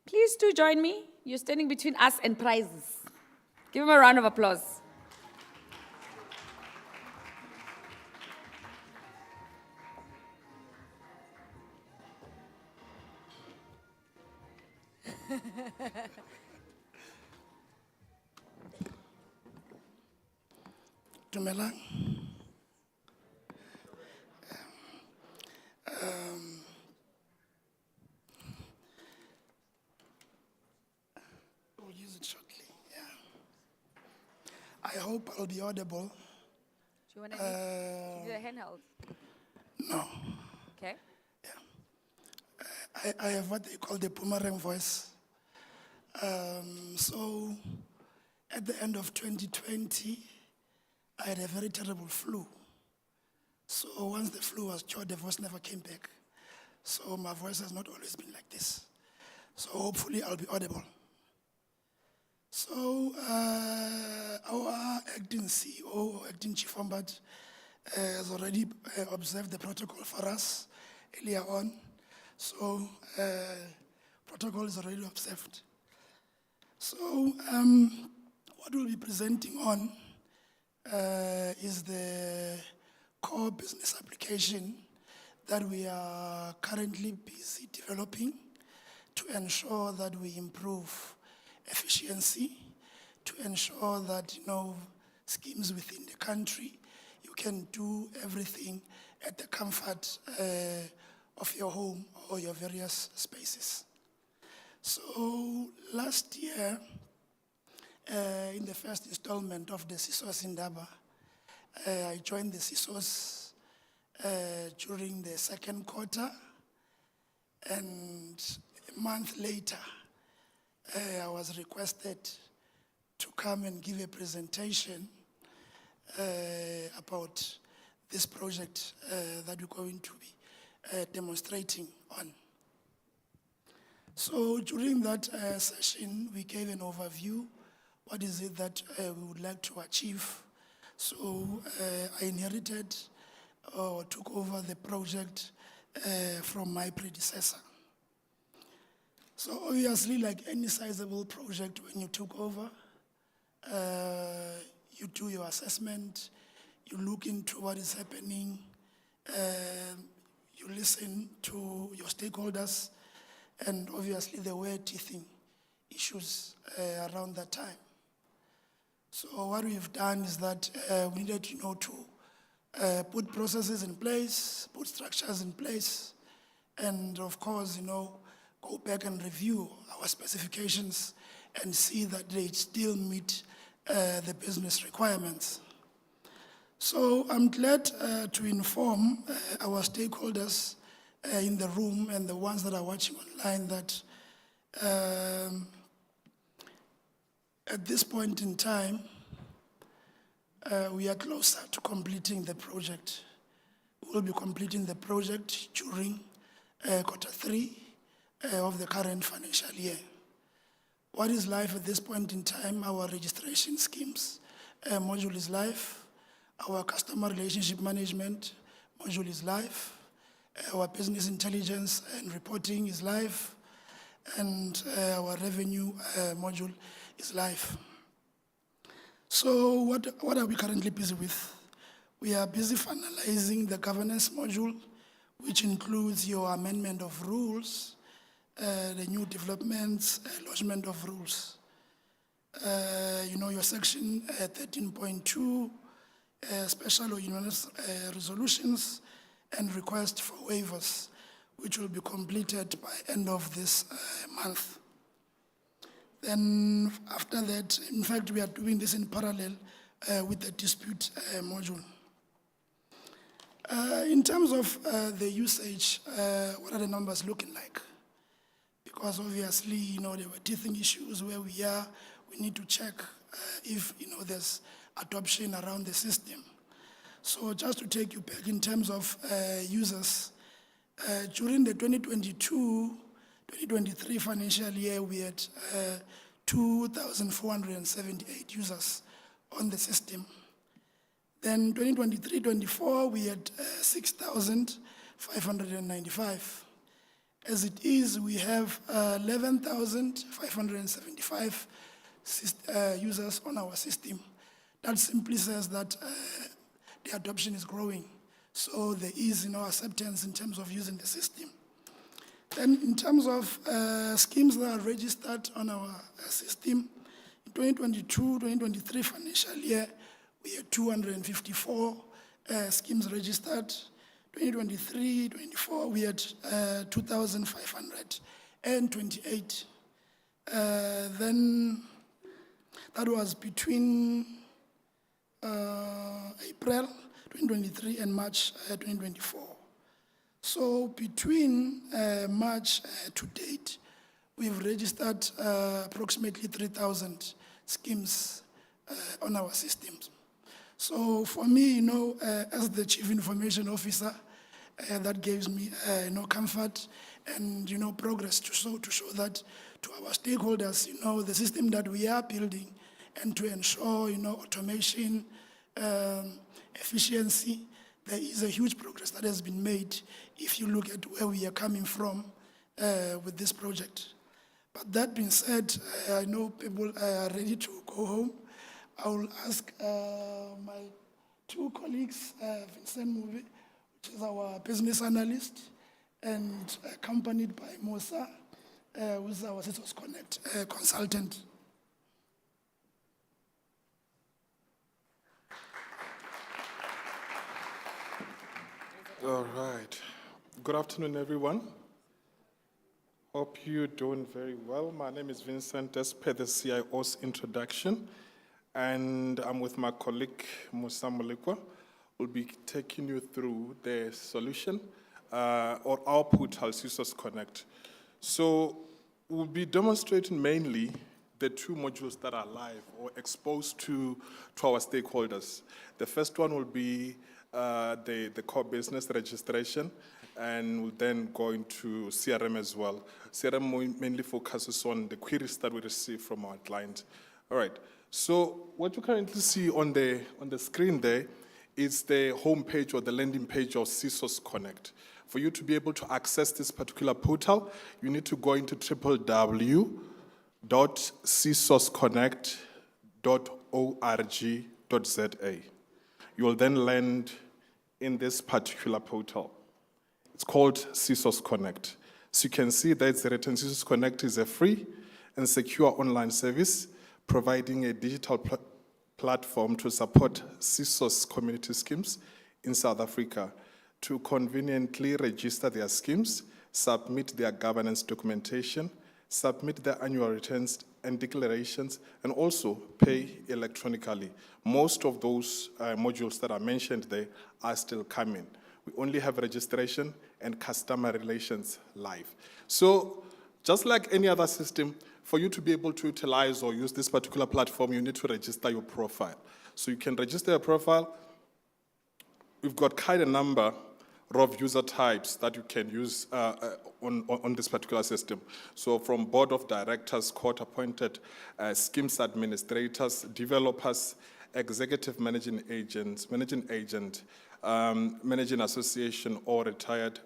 please do join me. You're standing between us and prizes. Give him a round of applause. Dumelang. We'll use it shortly. Yeah. I hope I'll be audible. Do you want to do a handheld? No. Okay. I have what they call the boomerang voice. So at the end of 2020, I had a very terrible flu. So once the flu was cured, the voice never came back. So my voice has not always been like this. So hopefully I'll be audible. So our acting CEO, or acting chief Ombud, has already observed the protocol for us earlier on. So protocol is already observed. So what we'll be presenting on is the core business application that we are currently busy developing to ensure that we improve efficiency, to ensure that, schemes within the country, you can do everything at the comfort of your home or your various spaces. So last year, in the first installment of the CSOS Indaba, I joined the CSOS during the second quarter, and a month later, I was requested to come and give a presentation about this project that we're going to be demonstrating on. So during that session, we gave an overview. What is it that we would like to achieve? So I inherited or took over the project from my predecessor. So obviously, like any sizable project, when you took over, you do your assessment, you look into what is happening, you listen to your stakeholders, and obviously there were teething issues around that time. So what we've done is that we needed, to put processes in place, put structures in place, and of course, go back and review our specifications and see that they still meet the business requirements. So I'm glad to inform our stakeholders in the room and the ones that are watching online that at this point in time, we are closer to completing the project. We'll be completing the project during Q3 of the current financial year. What is live at this point in time? Our registration schemes module is live. Our customer relationship management module is live. Our business intelligence and reporting is live. And our revenue module is live. So what are we currently busy with? We are busy finalizing the governance module, which includes your amendment of rules, the new developments, lodgement of rules. Your section 13.2, special or unanimous resolutions and request for waivers, which will be completed by end of this month. Then after that, in fact, we are doing this in parallel with the dispute module. In terms of the usage, what are the numbers looking like? Because obviously, there were teething issues where we are. We need to check if, there's adoption around the system. So just to take you back in terms of users, during the 2022-2023 financial year, we had 2,478 users on the system. Then 2023-24, we had 6,595. As it is, we have 11,575 users on our system. That simply says that the adoption is growing. So there is acceptance in terms of using the system. Then in terms of schemes that are registered on our system, in 2022-2023 financial year, we had 254 schemes registered. 2023-24, we had 2,528. Then that was between April 2023 and March 2024. So between March to date, we've registered approximately 3,000 schemes on our systems. So for me, as the Chief Information Officer, that gives me comfort and progress to show that to our stakeholders, the system that we are building, and to ensure automation, efficiency. There is a huge progress that has been made if you look at where we are coming from with this project. But that being said, I know people are ready to go home. I will ask my two colleagues, Vincent Move, which is our business analyst, and accompanied by Mosa, who is our CSOS Connect consultant. All right. Good afternoon, everyone. Hope you're doing very well. My name is Vincent, as per the CIO's introduction, and I'm with my colleague, Musa Molekwa. We'll be taking you through the solution or output of CSOS Connect. So we'll be demonstrating mainly the two modules that are live or exposed to our stakeholders. The first one will be the core business registration, and we'll then go into CRM as well. CRM mainly focuses on the queries that we receive from our client. All right, so what you currently see on the screen there is the homepage or the landing page of CSOS Connect. For you to be able to access this particular portal, you need to go into www.csosconnect.org.za. You will then land in this particular portal. It's called CSOS Connect. So you can see that it's written CSOS Connect is a free and secure online service providing a digital platform to support CSOS community schemes in South Africa to conveniently register their schemes, submit their governance documentation, submit their annual returns and declarations, and also pay electronically. Most of those modules that are mentioned there are still coming. We only have registration and customer relations live. So just like any other system, for you to be able to utilize or use this particular platform, you need to register your profile. So you can register your profile. We've got quite a number of user types that you can use on this particular system. So from board of directors, court-appointed schemes administrators, developers, executive managing agents, managing agent, managing association or retired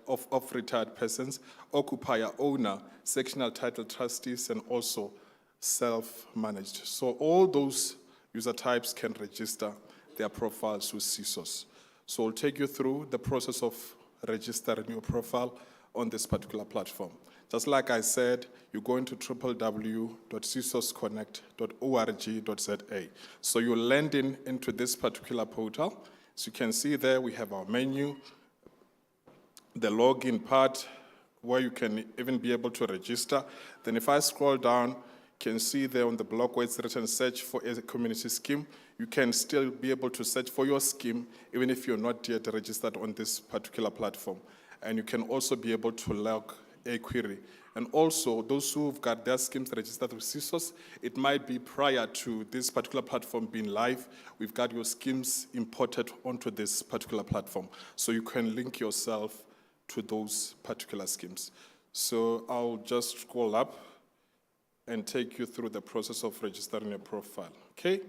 retired persons, occupier, owner, sectional title trustees, and also self-managed. So all those user types can register their profiles with CSOS. So I'll take you through the process of registering your profile on this particular platform. Just like I said, you go into www.csosconnect.org.za. So you land into this particular portal. So you can see there we have our menu, the login part where you can even be able to register. Then if I scroll down, you can see there on the block where it's written search for a community scheme. You can still be able to search for your scheme even if you're not yet registered on this particular platform. And you can also be able to log a query. And also, those who've got their schemes registered with CSOS, it might be prior to this particular platform being live, we've got your schemes imported onto this particular platform. So you can link yourself to those particular schemes. So I'll just scroll up and take you through the process of registering your profile, okay?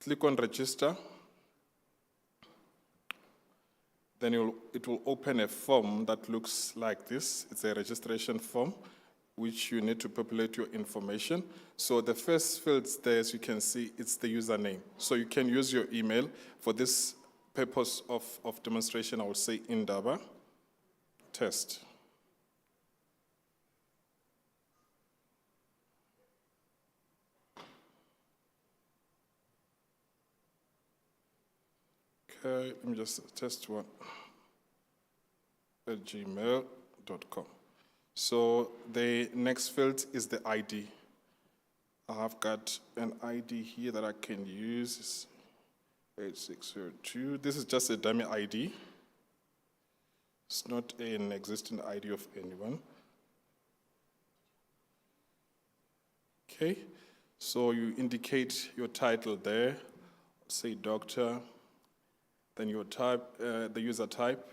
Click on register. Then it will open a form that looks like this. It's a registration form, which you need to populate your information. So the first fields there, as you can see, it's the username. So you can use your email. For this purpose of demonstration, I will say Indaba test. Okay, let me just test one at gmail.com. So the next field is the ID. I have got an ID here that I can use. It's 8602. This is just a dummy ID. It's not an existing ID of anyone. Okay, so you indicate your title there. Say doctor. Then your type, the user type.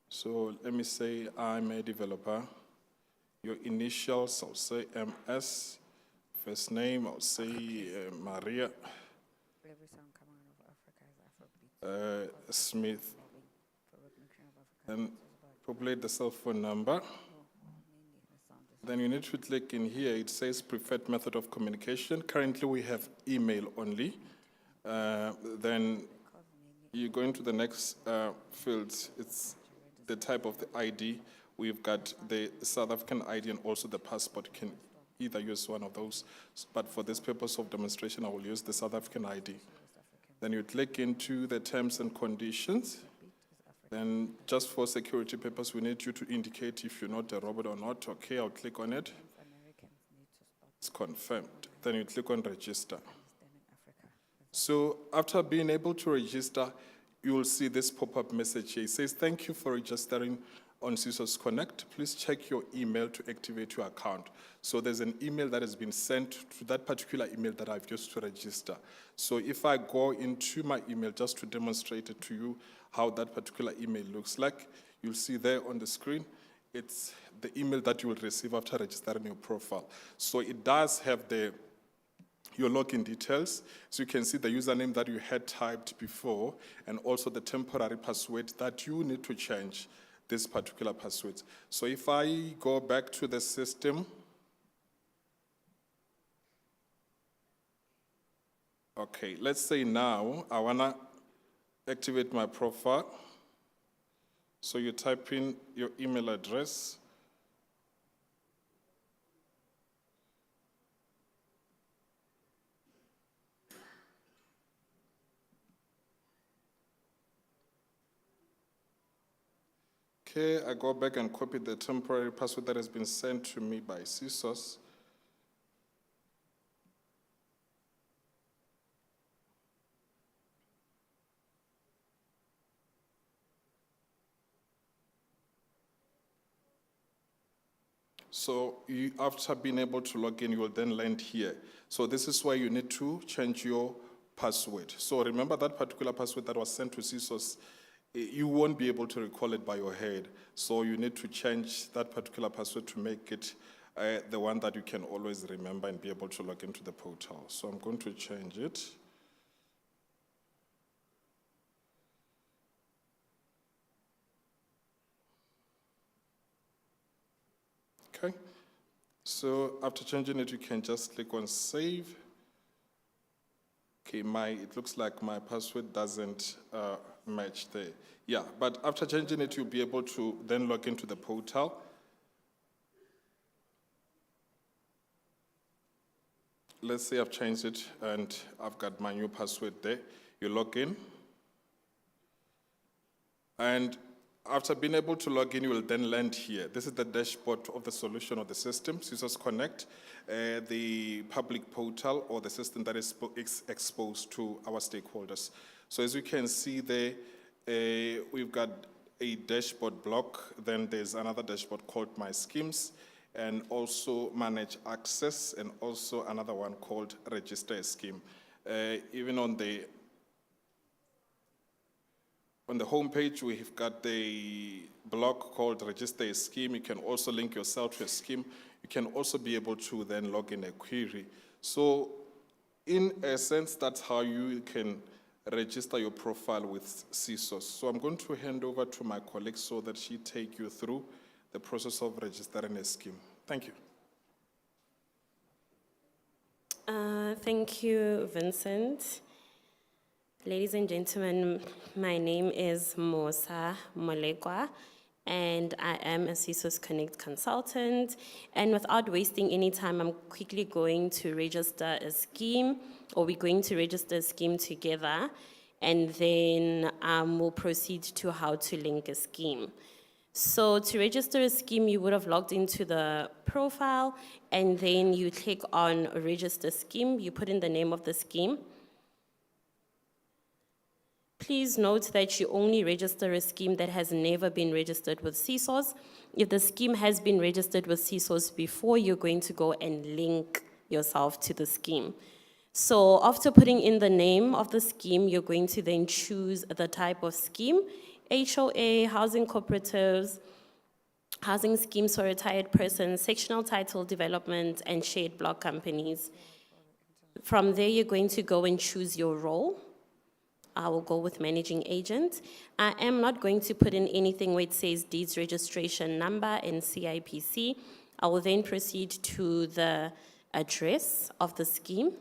So let me say I'm a developer. Your initials, I'll say MS. First name, I'll say Maria. Smith. And populate the cell phone number. Then you need to click in here. It says preferred method of communication. Currently we have email only. Then you go into the next field. It's the type of the ID. We've got the South African ID and also the passport. You can either use one of those. But for this purpose of demonstration, I will use the South African ID. Then you click into the terms and conditions. Then just for security purpose, we need you to indicate if you're not a robot or not. Okay, I'll click on it. It's confirmed. Then you click on register. So after being able to register, you will see this pop-up message here. It says, thank you for registering on CSOS Connect. Please check your email to activate your account. So there's an email that has been sent to that particular email that I've used to register. So if I go into my email just to demonstrate it to you how that particular email looks like, you'll see there on the screen, it's the email that you will receive after registering your profile. So it does have your login details, so you can see the username that you had typed before and also the temporary password that you need to change these particular passwords. So if I go back to the system, okay, let's say now I wanna activate my profile. So you type in your email address. Okay, I go back and copy the temporary password that has been sent to me by CSOS. So you, after being able to log in, you will then land here. So this is where you need to change your password. So remember that particular password that was sent to CSOS, you won't be able to recall it by your head. So you need to change that particular password to make it the one that you can always remember and be able to log into the portal. So I'm going to change it. Okay, so after changing it, you can just click on save. Okay, it looks like my password doesn't match there. Yeah, but after changing it, you'll be able to then log into the portal. Let's say I've changed it and I've got my new password there. You log in. And after being able to log in, you will then land here. This is the dashboard of the solution of the system, CSOS Connect, the public portal or the system that is exposed to our stakeholders. So as you can see there, we've got a dashboard block, then there's another dashboard called My Schemes, and also Manage Access, and also another one called Register a Scheme. Even on the homepage, we've got the block called Register a Scheme. You can also link yourself to a scheme. You can also be able to then log in a query. So in a sense, that's how you can register your profile with CSOS. So I'm going to hand over to my colleague so that she take you through the process of registering a scheme. Thank you. Thank you, Vincent. Ladies and gentlemen, my name is Mosa Molekwa, and I am a CSOS Connect consultant. And without wasting any time, I'm quickly going to register a scheme, or we're going to register a scheme together, and then we'll proceed to how to link a scheme. So to register a scheme, you would have logged into the profile, and then you click on Register Scheme. You put in the name of the scheme. Please note that you only register a scheme that has never been registered with CSOS. If the scheme has been registered with CSOS before, you're going to go and link yourself to the scheme. So after putting in the name of the scheme, you're going to then choose the type of scheme: HOA, housing cooperatives, housing schemes for retired persons, sectional title development, and shared block companies. From there, you're going to go and choose your role. I will go with managing agent. I am not going to put in anything where it says deeds registration number and CIPC. I will then proceed to the address of the scheme.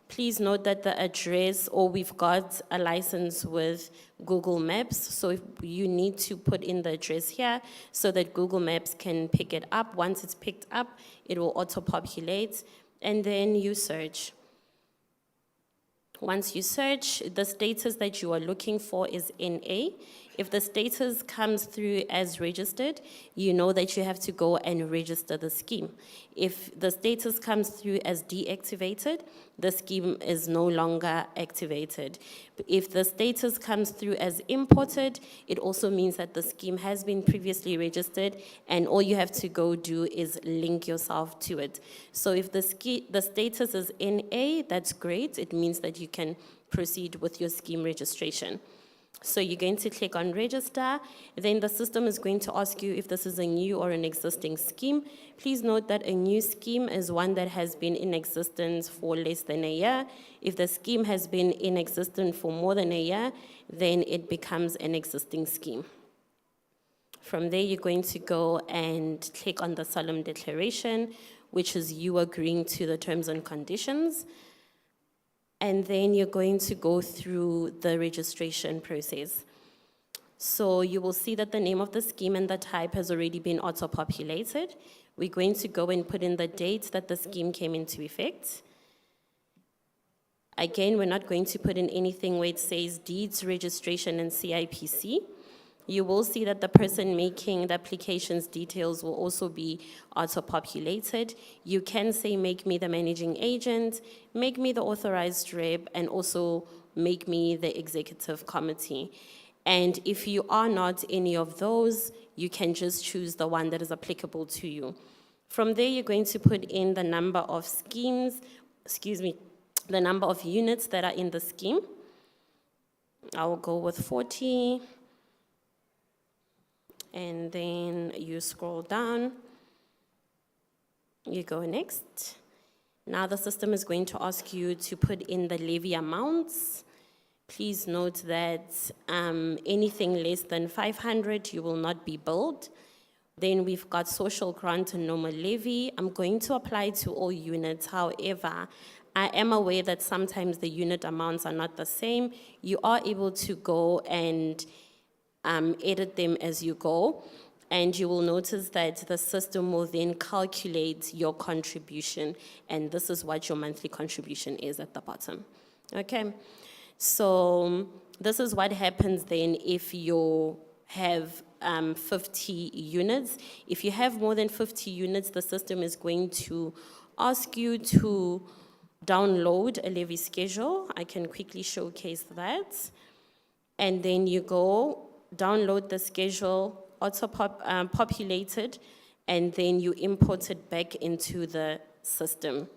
Please note that the address, or we've got a license with Google Maps, so if you need to put in the address here so that Google Maps can pick it up. Once it's picked up, it will auto-populate, and then you search. Once you search, the status that you are looking for is NA. If the status comes through as registered, you know that you have to go and register the scheme. If the status comes through as deactivated, the scheme is no longer activated. If the status comes through as imported, it also means that the scheme has been previously registered, and all you have to go do is link yourself to it. So if the status is NA, that's great. It means that you can proceed with your scheme registration. So you're going to click on register, then the system is going to ask you if this is a new or an existing scheme. Please note that a new scheme is one that has been in existence for less than a year. If the scheme has been in existence for more than a year, then it becomes an existing scheme. From there, you're going to go and click on the solemn declaration, which is you agreeing to the terms and conditions. And then you're going to go through the registration process. So you will see that the name of the scheme and the type has already been auto-populated. We're going to go and put in the date that the scheme came into effect. Again, we're not going to put in anything where it says deeds, registration, and CIPC. You will see that the person making the application's details will also be auto-populated. You can say, make me the managing agent, make me the authorized rep, and also make me the executive committee. And if you are not any of those, you can just choose the one that is applicable to you. From there, you're going to put in the number of schemes, the number of units that are in the scheme. I will go with 40. And then you scroll down. You go next. Now the system is going to ask you to put in the levy amounts. Please note that anything less than 500, you will not be billed. Then we've got social grant and normal levy. I'm going to apply to all units. However, I am aware that sometimes the unit amounts are not the same. You are able to go and edit them as you go. And you will notice that the system will then calculate your contribution. And this is what your monthly contribution is at the bottom. Okay? So this is what happens then if you have 50 units. If you have more than 50 units, the system is going to ask you to download a levy schedule. I can quickly showcase that. And then you go download the schedule, auto-populated, and then you import it back into the system.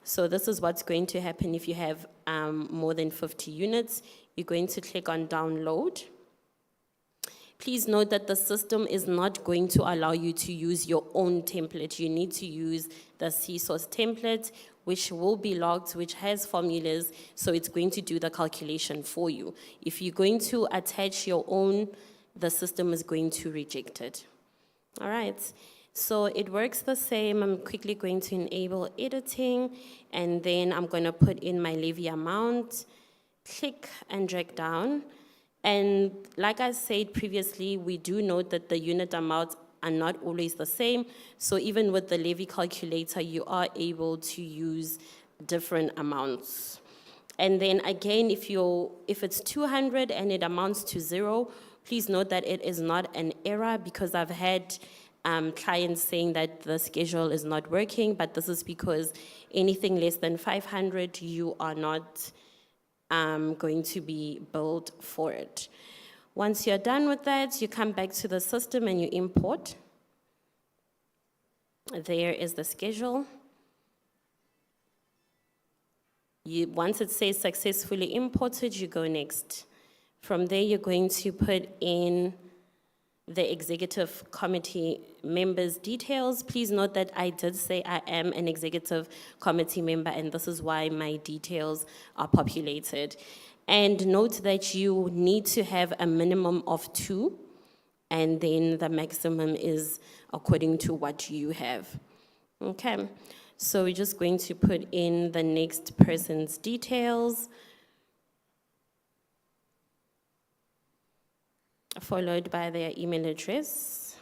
So this is what's going to happen if you have more than 50 units. You're going to click on download. Please note that the system is not going to allow you to use your own template. You need to use the CSOS template, which will be logged, which has formulas, so it's going to do the calculation for you. If you're going to attach your own, the system is going to reject it. All right, so it works the same. I'm quickly going to enable editing, and then I'm going to put in my levy amount, click and drag down. And like I said previously, we do note that the unit amounts are not always the same. So even with the levy calculator, you are able to use different amounts. And then again, if it's 200 and it amounts to 0, please note that it is not an error, because I've had clients saying that the schedule is not working, but this is because anything less than 500, you are not going to be billed for it. Once you're done with that, you come back to the system and you import. There is the schedule. Once it says successfully imported, you go next. From there, you're going to put in the executive committee members' details. Please note that I did say I am an executive committee member, and this is why my details are populated. And note that you need to have a minimum of 2, and then the maximum is according to what you have. Okay, so we're just going to put in the next person's details, followed by their email address.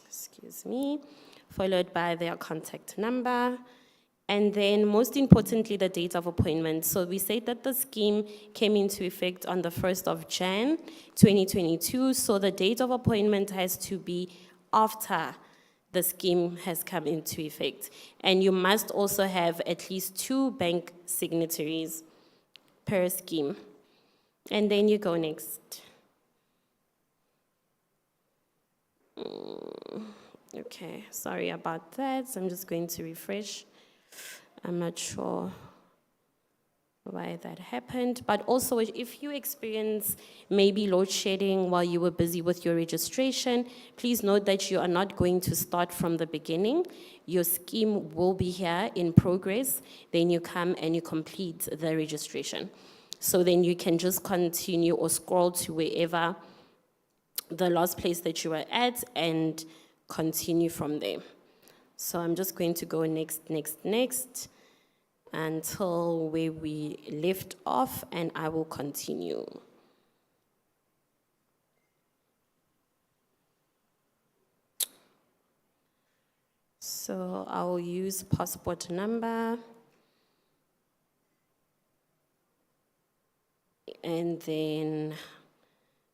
Excuse me. Followed by their contact number. And then most importantly, the date of appointment. So we said that the scheme came into effect on the 1st of Jan, 2022. So the date of appointment has to be after the scheme has come into effect. And you must also have at least 2 bank signatories per scheme. And then you go next. Okay, sorry about that. So I'm just going to refresh. I'm not sure why that happened. But also, if you experience maybe load shedding while you were busy with your registration, please note that you are not going to start from the beginning. Your scheme will be here in progress. Then you come and you complete the registration. So then you can just continue or scroll to wherever the last place that you were at and continue from there. So I'm just going to go next, until where we left off, and I will continue. So I will use passport number, and then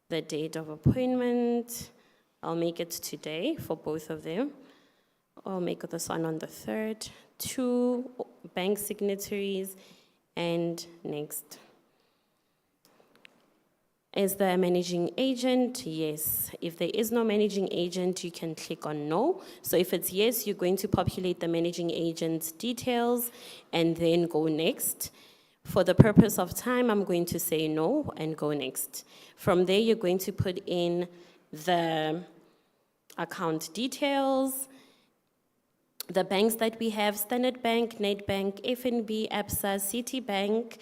the date of appointment. I'll make it today for both of them. I'll make this one on the 3rd. 2 bank signatories, and next. Is there a managing agent? Yes. If there is no managing agent, you can click on no. So if it's yes, you're going to populate the managing agent's details and then go next. For the purpose of time, I'm going to say no and go next. From there, you're going to put in the account details, the banks that we have: Standard Bank, Nedbank, FNB, ABSA, Citibank,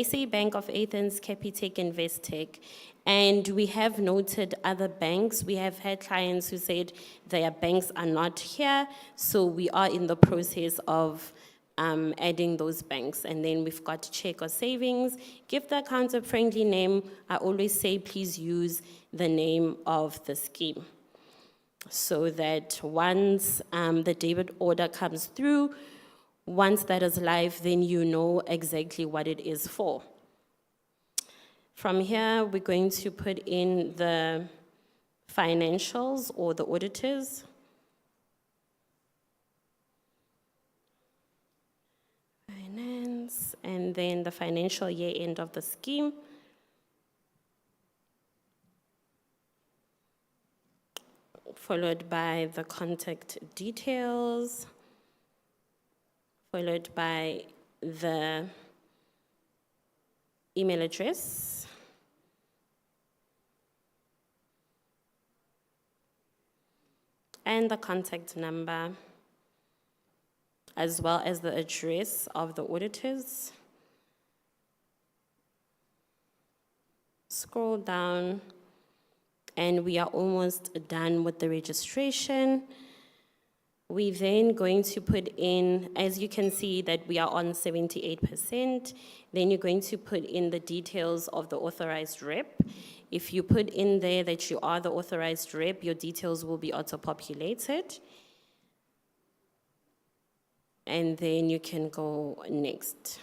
SA Bank of Athens, Capitec, Investec. And we have noted other banks. We have had clients who said their banks are not here, so we are in the process of adding those banks. And then we've got check or savings. Give the account a friendly name. I always say please use the name of the scheme, so that once the debit order comes through, once that is live, then you know exactly what it is for. From here, we're going to put in the financials or the auditors. Finance, and then the financial year end of the scheme. Followed by the contact details, followed by the email address, and the contact number, as well as the address of the auditors. Scroll down, and we are almost done with the registration. We then going to put in, as you can see that we are on 78%, then you're going to put in the details of the authorized rep. If you put in there that you are the authorized rep, your details will be auto-populated. And then you can go next.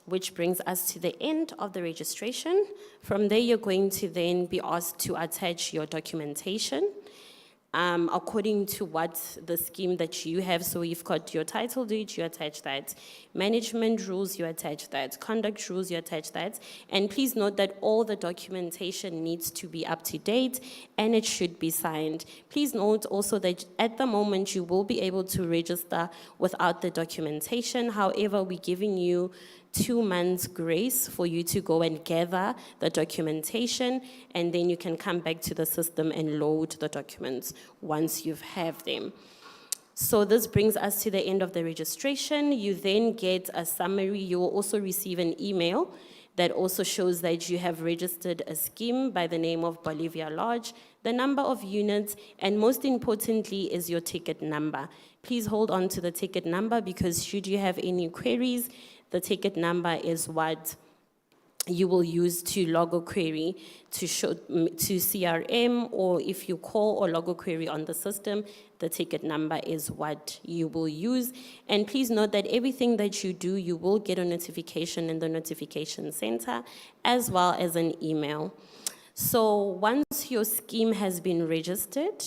Which brings us to the end of the registration. From there, you're going to then be asked to attach your documentation according to what the scheme that you have. So you've got your title deed, you attach that. Management rules, you attach that. Conduct rules, you attach that. And please note that all the documentation needs to be up to date and it should be signed. Please note also that at the moment you will be able to register without the documentation. However, we're giving you 2 months grace for you to go and gather the documentation, and then you can come back to the system and load the documents once you have them. So this brings us to the end of the registration. You then get a summary. You will also receive an email that also shows that you have registered a scheme by the name of Bolivia Lodge, the number of units, and most importantly is your ticket number. Please hold on to the ticket number, because should you have any queries, the ticket number is what you will use to log a query to CRM, or if you call or log a query on the system, the ticket number is what you will use. And please note that everything that you do, you will get a notification in the notification center, as well as an email. So once your scheme has been registered,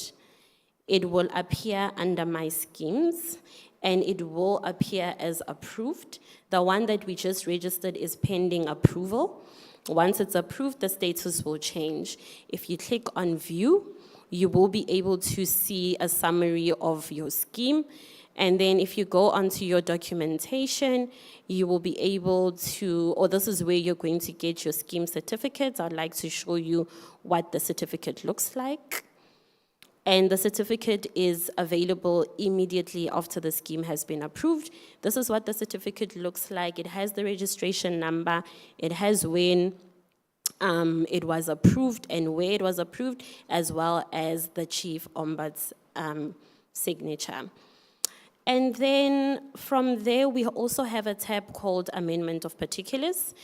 it will appear under My Schemes, and it will appear as approved. The one that we just registered is pending approval. Once it's approved, the status will change. If you click on View, you will be able to see a summary of your scheme, And then if you go onto your documentation, you will be able to, or this is where you're going to get your scheme certificates. I'd like to show you what the certificate looks like. And the certificate is available immediately after the scheme has been approved. This is what the certificate looks like. It has the registration number. It has when it was approved and where it was approved, as well as the Chief Ombud's signature. And then from there, we also have a tab called Amendment of Particulars.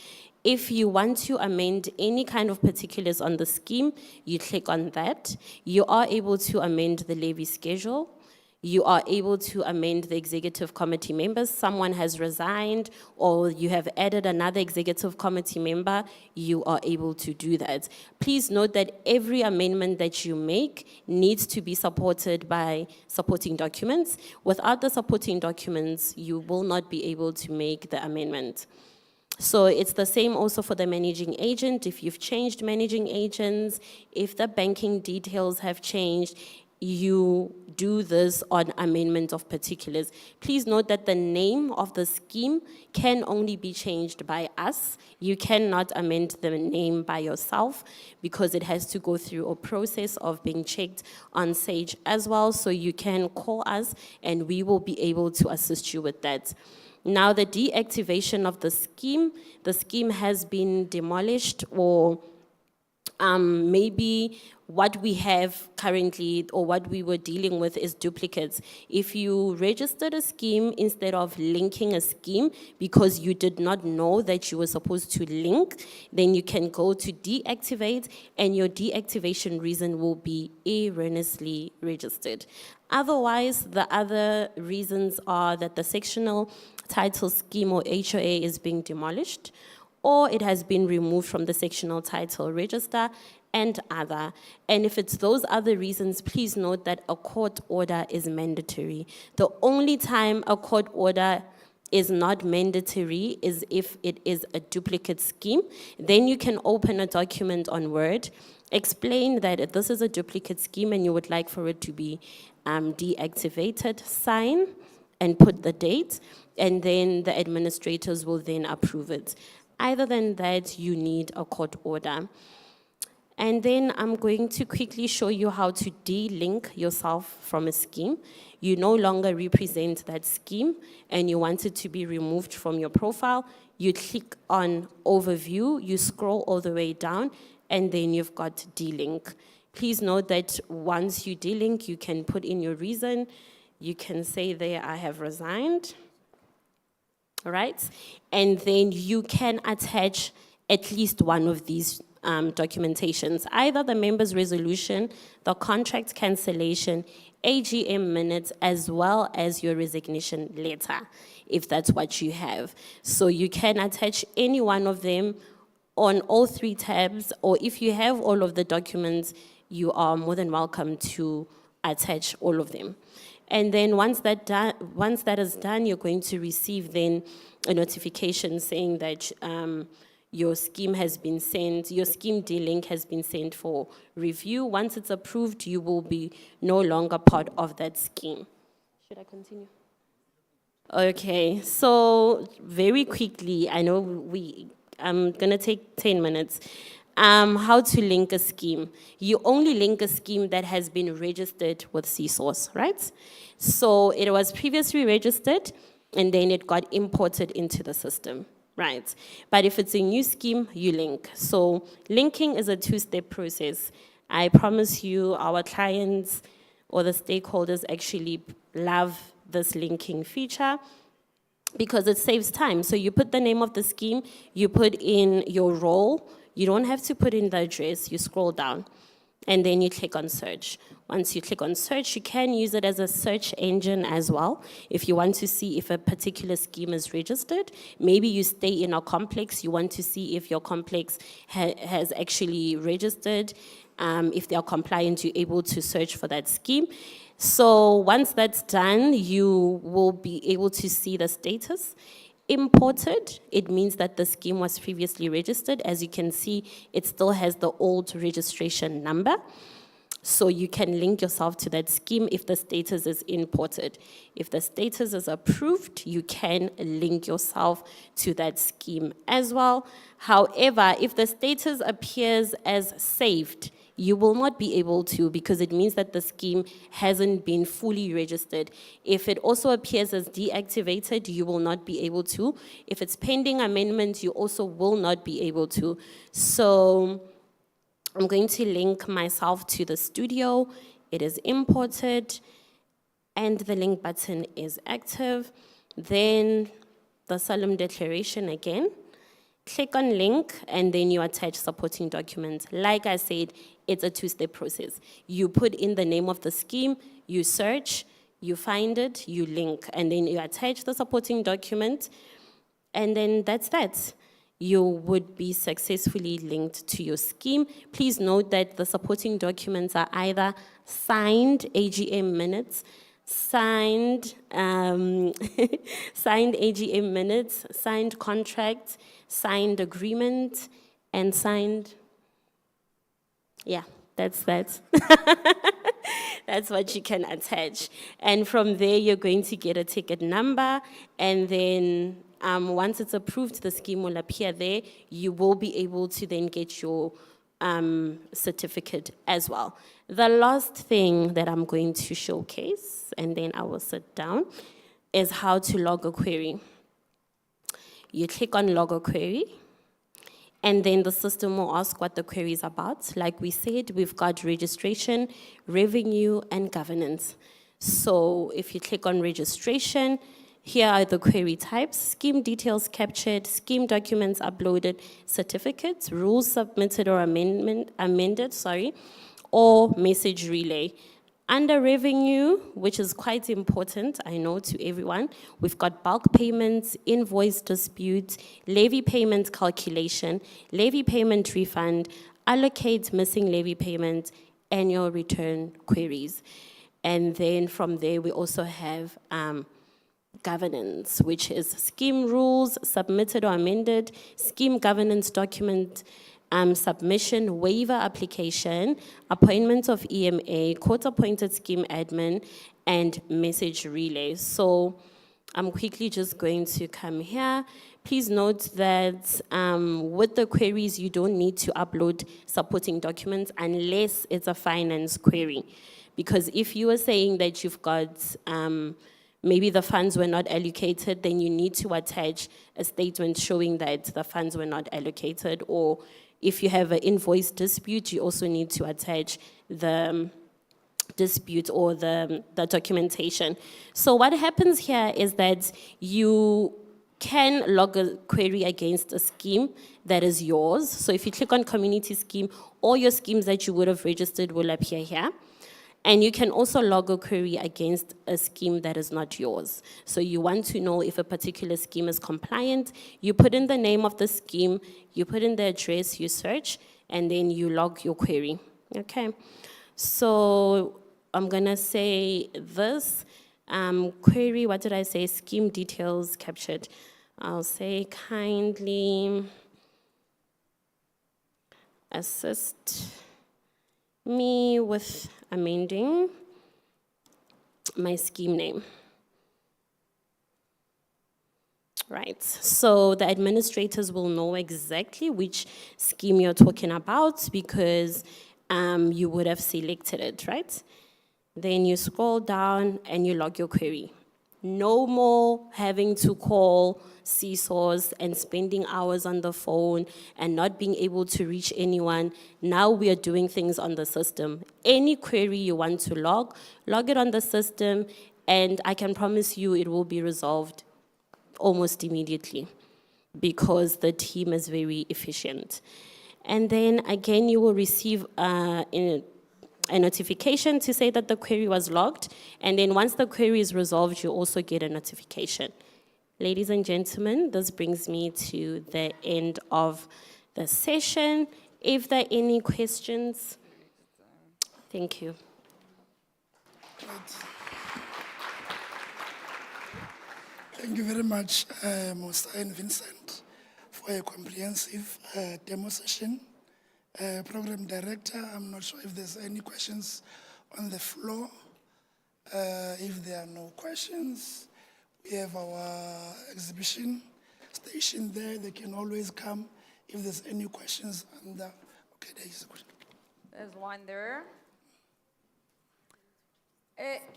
If you want to amend any kind of particulars on the scheme, you click on that. You are able to amend the levy schedule. You are able to amend the executive committee members. Someone has resigned or you have added another executive committee member, you are able to do that. Please note that every amendment that you make needs to be supported by supporting documents. Without the supporting documents, you will not be able to make the amendment. So it's the same also for the managing agent. If you've changed managing agents, if the banking details have changed, you do this on amendment of particulars. Please note that the name of the scheme can only be changed by us. You cannot amend the name by yourself because it has to go through a process of being checked on SAGE as well. So you can call us and we will be able to assist you with that. Now the deactivation of the scheme has been demolished, or maybe what we have currently or what we were dealing with is duplicates. If you registered a scheme instead of linking a scheme because you did not know that you were supposed to link, then you can go to deactivate and your deactivation reason will be erroneously registered. Otherwise, the other reasons are that the sectional title scheme or HOA is being demolished, or it has been removed from the sectional title register and other. And if it's those other reasons, please note that a court order is mandatory. The only time a court order is not mandatory is if it is a duplicate scheme. Then you can open a document on Word, explain that this is a duplicate scheme and you would like for it to be deactivated, sign and put the date, and then the administrators will then approve it. Other than that, you need a court order. And then I'm going to quickly show you how to de-link yourself from a scheme. You no longer represent that scheme and you want it to be removed from your profile. You click on Overview, you scroll all the way down, and then you've got de-link. Please note that once you de-link, you can put in your reason. You can say there, I have resigned. All right? And then you can attach at least one of these documentations, either the member's resolution, the contract cancellation, AGM minutes, as well as your resignation letter, if that's what you have. So you can attach any one of them on all three tabs, or if you have all of the documents, you are more than welcome to attach all of them. And then once that is done, you're going to receive then a notification saying that your scheme has been sent, your scheme de-link has been sent for review. Once it's approved, you will be no longer part of that scheme. Should I continue? Okay, so very quickly, I know I'm gonna take 10 minutes. How to link a scheme. You only link a scheme that has been registered with CSOS, right? So it was previously registered and then it got imported into the system, right? But if it's a new scheme, you link. So linking is a two-step process. I promise you our clients or the stakeholders actually love this linking feature because it saves time. So you put the name of the scheme, you put in your role. You don't have to put in the address, you scroll down, and then you click on search. Once you click on search, you can use it as a search engine as well. If you want to see if a particular scheme is registered, maybe you stay in a complex, you want to see if your complex has actually registered. If they are compliant, you're able to search for that scheme. So once that's done, you will be able to see the status. Imported, it means that the scheme was previously registered. As you can see, it still has the old registration number. So you can link yourself to that scheme if the status is imported. If the status is approved, you can link yourself to that scheme as well. However, if the status appears as saved, you will not be able to, because it means that the scheme hasn't been fully registered. If it also appears as deactivated, you will not be able to. If it's pending amendment, you also will not be able to. So I'm going to link myself to the studio. It is imported, and the link button is active. Then the solemn declaration again. Click on link, and then you attach supporting documents. Like I said, it's a two-step process. You put in the name of the scheme, you search, you find it, you link, and then you attach the supporting document, and then that's that. You would be successfully linked to your scheme. Please note that the supporting documents are either signed AGM minutes, signed AGM minutes, signed contract, signed agreement, and signed, yeah, that's that. That's what you can attach. And from there, you're going to get a ticket number, and then once it's approved, the scheme will appear there. You will be able to then get your certificate as well. The last thing that I'm going to showcase, and then I will sit down, is how to log a query. You click on log a query, and then the system will ask what the query is about. Like we said, we've got registration, revenue, and governance. So if you click on registration, here are the query types: scheme details captured, scheme documents uploaded, certificates, rules submitted or amended, or message relay. Under revenue, which is quite important, I know, to everyone, we've got bulk payments, invoice dispute, levy payment calculation, levy payment refund, allocate missing levy payment, annual return queries. And then from there, we also have governance, which is scheme rules submitted or amended, scheme governance document submission, waiver application, appointment of EMA, court-appointed scheme admin, and message relay. So I'm quickly just going to come here. Please note that with the queries, you don't need to upload supporting documents unless it's a finance query. Because if you are saying that you've got maybe the funds were not allocated, then you need to attach a statement showing that the funds were not allocated. Or if you have an invoice dispute, you also need to attach the dispute or the documentation. So what happens here is that you can log a query against a scheme that is yours. So if you click on community scheme, all your schemes that you would have registered will appear here. And you can also log a query against a scheme that is not yours. So you want to know if a particular scheme is compliant, you put in the name of the scheme, you put in the address, you search, and then you log your query, okay? So I'm gonna say this, query, what did I say? Scheme details captured. I'll say kindly assist me with amending my scheme name. Right, so the administrators will know exactly which scheme you're talking about because you would have selected it, right? Then you scroll down and you log your query. No more having to call CSOS and spending hours on the phone and not being able to reach anyone. Now we are doing things on the system. Any query you want to log it on the system, and I can promise you it will be resolved almost immediately because the team is very efficient. And then again, you will receive a notification to say that the query was logged, and then once the query is resolved, you also get a notification. Ladies and gentlemen, this brings me to the end of the session. If there are any questions, thank you. Thank you very much, Musa and Vincent, for a comprehensive demo session. Program Director, I'm not sure if there's any questions on the floor. If there are no questions, we have our exhibition station there. They can always come if there's any questions. And okay, there is a question. There's one there.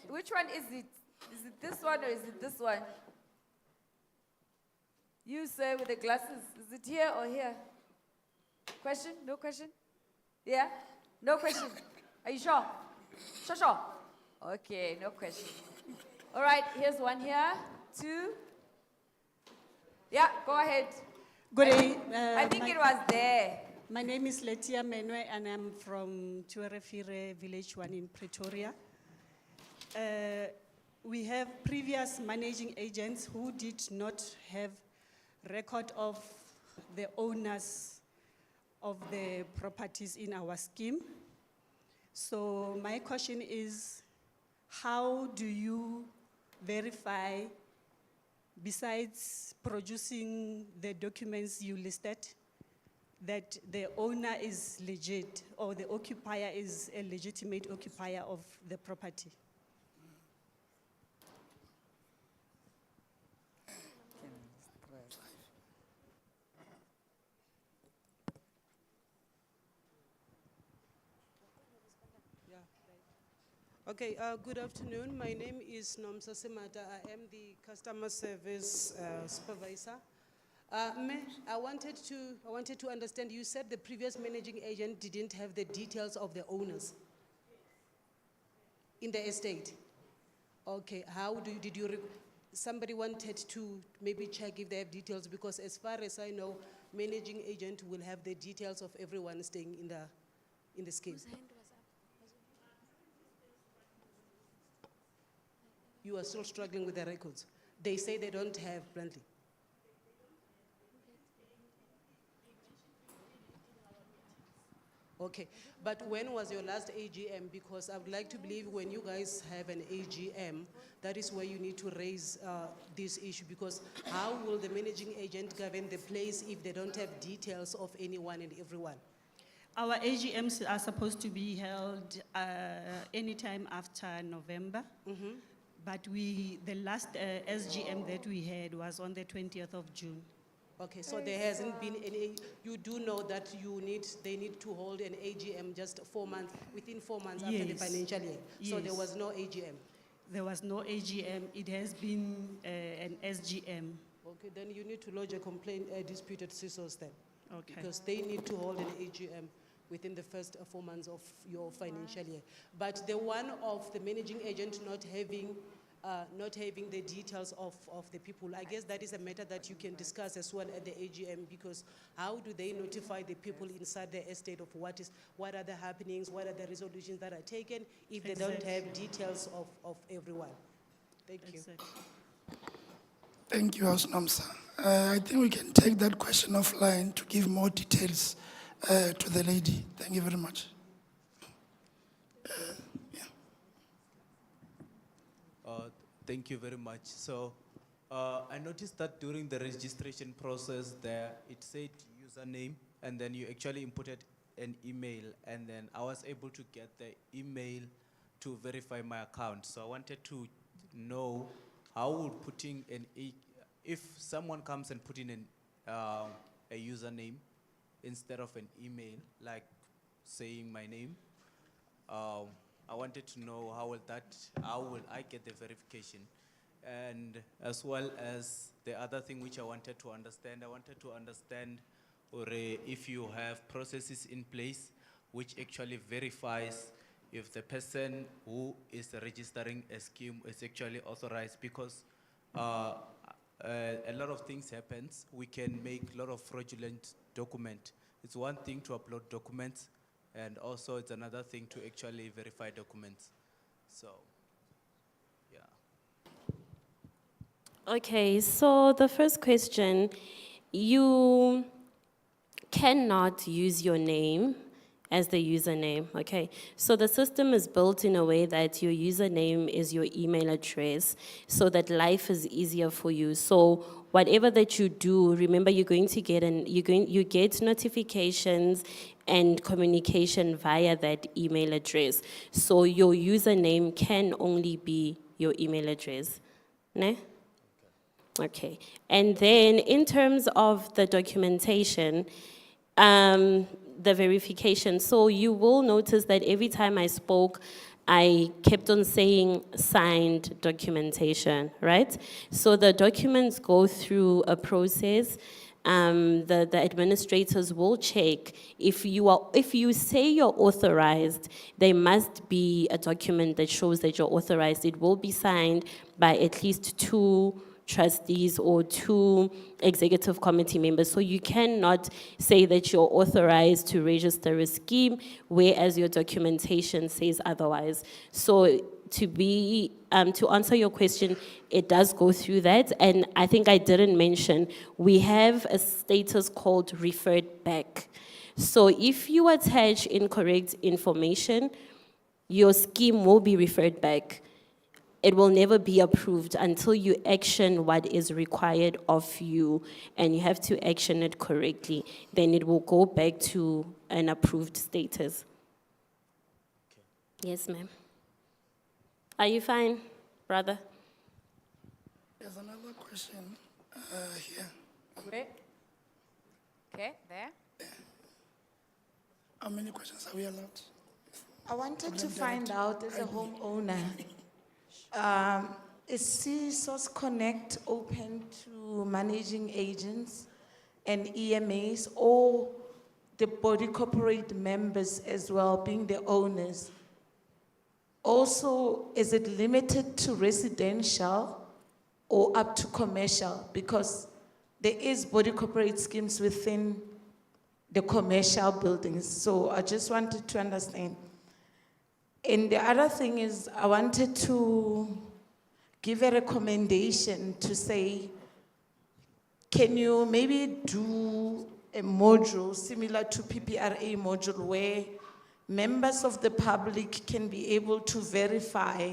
Which one is it? Is it this one or is it this one? You, sir, with the glasses. Is it here or here? Question? No question? Yeah? No question? Are you sure? Sure. Okay, no question. All right, here's one here. 2. Yeah, go ahead. Good day. I think it was there. My name is Letia Menwe, and I'm from Tuarefire Village 1 in Pretoria. We have previous managing agents who did not have record of the owners of the properties in our scheme. So my question is, how do you verify, besides producing the documents you listed, that the owner is legit or the occupier is a legitimate occupier of the property? Okay, good afternoon. My name is Nomsa Semata. I am the customer service supervisor. I wanted to understand, you said the previous managing agent didn't have the details of the owners in the estate. Okay, somebody wanted to maybe check if they have details, because as far as I know, managing agent will have the details of everyone staying in the scheme. You are still struggling with the records. They say they don't have bluntly. Okay, but when was your last AGM? Because I would like to believe when you guys have an AGM, that is where you need to raise this issue, because how will the managing agent govern the place if they don't have details of anyone and everyone? Our AGMs are supposed to be held anytime after November. But the last SGM that we had was on the 20th of June. Okay, so there hasn't been any, you do know that they need to hold an AGM just 4 months, within 4 months after the financial year. So there was no AGM. There was no AGM. It has been an SGM. Okay, then you need to lodge a complaint, dispute at CSOS then. Okay. Because they need to hold an AGM within the first 4 months of your financial year. But the one of the managing agent not having the details of the people, I guess that is a matter that you can discuss as well at the AGM, because how do they notify the people inside the estate of what are the happenings, what are the resolutions that are taken if they don't have details of everyone? Thank you. Thank you, House Nomsa. I think we can take that question offline to give more details to the lady. Thank you very much. Thank you very much. So I noticed that during the registration process there, it said username, and then you actually inputted an email, and then I was able to get the email to verify my account. So I wanted to know how would putting if someone comes and put in a username instead of an email, like saying my name, I wanted to know how will I get the verification? And as well as the other thing which I wanted to understand if you have processes in place which actually verifies if the person who is registering a scheme is actually authorized, because a lot of things happens. We can make a lot of fraudulent documents. It's one thing to upload documents, and also it's another thing to actually verify documents. So, yeah. Okay, so the first question, you cannot use your name as the username, okay? So the system is built in a way that your username is your email address so that life is easier for you. So whatever that you do, remember you're going to get you get notifications and communication via that email address. So your username can only be your email address. Ne? Okay. And then in terms of the documentation, the verification, so you will notice that every time I spoke, I kept on saying signed documentation, right? So the documents go through a process. The administrators will check if you say you're authorized, there must be a document that shows that you're authorized. It will be signed by at least 2 trustees or 2 executive committee members. So you cannot say that you're authorized to register a scheme, whereas your documentation says otherwise. So to answer your question, it does go through that. And I think I didn't mention, we have a status called referred back. So if you attach incorrect information, your scheme will be referred back. It will never be approved until you action what is required of you, and you have to action it correctly. Then it will go back to an approved status. Yes, ma'am. Are you fine, brother? There's another question here. Wait. Okay, there. How many questions are we allowed? I wanted to find out, as a homeowner, is CSOS Connect open to managing agents and EMAs, or the body corporate members as well, being the owners? Also, is it limited to residential or up to commercial? Because there is body corporate schemes within the commercial buildings. So I just wanted to understand. And the other thing is, I wanted to give a recommendation to say, can you maybe do a module similar to PPRA module where members of the public can be able to verify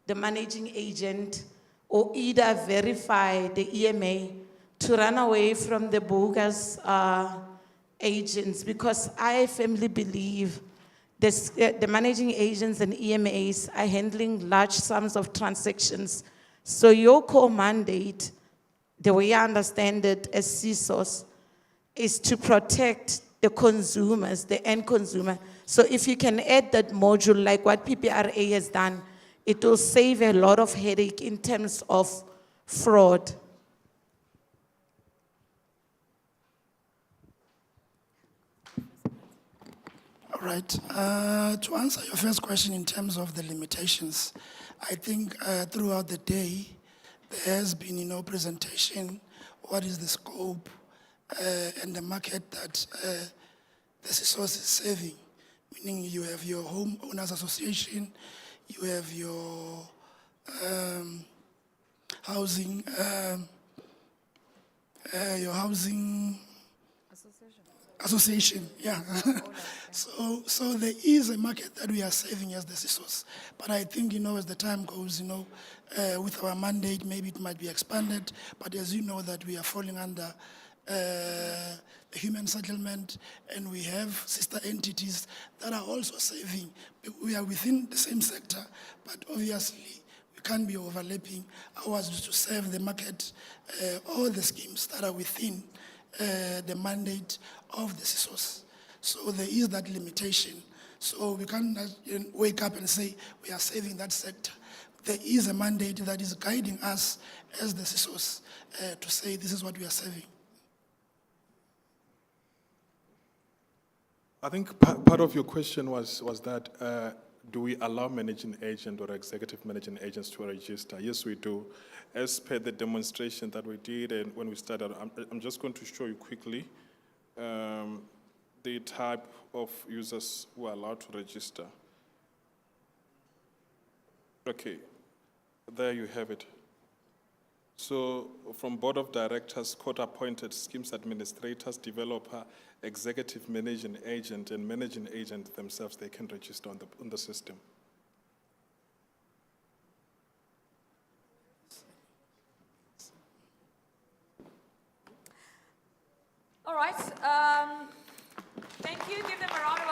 the managing agent, or either verify the EMA to run away from the bogus agents? Because I firmly believe this, the managing agents and EMAs are handling large sums of transactions. So your core mandate, the way I understand it as CSOS, is to protect the consumers, the end consumer. So if you can add that module like what PPRA has done, it will save a lot of headache in terms of fraud. All right. To answer your first question in terms of the limitations, I think throughout the day, there has been, presentation, what is the scope and the market that the CSOS is serving. Meaning you have your homeowners association, you have your housing association, yeah. So there is a market that we are serving as the CSOS. But I think, as the time goes, with our mandate, maybe it might be expanded. But as you know, that we are falling under the human settlement, and we have sister entities that are also serving. We are within the same sector, but obviously we can't be overlapping. Ours is to serve the market, all the schemes that are within the mandate of the CSOS. So there is that limitation. So we can't wake up and say we are saving that sector. There is a mandate that is guiding us as the CSOS to say this is what we are serving. I think part of your question was that do we allow managing agent or executive managing agents to register? Yes, we do. As per the demonstration that we did and when we started, I'm just going to show you quickly the type of users who are allowed to register. Okay, there you have it. So from board of directors, court-appointed schemes administrators, developer, executive managing agent, and managing agent themselves, they can register on the system.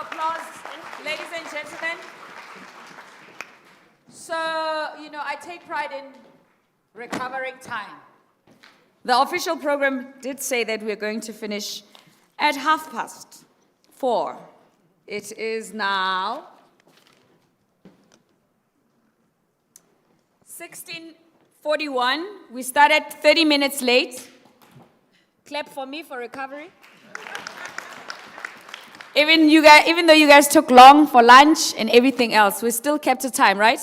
applause, ladies and gentlemen. So, I take pride in recovering time. The official program did say that we're going to finish at 4:30. It is now 16:41. We started 30 minutes late. Clap for me for recovery. Even though you guys took long for lunch and everything else, we still kept to time, right?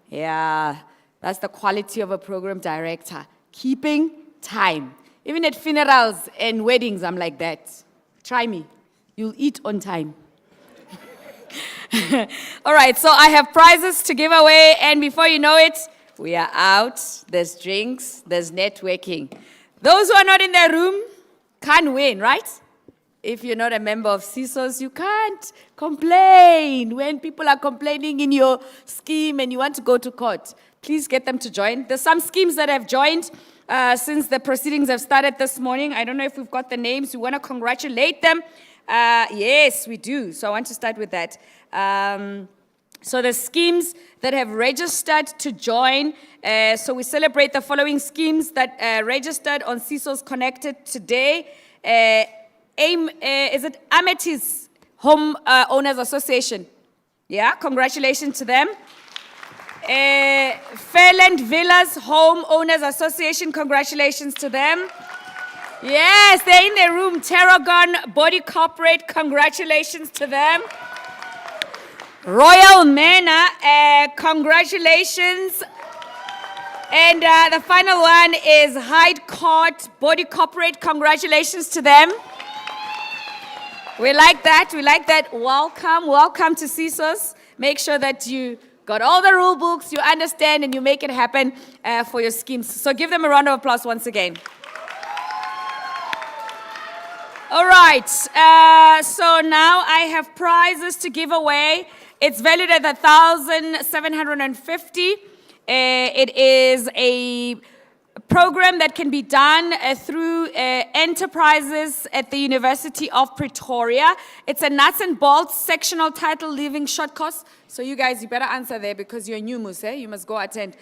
Yeah, that's the quality of a program director. Keeping time. Even at funerals and weddings, I'm like that. Try me. You'll eat on time. All right, so I have prizes to give away, and before you know it, we are out. There's drinks, there's networking. Those who are not in their room can't win, right? If you're not a member of CSOS, you can't complain. When people are complaining in your scheme and you want to go to court, please get them to join. There's some schemes that have joined since the proceedings have started this morning. I don't know if we've got the names. We want to congratulate them. Yes, we do. So I want to start with that. So the schemes that have registered to join, so we celebrate the following schemes that registered on CSOS Connected today. Is it Ametis Home Owners Association? Yeah, congratulations to them. Fairland Villas Home Owners Association, congratulations to them. Yes, they're in their room. Tarragon Body Corporate, congratulations to them. Royal Manor, congratulations. And the final one is Hyde Court Body Corporate, congratulations to them. We like that, we like that. Welcome to CSOS. Make sure that you got all the rule books, you understand, and you make it happen for your schemes. So give them a round of applause once again. All right, so now I have prizes to give away. It's valued at 1,750. It is a program that can be done through enterprises at the University of Pretoria. It's a nuts and bolts sectional title living short course. So you guys, you better answer there because you're new, Muse. You must go attend.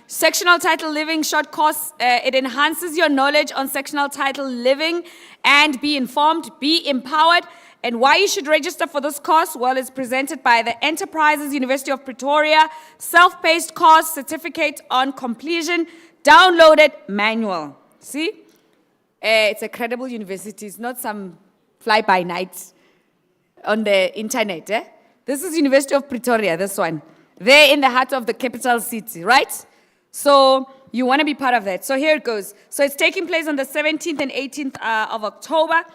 Sectional title living short course. It enhances your knowledge on sectional title living and be informed, be empowered. And why you should register for this course? Well, it's presented by the Enterprises University of Pretoria, self-paced course, certificate on completion, downloaded manual. See? It's a credible university. It's not some fly-by-night on the internet. This is University of Pretoria, this one. They're in the heart of the capital city, right? So you want to be part of that. So here it goes. So it's taking place on the 17th and 18th of October.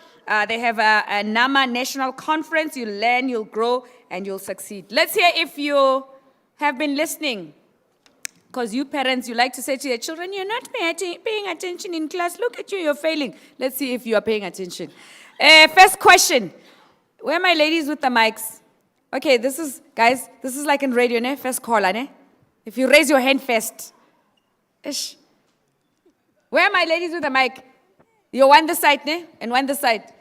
They have a NAMA National Conference. You'll learn, you'll grow, and you'll succeed. Let's hear if you have been listening. Because you parents, you like to say to your children, you're not paying attention in class. Look at you, you're failing. Let's see if you are paying attention. First question. Where are my ladies with the mics? Okay, guys, this is like in radio, ne? First caller, ne? If you raise your hand first. Ish. Where are my ladies with the mic? You're one this side, ne? And one this side.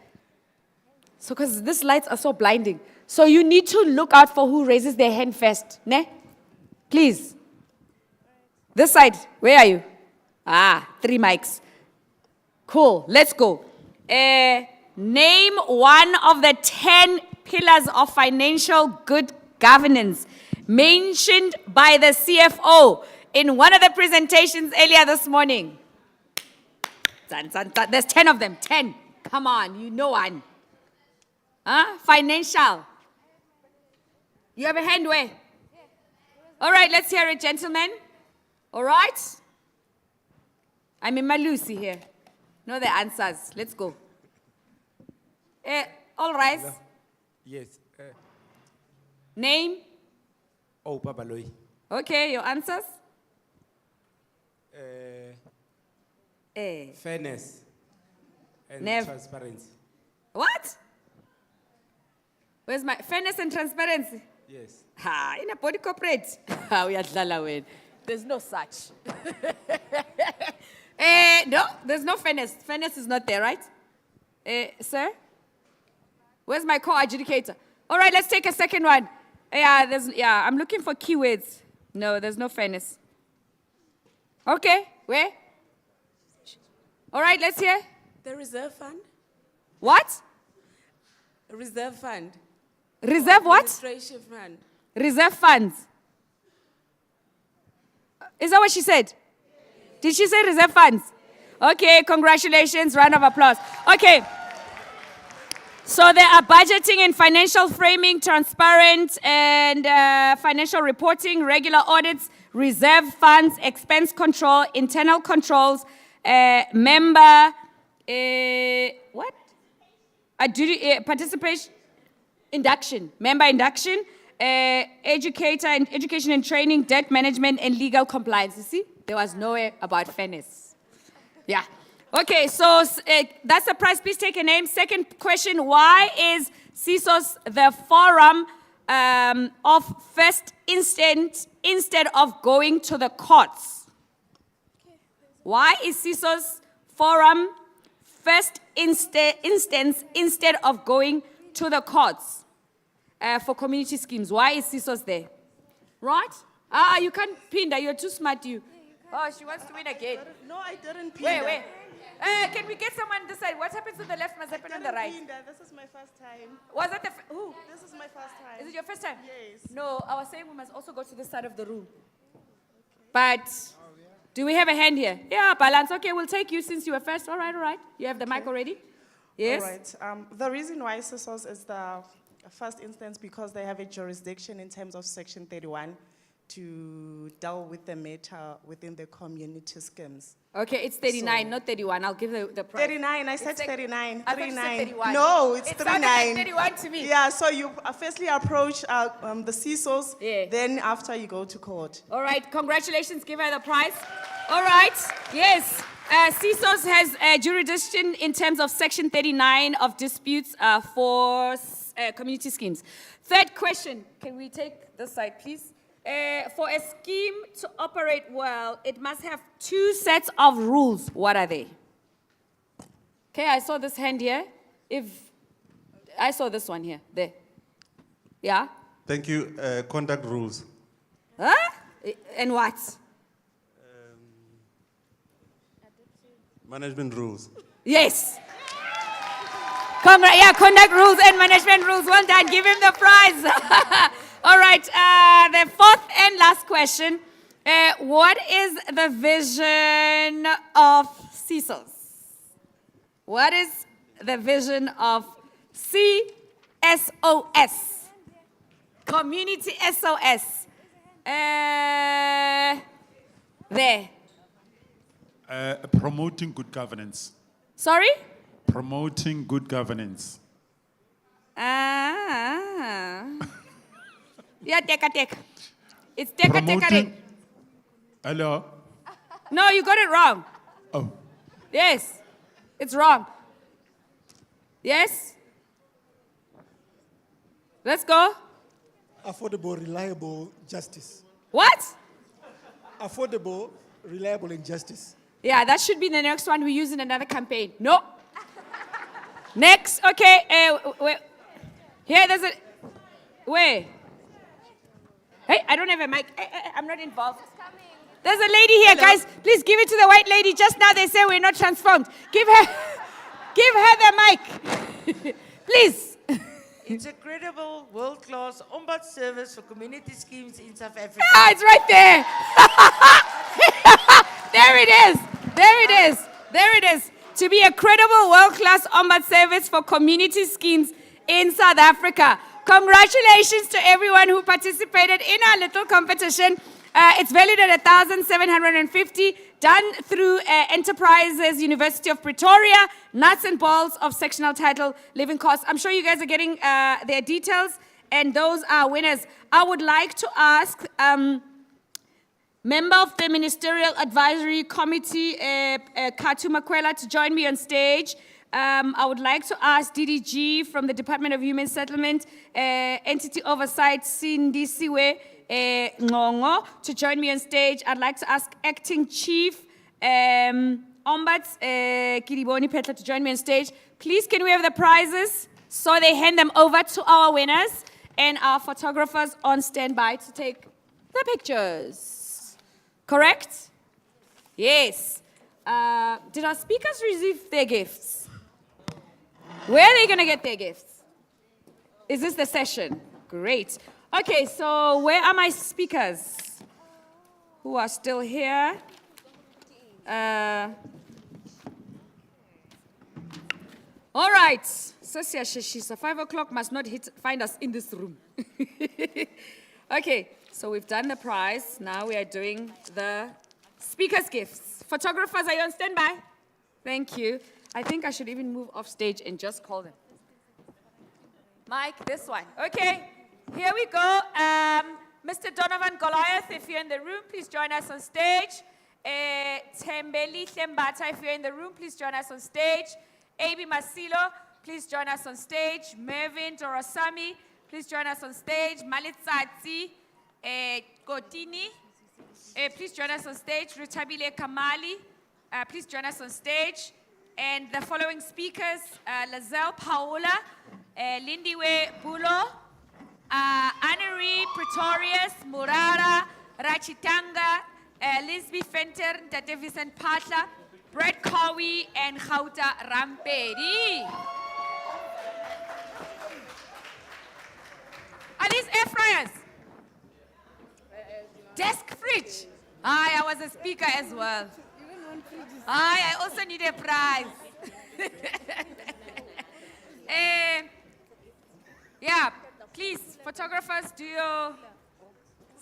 So, because these lights are so blinding. So you need to look out for who raises their hand first, ne? Please. This side, where are you? 3 mics. Cool, let's go. Name one of the 10 pillars of financial good governance mentioned by the CFO in one of the presentations earlier this morning. There's 10 of them, 10. Come on, you know one. Financial. You have a hand where? All right, let's hear it, gentlemen. All right? I'm in my Lucy here. Know the answers. Let's go. All right. Yes. Name? Oh, Babaloi. Okay, your answers? Fairness and transparency. What? Where's my fairness and transparency? Yes. In a body corporate. We are dlala. There's no such. No, there's no fairness. Fairness is not there, right? Sir? Where's my co-adjudicator? All right, let's take a second one. Yeah, I'm looking for keywords. No, there's no fairness. Okay, where? All right, let's hear. The reserve fund? What? Reserve fund. Reserve what? Administration fund. Reserve funds. Is that what she said? Did she say reserve funds? Okay, congratulations, round of applause. Okay. So there are budgeting and financial framing, transparent and financial reporting, regular audits, reserve funds, expense control, internal controls, member, what? Participation, induction, member induction, education and training, debt management, and legal compliance. You see, there was nowhere about fairness. Yeah. Okay, so that's the prize. Please take a name. Second question, why is CSOS the forum of first instance instead of going to the courts? Why is CSOS forum first instance instead of going to the courts for community schemes? Why is CSOS there? Right? You can't pin that. You're too smart, you. Oh, she wants to win again. No, I didn't pin Wait. Can we get someone this side? What happens to the left must happen on the right. This is my first time. Was that who? This is my first time. Is it your first time? Yes. No, I was saying we must also go to this side of the room. But do we have a hand here? Yeah, balance. Okay, we'll take you since you were first. All right. You have the mic already? Yes? All right. The reason why CSOS is the first instance because they have a jurisdiction in terms of Section 31 to deal with the matter within the community schemes. Okay, it's 39, not 31. I'll give the price. 39, I said 39. I thought you said 31. No, it's 39. It sounded like 31 to me. Yeah, so you firstly approach the CSOS, then after you go to court. All right, congratulations. Give her the prize. All right, yes. CSOS has jurisdiction in terms of Section 39 of disputes for community schemes. Third question. Can we take this side, please? For a scheme to operate well, it must have two sets of rules. What are they? Okay, I saw this hand here. I saw this one here, there. Yeah? Thank you. Conduct rules. Huh? And what? Management rules. Yes. Conduct rules and management rules. Well done. Give him the prize. All right. The fourth and last question. What is the vision of CSOS? What is the vision of CSOS? Community SOS. There. Promoting good governance. Sorry? Promoting good governance. Yeah, teka. It's teka. Hello? No, you got it wrong. Oh. Yes, it's wrong. Yes? Let's go. Affordable, reliable justice. What? Affordable, reliable, and justice. Yeah, that should be the next one we use in another campaign. No. Next, okay. Here, there's a. Where? Hey, I don't have a mic. I'm not involved. There's a lady here, guys. Please give it to the white lady. Just now they say we're not transformed. Give her the mic. Please. It's a credible, world-class ombud service for community schemes in South Africa. Ah, it's right there. There it is. To be a credible, world-class ombud service for community schemes in South Africa. Congratulations to everyone who participated in our little competition. It's valued at 1,750, done through Enterprises, University of Pretoria, nuts and bolts of sectional title, living costs. I'm sure you guys are getting their details, and those are winners. I would like to ask member of the Ministerial Advisory Committee, Katu Makwela, to join me on stage. I would like to ask DDG from the Department of Human Settlement, Entity Oversight, Sindisiwe Ngongo, to join me on stage. I'd like to ask Acting Chief Ombuds Kiriboni Petla to join me on stage. Please, can we have the prizes? So they hand them over to our winners and our photographers on standby to take the pictures. Correct? Yes. Did our speakers receive their gifts? Where are they going to get their gifts? Is this the session? Great. Okay, so where are my speakers who are still here? All right. So Shishisa, 5 o'clock must not find us in this room. Okay, so we've done the prize. Now we are doing the speakers' gifts. Photographers, are you on standby? Thank you. I think I should even move off stage and just call them. Mike, this one. Okay, here we go. Mr. Donovan Goliath, if you're in the room, please join us on stage. Tembeli Thembata, if you're in the room, please join us on stage. Abi Masilo, please join us on stage. Mervin Dorosami, please join us on stage. Malitsatsi Kotini, please join us on stage. Rutabile Kamali, please join us on stage. And the following speakers, Lazelle Paola, Lindiwe Bulo, Annery Pretorius, Murara, Rachitanga, Lisby Fenter, Tate Vincent Patla, Brett Cowie, and Gauta Rampedi. Are these air fryers? Desk fridge. I was a speaker as well. I also need a prize. Yeah, please, photographers, do your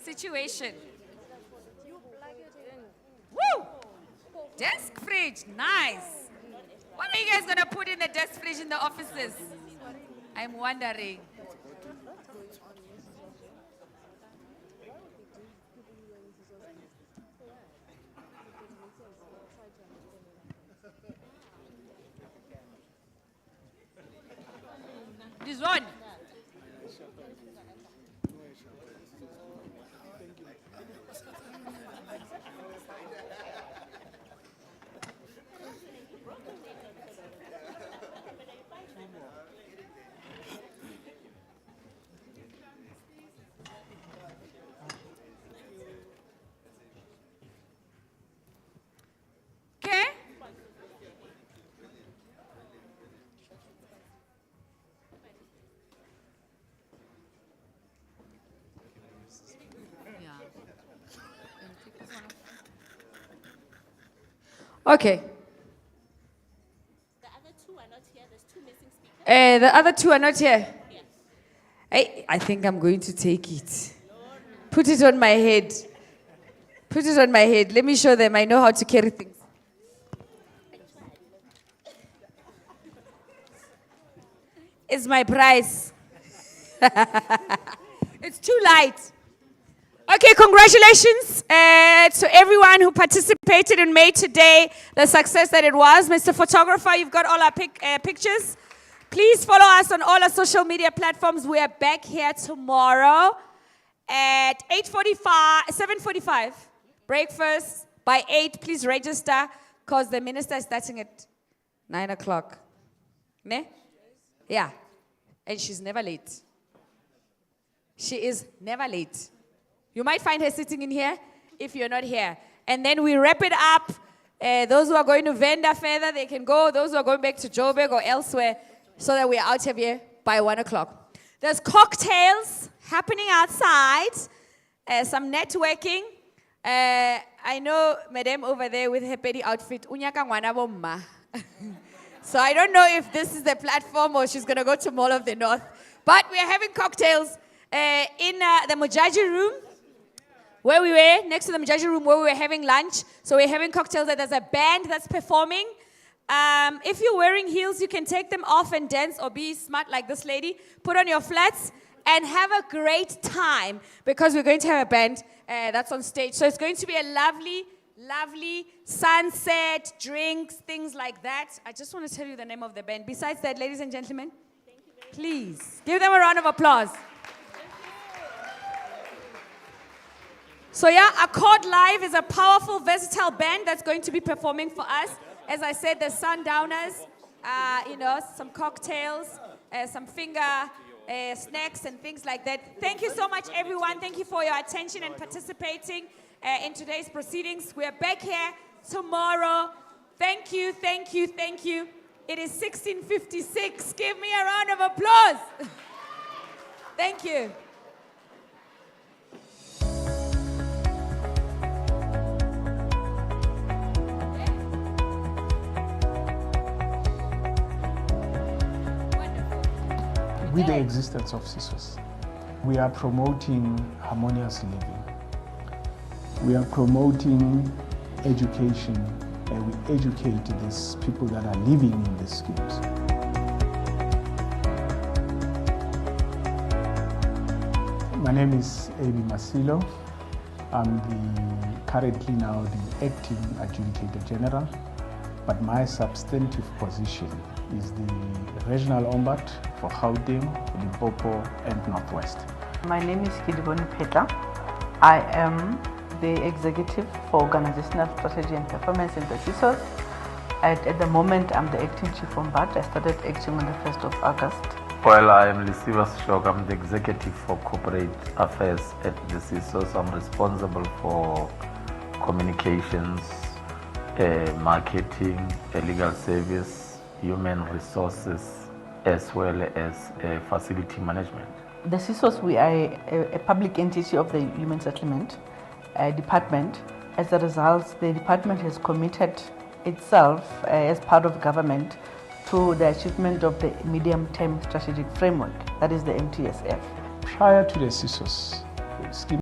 situation. Woo! Desk fridge, nice. What are you guys gonna put in the desk fridge in the offices? I'm wondering. This one. Okay. Okay. The other two are not here. There's two missing speakers. The other two are not here. I think I'm going to take it. Put it on my head. Put it on my head. Let me show them I know how to carry things. It's my prize. It's too light. Okay, congratulations to everyone who participated and made today the success that it was. Mr. Photographer, you've got all our pictures. Please follow us on all our social media platforms. We are back here tomorrow at 7:45. Breakfast by 8. Please register because the minister is starting at 9 o'clock. Ne? Yeah. And she's never late. She is never late. You might find her sitting in here if you're not here. And then we wrap it up. Those who are going to Venda further, they can go. Those who are going back to Joburg or elsewhere, so that we're out of here by 1 o'clock. There's cocktails happening outside, some networking. I know Madame over there with her petty outfit. Unyaka ngwana bomma. So I don't know if this is the platform or she's going to go to Mall of the North. But we are having cocktails in the Mujaji room, where we were, next to the Mujaji room where we were having lunch. So we're having cocktails, and there's a band that's performing. If you're wearing heels, you can take them off and dance or be smart like this lady. Put on your flats and have a great time because we're going to have a band that's on stage. So it's going to be a lovely, lovely sunset, drinks, things like that. I just want to tell you the name of the band. Besides that, ladies and gentlemen, please give them a round of applause. So yeah, Accord Live is a powerful, versatile band that's going to be performing for us. As I said, the Sundowners, some cocktails, some finger snacks and things like that. Thank you so much, everyone. Thank you for your attention and participating in today's proceedings. We are back here tomorrow. Thank you, thank you, thank you. It is 16:56. Give me a round of applause. Thank you. With the existence of CSOS, we are promoting harmonious living. We are promoting education, and we educate these people that are living in these schemes. My name is Abi Masilo. I'm currently now the acting adjudicator general, but my substantive position is the regional ombud for Gauteng, Limpopo, and Northwest. My name is Kidiboni Petla. I am the executive for organizational strategy and performance in the CSOS. At the moment, I'm the acting chief ombud. I started acting on the 1st of August. Well, I am Lisivas Shok. I'm the executive for corporate affairs at the CSOS. I'm responsible for communications, marketing, legal service, human resources, as well as facility management. The CSOS, we are a public entity of the Human Settlement Department. As a result, the department has committed itself as part of government to the achievement of the medium-term strategic framework, that is the MTSF. Prior to the CSOS scheme,